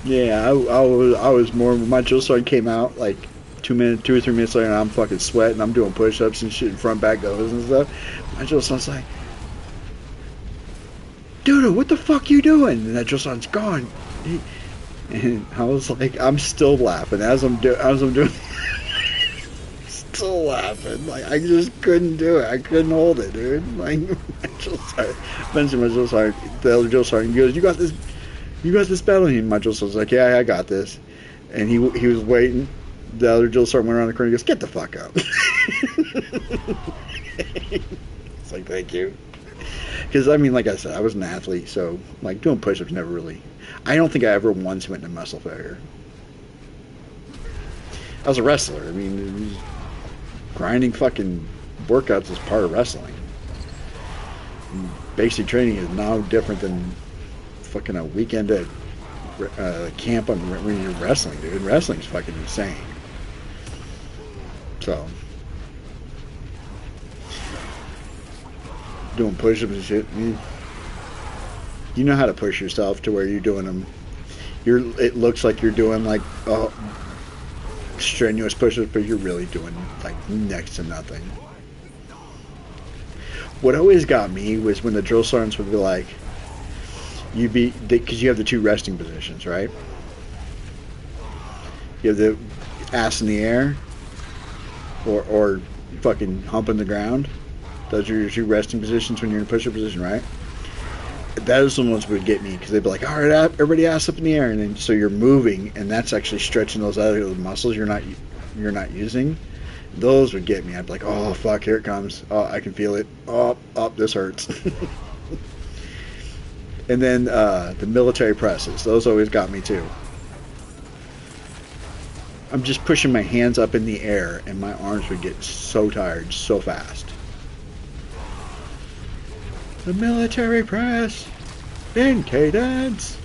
[SPEAKER 1] Yeah, I was more. My drill sergeant came out like 2 or 3 minutes later, and I'm fucking sweating. I'm doing push-ups and shit in front back goes and stuff. My drill sergeant's like, dude, what the fuck you doing? And that drill sergeant's gone. And I was like, I'm still laughing as I'm doing. Still laughing. Like, I just couldn't do it. I couldn't hold it, dude. Like, my drill sergeant, eventually my drill sergeant, the other drill sergeant goes, you got this battle? And my drill sergeant's like, yeah, I got this. And he was waiting. The other drill sergeant went around the corner and goes, get the fuck up. It's like, thank you. Because, I mean, like I said, I was an athlete, so, like, doing push-ups never really... I don't think I ever once went into muscle failure. I was a wrestler. I mean, grinding fucking workouts is part of wrestling. Basic training is no different than fucking a weekend at camp when you're wrestling, dude. Wrestling's fucking insane. So, doing push-ups and shit, you know how to push yourself to where you're doing them. It looks like you're doing like strenuous push-ups, but you're really doing like next to nothing. What always got me was when the drill sergeants would be like, because you have the 2 resting positions, right? You have the ass in the air, or fucking humping the ground. Those are your 2 resting positions when you're in a push-up position, right? those ones would get me because they'd be like, all right, everybody ass up in the air, and then so you're moving, and that's actually stretching those other muscles you're not using. Those would get me. I'd be like, oh fuck, here it comes. Oh, I can feel it. Oh, this hurts. And then the military presses, those always got me too. I'm just pushing my hands up in the air, and my arms would get so tired so fast. The military press in cadence.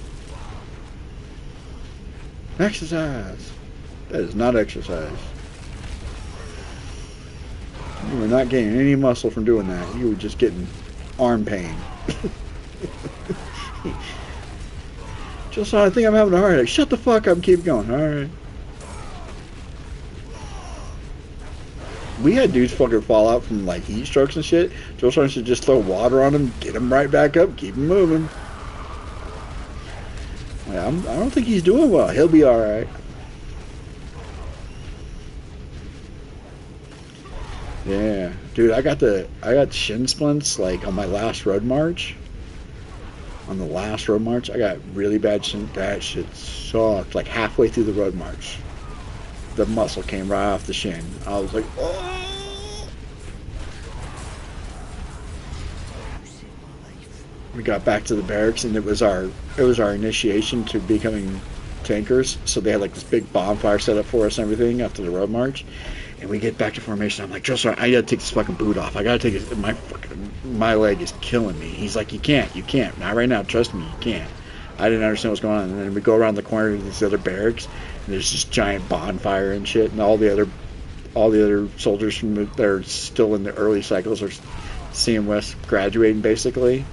[SPEAKER 1] Exercise. That is not exercise. You were not gaining any muscle from doing that. You were just getting arm pain. Just I think I'm having a heart attack. Shut the fuck up and keep going. Alright. We had dudes fucking fall out from like heat strokes and shit. Joe Sargent should just throw water on him, get him right back up, keep him moving. I don't think he's doing well. He'll be alright. Yeah, dude, I got shin splints like on my last road march. On the last road march, I got really bad shin. That shit sucked. Like halfway through the road march, the muscle came right off the shin. I was like, oh. We got back to the barracks, and it was our initiation to becoming tankers. So they had like this big bonfire set up for us and everything after the road march. And we get back to formation. I'm like, Joe Sargent, I gotta take this fucking boot off. I gotta take it. My leg is killing me. He's like, you can't. Not right now. Trust me, you can't. I didn't understand what's going on. And then we go around the corner to these other barracks, and there's this giant bonfire and shit. And all the other soldiers from that are still in the early cycles are seeing West graduating basically.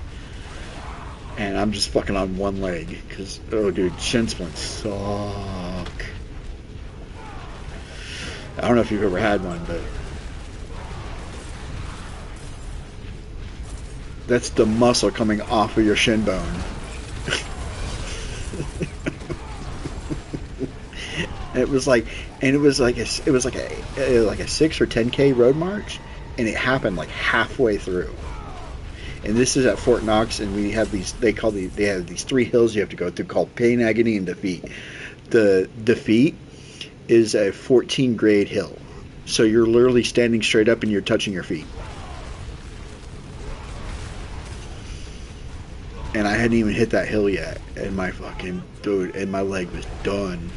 [SPEAKER 1] And I'm just fucking on one leg because dude, shin splints suck. I don't know if you've ever had one, but that's the muscle coming off of your shin bone. It was like a 6 or 10K road march, and it happened like halfway through. And this is at Fort Knox, and we have these. They have these 3 hills you have to go through called Pain, Agony, and Defeat. The Defeat is a 14 grade hill, so you're literally standing straight up and you're touching your feet. And I hadn't even hit that hill yet, and my leg was done.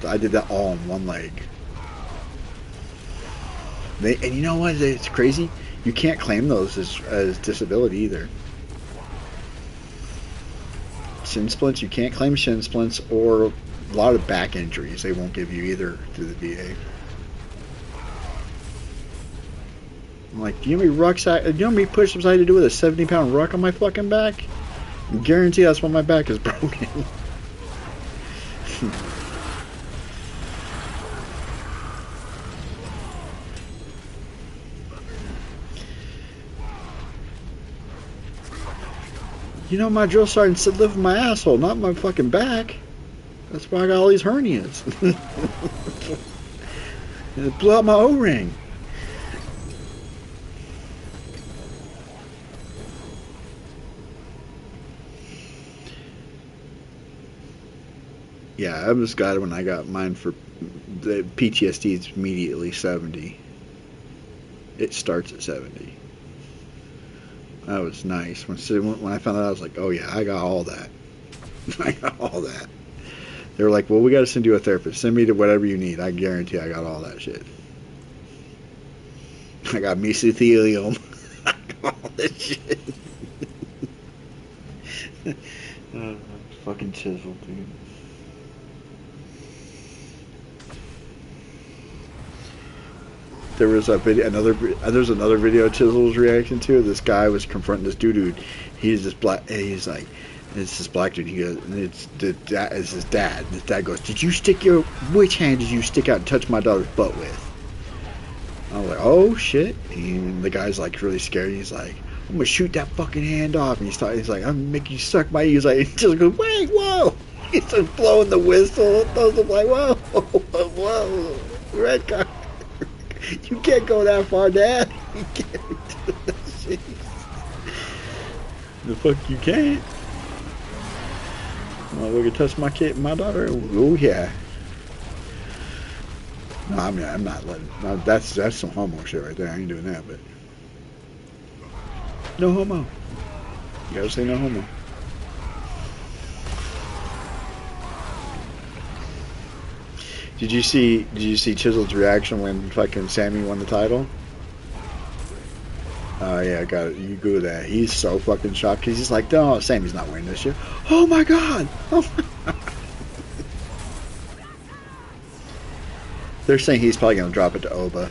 [SPEAKER 1] I did that all on one leg. And you know what? It's crazy. You can't claim those as disability either. Shin splints, you can't claim shin splints, or a lot of back injuries they won't give you either through the VA. I'm like, do you know how many push-ups I had to do with a 70-pound ruck on my fucking back? I guarantee that's why my back is broken. You know, my drill sergeant said live in my asshole, not my fucking back. That's why I got all these hernias. And it blew out my O-ring. Yeah, I was glad when I got mine for the PTSD. It's immediately 70. It starts at 70. That was nice. When I found out, I was like, oh yeah, I got all that. I got all that. They were like, well, we got to send you a therapist. Send me to whatever you need. I guarantee I got all that shit. I got mesothelioma. I got all that shit. Fucking chisel, dude. There was a video, there's another video Chisel was reacting to. This guy was confronting this dude. He's this black. He's like, it's this black dude. He goes, and it's his dad. And his dad goes, which hand did you stick out and touch my daughter's butt with? I was like, oh shit. And the guy's like really scared. He's like, I'm gonna shoot that fucking hand off. And he's like, I'm gonna make you suck my. He's like, just goes, wait, whoa. He's like blowing the whistle. Those are like, whoa, whoa, red card. You can't go that far, Dad. You can't do that shit. The fuck you can't. Well, we can touch my kid, my daughter. Oh yeah. No, I mean I'm not letting. No, that's some homo shit right there. I ain't doing that. But no homo. You gotta say no homo. Did you see Chiseled's reaction when fucking Sammy won the title? Oh yeah, I got it. You Google that. He's so fucking shocked. He's just like, no, Sammy's not winning this year. Oh my god! Oh my god. They're saying he's probably gonna drop it to Oba.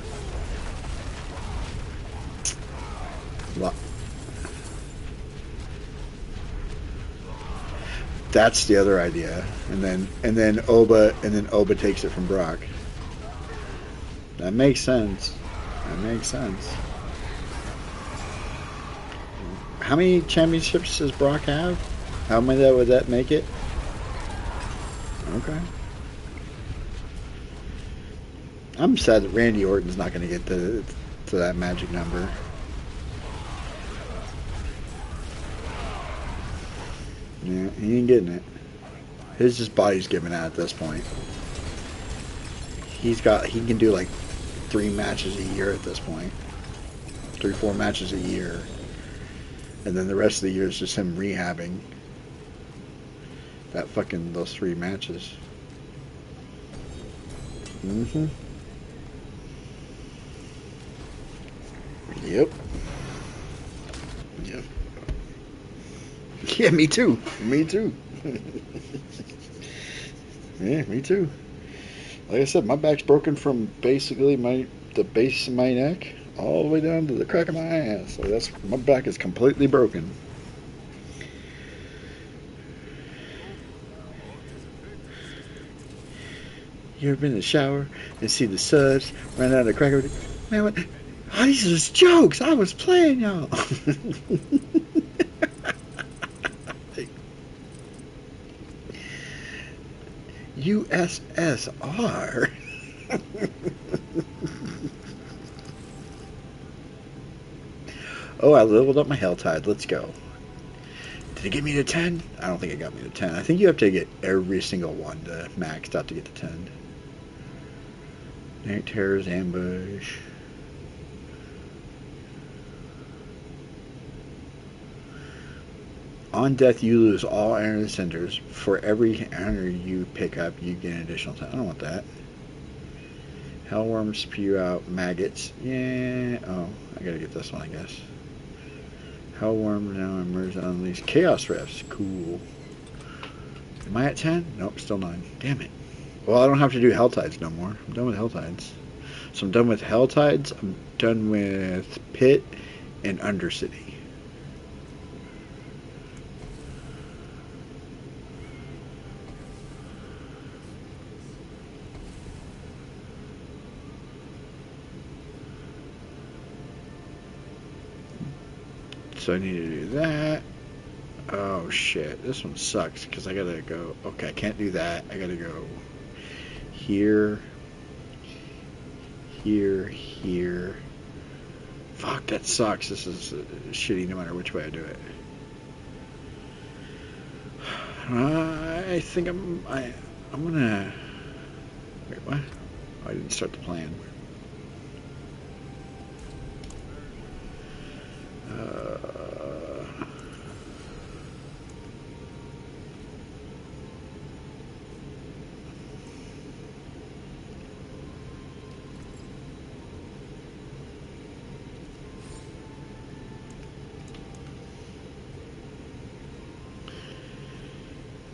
[SPEAKER 1] That's the other idea, and then Oba takes it from Brock. That makes sense. That makes sense. How many championships does Brock have? How many would that make it? Okay. I'm sad that Randy Orton's not going to get to that magic number. Yeah, he ain't getting it. His just body's giving out at this point. He can do like 3 matches a year at this point. 3-4 matches a year. And then the rest of the year is just him rehabbing those 3 matches. Mm-hmm. Yep. Yep. Yeah, me too. Me too. Yeah, me too. Like I said, my back's broken from basically the base of my neck all the way down to the crack of my ass. So my back is completely broken. You ever been in the shower and see the suds run out of the crack of it? Man, what? Oh, these are just jokes. I was playing, y'all. USSR. Oh, I leveled up my Hell Tide. Let's go. Did it get me to 10? I don't think it got me to 10. I think you have to get every single one to maxed out to get to 10. Night Terror's Ambush. On death, you lose all iron cinders. For every honor you pick up, you get an additional 10. I don't want that. Hellworms spew out maggots. Yeah. Oh, I gotta get this one, I guess. Hellworm now emerge and unleash Chaos Refs. Cool. Am I at 10? Nope, still 9. Damn it. Well, I don't have to do Helltides no more. I'm done with Helltides. So I'm done with Helltides. I'm done with Pit and Undercity. So I need to do that. Oh shit, this one sucks because I gotta go. Okay, I can't do that. I gotta go here, here, here. Fuck, that sucks. This is shitty no matter which way I do it. I think I'm gonna. Wait, what? Oh, I didn't start the plan.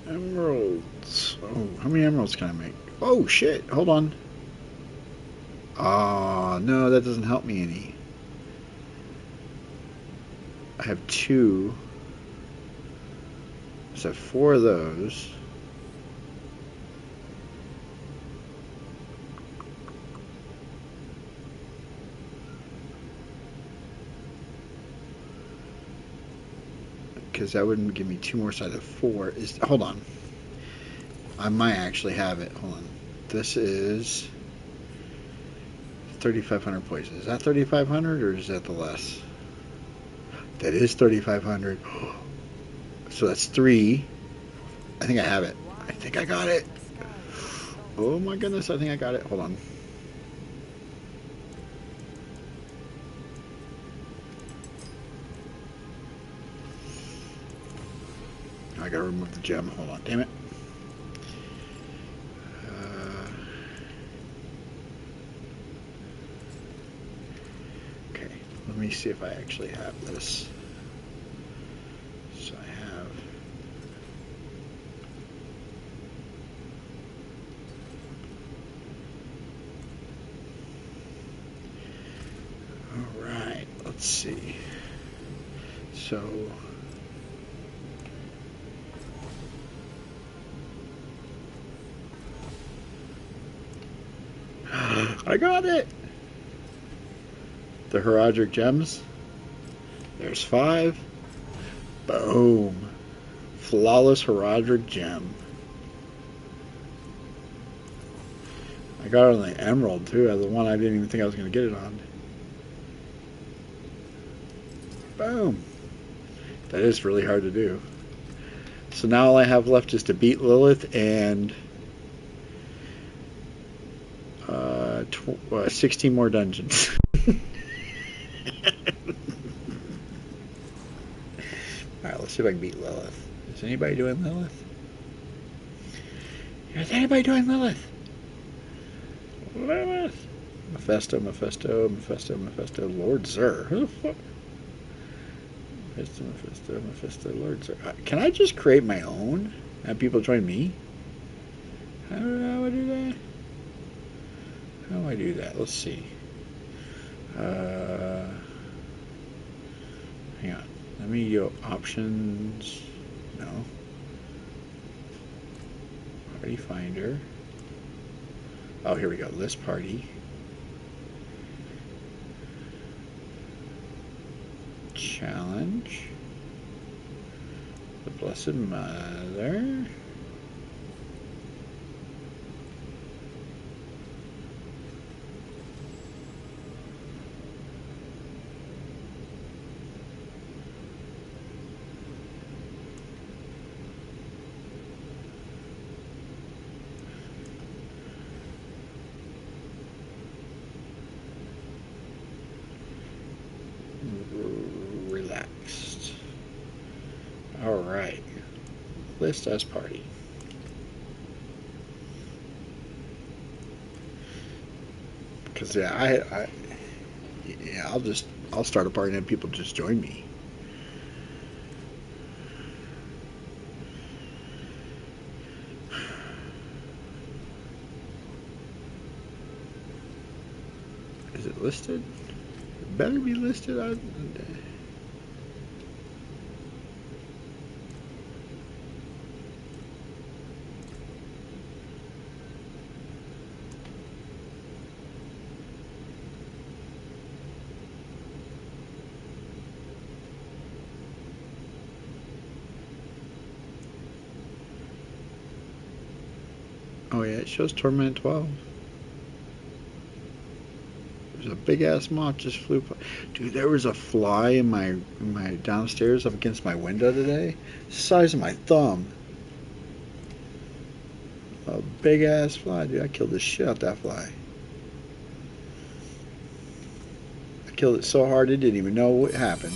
[SPEAKER 1] Emeralds. Oh, how many emeralds can I make? Oh shit! Hold on. Oh no, that doesn't help me any. I have 2. So 4 of those. Because that wouldn't give me 2 more sides of 4. Hold on. I might actually have it. Hold on. This is 3,500 points. Is that 3,500 or is that the less? That is 3,500. So that's 3. I think I have it. I think I got it. Oh my goodness, I think I got it. Hold on. I gotta remove the gem. Hold on, damn it. Okay, let me see if I actually have this. So I have. All right, let's see. So. I got it! The Horadric gems. There's 5. Boom. Flawless Horadric gem. I got it on the emerald too, the one I didn't even think I was going to get it on. Boom. That is really hard to do. So now all I have left is to beat Lilith and 16 more dungeons. Alright, let's see if I can beat Lilith. Is anybody doing Lilith? Is anybody doing Lilith? Lilith! Mephisto, Mephisto, Mephisto, Mephisto, Lord Xur. Who the fuck? Mephisto, Mephisto, Mephisto, Lord Xur. Can I just create my own? Have people join me? How do I do that? How do I do that? Let's see. Hang on. Let me go options. No. Party finder. Oh, here we go. List party. Challenge. The Blessed Mother. Relaxed. All right. List as party. Because yeah, I'll start a party and people just join me. Is it listed? It better be listed. Oh yeah, it shows Torment 12. There's a big ass moth just flew by. Dude, there was a fly in my downstairs up against my window today. The size of my thumb. A big ass fly, dude. I killed the shit out that fly. I killed it so hard it didn't even know what happened.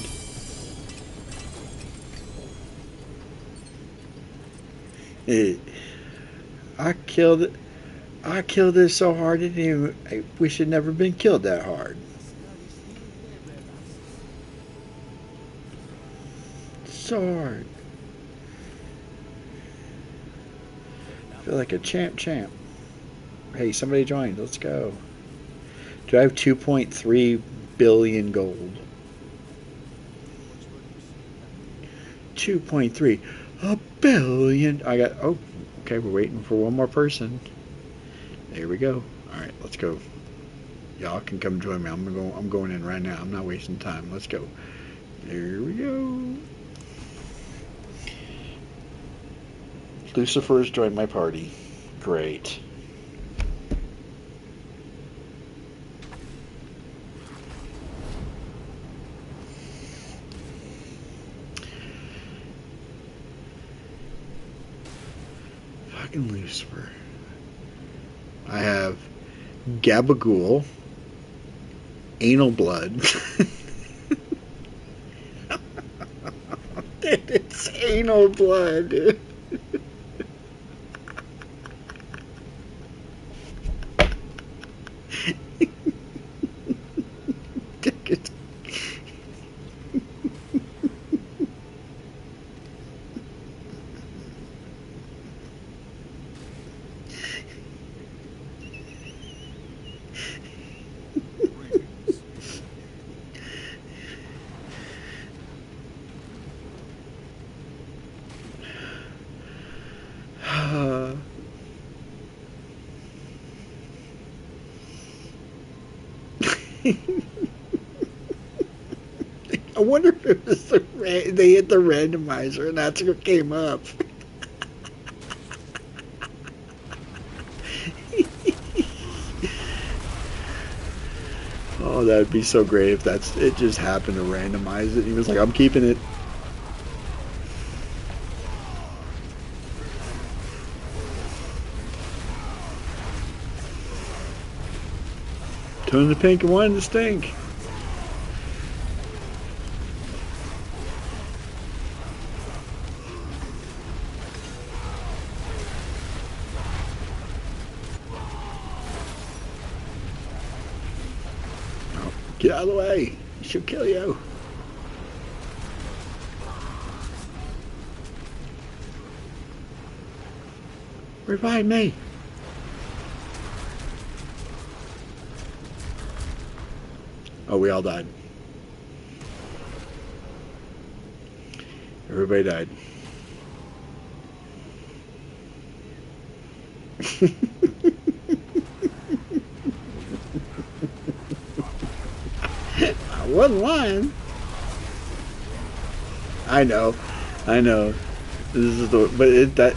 [SPEAKER 1] I killed it. I killed it so hard it didn't even. I wish it never been killed that hard. So hard. I feel like a champ. Hey, somebody joined. Let's go. Do I have 2.3 billion gold? 2.3 a billion. I got. Oh, okay. We're waiting for one more person. There we go. All right, let's go. Y'all can come join me. I'm going in right now. I'm not wasting time. Let's go. There we go. Lucifer has joined my party. Great. fucking Lucifer. I have Gabagool, Anal Blood. It's Anal Blood, dude. I wonder if it was they hit the randomizer and that's what came up. Oh, that would be so great if it just happened to randomize it. He was like, I'm keeping it. Two in the pink and one in the stink. Oh, get out of the way. She'll kill you. Revive me. Oh, we all died. Everybody died. I wasn't lying. I know. This is that.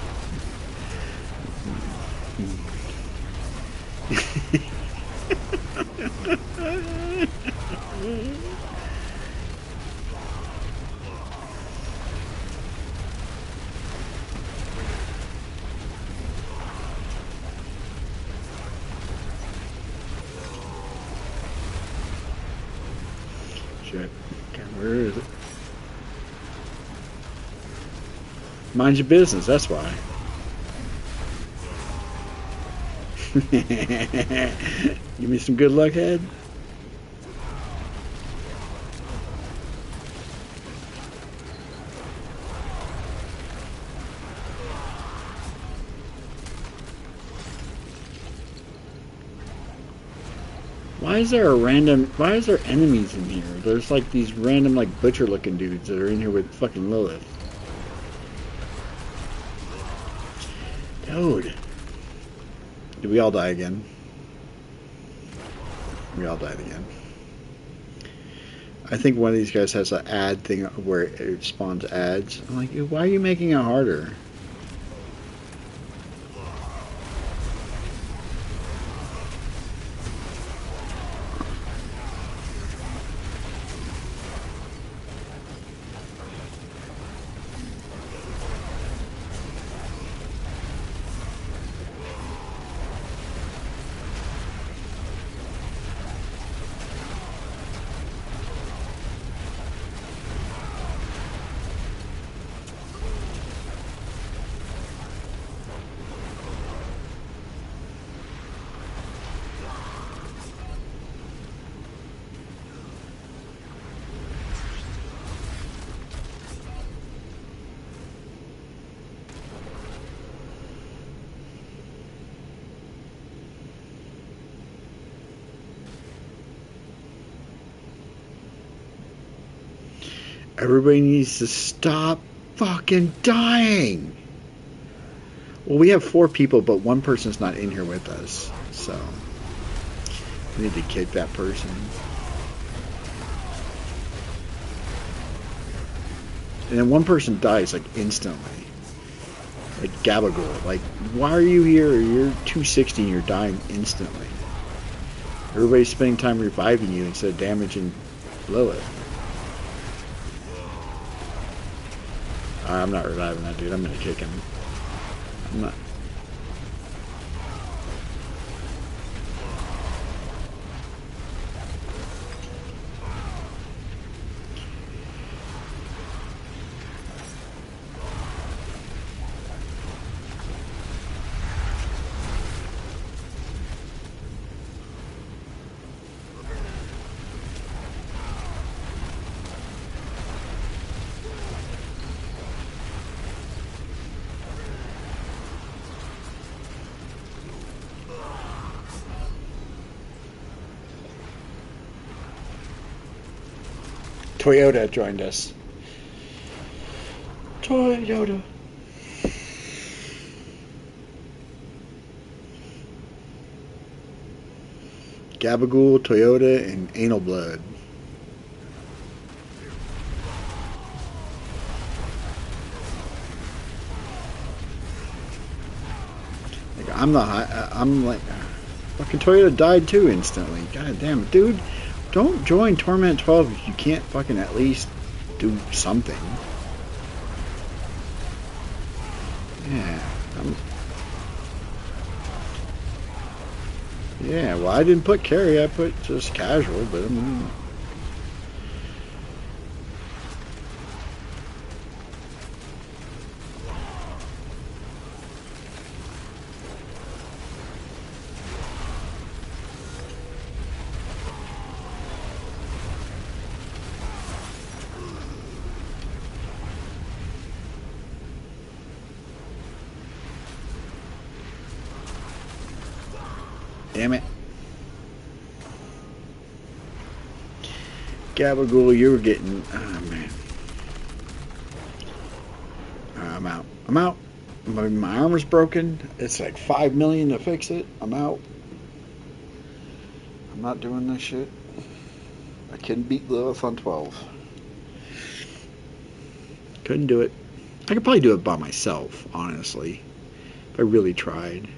[SPEAKER 1] Shit. Okay, where is it? Mind your business, that's why. Give me some good luck, head. Why is there enemies in here? There's like these random like butcher looking dudes that are in here with fucking Lilith. Dude. Did we all die again? We all died again. I think one of these guys has an ad thing where it spawns ads. I'm like, why are you making it harder? Everybody needs to stop fucking dying. Well, we have 4 people, but one person's not in here with us. So, we need to kick that person. And then one person dies, like, instantly. Like Gabagool. Like, why are you here? You're 260 and you're dying instantly. Everybody's spending time reviving you instead of damaging Lilith. I'm not reviving that dude. I'm gonna kick him. I'm not. Toyota joined us. Toyota. Gabagool, Toyota, and Anal Blood. Like, I'm like, fucking Toyota died too instantly. God damn it, dude. Don't join Torment 12 if you can't fucking at least do something. Yeah. Yeah, well, I didn't put carry. I put just casual, but I mean... Damn it. Gabagool, you were getting... Oh, man. I'm out. I'm out. My armor's broken. It's like $5 million to fix it. I'm out. I'm not doing this shit. I couldn't beat Lilith on 12. Couldn't do it. I could probably do it by myself, honestly. If I really tried.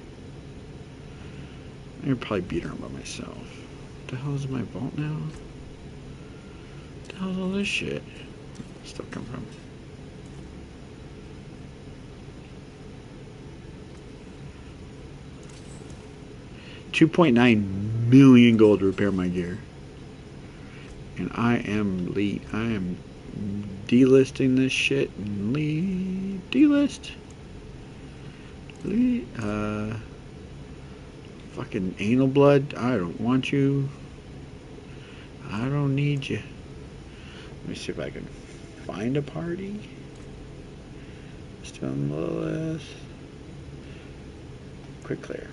[SPEAKER 1] I could probably beat her by myself. What the hell is my vault now? What the hell is all this shit? Still come from? $2.9 million gold to repair my gear. And I am delisting this shit and delist. Fucking Anal Blood, I don't want you. I don't need you. Let me see if I can find a party. Stone Lilith. Quick clear.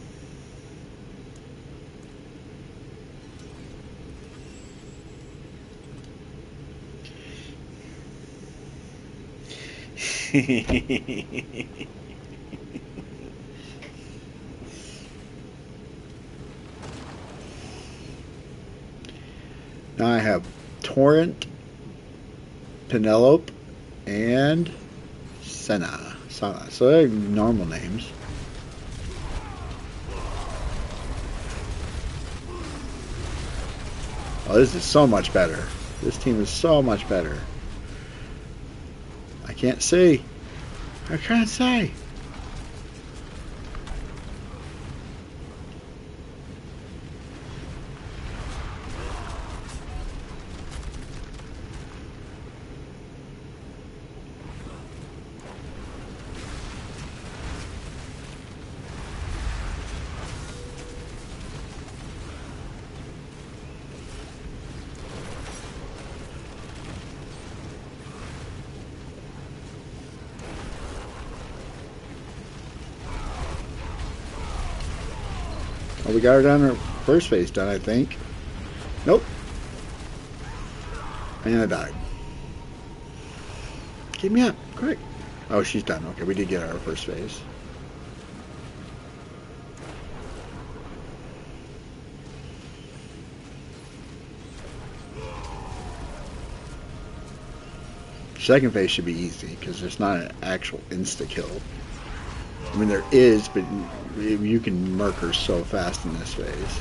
[SPEAKER 1] Now I have Torrent, Penelope, and Senna. So they're normal names. Oh, this is so much better. This team is so much better. I can't see. I can't see. Well, we got her down her first phase done, I think. Nope. And I died. Get me up, quick. Oh, she's done. Okay, we did get our first phase. Second phase should be easy because there's not an actual insta-kill. I mean, there is, but you can murk her so fast in this phase.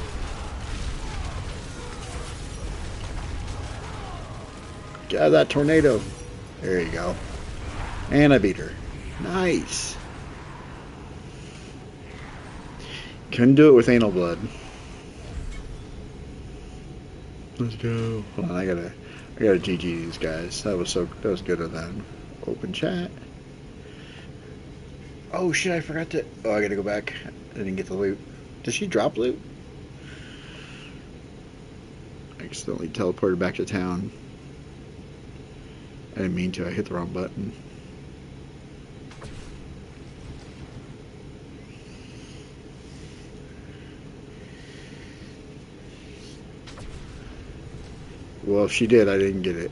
[SPEAKER 1] Get out of that tornado. There you go. And I beat her. Nice. Couldn't do it with Anal Blood. Let's go. Hold on, I gotta GG these guys. That was good of them. Open chat. Oh shit, I forgot to... Oh, I gotta go back. I didn't get the loot. Did she drop loot? I accidentally teleported back to town. I didn't mean to. I hit the wrong button. Well, if she did, I didn't get it.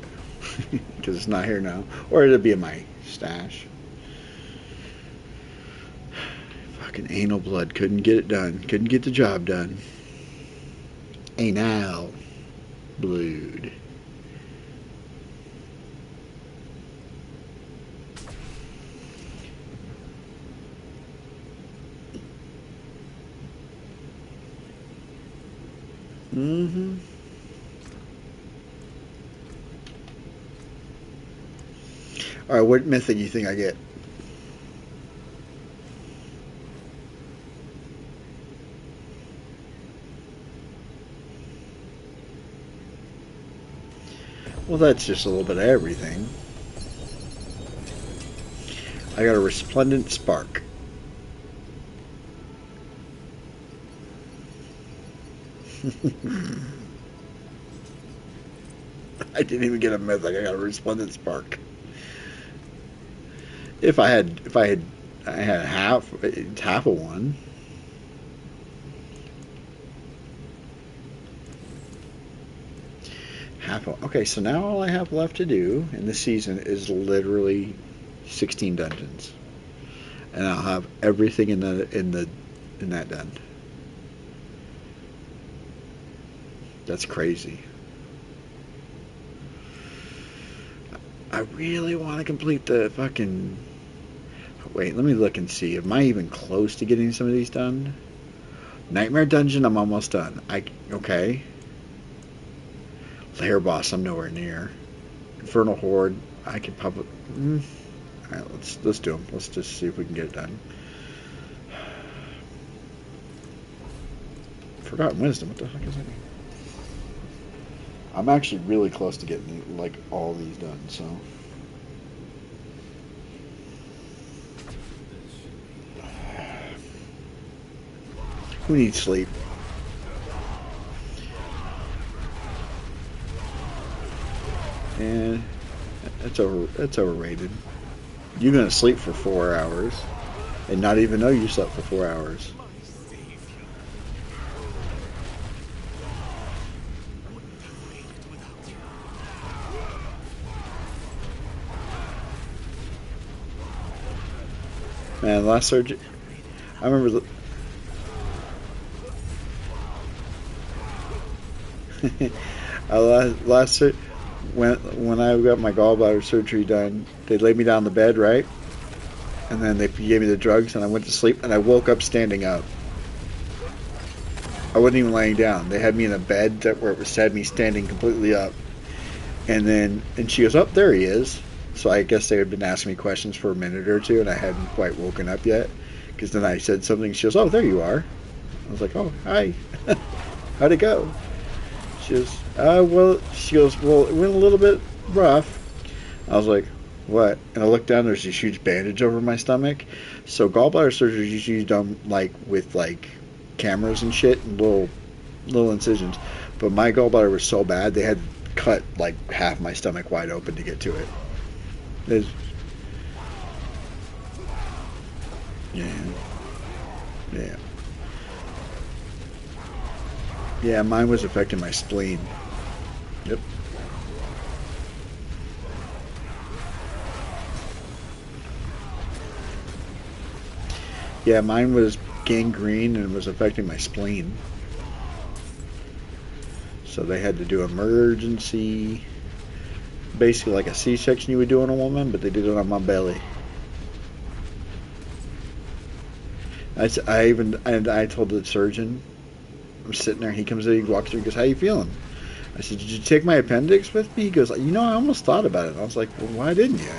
[SPEAKER 1] because it's not here now. Or it'll be in my stash. Fucking anal blood. Couldn't get it done. Couldn't get the job done. Anal blood. Mm-hmm. Alright, what mythic do you think I get? Well, that's just a little bit of everything. I got a Resplendent Spark. I didn't even get a mythic. I got a Resplendent Spark. If I had half, it's half of one. Okay, so now all I have left to do in the season is literally 16 dungeons, and I'll have everything in that done. That's crazy. I really want to complete the fucking. Wait, let me look and see. Am I even close to getting some of these done? Nightmare Dungeon, I'm almost done. Okay. Lair Boss, I'm nowhere near. Infernal Horde, I could probably. Alright, let's do them. Let's just see if we can get it done. Forgotten Wisdom, what the heck is that? I'm actually really close to getting like all these done, so. Who needs sleep? And that's overrated. You're gonna sleep for 4 hours and not even know you slept for 4 hours. Man, last surgery, I remember when I got my gallbladder surgery done, they laid me down on the bed, right? And then they gave me the drugs, and I went to sleep, and I woke up standing up. I wasn't even laying down. They had me in a bed where it had me standing completely up. And she goes, "Oh, there he is." So I guess they had been asking me questions for a minute or two, and I hadn't quite woken up yet. Because then I said something. She goes, "Oh, there you are." I was like, "Oh, hi. How'd it go?" She goes, she goes, "Well, it went a little bit rough." I was like, "What?" And I looked down, there's this huge bandage over my stomach. So gallbladder surgery is usually done like with like cameras and shit and little incisions. But my gallbladder was so bad, they had to cut like half my stomach wide open to get to it. Yeah. Yeah, mine was affecting my spleen. Yep. Yeah, mine was gangrene and was affecting my spleen. So they had to do emergency, basically like a C-section you would do on a woman, but they did it on my belly. I told the surgeon, I'm sitting there, he comes in, he walks through, he goes, "How you feeling?" I said, "Did you take my appendix with me?" He goes, "I almost thought about it." I was like, "Well, why didn't you?"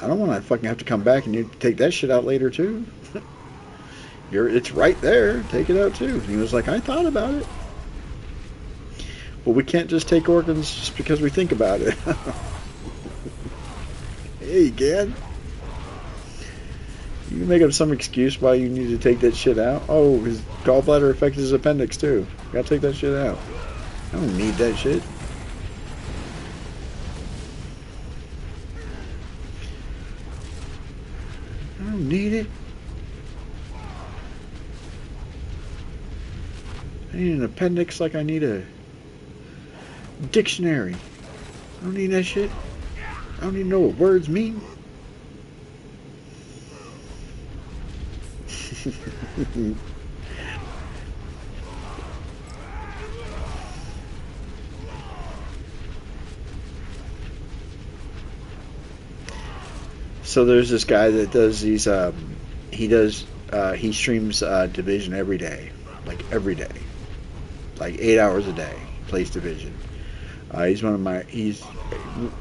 [SPEAKER 1] I don't want to fucking have to come back and you take that shit out later too. It's right there. Take it out too. And he was like, "I thought about it." Well, we can't just take organs just because we think about it. Hey, you can. You can make up some excuse why you need to take that shit out. Oh, his gallbladder affected his appendix too. Gotta take that shit out. I don't need that shit. I don't need it. I need an appendix like I need a dictionary. don't need that shit. I don't even know what words mean. So there's this guy that does these. He streams Division every day, like 8 hours a day. He plays Division. He's one of my.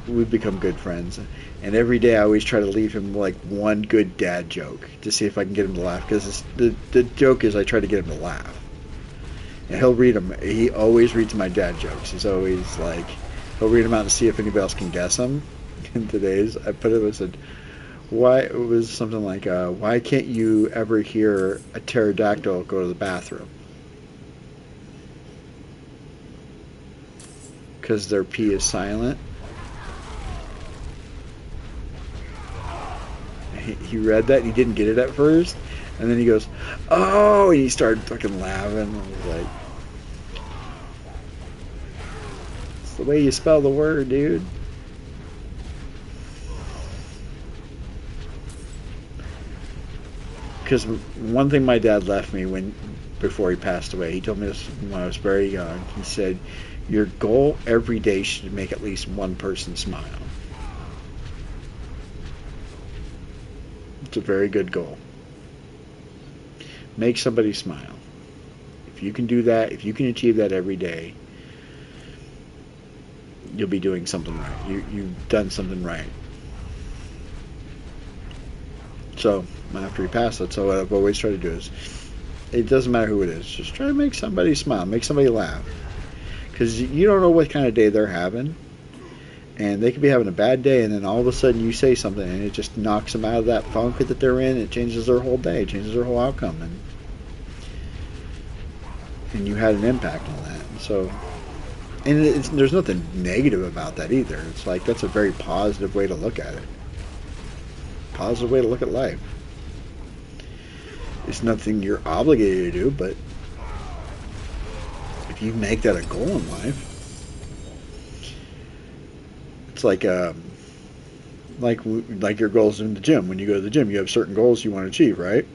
[SPEAKER 1] We've become good friends, and every day I always try to leave him like one good dad joke to see if I can get him to laugh. Because the joke is I try to get him to laugh, and he'll read them. He always reads my dad jokes. He's always like, he'll read them out to see if anybody else can guess them. And today's I put it. I said, why it was something like, why can't you ever hear a pterodactyl go to the bathroom? Because their P is silent. He read that and he didn't get it at first, and then he goes, oh, and he started fucking laughing. I was like, it's the way you spell the word, dude. Because one thing my dad left me before he passed away, he told me this when I was very young. He said, your goal every day should make at least one person smile. It's a very good goal. Make somebody smile. If you can do that, if you can achieve that every day, you'll be doing something right. You've done something right. So after he passed, that's what I've always tried to do. Is it doesn't matter who it is, just try to make somebody smile, make somebody laugh, because you don't know what kind of day they're having, and they could be having a bad day, and then all of a sudden you say something, and it just knocks them out of that funk that they're in. It changes their whole day, changes their whole outcome, and you had an impact on that. And so, and there's nothing negative about that either. It's like that's a very positive way to look at it. Positive way to look at life. It's nothing you're obligated to do, but if you make that a goal in life, it's like your goals in the gym. When you go to the gym, you have certain goals you want to achieve, right?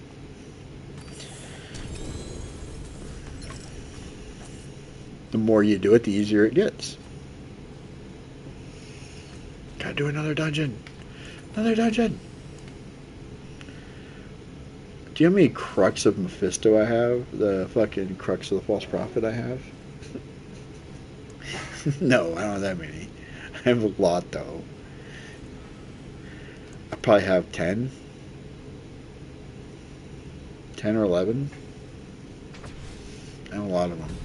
[SPEAKER 1] The more you do it, the easier it gets. Gotta do another dungeon. Another dungeon. Do you know how many Crux of Mephisto I have? The fucking Crux of the False Prophet I have? No, I don't have that many. I have a lot, though. I probably have 10. 10 or 11. I have a lot of them.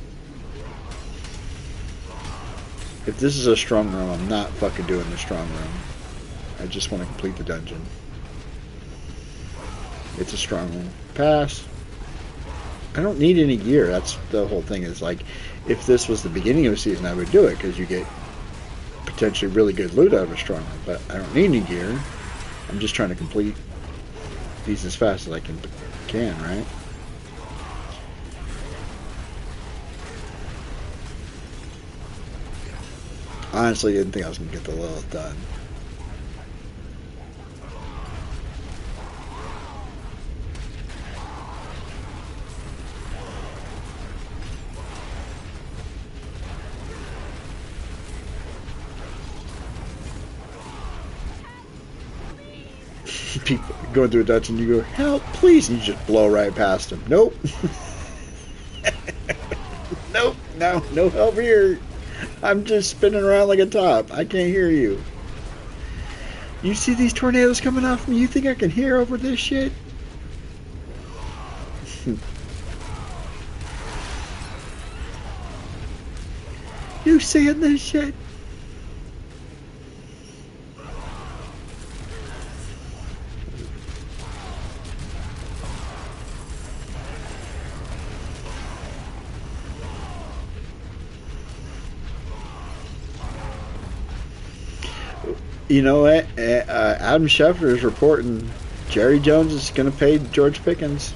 [SPEAKER 1] If this is a strong room, I'm not fucking doing the strong room. I just want to complete the dungeon. It's a strong room. Pass. I don't need any gear. That's the whole thing. Is like, if this was the beginning of the season, I would do it because you get potentially really good loot out of a strong room. But I don't need any gear. I'm just trying to complete these as fast as I can, right? Honestly, didn't think I was going to get the Lilith done. People going through a dungeon, you go, help, please, and you just blow right past them. Nope. Nope, no help here. I'm just spinning around like a top. I can't hear you. You see these tornadoes coming off me? You think I can hear over this shit? You seeing this shit? You know what? Adam Schefter is reporting Jerry Jones is going to pay George Pickens.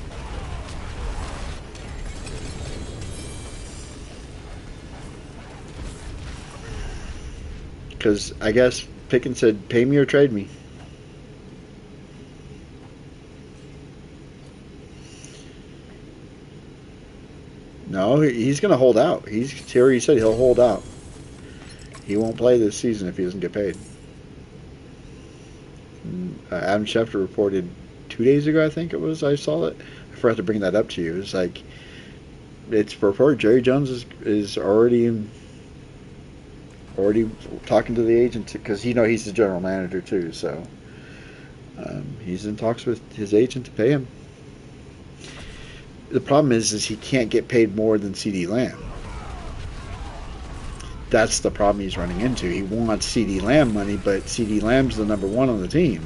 [SPEAKER 1] Because I guess Pickens said, pay me or trade me. No, he's going to hold out. He already said he'll hold out. He won't play this season if he doesn't get paid. Adam Schefter reported 2 days ago, I think it was, I saw it. I forgot to bring that up to you. It's like, it's reported Jerry Jones is already talking to the agent, because he's the general manager too, so he's in talks with his agent to pay him. The problem is he can't get paid more than CeeDee Lamb. That's the problem he's running into. He wants CeeDee Lamb money, but CeeDee Lamb's the number one on the team.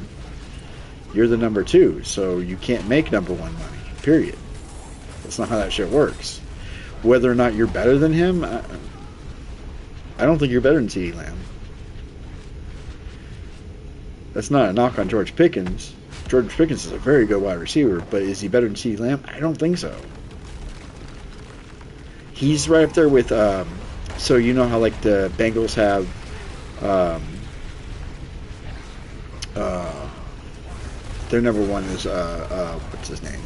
[SPEAKER 1] You're the number two, so you can't make number one money, period. That's not how that shit works. Whether or not you're better than him, I don't think you're better than CeeDee Lamb. That's not a knock on George Pickens. George Pickens is a very good wide receiver, but is he better than CeeDee Lamb? I don't think so. He's right up there with, so you know how like the Bengals have, their number one is, what's his name?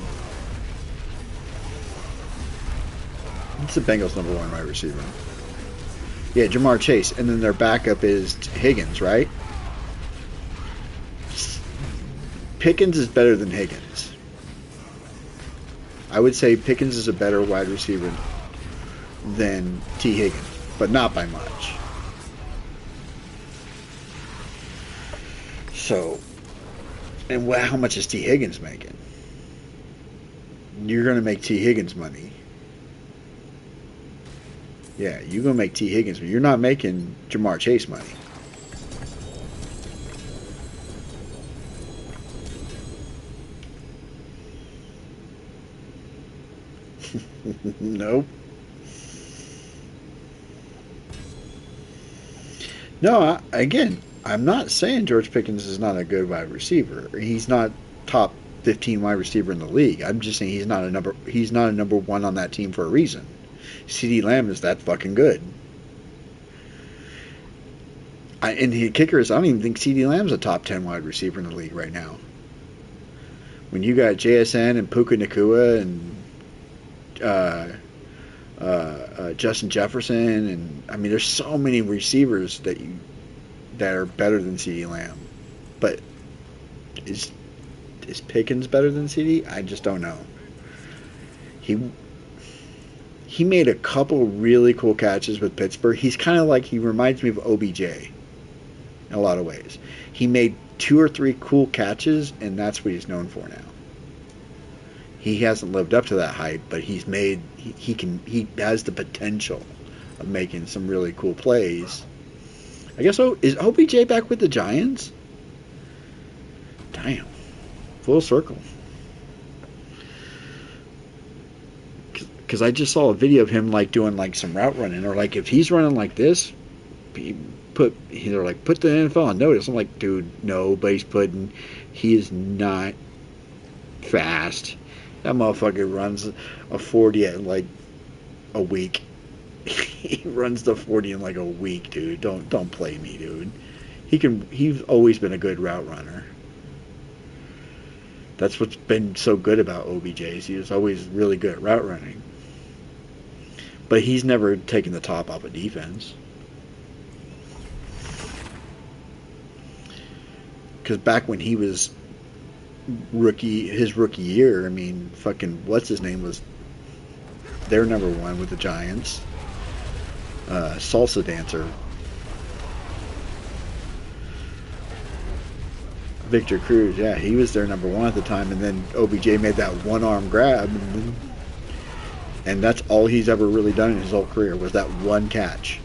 [SPEAKER 1] What's the Bengals' number one wide receiver? Yeah, Jamar Chase, and then their backup is Higgins, right? Pickens is better than Higgins. I would say Pickens is a better wide receiver than T. Higgins, but not by much. So, and how much is T. Higgins making? You're going to make T. Higgins money. Yeah, you're going to make T. Higgins money. You're not making Jamar Chase money. Nope. No, again, I'm not saying George Pickens is not a good wide receiver. He's not top 15 wide receiver in the league. I'm just saying he's not a number one on that team for a reason. CeeDee Lamb is that fucking good. And the kicker is, I don't even think CeeDee Lamb's a top 10 wide receiver in the league right now. When you got JSN and Puka Nacua and Justin Jefferson, and I mean, there's so many receivers that are better than CeeDee Lamb. But is Pickens better than CeeDee? I just don't know. He made a couple really cool catches with Pittsburgh. He's kind of like, he reminds me of OBJ in a lot of ways. He made 2 or 3 cool catches, and that's what he's known for now. He hasn't lived up to that hype, but he has the potential of making some really cool plays. I guess, is OBJ back with the Giants? Damn. Full circle. Because I just saw a video of him like doing like some route running, or like if he's running like this, put the NFL on notice. I'm like, dude, no, but he is not fast. That motherfucker runs a 40 at like a week. He runs the 40 in like a week, dude. Don't play me, dude. He's always been a good route runner. That's what's been so good about OBJ. He was always really good at route running. But he's never taken the top off of defense. Because back when he was his rookie year, I mean, fucking, what's his name was their number one with the Giants. Salsa dancer. Victor Cruz, yeah, he was their number one at the time, and then OBJ made that one-arm grab, and that's all he's ever really done in his whole career was that one catch.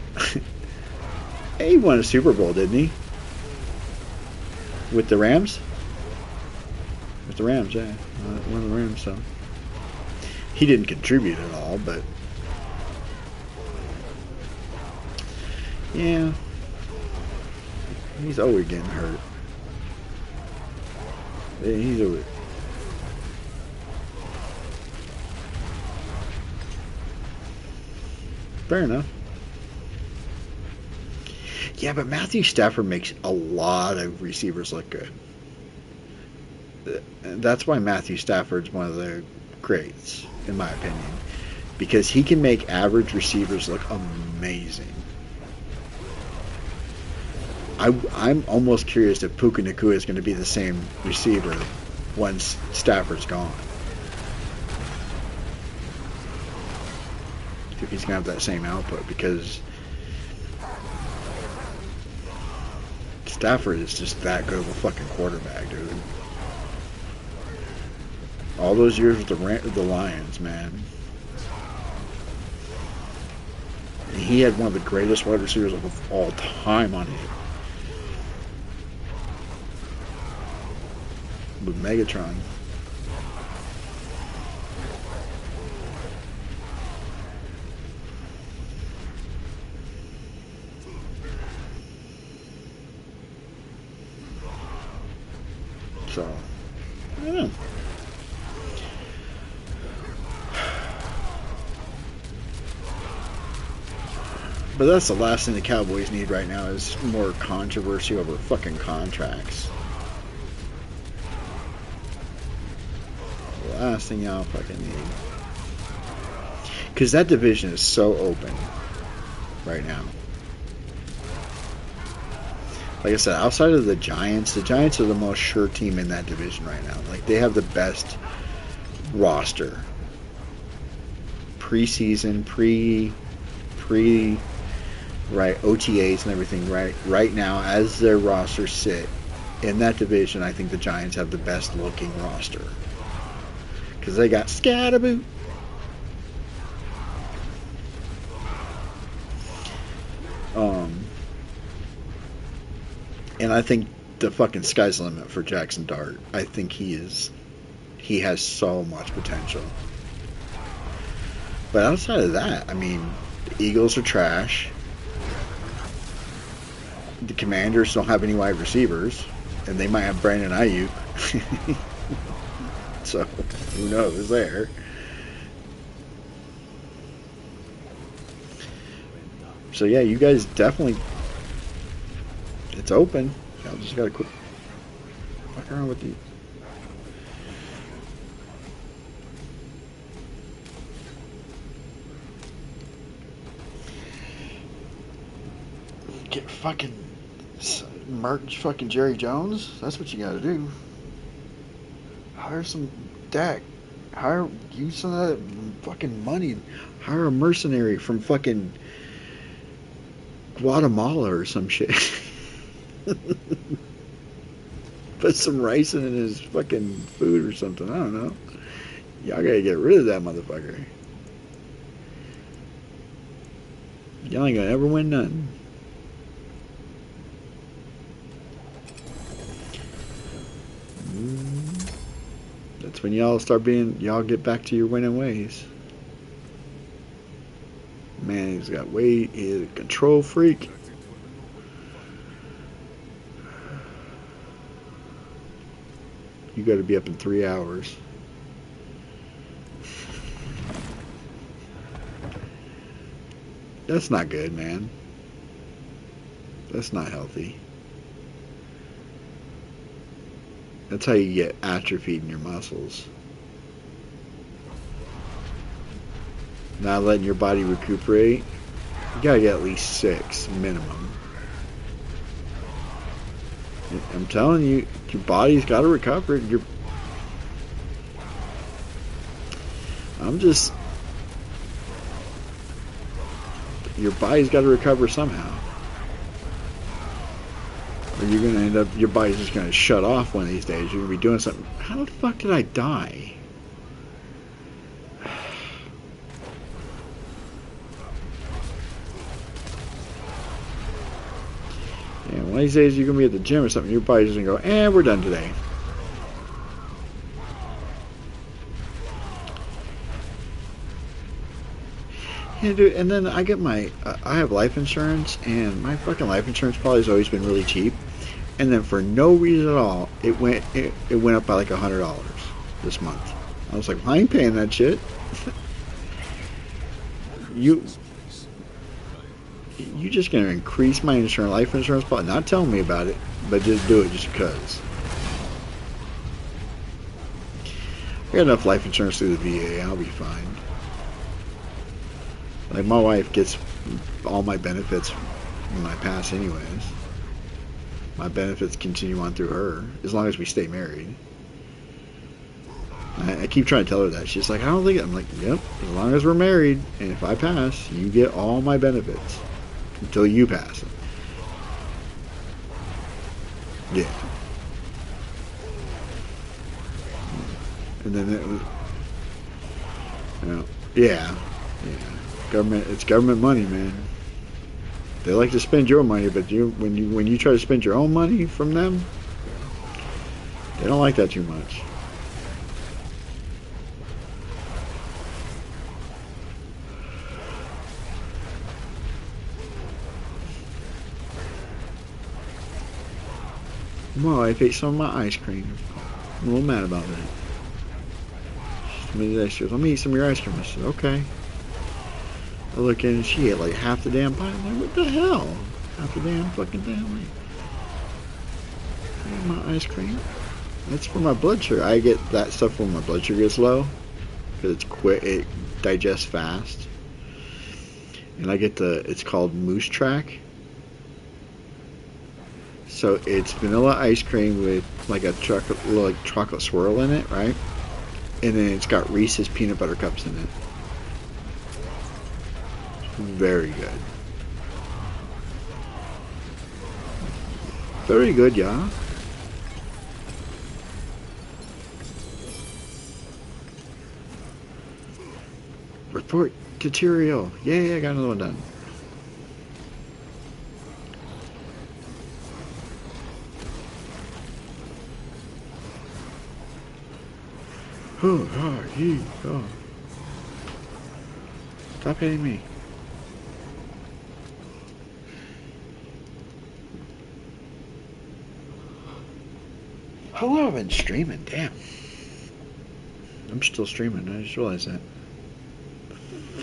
[SPEAKER 1] Hey, he won a Super Bowl, didn't he? With the Rams? With the Rams, yeah. One of the Rams, so. He didn't contribute at all, but. Yeah. He's always getting hurt. Yeah, he's always. Fair enough. Yeah, but Matthew Stafford makes a lot of receivers look good. That's why Matthew Stafford's one of the greats, in my opinion, because he can make average receivers look amazing. I'm almost curious if Puka Nacua is going to be the same receiver once Stafford's gone. If he's going to have that same output, because Stafford is just that good of a fucking quarterback, dude. All those years with the Lions, man. He had one of the greatest wide receivers of all time on it. With Megatron. So, I don't know. But that's the last thing the Cowboys need right now is more controversy over fucking contracts. The last thing y'all fucking need. Because that division is so open right now. Like I said, outside of the Giants are the most sure team in that division right now. Like, they have the best roster. Preseason, right, OTAs and everything, right now, as their rosters sit in that division, I think the Giants have the best looking roster. Because they got Scatterboot. And I think the fucking sky's the limit for Jackson Dart. I think he has so much potential. But outside of that, I mean, the Eagles are trash. The Commanders don't have any wide receivers, and they might have Brandon Ayuk. So, who knows there. So yeah, you guys definitely, it's open. Y'all just gotta quit fucking around with the. Get fucking merch fucking Jerry Jones. That's what you gotta do. Hire some Dak. Use some of that fucking money. Hire a mercenary from fucking Guatemala or some shit. Put some rice in his fucking food or something. I don't know. Y'all gotta get rid of that motherfucker. Y'all ain't gonna ever win nothing. That's when y'all get back to your winning ways. Man, he's a control freak. You gotta be up in 3 hours. That's not good, man. That's not healthy. That's how you get atrophy in your muscles. Not letting your body recuperate. You gotta get at least 6 minimum. I'm telling you, your body's gotta recover. Your body's gotta recover somehow. Or you're gonna end up, your body's just gonna shut off one of these days. You're gonna be doing something. How the fuck did I die? And one of these days you're gonna be at the gym or something, your body's gonna go, we're done today. Yeah, dude, and then I get I have life insurance, and my fucking life insurance policy has always been really cheap. And then for no reason at all, it went up by like $100 this month. I was like, well, I ain't paying that shit. You just gonna increase my life insurance policy? Not telling me about it, but just do it just because. I got enough life insurance through the VA. I'll be fine. Like, my wife gets all my benefits when I pass anyways. My benefits continue on through her, as long as we stay married. I keep trying to tell her that. She's like, I don't think it. I'm like, yep, as long as we're married, and if I pass, you get all my benefits. Until you pass. Yeah. And then it was, yeah. Government, it's government money, man. They like to spend your money, but when you try to spend your own money from them, they don't like that too much. My wife ate some of my ice cream. I'm a little mad about that. She goes, let me eat some of your ice cream. I said, okay. I look in and she ate like half the damn pie. I'm like, what the hell? Half the damn fucking thing. Like, my ice cream. That's for my blood sugar. I get that stuff when my blood sugar is low. Because it's quick, it digests fast. And I get it's called Moose Track. So it's vanilla ice cream with like a chocolate swirl in it, right? And then it's got Reese's peanut butter cups in it. Very good. Very good, yeah. Report to Tyrael. Yay, I got another one done. Oh. Stop hitting me. How long have I been streaming? Damn. I'm still streaming. I just realized that.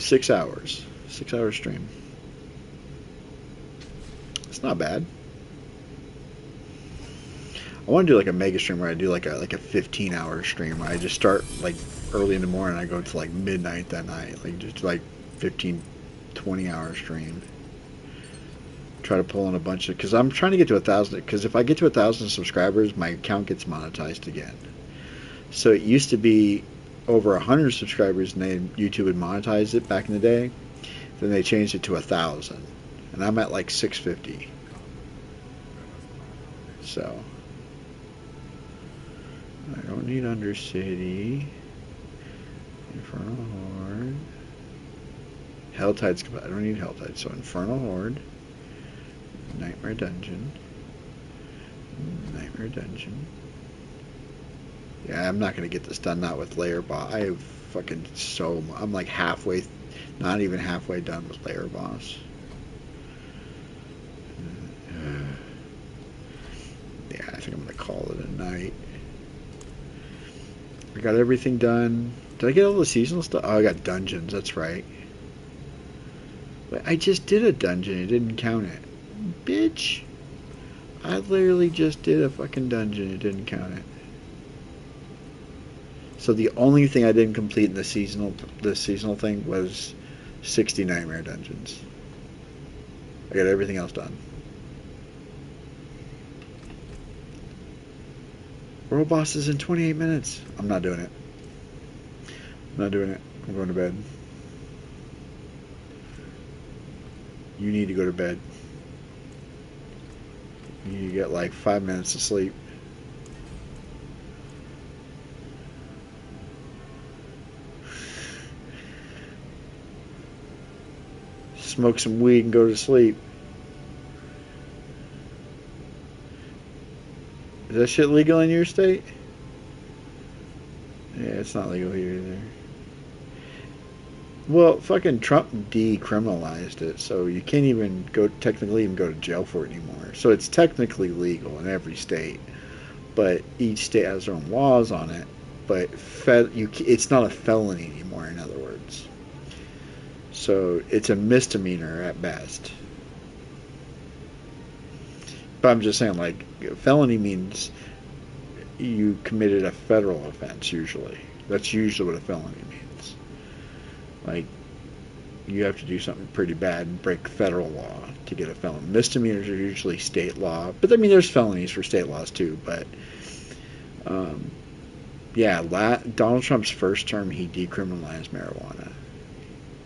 [SPEAKER 1] 6 hours. 6 hour stream. It's not bad. I want to do like a mega stream where I do like a 15-hour stream where I just start like early in the morning and I go to like midnight that night. Like just like 15, 20-hour stream. Try to pull in a bunch of, because I'm trying to get to 1,000, because if I get to 1,000 subscribers, my account gets monetized again. So it used to be over 100 subscribers and then YouTube would monetize it back in the day. Then they changed it to 1,000. And I'm at like 650. So I don't need Undercity. Infernal Horde. Helltide's, I don't need Helltide. So Infernal Horde. Nightmare Dungeon. Yeah, I'm not going to get this done, not with Lair Boss. I have fucking I'm like halfway, not even halfway done with Lair Boss. Yeah, I think I'm going to call it a night. I got everything done. Did I get all the seasonal stuff? Oh, I got dungeons, that's right. But I just did a dungeon, it didn't count it. Bitch. I literally just did a fucking dungeon, it didn't count it. So the only thing I didn't complete in the seasonal thing was 60 Nightmare Dungeons. I got everything else done. World boss is in 28 minutes. I'm not doing it. I'm going to bed. You need to go to bed. You get like 5 minutes of sleep. Smoke some weed and go to sleep. Is that shit legal in your state? Yeah, it's not legal here either. Well, fucking Trump decriminalized it, so you can't even technically even go to jail for it anymore. So it's technically legal in every state, but each state has their own laws on it. But it's not a felony anymore, in other words. So it's a misdemeanor at best. But I'm just saying, like, felony means you committed a federal offense, usually. That's usually what a felony means. Like, you have to do something pretty bad and break federal law to get a felony. Misdemeanors are usually state law. But, I mean, there's felonies for state laws, too. But, yeah, Donald Trump's first term, he decriminalized marijuana.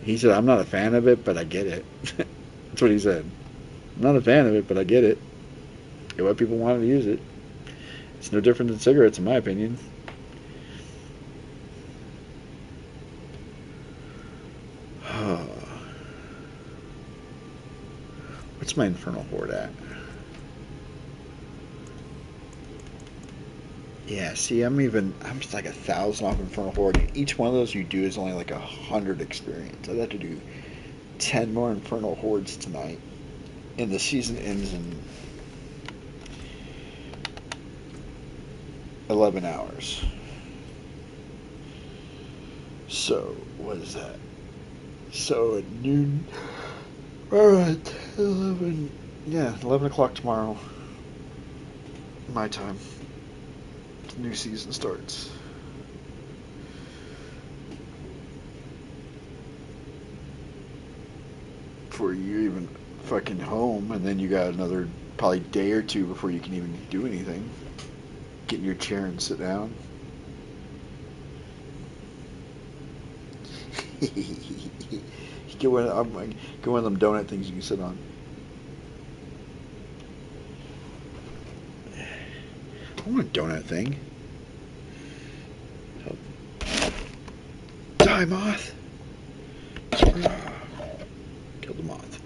[SPEAKER 1] He said, I'm not a fan of it, but I get it. That's what he said. I'm not a fan of it, but I get it. Get what people wanted to use it. It's no different than cigarettes, in my opinion. What's my Infernal Horde at? Yeah, see, I'm just like 1,000 off Infernal Horde. Each one of those you do is only like 100 experience. I'd have to do 10 more Infernal Hordes tonight. And the season ends in 11 hours. So, what is that? So, at noon. Alright, 11. Yeah, 11 o'clock tomorrow. My time. The new season starts. Before you even fucking home, and then you got another probably day or two before you can even do anything. Get in your chair and sit down. Get one of them donut things you can sit on. I want a donut thing. Die, moth! Kill the moth.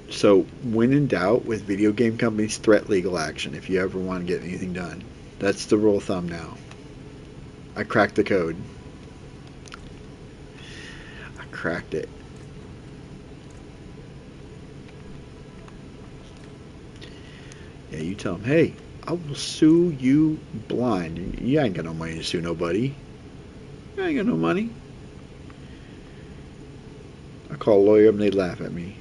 [SPEAKER 1] So, when in doubt, with video game companies, threat legal action if you ever want to get anything done. That's the rule of thumb now. I cracked the code. I cracked it. Yeah, you tell them, hey, I will sue you blind. You ain't got no money to sue nobody. You ain't got no money. I call a lawyer up and they laugh at me.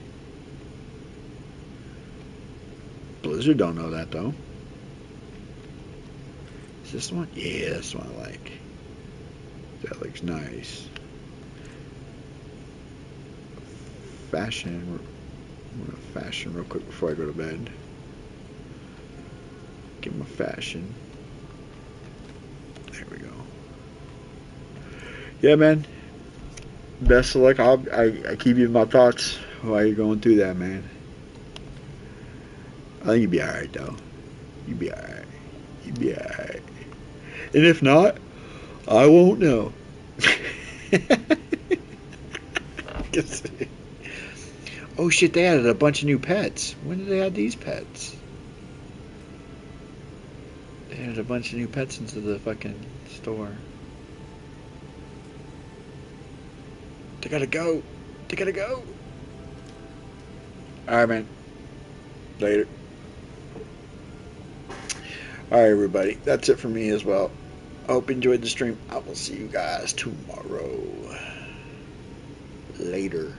[SPEAKER 1] Blizzard don't know that, though. Is this the one? Yeah, that's the one I like. That looks nice. Fashion. I'm going to fashion real quick before I go to bed. Give him a fashion. There we go. Yeah, man. Best of luck. I keep you in my thoughts while you're going through that, man. I think you'll be alright, though. You'll be alright. You'll be alright. And if not, I won't know. Oh shit, they added a bunch of new pets. When did they add these pets? They added a bunch of new pets into the fucking store. They gotta go. They gotta go. Alright, man. Later. Alright, everybody. That's it for me as well. I hope you enjoyed the stream. I will see you guys tomorrow. Later.